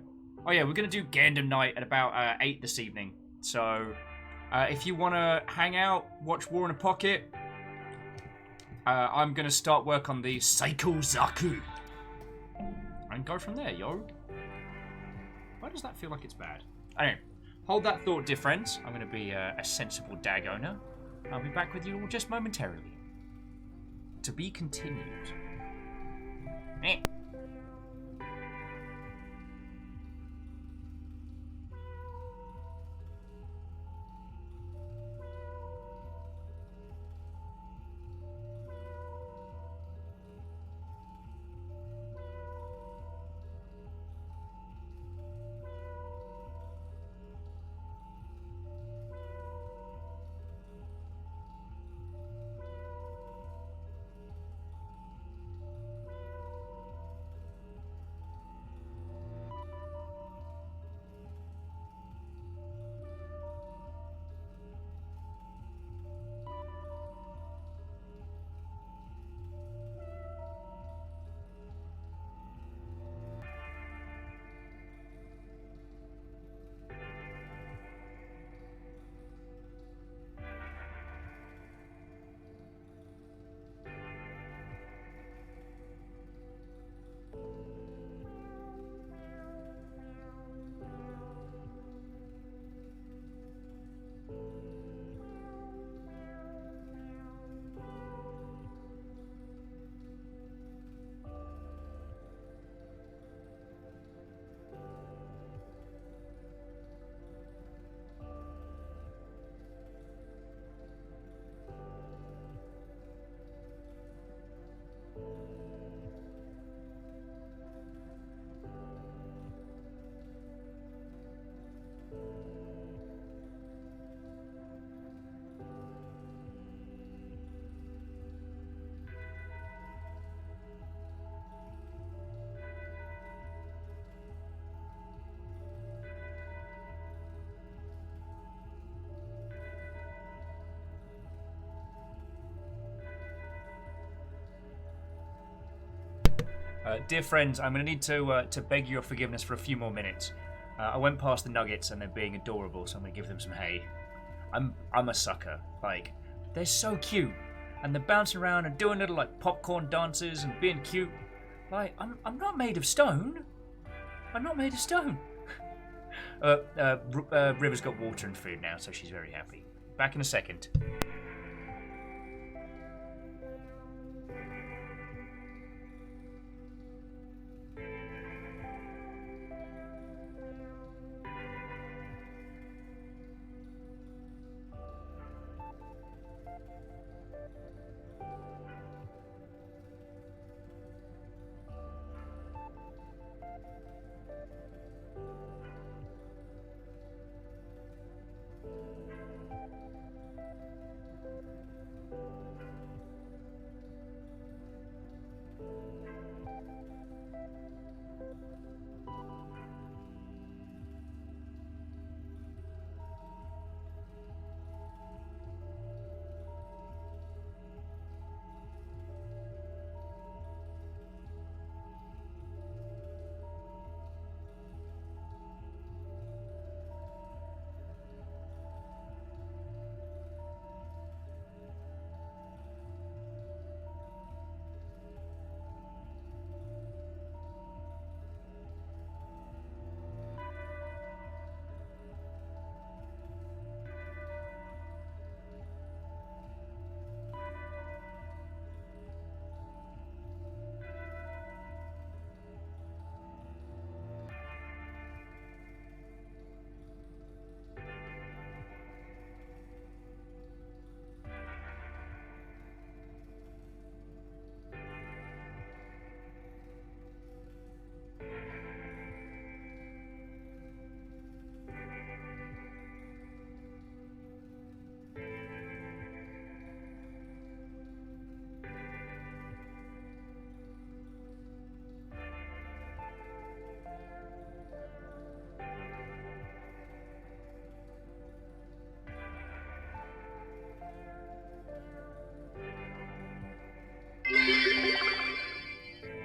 [SPEAKER 2] Oh yeah, we're going to do Gandam night at about 8 this evening. So, if you want to hang out, watch War in a Pocket, I'm going to start work on the Seiko Zaku. And go from there, yo. Why does that feel like it's bad? Anyway, hold that thought, dear friends. I'm going to be a sensible dag owner. I'll be back with you all just momentarily. To be continued. Eh. Dear friends, I'm going to need to beg your forgiveness for a few more minutes. I went past the nuggets and they're being adorable, so I'm going to give them some hay. I'm a sucker. Like, they're so cute, and they're bouncing around and doing little like popcorn dances and being cute. Like, I'm not made of stone. I'm not made of stone. River's got water and food now, so she's very happy. Back in a second.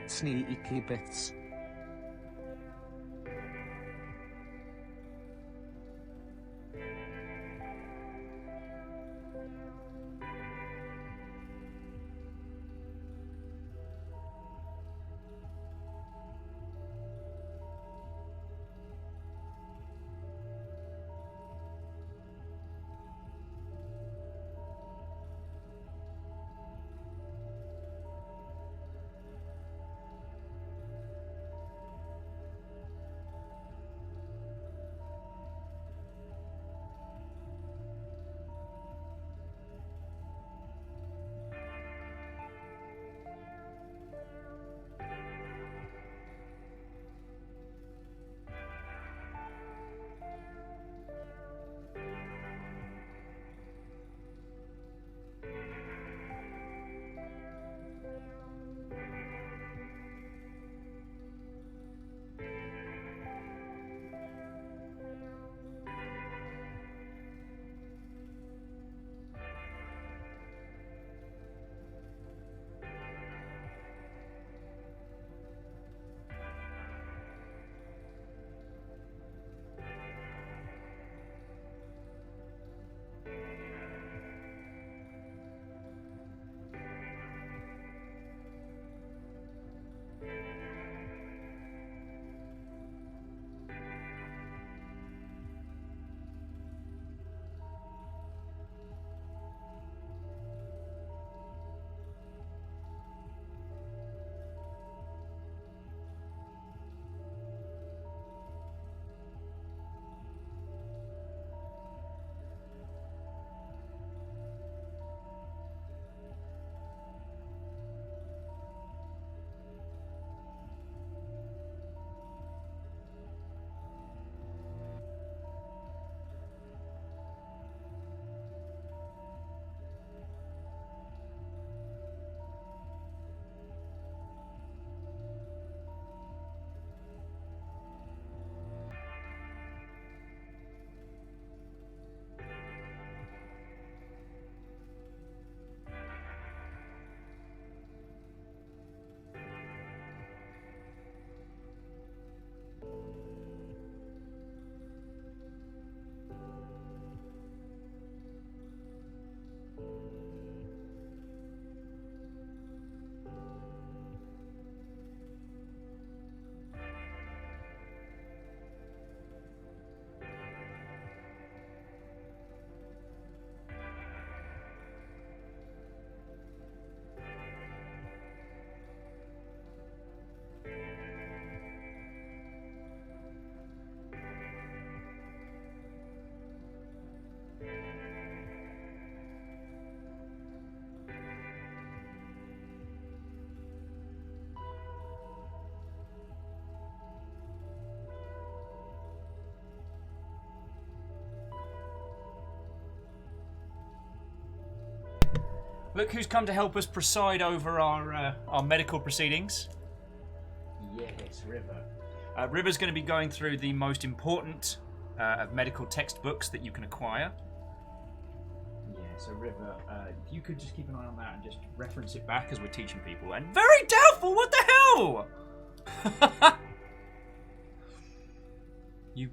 [SPEAKER 4] Sneaky bits.
[SPEAKER 2] Look who's come to help us preside over our medical proceedings. Yes, River. River's going to be going through the most important of medical textbooks that you can acquire. Yeah, so River, if you could just keep an eye on that and just reference it back as we're teaching people. And very doubtful, what the hell? You...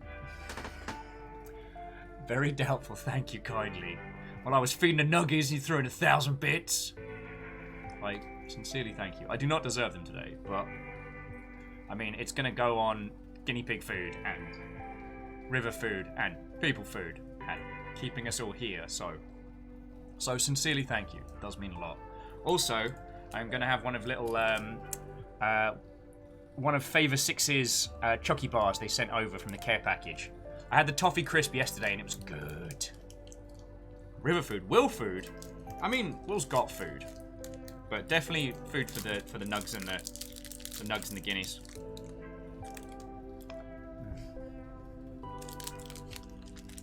[SPEAKER 2] Very doubtful, thank you kindly. While I was feeding the nuggies, you threw in 1,000 bits. Like, sincerely thank you. I do not deserve them today, but... I mean, it's gonna go on guinea pig food, and river food, and people food, and keeping us all here, so... So, sincerely thank you. It does mean a lot. Also, I'm gonna have one of little, one of Favor 6's Chucky bars they sent over from the care package. I had the toffee crisp yesterday and it was good. River food, Will food. I mean, Will's got food, but definitely food for the nugs and the nugs and the guineas.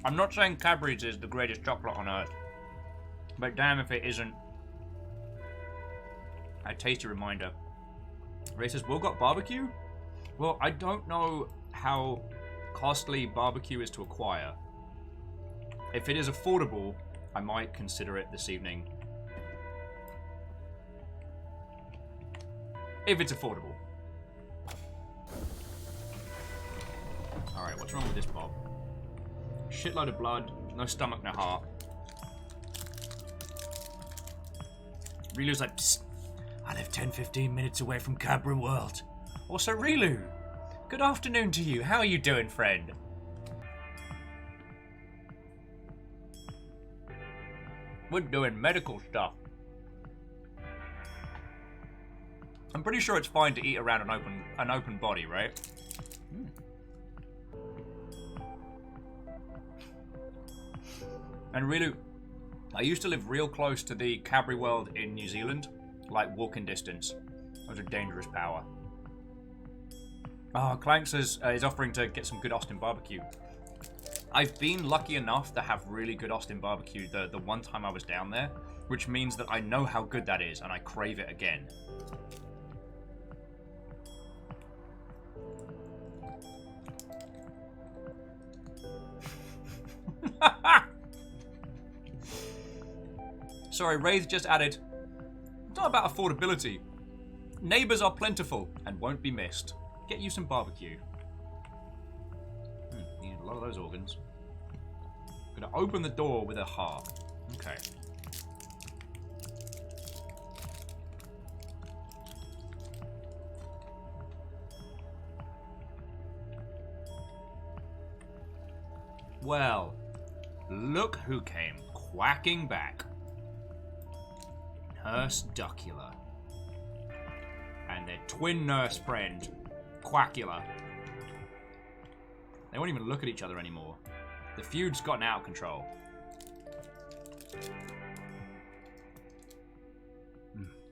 [SPEAKER 2] I'm not saying Cadbury's is the greatest chocolate on earth, but damn if it isn't a tasty reminder. Ray says, Will got barbecue? Well, I don't know how costly barbecue is to acquire. If it is affordable, I might consider it this evening. If it's affordable. Alright, what's wrong with this Bob? Shitload of blood, no stomach, no heart. Rilu's like, psst, I live 10-15 minutes away from Cadbury World. Also, Rilu, good afternoon to you. How are you doing, friend? We're doing medical stuff. I'm pretty sure it's fine to eat around an open body, right? And Rilu, I used to live real close to the Cadbury World in New Zealand, like walking distance. It was a dangerous power. Oh, Clank says he's offering to get some good Austin barbecue. I've been lucky enough to have really good Austin barbecue the one time I was down there, which means that I know how good that is and I crave it again. Sorry, Wraith just added, it's not about affordability. Neighbours are plentiful and won't be missed. Get you some barbecue. Need a lot of those organs. Gonna open the door with a heart. Okay. Well, look who came quacking back. Nurse Duckula. And their twin nurse friend, Quackula. They won't even look at each other anymore. The feud's gotten out of control.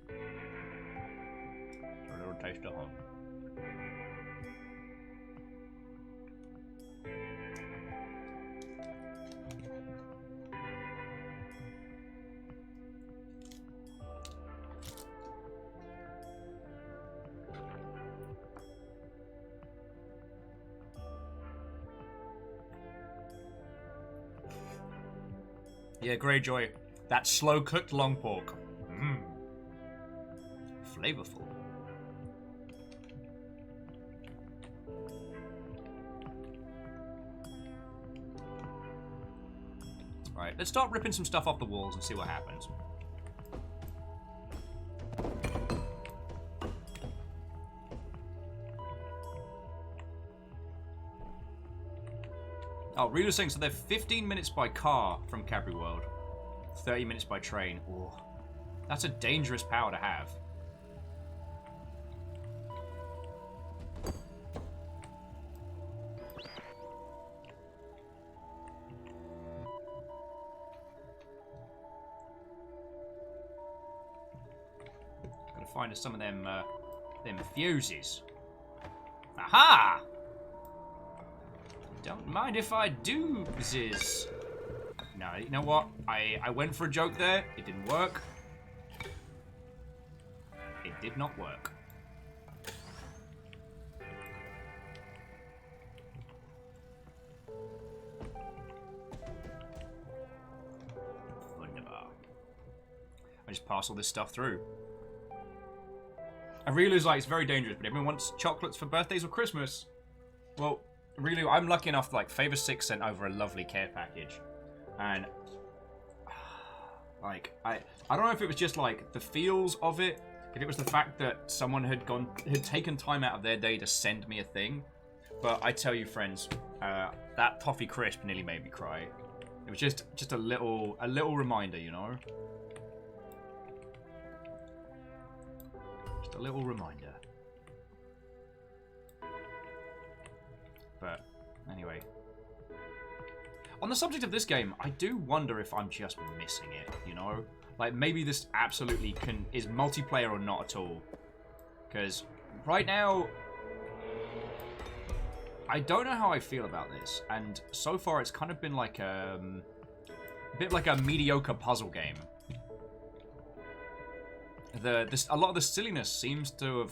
[SPEAKER 2] A little taste of home. Yeah, Greyjoy. That slow-cooked long pork. Mmm. Flavorful. Right, let's start ripping some stuff off the walls and see what happens. Oh, Rilu's saying, so they're 15 minutes by car from Cadbury World. 30 minutes by train. Ooh, that's a dangerous power to have. Gotta find us some of them fuses. Aha! Don't mind if I do, Ziz. No, you know what? I went for a joke there. It didn't work. it did not work. Wunderbar. I just pass all this stuff through. I realize like it's very dangerous, but everyone wants chocolates for birthdays or Christmas. Well, really, I'm lucky enough, like, Favor 6 sent over a lovely care package. And, like, I don't know if it was just, like, the feels of it, if it was the fact that someone had taken time out of their day to send me a thing. But I tell you, friends, that toffee crisp nearly made me cry. It was just a little reminder, you know? Just a little reminder. But anyway, on the subject of this game, I do wonder if I'm just missing it, you know? Like, maybe this absolutely is multiplayer or not at all. Because right now, I don't know how I feel about this. And so far, it's kind of been like a bit like a mediocre puzzle game. A lot of the silliness seems to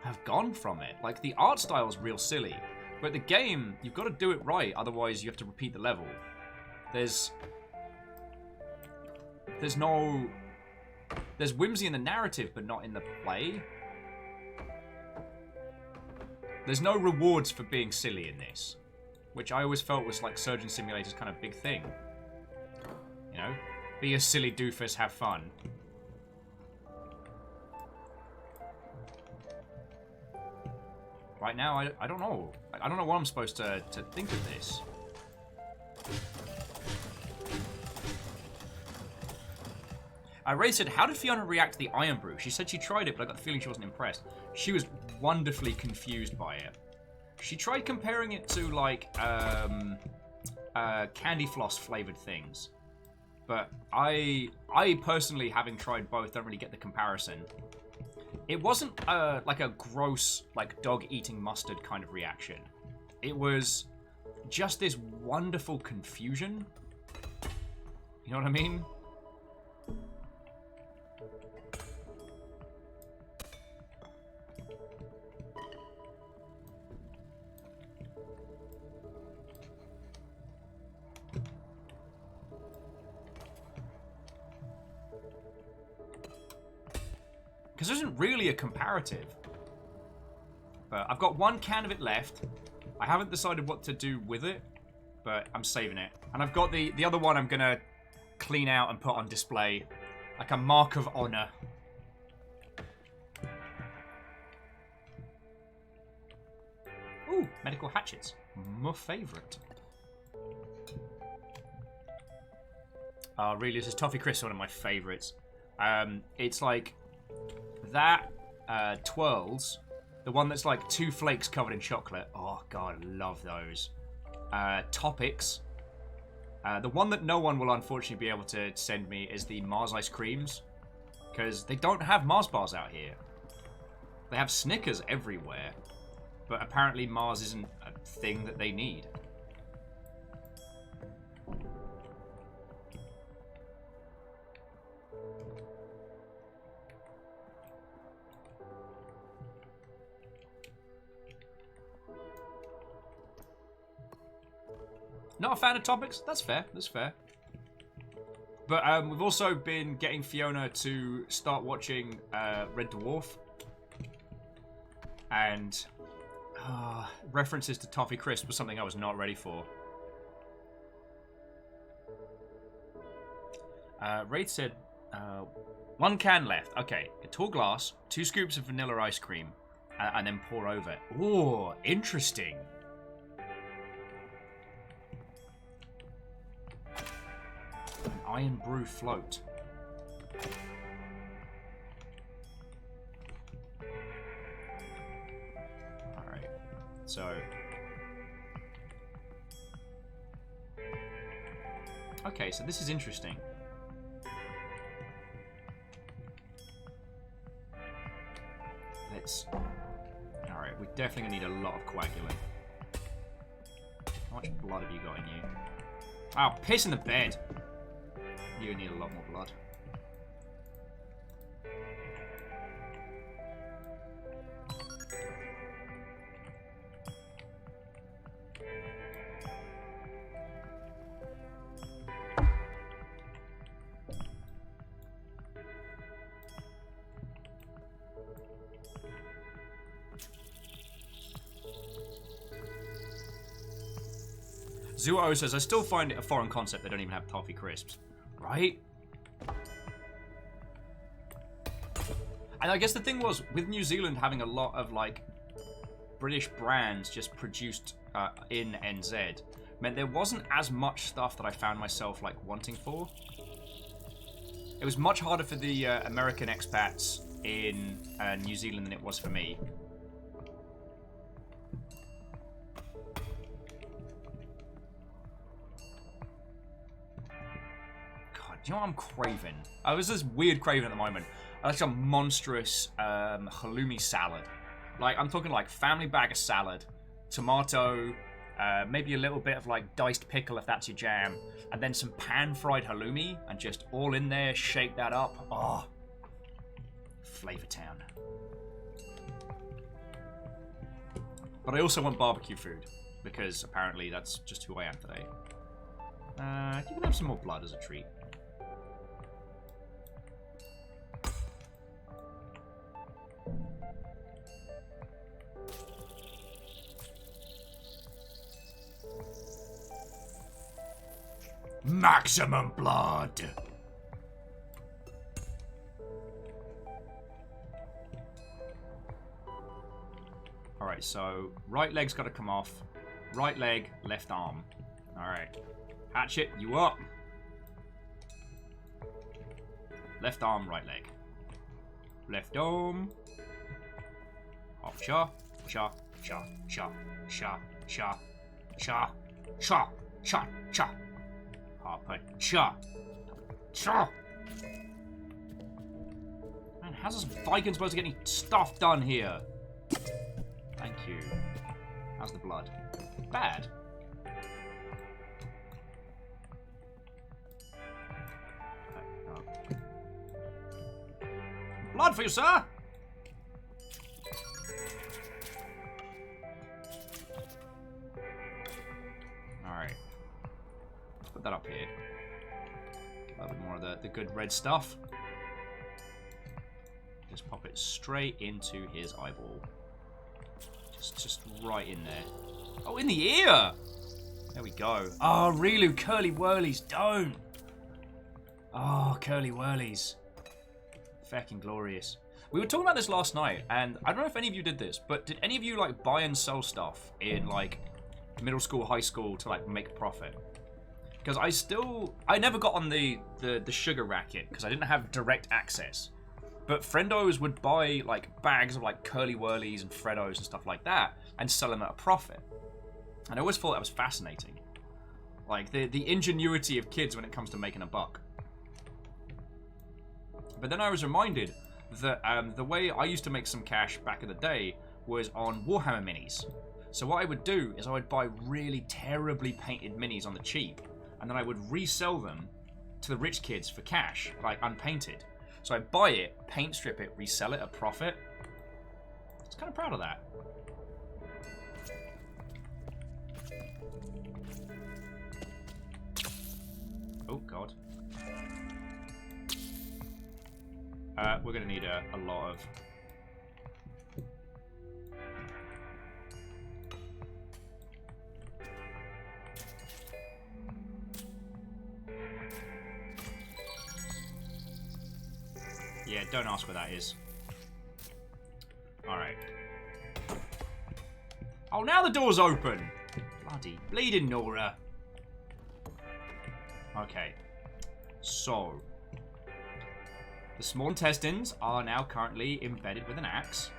[SPEAKER 2] have gone from it. Like, the art style is real silly. But the game, you've got to do it right, otherwise you have to repeat the level. There's whimsy in the narrative, but not in the play. There's no rewards for being silly in this, which I always felt was like Surgeon Simulator's kind of big thing. You know, be a silly doofus, have fun. Right now, I don't know. I don't know what I'm supposed to think of this. Ray said, how did Fiona react to the Iron Brew? She said she tried it, but I got the feeling she wasn't impressed. She was wonderfully confused by it. She tried comparing it to, like, candy floss flavored things. But I personally, having tried both, don't really get the comparison. It wasn't like a gross, like, dog eating mustard kind of reaction. It was just this wonderful confusion. You know what I mean? Because there isn't really a comparative. But I've got one can of it left. I haven't decided what to do with it, but I'm saving it. And I've got the other one I'm going to clean out and put on display. Like a mark of honor. Ooh, medical hatchets. My favourite. Really, this is Toffee Crisp, one of my favourites. It's like that, Twirls, the one that's like 2 flakes covered in chocolate. Oh god, I love those. Topics. The one that no one will unfortunately be able to send me is the Mars ice creams, because they don't have Mars bars out here. They have Snickers everywhere, but apparently Mars isn't a thing that they need. Not a fan of topics? That's fair. That's fair. But we've also been getting Fiona to start watching Red Dwarf. And references to Toffee Crisp was something I was not ready for. Wraith said, 1 can left. Okay, a tall glass, 2 scoops of vanilla ice cream, and then pour over it. Ooh, interesting. An Iron Brew float. Alright, so... Okay, so this is interesting. Let's... Alright, we're definitely going to need a lot of coagulant. How much blood have you got in you? Oh, piss in the bed! You need a lot more blood. Zuo says, I still find it a foreign concept they don't even have toffee crisps. Right? And I guess the thing was, with New Zealand having a lot of, like, British brands just produced in NZ, meant there wasn't as much stuff that I found myself, like, wanting for. It was much harder for the American expats in New Zealand than it was for me. God, do you know what I'm craving? I was this weird craving at the moment. I like some monstrous halloumi salad. Like, I'm talking like family bag of salad, tomato, maybe a little bit of like diced pickle if that's your jam, and then some pan-fried halloumi, and just all in there, shake that up. Oh, Flavor Town. But I also want barbecue food, because apparently that's just who I am today. You can have some more blood as a treat. Maximum blood! Alright, so right leg's gotta come off. Right leg, left arm. Alright. Hatchet, you up. Left arm, right leg. Left arm. Off, sha, sha, sha, sha, sha, sha, sha, sha, sha, sha. Harper, cha, cha. Man, how's this Viking supposed to get any stuff done here? Thank you. How's the blood? Bad. Blood for you, sir! Alright. Let's put that up here. Get a little bit more of the good red stuff. Just pop it straight into his eyeball. Just right in there. Oh, in the ear! There we go. Oh, Rilu, curly whirlies, don't! Oh, curly whirlies. Fucking glorious. We were talking about this last night, and I don't know if any of you did this, but did any of you, like, buy and sell stuff in, like, middle school, high school to, like, make profit? Because I never got on the sugar racket, because I didn't have direct access. But friendos would buy, like, bags of, like, curly whirlies and Freddos and stuff like that, and sell them at a profit. And I always thought that was fascinating. Like, the ingenuity of kids when it comes to making a buck. But then I was reminded that the way I used to make some cash back in the day was on Warhammer minis. So what I would do is I would buy really terribly painted minis on the cheap, and then I would resell them to the rich kids for cash, like unpainted. So I buy it, paint strip it, resell it at profit. I was kind of proud of that. Oh, God. We're going to need a lot of... Yeah, don't ask where that is. Alright. Oh, now the door's open! Bloody bleeding Nora. Okay. So... the small intestines are now currently embedded with an axe.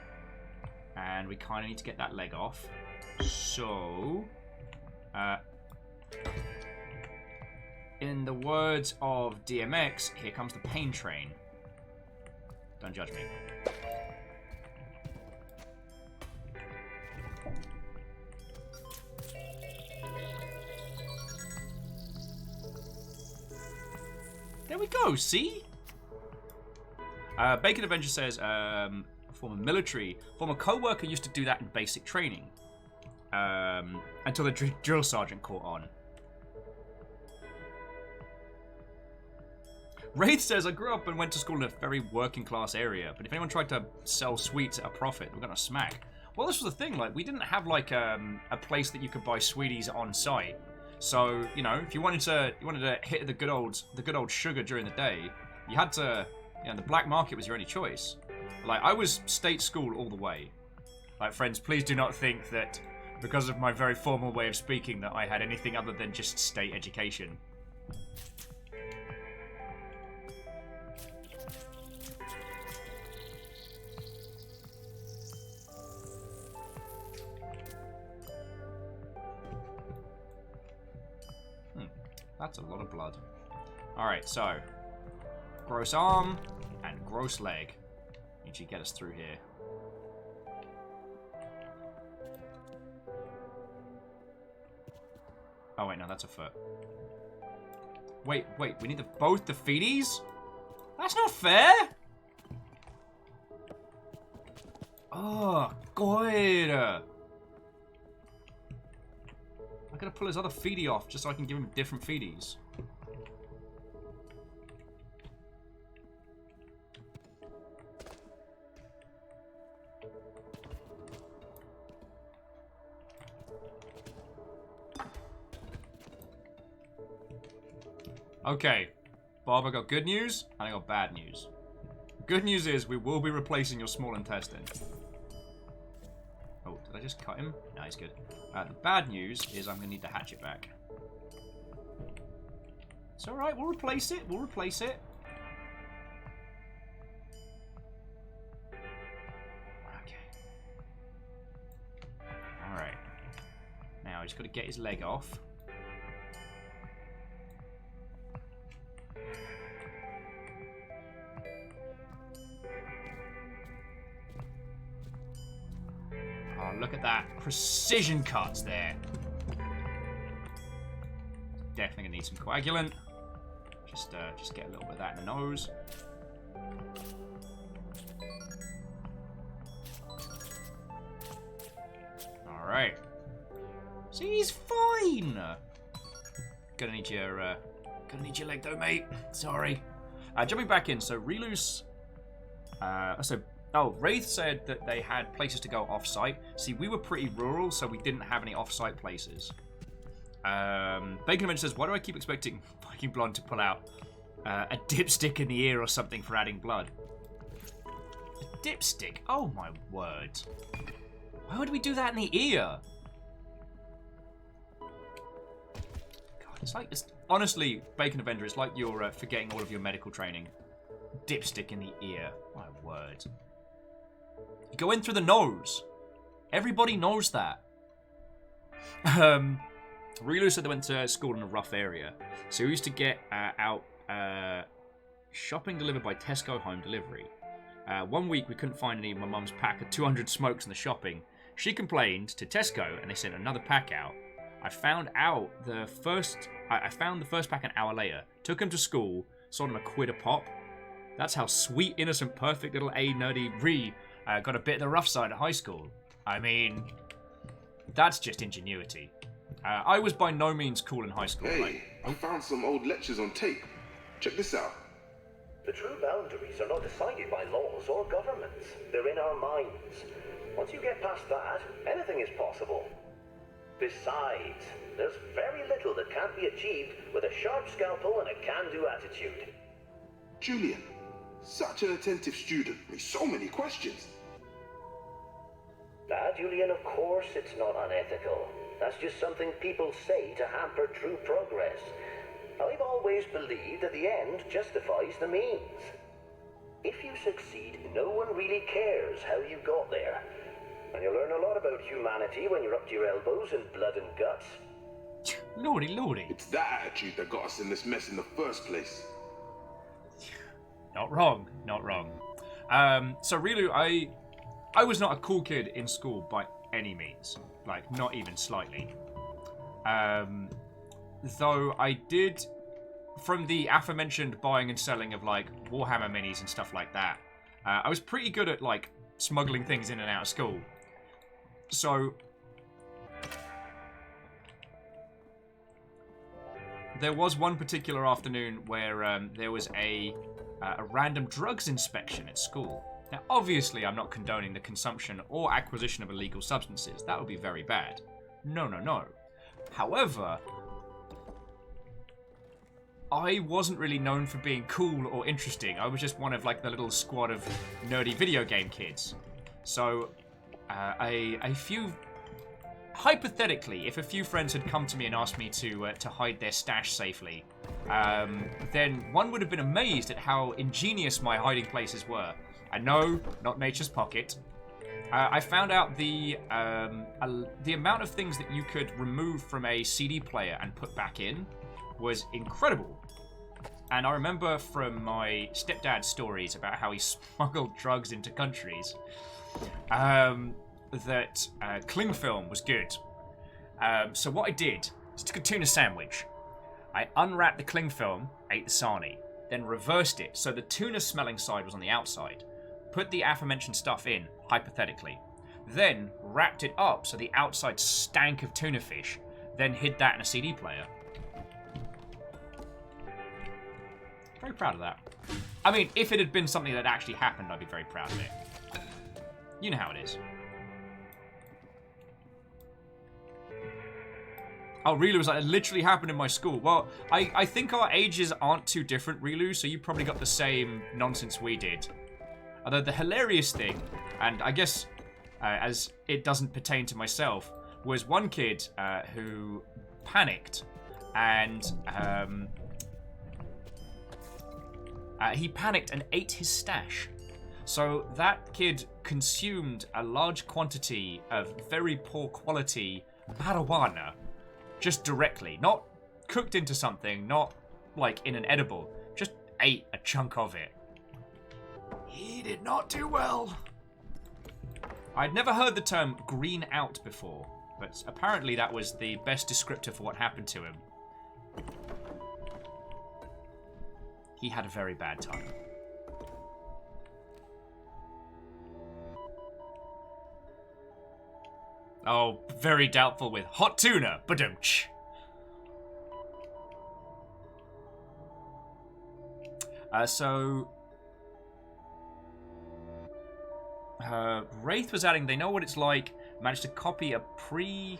[SPEAKER 2] And we kind of need to get that leg off. So... in the words of DMX, here comes the pain train. Don't judge me. There we go, see? Bacon Avenger says, former military. Former co-worker used to do that in basic training. Until the drill sergeant caught on. Wraith says, I grew up and went to school in a very working class area, but if anyone tried to sell sweets at a profit, we're gonna smack. Well, this was the thing, like, we didn't have, like, a place that you could buy sweeties on site. So, you know, if you wanted to hit the good old sugar during the day, you had to, you know, the black market was your only choice. Like, I was state school all the way. Like, friends, please do not think that because of my very formal way of speaking that I had anything other than just state education. That's a lot of blood. Alright, so gross arm and gross leg. Need you get us through here. Oh wait, no, that's a foot. Wait, we need both the feeties? That's not fair! Oh, God! I gotta pull his other feedie off just so I can give him different feedies. Okay, Bob, I got good news, and I got bad news. Good news is we will be replacing your small intestine. Oh, did I just cut him? No, he's good. The bad news is I'm going to need the hatchet back. It's alright, we'll replace it. We'll replace it. Okay. Alright. Now, I just got to get his leg off. Look at that. Precision cuts there. Definitely gonna need some coagulant. Just get a little bit of that in the nose. Alright. See, he's fine. Gonna need your leg though, mate. Sorry. Jumping back in, so Reloose. Oh, Wraith said that they had places to go off-site. See, we were pretty rural, so we didn't have any off-site places. Bacon Avenger says, why do I keep expecting Viking Blonde to pull out a dipstick in the ear or something for adding blood? A dipstick? Oh my word. Why would we do that in the ear? God, honestly, Bacon Avenger, it's like you're forgetting all of your medical training. Dipstick in the ear. My word. You go in through the nose. Everybody knows that. Rilu said they went to school in a rough area. So we used to get shopping delivered by Tesco home delivery. One week we couldn't find any of my mum's pack of 200 smokes in the shopping. She complained to Tesco and they sent another pack out. I found the first pack an hour later. Took him to school, sold him £1 a pop. That's how sweet, innocent, perfect little nerdy Ree got a bit of the rough side at high school. I mean, that's just ingenuity. I was by no means cool in high school.
[SPEAKER 11] Hey, I found some old lectures on tape. Check this out.
[SPEAKER 14] The true boundaries are not decided by laws or governments. They're in our minds. Once you get past that, anything is possible. Besides, there's very little that can't be achieved with a sharp scalpel and a can-do attitude.
[SPEAKER 11] Julian, such an attentive student with so many questions.
[SPEAKER 14] Julian, of course it's not unethical. That's just something people say to hamper true progress. I've always believed that the end justifies the means. If you succeed, no one really cares how you got there. And you'll learn a lot about humanity when you're up to your elbows in blood and guts.
[SPEAKER 2] Lordy.
[SPEAKER 11] It's that attitude that got us in this mess in the first place.
[SPEAKER 2] Not wrong. So Rilu, I was not a cool kid in school by any means. Like, not even slightly. Though I did, from the aforementioned buying and selling of, like, Warhammer minis and stuff like that, I was pretty good at, like, smuggling things in and out of school. So there was one particular afternoon where there was a random drugs inspection at school. Now, obviously, I'm not condoning the consumption or acquisition of illegal substances. That would be very bad. No. However, I wasn't really known for being cool or interesting. I was just one of like the little squad of nerdy video game kids. So, a few... Hypothetically, if a few friends had come to me and asked me to hide their stash safely, then one would have been amazed at how ingenious my hiding places were. And no, not Nature's Pocket. I found out the amount of things that you could remove from a CD player and put back in was incredible. And I remember from my stepdad's stories about how he smuggled drugs into countries, that cling film was good. So what I did is took a tuna sandwich. I unwrapped the cling film, ate the sarnie, then reversed it so the tuna smelling side was on the outside. Put the aforementioned stuff in, hypothetically. Then wrapped it up so the outside stank of tuna fish. Then hid that in a CD player. Very proud of that. I mean, if it had been something that actually happened, I'd be very proud of it. You know how it is. Oh, Rilu was like, it literally happened in my school. Well, I think our ages aren't too different, Rilu, so you probably got the same nonsense we did. Although the hilarious thing, and I guess as it doesn't pertain to myself, was one kid who panicked and he panicked and ate his stash. So that kid consumed a large quantity of very poor quality marijuana just directly, not cooked into something, not like in an edible, just ate a chunk of it. He did not do well. I'd never heard the term green out before, but apparently that was the best descriptor for what happened to him. He had a very bad time. Oh, very doubtful with hot tuna, badumch. Wraith was adding, they know what it's like, managed to copy a prelim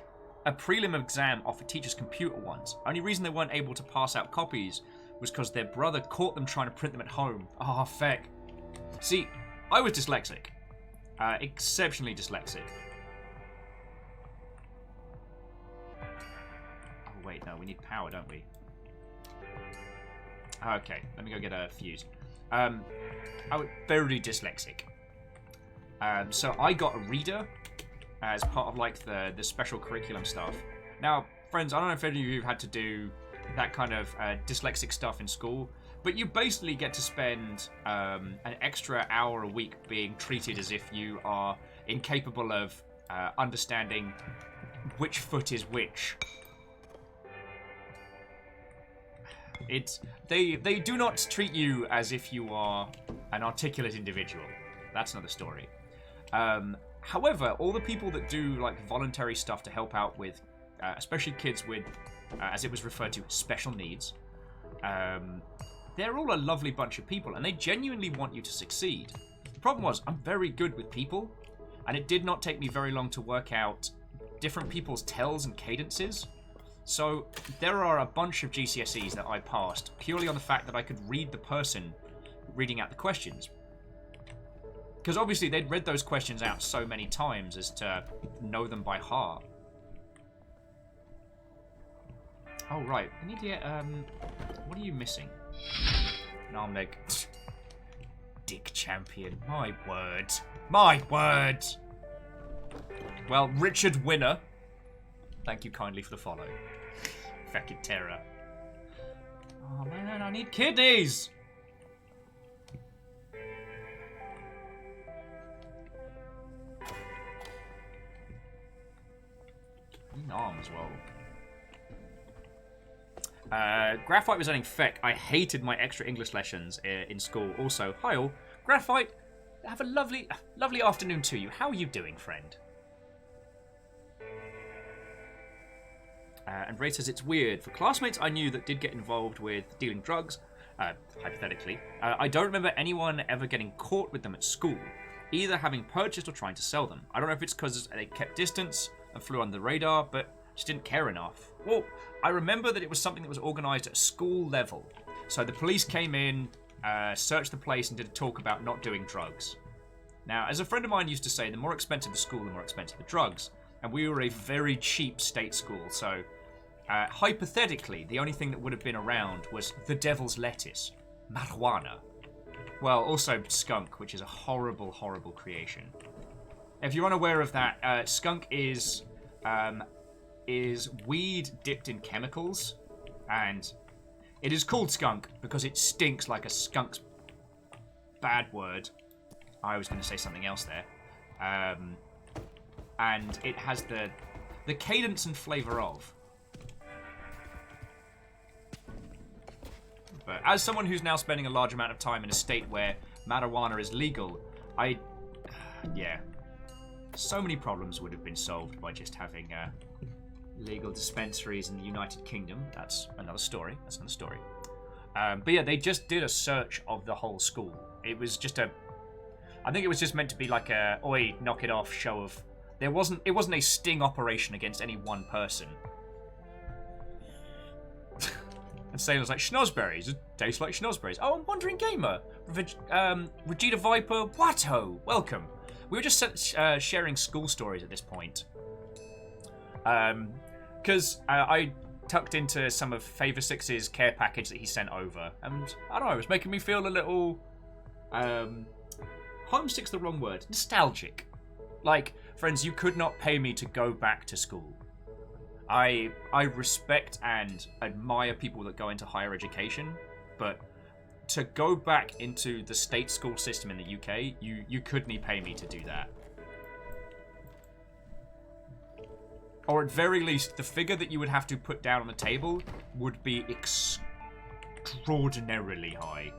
[SPEAKER 2] exam off a teacher's computer once. Only reason they weren't able to pass out copies was because their brother caught them trying to print them at home. Ah, oh, feck. See, I was dyslexic. Exceptionally dyslexic. Oh, wait, no, we need power, don't we? Okay, let me go get a fuse. I was very dyslexic. So I got a reader as part of like the special curriculum stuff. Now, friends, I don't know if any of you have had to do that kind of dyslexic stuff in school, but you basically get to spend an extra hour a week being treated as if you are incapable of understanding which foot is which. They do not treat you as if you are an articulate individual. That's another story. However, all the people that do like voluntary stuff to help out with, especially kids with, as it was referred to, special needs, they're all a lovely bunch of people, and they genuinely want you to succeed. The problem was, I'm very good with people, and it did not take me very long to work out different people's tells and cadences. So there are a bunch of GCSEs that I passed purely on the fact that I could read the person reading out the questions. Because obviously they'd read those questions out so many times as to know them by heart. Oh, right. I need to get, what are you missing? Narmeg. Dick champion. My word. My word! Well, Richard Winner. Thank you kindly for the follow. Feckin' terror. Oh, man, I need kidneys! Arm as well. Graphite was adding feck. I hated my extra English lessons in school. Also, hi all. Graphite, have a lovely afternoon to you. How are you doing, friend? And Ray says it's weird. For classmates I knew that did get involved with dealing drugs, hypothetically, I don't remember anyone ever getting caught with them at school, either having purchased or trying to sell them. I don't know if it's because they kept distance and flew under the radar, but Just didn't care enough. Well, I remember that it was something that was organised at school level. So the police came in, searched the place, and did a talk about not doing drugs. Now, as a friend of mine used to say, the more expensive the school, the more expensive the drugs. And we were a very cheap state school, so hypothetically, the only thing that would have been around was the devil's lettuce, marijuana. Well, also skunk, which is a horrible, horrible creation. If you're unaware of that, skunk is weed dipped in chemicals, and it is called skunk because it stinks like a skunk's bad word. I was going to say something else there. And it has the cadence and flavour of. But as someone who's now spending a large amount of time in a state where marijuana is legal, yeah. So many problems would have been solved by just having legal dispensaries in the United Kingdom. That's another story. But yeah, they just did a search of the whole school. It was just I think it was just meant to be like a, oi, knock it off show of... It wasn't a sting operation against any one person. And Sailor's like, schnozberries. It tastes like schnozberries. Oh, I'm Wandering Gamer. Regina Viper, Watto, welcome. We were just sharing school stories at this point. Because I tucked into some of Favor 6's care package that he sent over. And, I don't know, it was making me feel a little... homesick's the wrong word. Nostalgic. Like, friends, you could not pay me to go back to school. I respect and admire people that go into higher education, but to go back into the state school system in the UK, you couldn't pay me to do that. Or at very least, the figure that you would have to put down on the table would be extraordinarily high.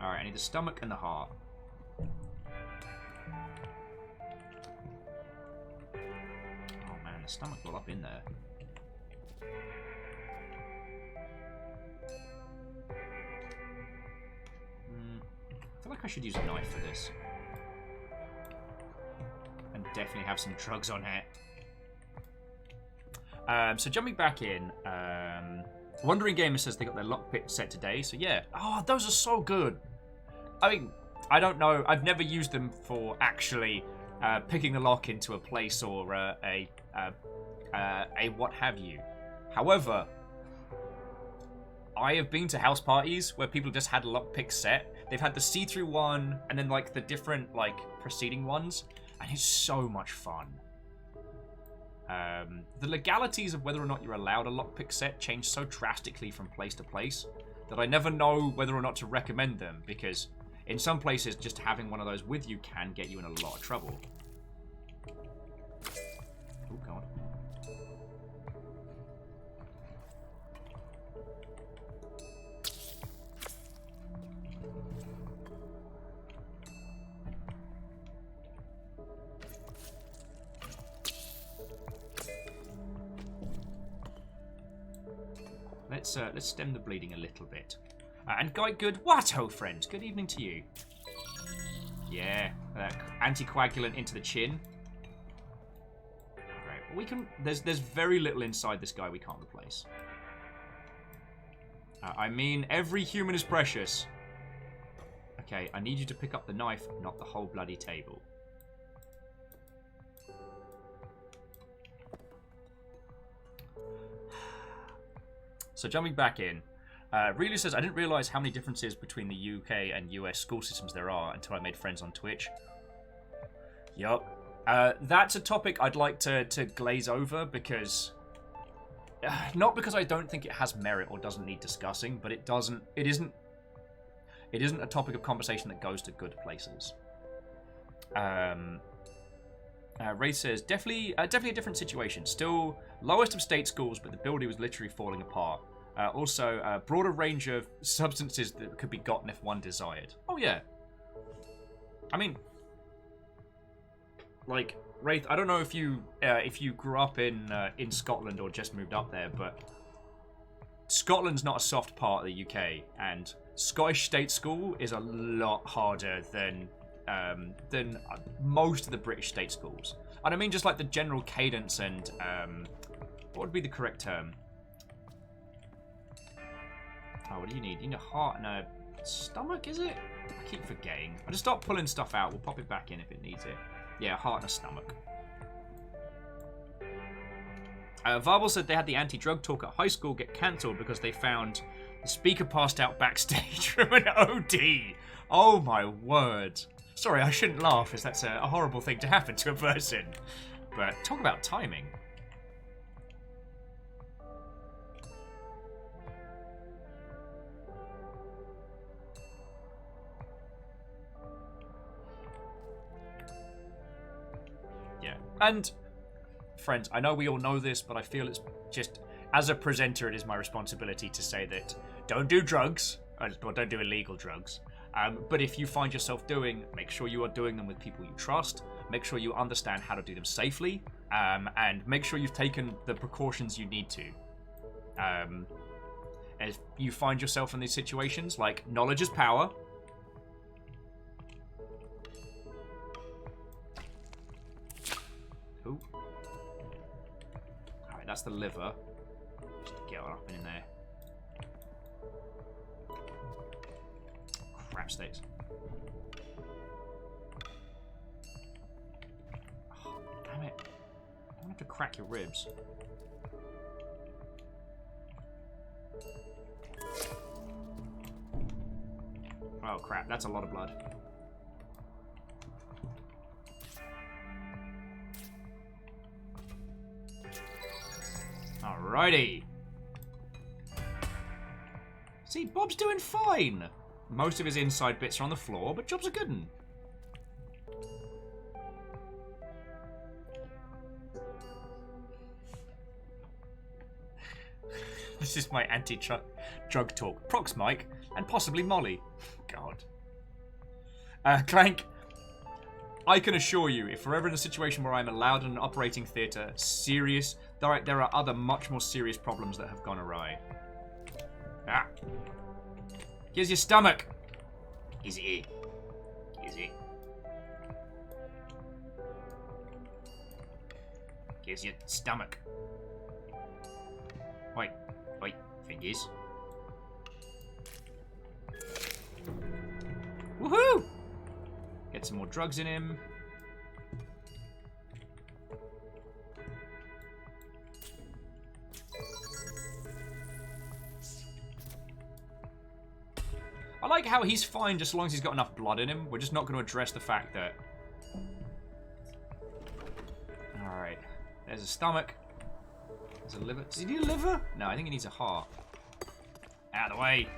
[SPEAKER 2] Alright, I need the stomach and the heart. The stomach all up in there. I feel like I should use a knife for this. And definitely have some drugs on it. So jumping back in, Wandering Gamer says they got their lockpick set today, so yeah. Oh, those are so good. I mean, I don't know, I've never used them for actually picking a lock into a place or a what have you. However, I have been to house parties where people just had a lockpick set. They've had the see-through one and then like the different like preceding ones, and it's so much fun. The legalities of whether or not you're allowed a lockpick set change so drastically from place to place that I never know whether or not to recommend them, because in some places just having one of those with you can get you in a lot of trouble. Oh god. Let's stem the bleeding a little bit. And Guy Good, Watto friends, good evening to you. Yeah, anticoagulant into the chin. Right, we can. There's very little inside this guy we can't replace. I mean, every human is precious. Okay, I need you to pick up the knife, not the whole bloody table. So jumping back in, Really says, I didn't realise how many differences between the UK and US school systems there are until I made friends on Twitch. Yup. That's a topic I'd like to glaze over because... not because I don't think it has merit or doesn't need discussing, but it isn't a topic of conversation that goes to good places. Ray says, definitely a different situation. Still lowest of state schools, but the building was literally falling apart. Also, a broader range of substances that could be gotten if one desired. Oh yeah. I mean, like, Wraith, I don't know if you grew up in Scotland or just moved up there, but Scotland's not a soft part of the UK, and Scottish state school is a lot harder than than most of the British state schools. And I mean just like the general cadence and what would be the correct term? Oh, what do you need? You need a heart and a stomach, is it? I keep forgetting. I just start pulling stuff out. We'll pop it back in if it needs it. Yeah, a heart and a stomach. Varble said they had the anti-drug talk at high school get cancelled because they found the speaker passed out backstage from an OD. Oh my word. Sorry, I shouldn't laugh, as that's a horrible thing to happen to a person. But talk about timing. Yeah, and friends, I know we all know this, but I feel it's just, as a presenter, it is my responsibility to say that don't do drugs, or don't do illegal drugs. But if you find yourself make sure you are doing them with people you trust, make sure you understand how to do them safely, and make sure you've taken the precautions you need to. If you find yourself in these situations, like, knowledge is power. Ooh. Alright, that's the liver. Just get it up in there. Crap stakes. Oh, damn it. I don't have to crack your ribs. Oh crap, that's a lot of blood. Alrighty. See, Bob's doing fine. Most of his inside bits are on the floor, but job's a good one. This is my anti-drug talk. Prox Mike, and possibly Molly. God. Clank, I can assure you, if we're ever in a situation where I'm allowed in an operating theatre, there are other much more serious problems that have gone awry. Ah. Here's your stomach. Is it? Is it? Here's your stomach. Wait, fingers. Woohoo! Get some more drugs in him. I like how he's fine just as long as he's got enough blood in him. We're just not going to address the fact that... Alright. There's a stomach. There's a liver. Does he need a liver? No, I think he needs a heart. Out of the way.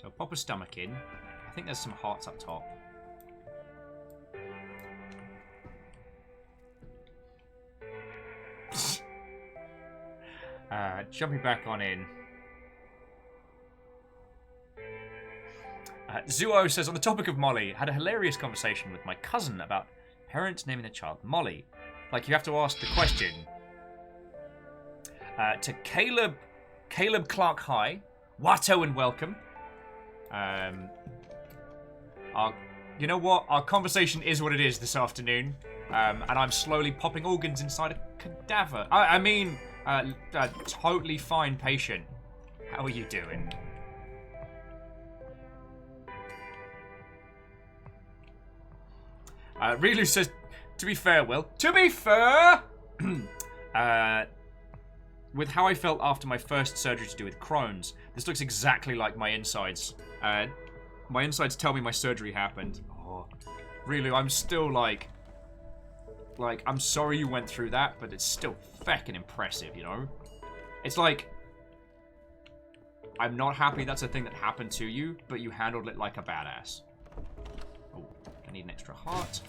[SPEAKER 2] So pop a stomach in. I think there's some hearts up top. Jumping back on in. Zuo says, on the topic of Molly, had a hilarious conversation with my cousin about parents naming their child Molly. Like, you have to ask the question. To Caleb Clark High, Watto and welcome. You know what? Our conversation is what it is this afternoon. And I'm slowly popping organs inside a cadaver. I mean, totally fine patient. How are you doing? Rilu says, to be fair, Will. To be fair! With how I felt after my first surgery to do with Crohn's, this looks exactly like my insides. My insides tell me my surgery happened. Oh, Rilu, I'm still like, I'm sorry you went through that, but it's still feckin' impressive, you know? It's like, I'm not happy that's a thing that happened to you, but you handled it like a badass. Oh, I need an extra heart.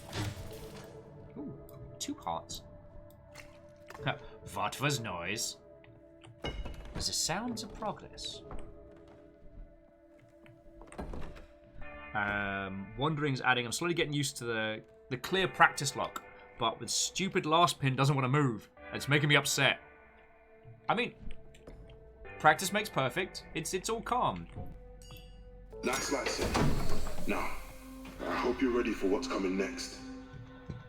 [SPEAKER 2] Ooh, 2 hearts. What was noise? Was the sounds of progress. Wandering's adding, I'm slowly getting used to the clear practice lock, but with stupid last pin doesn't want to move. It's making me upset. I mean, Practice makes perfect. It's all calm.
[SPEAKER 11] Nice like said. Now, I hope you're ready for what's coming next.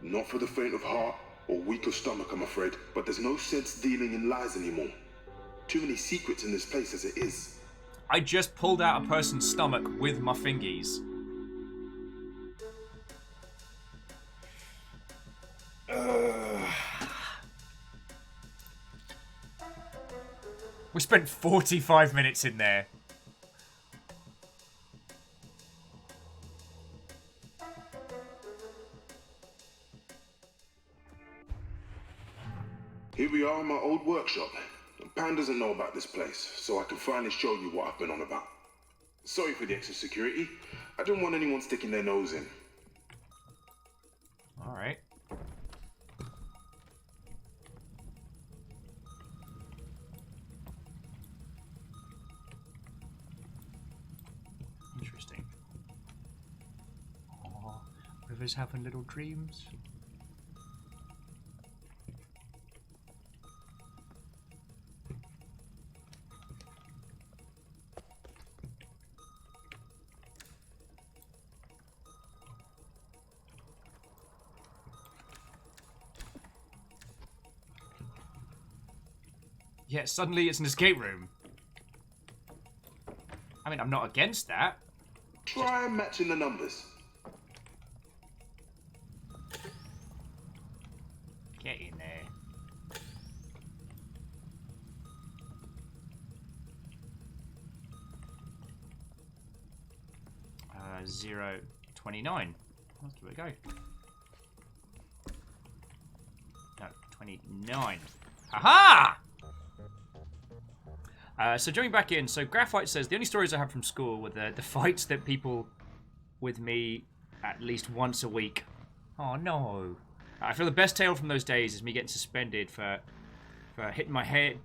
[SPEAKER 11] Not for the faint of heart or weak of stomach, I'm afraid, but there's no sense dealing in lies anymore. Too many secrets in this place as it is.
[SPEAKER 2] I just pulled out a person's stomach with my fingies. We spent 45 minutes in there.
[SPEAKER 11] Here we are in my old workshop. Pan doesn't know about this place, so I can finally show you what I've been on about. Sorry for the extra security. I didn't want anyone sticking their nose in.
[SPEAKER 2] Alright. Interesting. Oh, rivers having little dreams. Yeah, suddenly it's an escape room. I mean, I'm not against that.
[SPEAKER 11] Try matching the numbers.
[SPEAKER 2] Get in there. 029. Let's give it a go. No, 29. Haha! So jumping back in, so Graphite says, the only stories I have from school were the fights that people with me at least once a week. Oh no. I feel the best tale from those days is me getting suspended for hitting my head,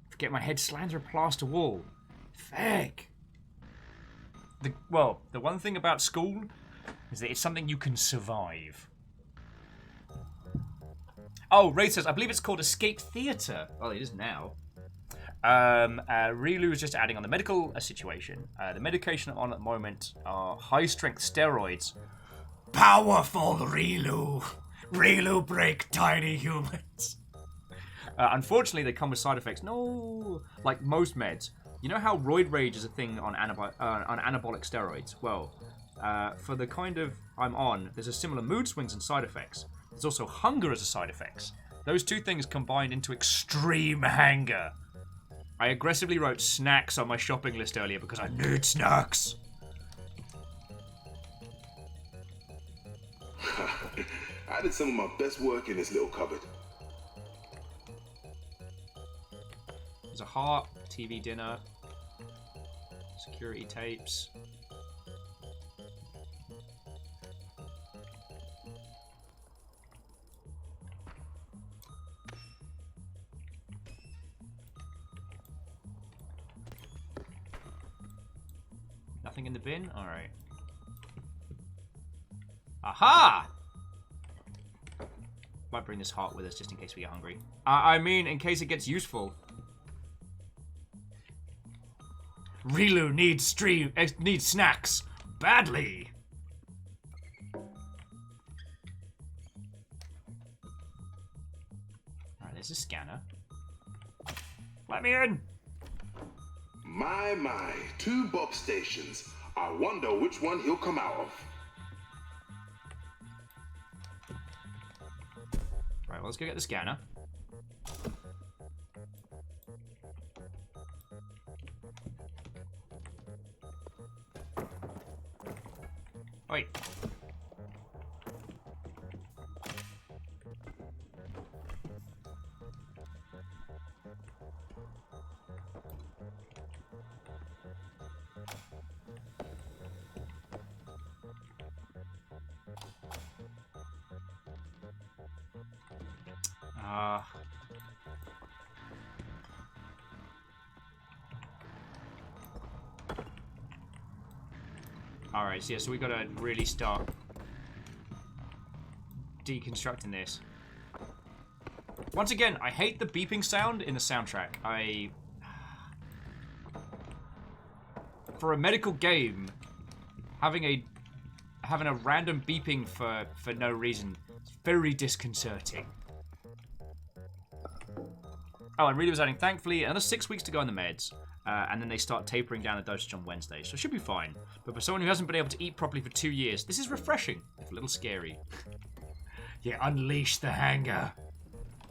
[SPEAKER 2] for getting my head slammed through a plaster wall. Feck. Well, the one thing about school is that it's something you can survive. Oh, Ray says, I believe it's called Escape Theatre. Well, it is now. Rilu is just adding on the medical situation. The medication on at the moment are high-strength steroids. Powerful Rilu. Rilu break tiny humans. Unfortunately, they come with side effects. No, like most meds. You know how roid rage is a thing on anabolic steroids? Well, for the kind of I'm on, there's a similar mood swings and side effects. There's also hunger as a side effects. Those two things combined into extreme hunger. I aggressively wrote snacks on my shopping list earlier because I need snacks.
[SPEAKER 11] I did some of my best work in this little cupboard.
[SPEAKER 2] There's a heart, TV dinner, security tapes. Nothing in the bin? Alright. Aha! Might bring this heart with us just in case we get hungry. I mean, in case it gets useful. Rilu needs snacks. Badly. Alright, there's a scanner. Let me in!
[SPEAKER 11] My, 2 Bob stations. I wonder which one he'll come out of.
[SPEAKER 2] Right, well, let's go get the scanner. Wait. Alright, so yeah, so we gotta really start deconstructing this. Once again, I hate the beeping sound in the soundtrack. for a medical game, having a random beeping for no reason, it's very disconcerting. Oh, and Reader was adding, thankfully, another 6 weeks to go on the meds, and then they start tapering down the dosage on Wednesday, so it should be fine. But for someone who hasn't been able to eat properly for 2 years, this is refreshing, if a little scary. Yeah, unleash the hunger.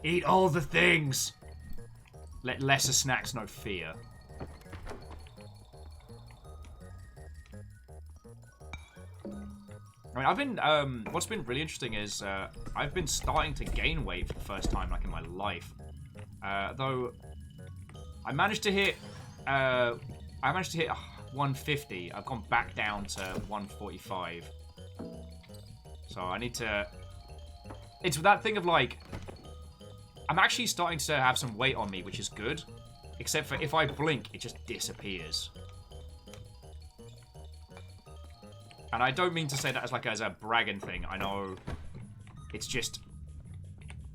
[SPEAKER 2] Eat all the things. Let lesser snacks know fear. I mean, I've been, what's been really interesting is, I've been starting to gain weight for the first time, like, in my life. Though, I managed to hit 150. I've gone back down to 145. So I need to... It's that thing of, like... I'm actually starting to have some weight on me, which is good. Except for if I blink, it just disappears. And I don't mean to say that as, like, as a bragging thing. I know it's just...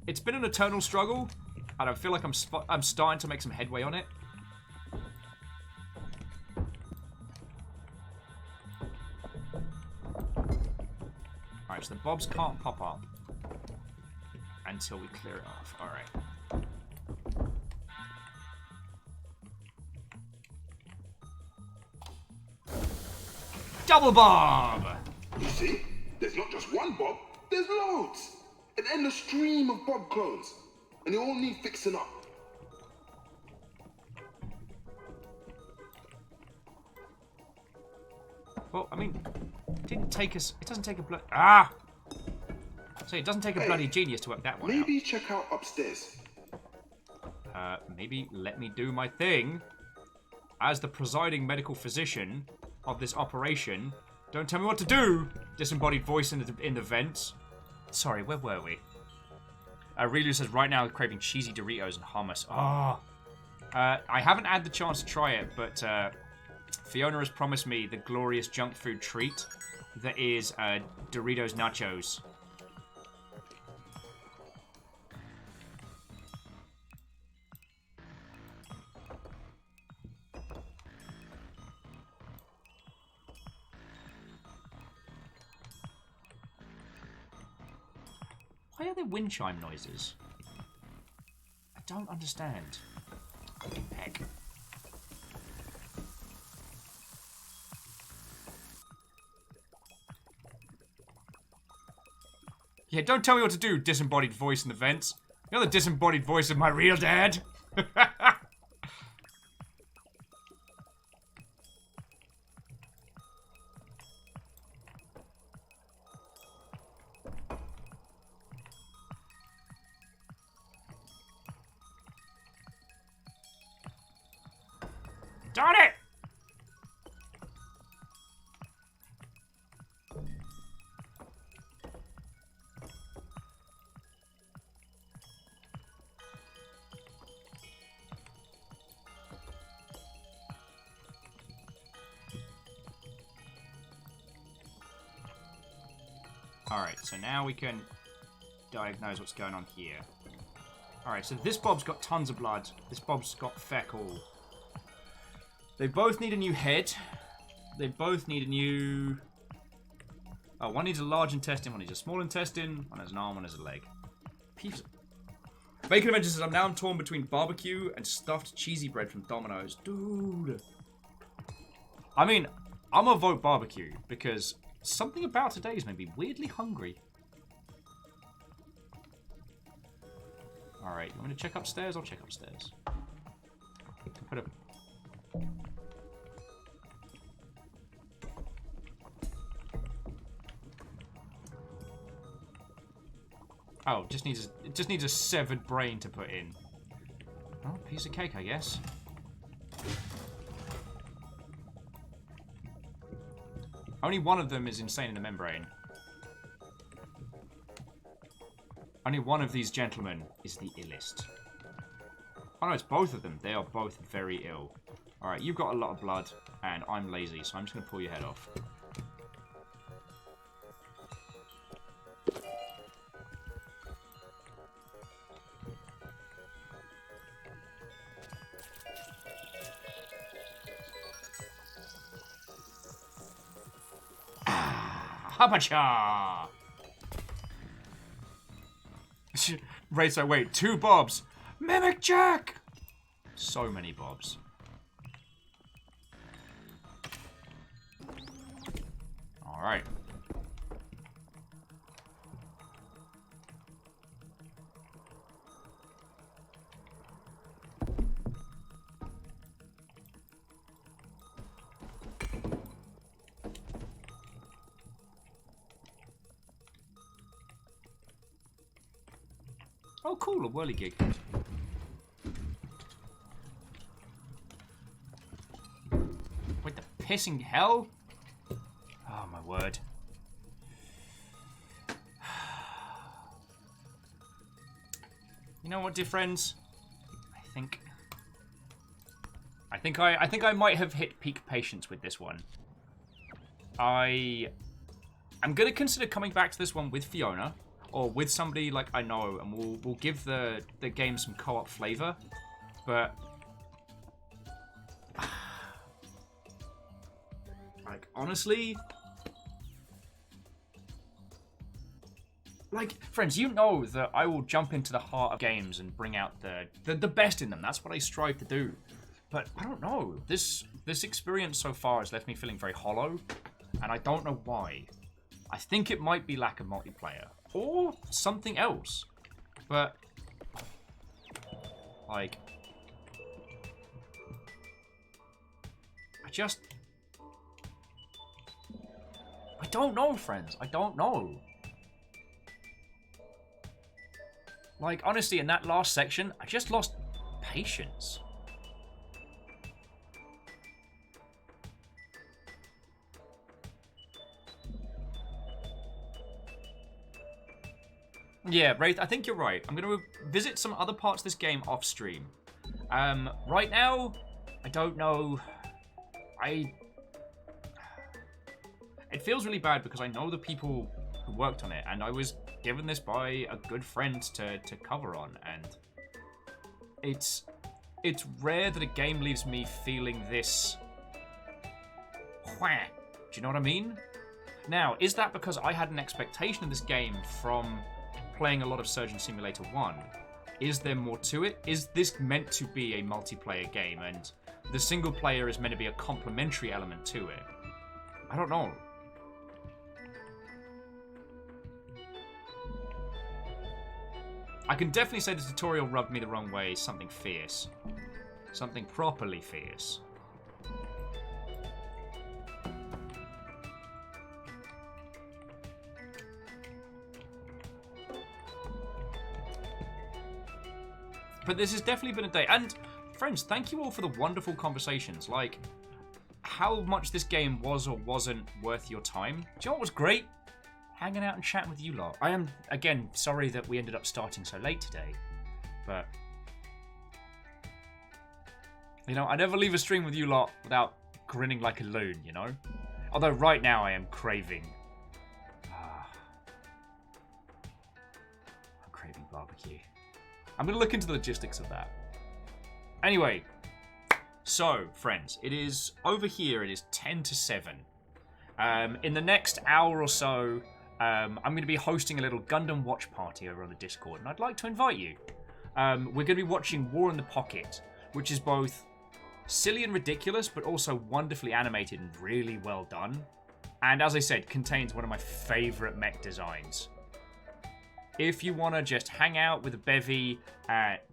[SPEAKER 2] It's been an eternal struggle. And I feel like I'm starting to make some headway on it. Alright, so the bobs can't pop up until we clear it off. Alright. Double bob!
[SPEAKER 11] You see? There's not just one bob, there's loads! An endless stream of bob clones. And they all need fixing up.
[SPEAKER 2] Well, I mean, it didn't take us... It doesn't take a blood... Ah! So it doesn't take a bloody genius to work that one out.
[SPEAKER 11] Maybe check out upstairs.
[SPEAKER 2] Maybe let me do my thing. As the presiding medical physician of this operation, don't tell me what to do! Disembodied voice in the vents. Sorry, where were we? Relu says, right now craving cheesy Doritos and hummus. Oh. I haven't had the chance to try it, but Fiona has promised me the glorious junk food treat that is Doritos nachos. Why are there wind chime noises? I don't understand. Heck. Yeah, don't tell me what to do, disembodied voice in the vents. You're the disembodied voice of my real dad. Darn it! Alright, so now we can diagnose what's going on here. Alright, so this bob's got tons of blood. This bob's got feck all. They both need a new head. They both need a new... Oh, one needs a large intestine, one needs a small intestine, one has an arm, one has a leg. Piece of... Bacon Adventure says, I'm torn between barbecue and stuffed cheesy bread from Domino's. Dude. I mean, I'm gonna vote barbecue, because something about today has made me weirdly hungry. Alright, you want me to check upstairs? I'll check upstairs. Put a... Oh, it just needs a severed brain to put in. Oh, piece of cake, I guess. Only one of them is insane in the membrane. Only one of these gentlemen is the illest. Oh no, it's both of them. They are both very ill. Alright, you've got a lot of blood, and I'm lazy, so I'm just going to pull your head off. Habacha! Right, so wait, 2 Bobs. Mimic Jack! So many Bobs. Alright. Oh, cool, a whirligig. Wait, the pissing hell? Oh, my word. You know what, dear friends? I think I might have hit peak patience with this one. I'm gonna consider coming back to this one with Fiona. Or with somebody like I know, and we'll give the game some co-op flavor. But like honestly, like friends, you know that I will jump into the heart of games and bring out the best in them. That's what I strive to do. But I don't know. This experience so far has left me feeling very hollow, and I don't know why. I think it might be lack of multiplayer. Or something else. But, like, I don't know, friends. I don't know. Like, honestly, in that last section, I just lost patience. Yeah, Wraith, I think you're right. I'm going to visit some other parts of this game off stream. Right now, I don't know. It feels really bad because I know the people who worked on it, and I was given this by a good friend to cover on, and it's rare that a game leaves me feeling this. Whah. Do you know what I mean? Now, is that because I had an expectation of this game from playing a lot of Surgeon Simulator 1? Is there more to it? Is this meant to be a multiplayer game and the single player is meant to be a complementary element to it? I don't know. I can definitely say the tutorial rubbed me the wrong way. Something fierce. Something properly fierce. But this has definitely been a day. And, friends, thank you all for the wonderful conversations. Like, how much this game was or wasn't worth your time. Do you know what was great? Hanging out and chatting with you lot. I am, again, sorry that we ended up starting so late today. But, you know, I never leave a stream with you lot without grinning like a loon, you know? Although right now I am craving... I'm craving barbecue. I'm going to look into the logistics of that. Anyway, so, friends, it is over here, it is 10 to 7. In the next hour or so, I'm going to be hosting a little Gundam watch party over on the Discord, and I'd like to invite you. We're going to be watching War in the Pocket, which is both silly and ridiculous, but also wonderfully animated and really well done. And as I said, contains one of my favourite mech designs. If you want to just hang out with a bevy,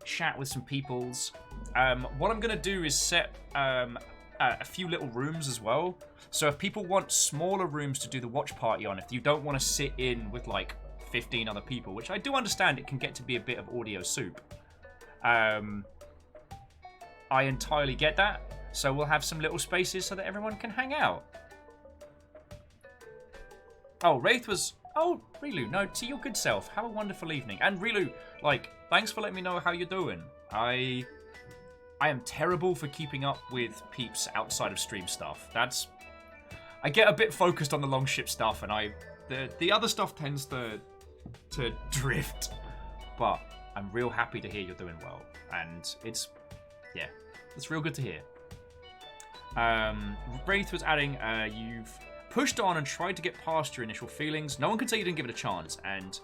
[SPEAKER 2] chat with some peoples, what I'm going to do is set a few little rooms as well. So if people want smaller rooms to do the watch party on, if you don't want to sit in with like 15 other people, which I do understand it can get to be a bit of audio soup. I entirely get that. So we'll have some little spaces so that everyone can hang out. Oh, Wraith was... Oh, Rilu, no, to your good self. Have a wonderful evening. And Rilu, like, thanks for letting me know how you're doing. I am terrible for keeping up with peeps outside of stream stuff. I get a bit focused on the Longship stuff, and the other stuff tends to drift. But I'm real happy to hear you're doing well. And it's real good to hear. Wraith was adding, pushed on and tried to get past your initial feelings. No one can say you didn't give it a chance, and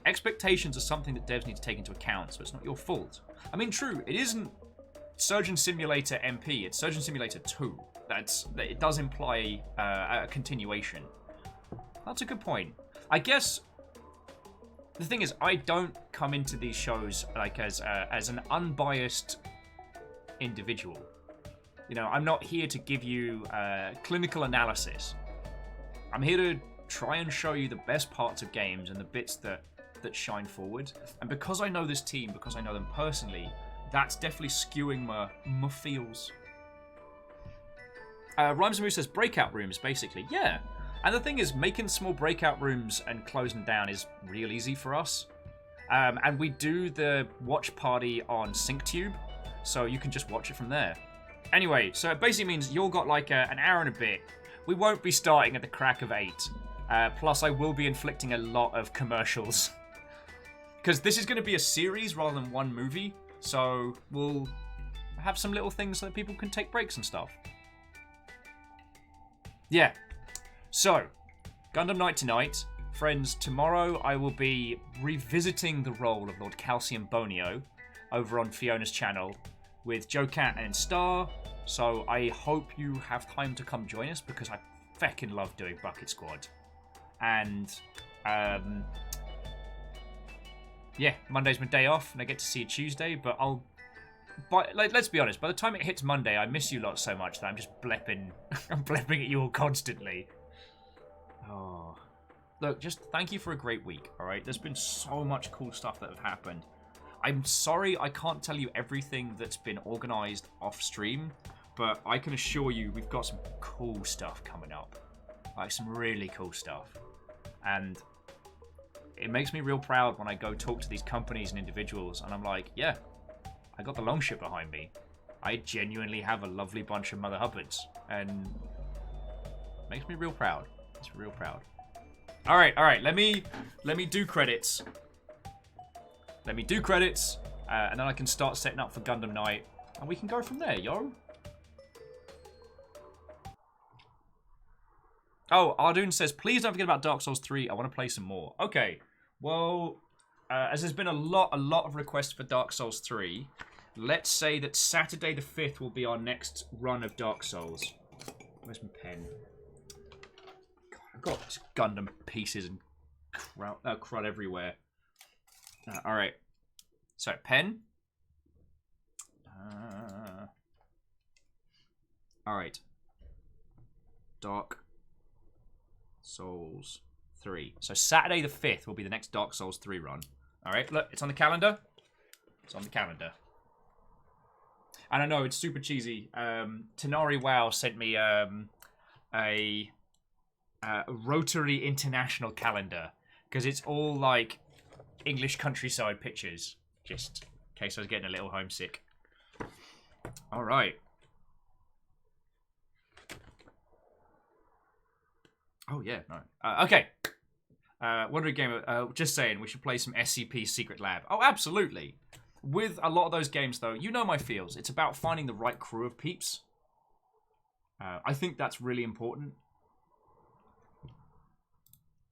[SPEAKER 2] expectations are something that devs need to take into account, so it's not your fault. I mean, true, it isn't Surgeon Simulator MP, it's Surgeon Simulator 2. It does imply a continuation. That's a good point. I guess the thing is, I don't come into these shows like as an unbiased individual. You know, I'm not here to give you clinical analysis. I'm here to try and show you the best parts of games and the bits that shine forward. And because I know this team, because I know them personally, that's definitely skewing my feels. Rhymes and Moose says breakout rooms, basically. Yeah. And the thing is, making small breakout rooms and closing down is real easy for us. And we do the watch party on SyncTube, so you can just watch it from there. Anyway, so it basically means you'll got like an hour and a bit. We won't be starting at the crack of 8. Plus, I will be inflicting a lot of commercials. Because this is going to be a series rather than one movie, so we'll have some little things so that people can take breaks and stuff. Yeah. So, Gundam Night tonight. Friends, tomorrow I will be revisiting the role of Lord Calcium Bonio over on Fiona's channel with Joe Cat and Star. So I hope you have time to come join us because I feckin' love doing Bucket Squad. And, yeah, Monday's my day off and I get to see you Tuesday, but let's be honest, by the time it hits Monday, I miss you lot so much that I'm just blepping, I'm blepping at you all constantly. Oh. Look, just thank you for a great week, alright? There's been so much cool stuff that have happened. I'm sorry I can't tell you everything that's been organised off stream, but I can assure you we've got some cool stuff coming up. Like, some really cool stuff. And it makes me real proud when I go talk to these companies and individuals, and I'm like, yeah, I got the long ship behind me. I genuinely have a lovely bunch of Mother Hubbards, and it makes me real proud. It's real proud. All right. Let me do credits. Let me do credits, and then I can start setting up for Gundam Night, and we can go from there, yo. Oh, Ardoon says, please don't forget about Dark Souls 3. I want to play some more. Okay, well, as there's been a lot of requests for Dark Souls 3, let's say that Saturday the 5th will be our next run of Dark Souls. Where's my pen? God, I've got Gundam pieces and crud everywhere. Alright. So, pen. Alright. Dark Souls 3. So, Saturday the 5th will be the next Dark Souls 3 run. Alright, look, it's on the calendar. It's on the calendar. And I know, it's super cheesy. Tenari Wow sent me a Rotary International calendar. Because it's all, like, English countryside pictures. Just in case I was getting a little homesick. Alright. Oh, yeah, no. Okay. Wandering Gamer, just saying, we should play some SCP Secret Lab. Oh, absolutely. With a lot of those games, though, you know my feels. It's about finding the right crew of peeps. I think that's really important.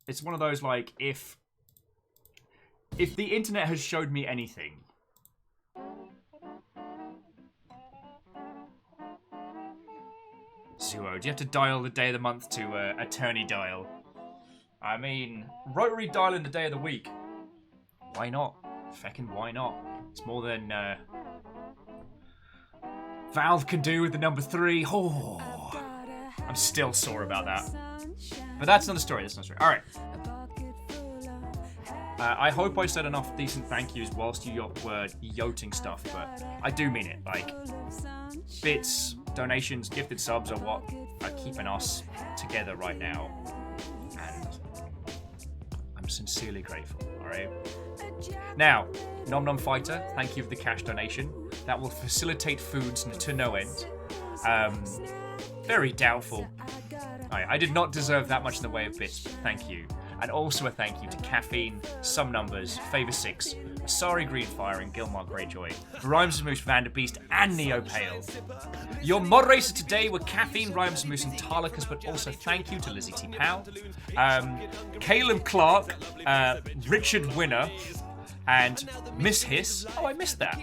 [SPEAKER 2] It's one of those, like, if the internet has showed me anything... Zuo, do you have to dial the day of the month to attorney dial? I mean, rotary dialing the day of the week. Why not? Feckin' why not? It's more than Valve can do with the number 3. Oh, I'm still sore about that. But that's another story. Alright. I hope I said enough decent thank yous whilst you were yoting stuff, but I do mean it. Like, bits, donations, gifted subs are what are keeping us together right now. And I'm sincerely grateful, alright? Now, Nom Nom Fighter, thank you for the cash donation. That will facilitate foods to no end. Very doubtful. I did not deserve that much in the way of bits, but thank you. And also a thank you to Caffeine, Some Numbers, Favor 6, Sorry Greenfire and Gilmore Greyjoy, Rhymes Moose, Vanderbeest, and Neo Pale. Your mod racers today were Caffeine, Rhymes Moose, and Tarlicus, but also thank you to Lizzie T. Powell, Caleb Clark, Richard Winner, and Miss Hiss. Oh, I missed that.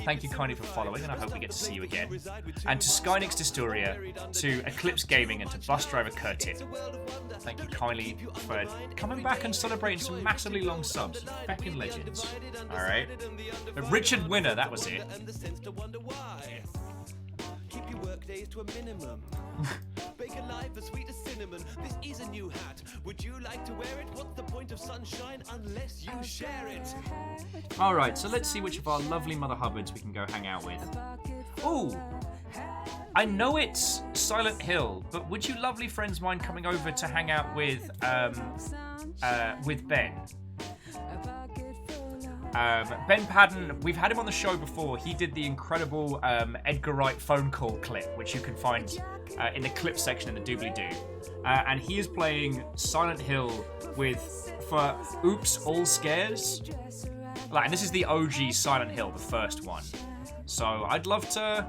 [SPEAKER 2] Thank you kindly for following, and I hope we get to see you again. And to Skynix Distoria, to Eclipse Gaming, and to Bus Driver Curtit. Thank you kindly for coming back and celebrating some massively long subs. You fucking legends. Alright. Richard Winner, that was it.
[SPEAKER 5] Keep your work days to a minimum. Bake a life as sweet as cinnamon. This is a new hat. Would you like to wear it? What's the point of sunshine unless you share it?
[SPEAKER 2] Alright, so let's see which of our lovely Mother Hubbards we can go hang out with. Ooh! I know it's Silent Hill, but would you lovely friends mind coming over to hang out with Ben? Ben Padden, we've had him on the show before. He did the incredible Edgar Wright phone call clip, which you can find in the clip section in the doobly-doo. And he is playing Silent Hill for Oops All Scares. And this is the OG Silent Hill, the first one. So I'd love to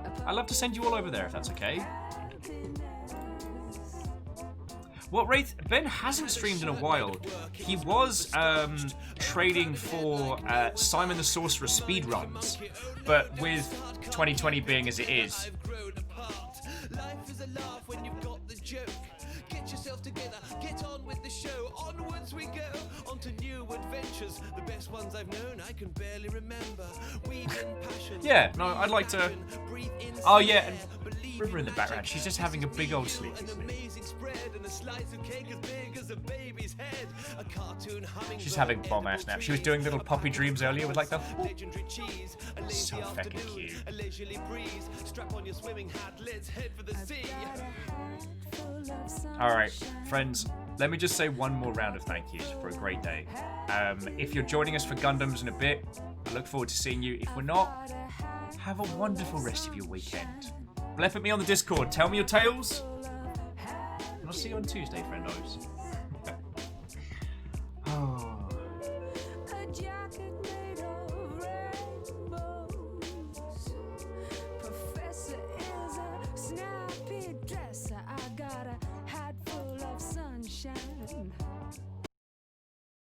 [SPEAKER 2] send you all over there if that's okay. Well, Wraith, Ben hasn't streamed in a while. He was trading for Simon the Sorcerer speedruns, but with 2020 being as it is.
[SPEAKER 5] Life is a laugh when you've got the joke. Get yourself together, get on with the show. Onwards we go, on to new adventures. The best ones I've known, I can barely remember.
[SPEAKER 2] Yeah, no, I'd like to. Oh yeah, and River in the background. She's just having a big old sleep. She's having bomb ass nap. She was doing little poppy dreams earlier with like the. So fucking cute. Alright, friends, let me just say one more round of thank yous for a great day. If you're joining us for Gundams in a bit, I look forward to seeing you. If we're not, have a wonderful rest of your weekend. Blep at me on the Discord, tell me your tales, and I'll see you on Tuesday, friendos. Oh.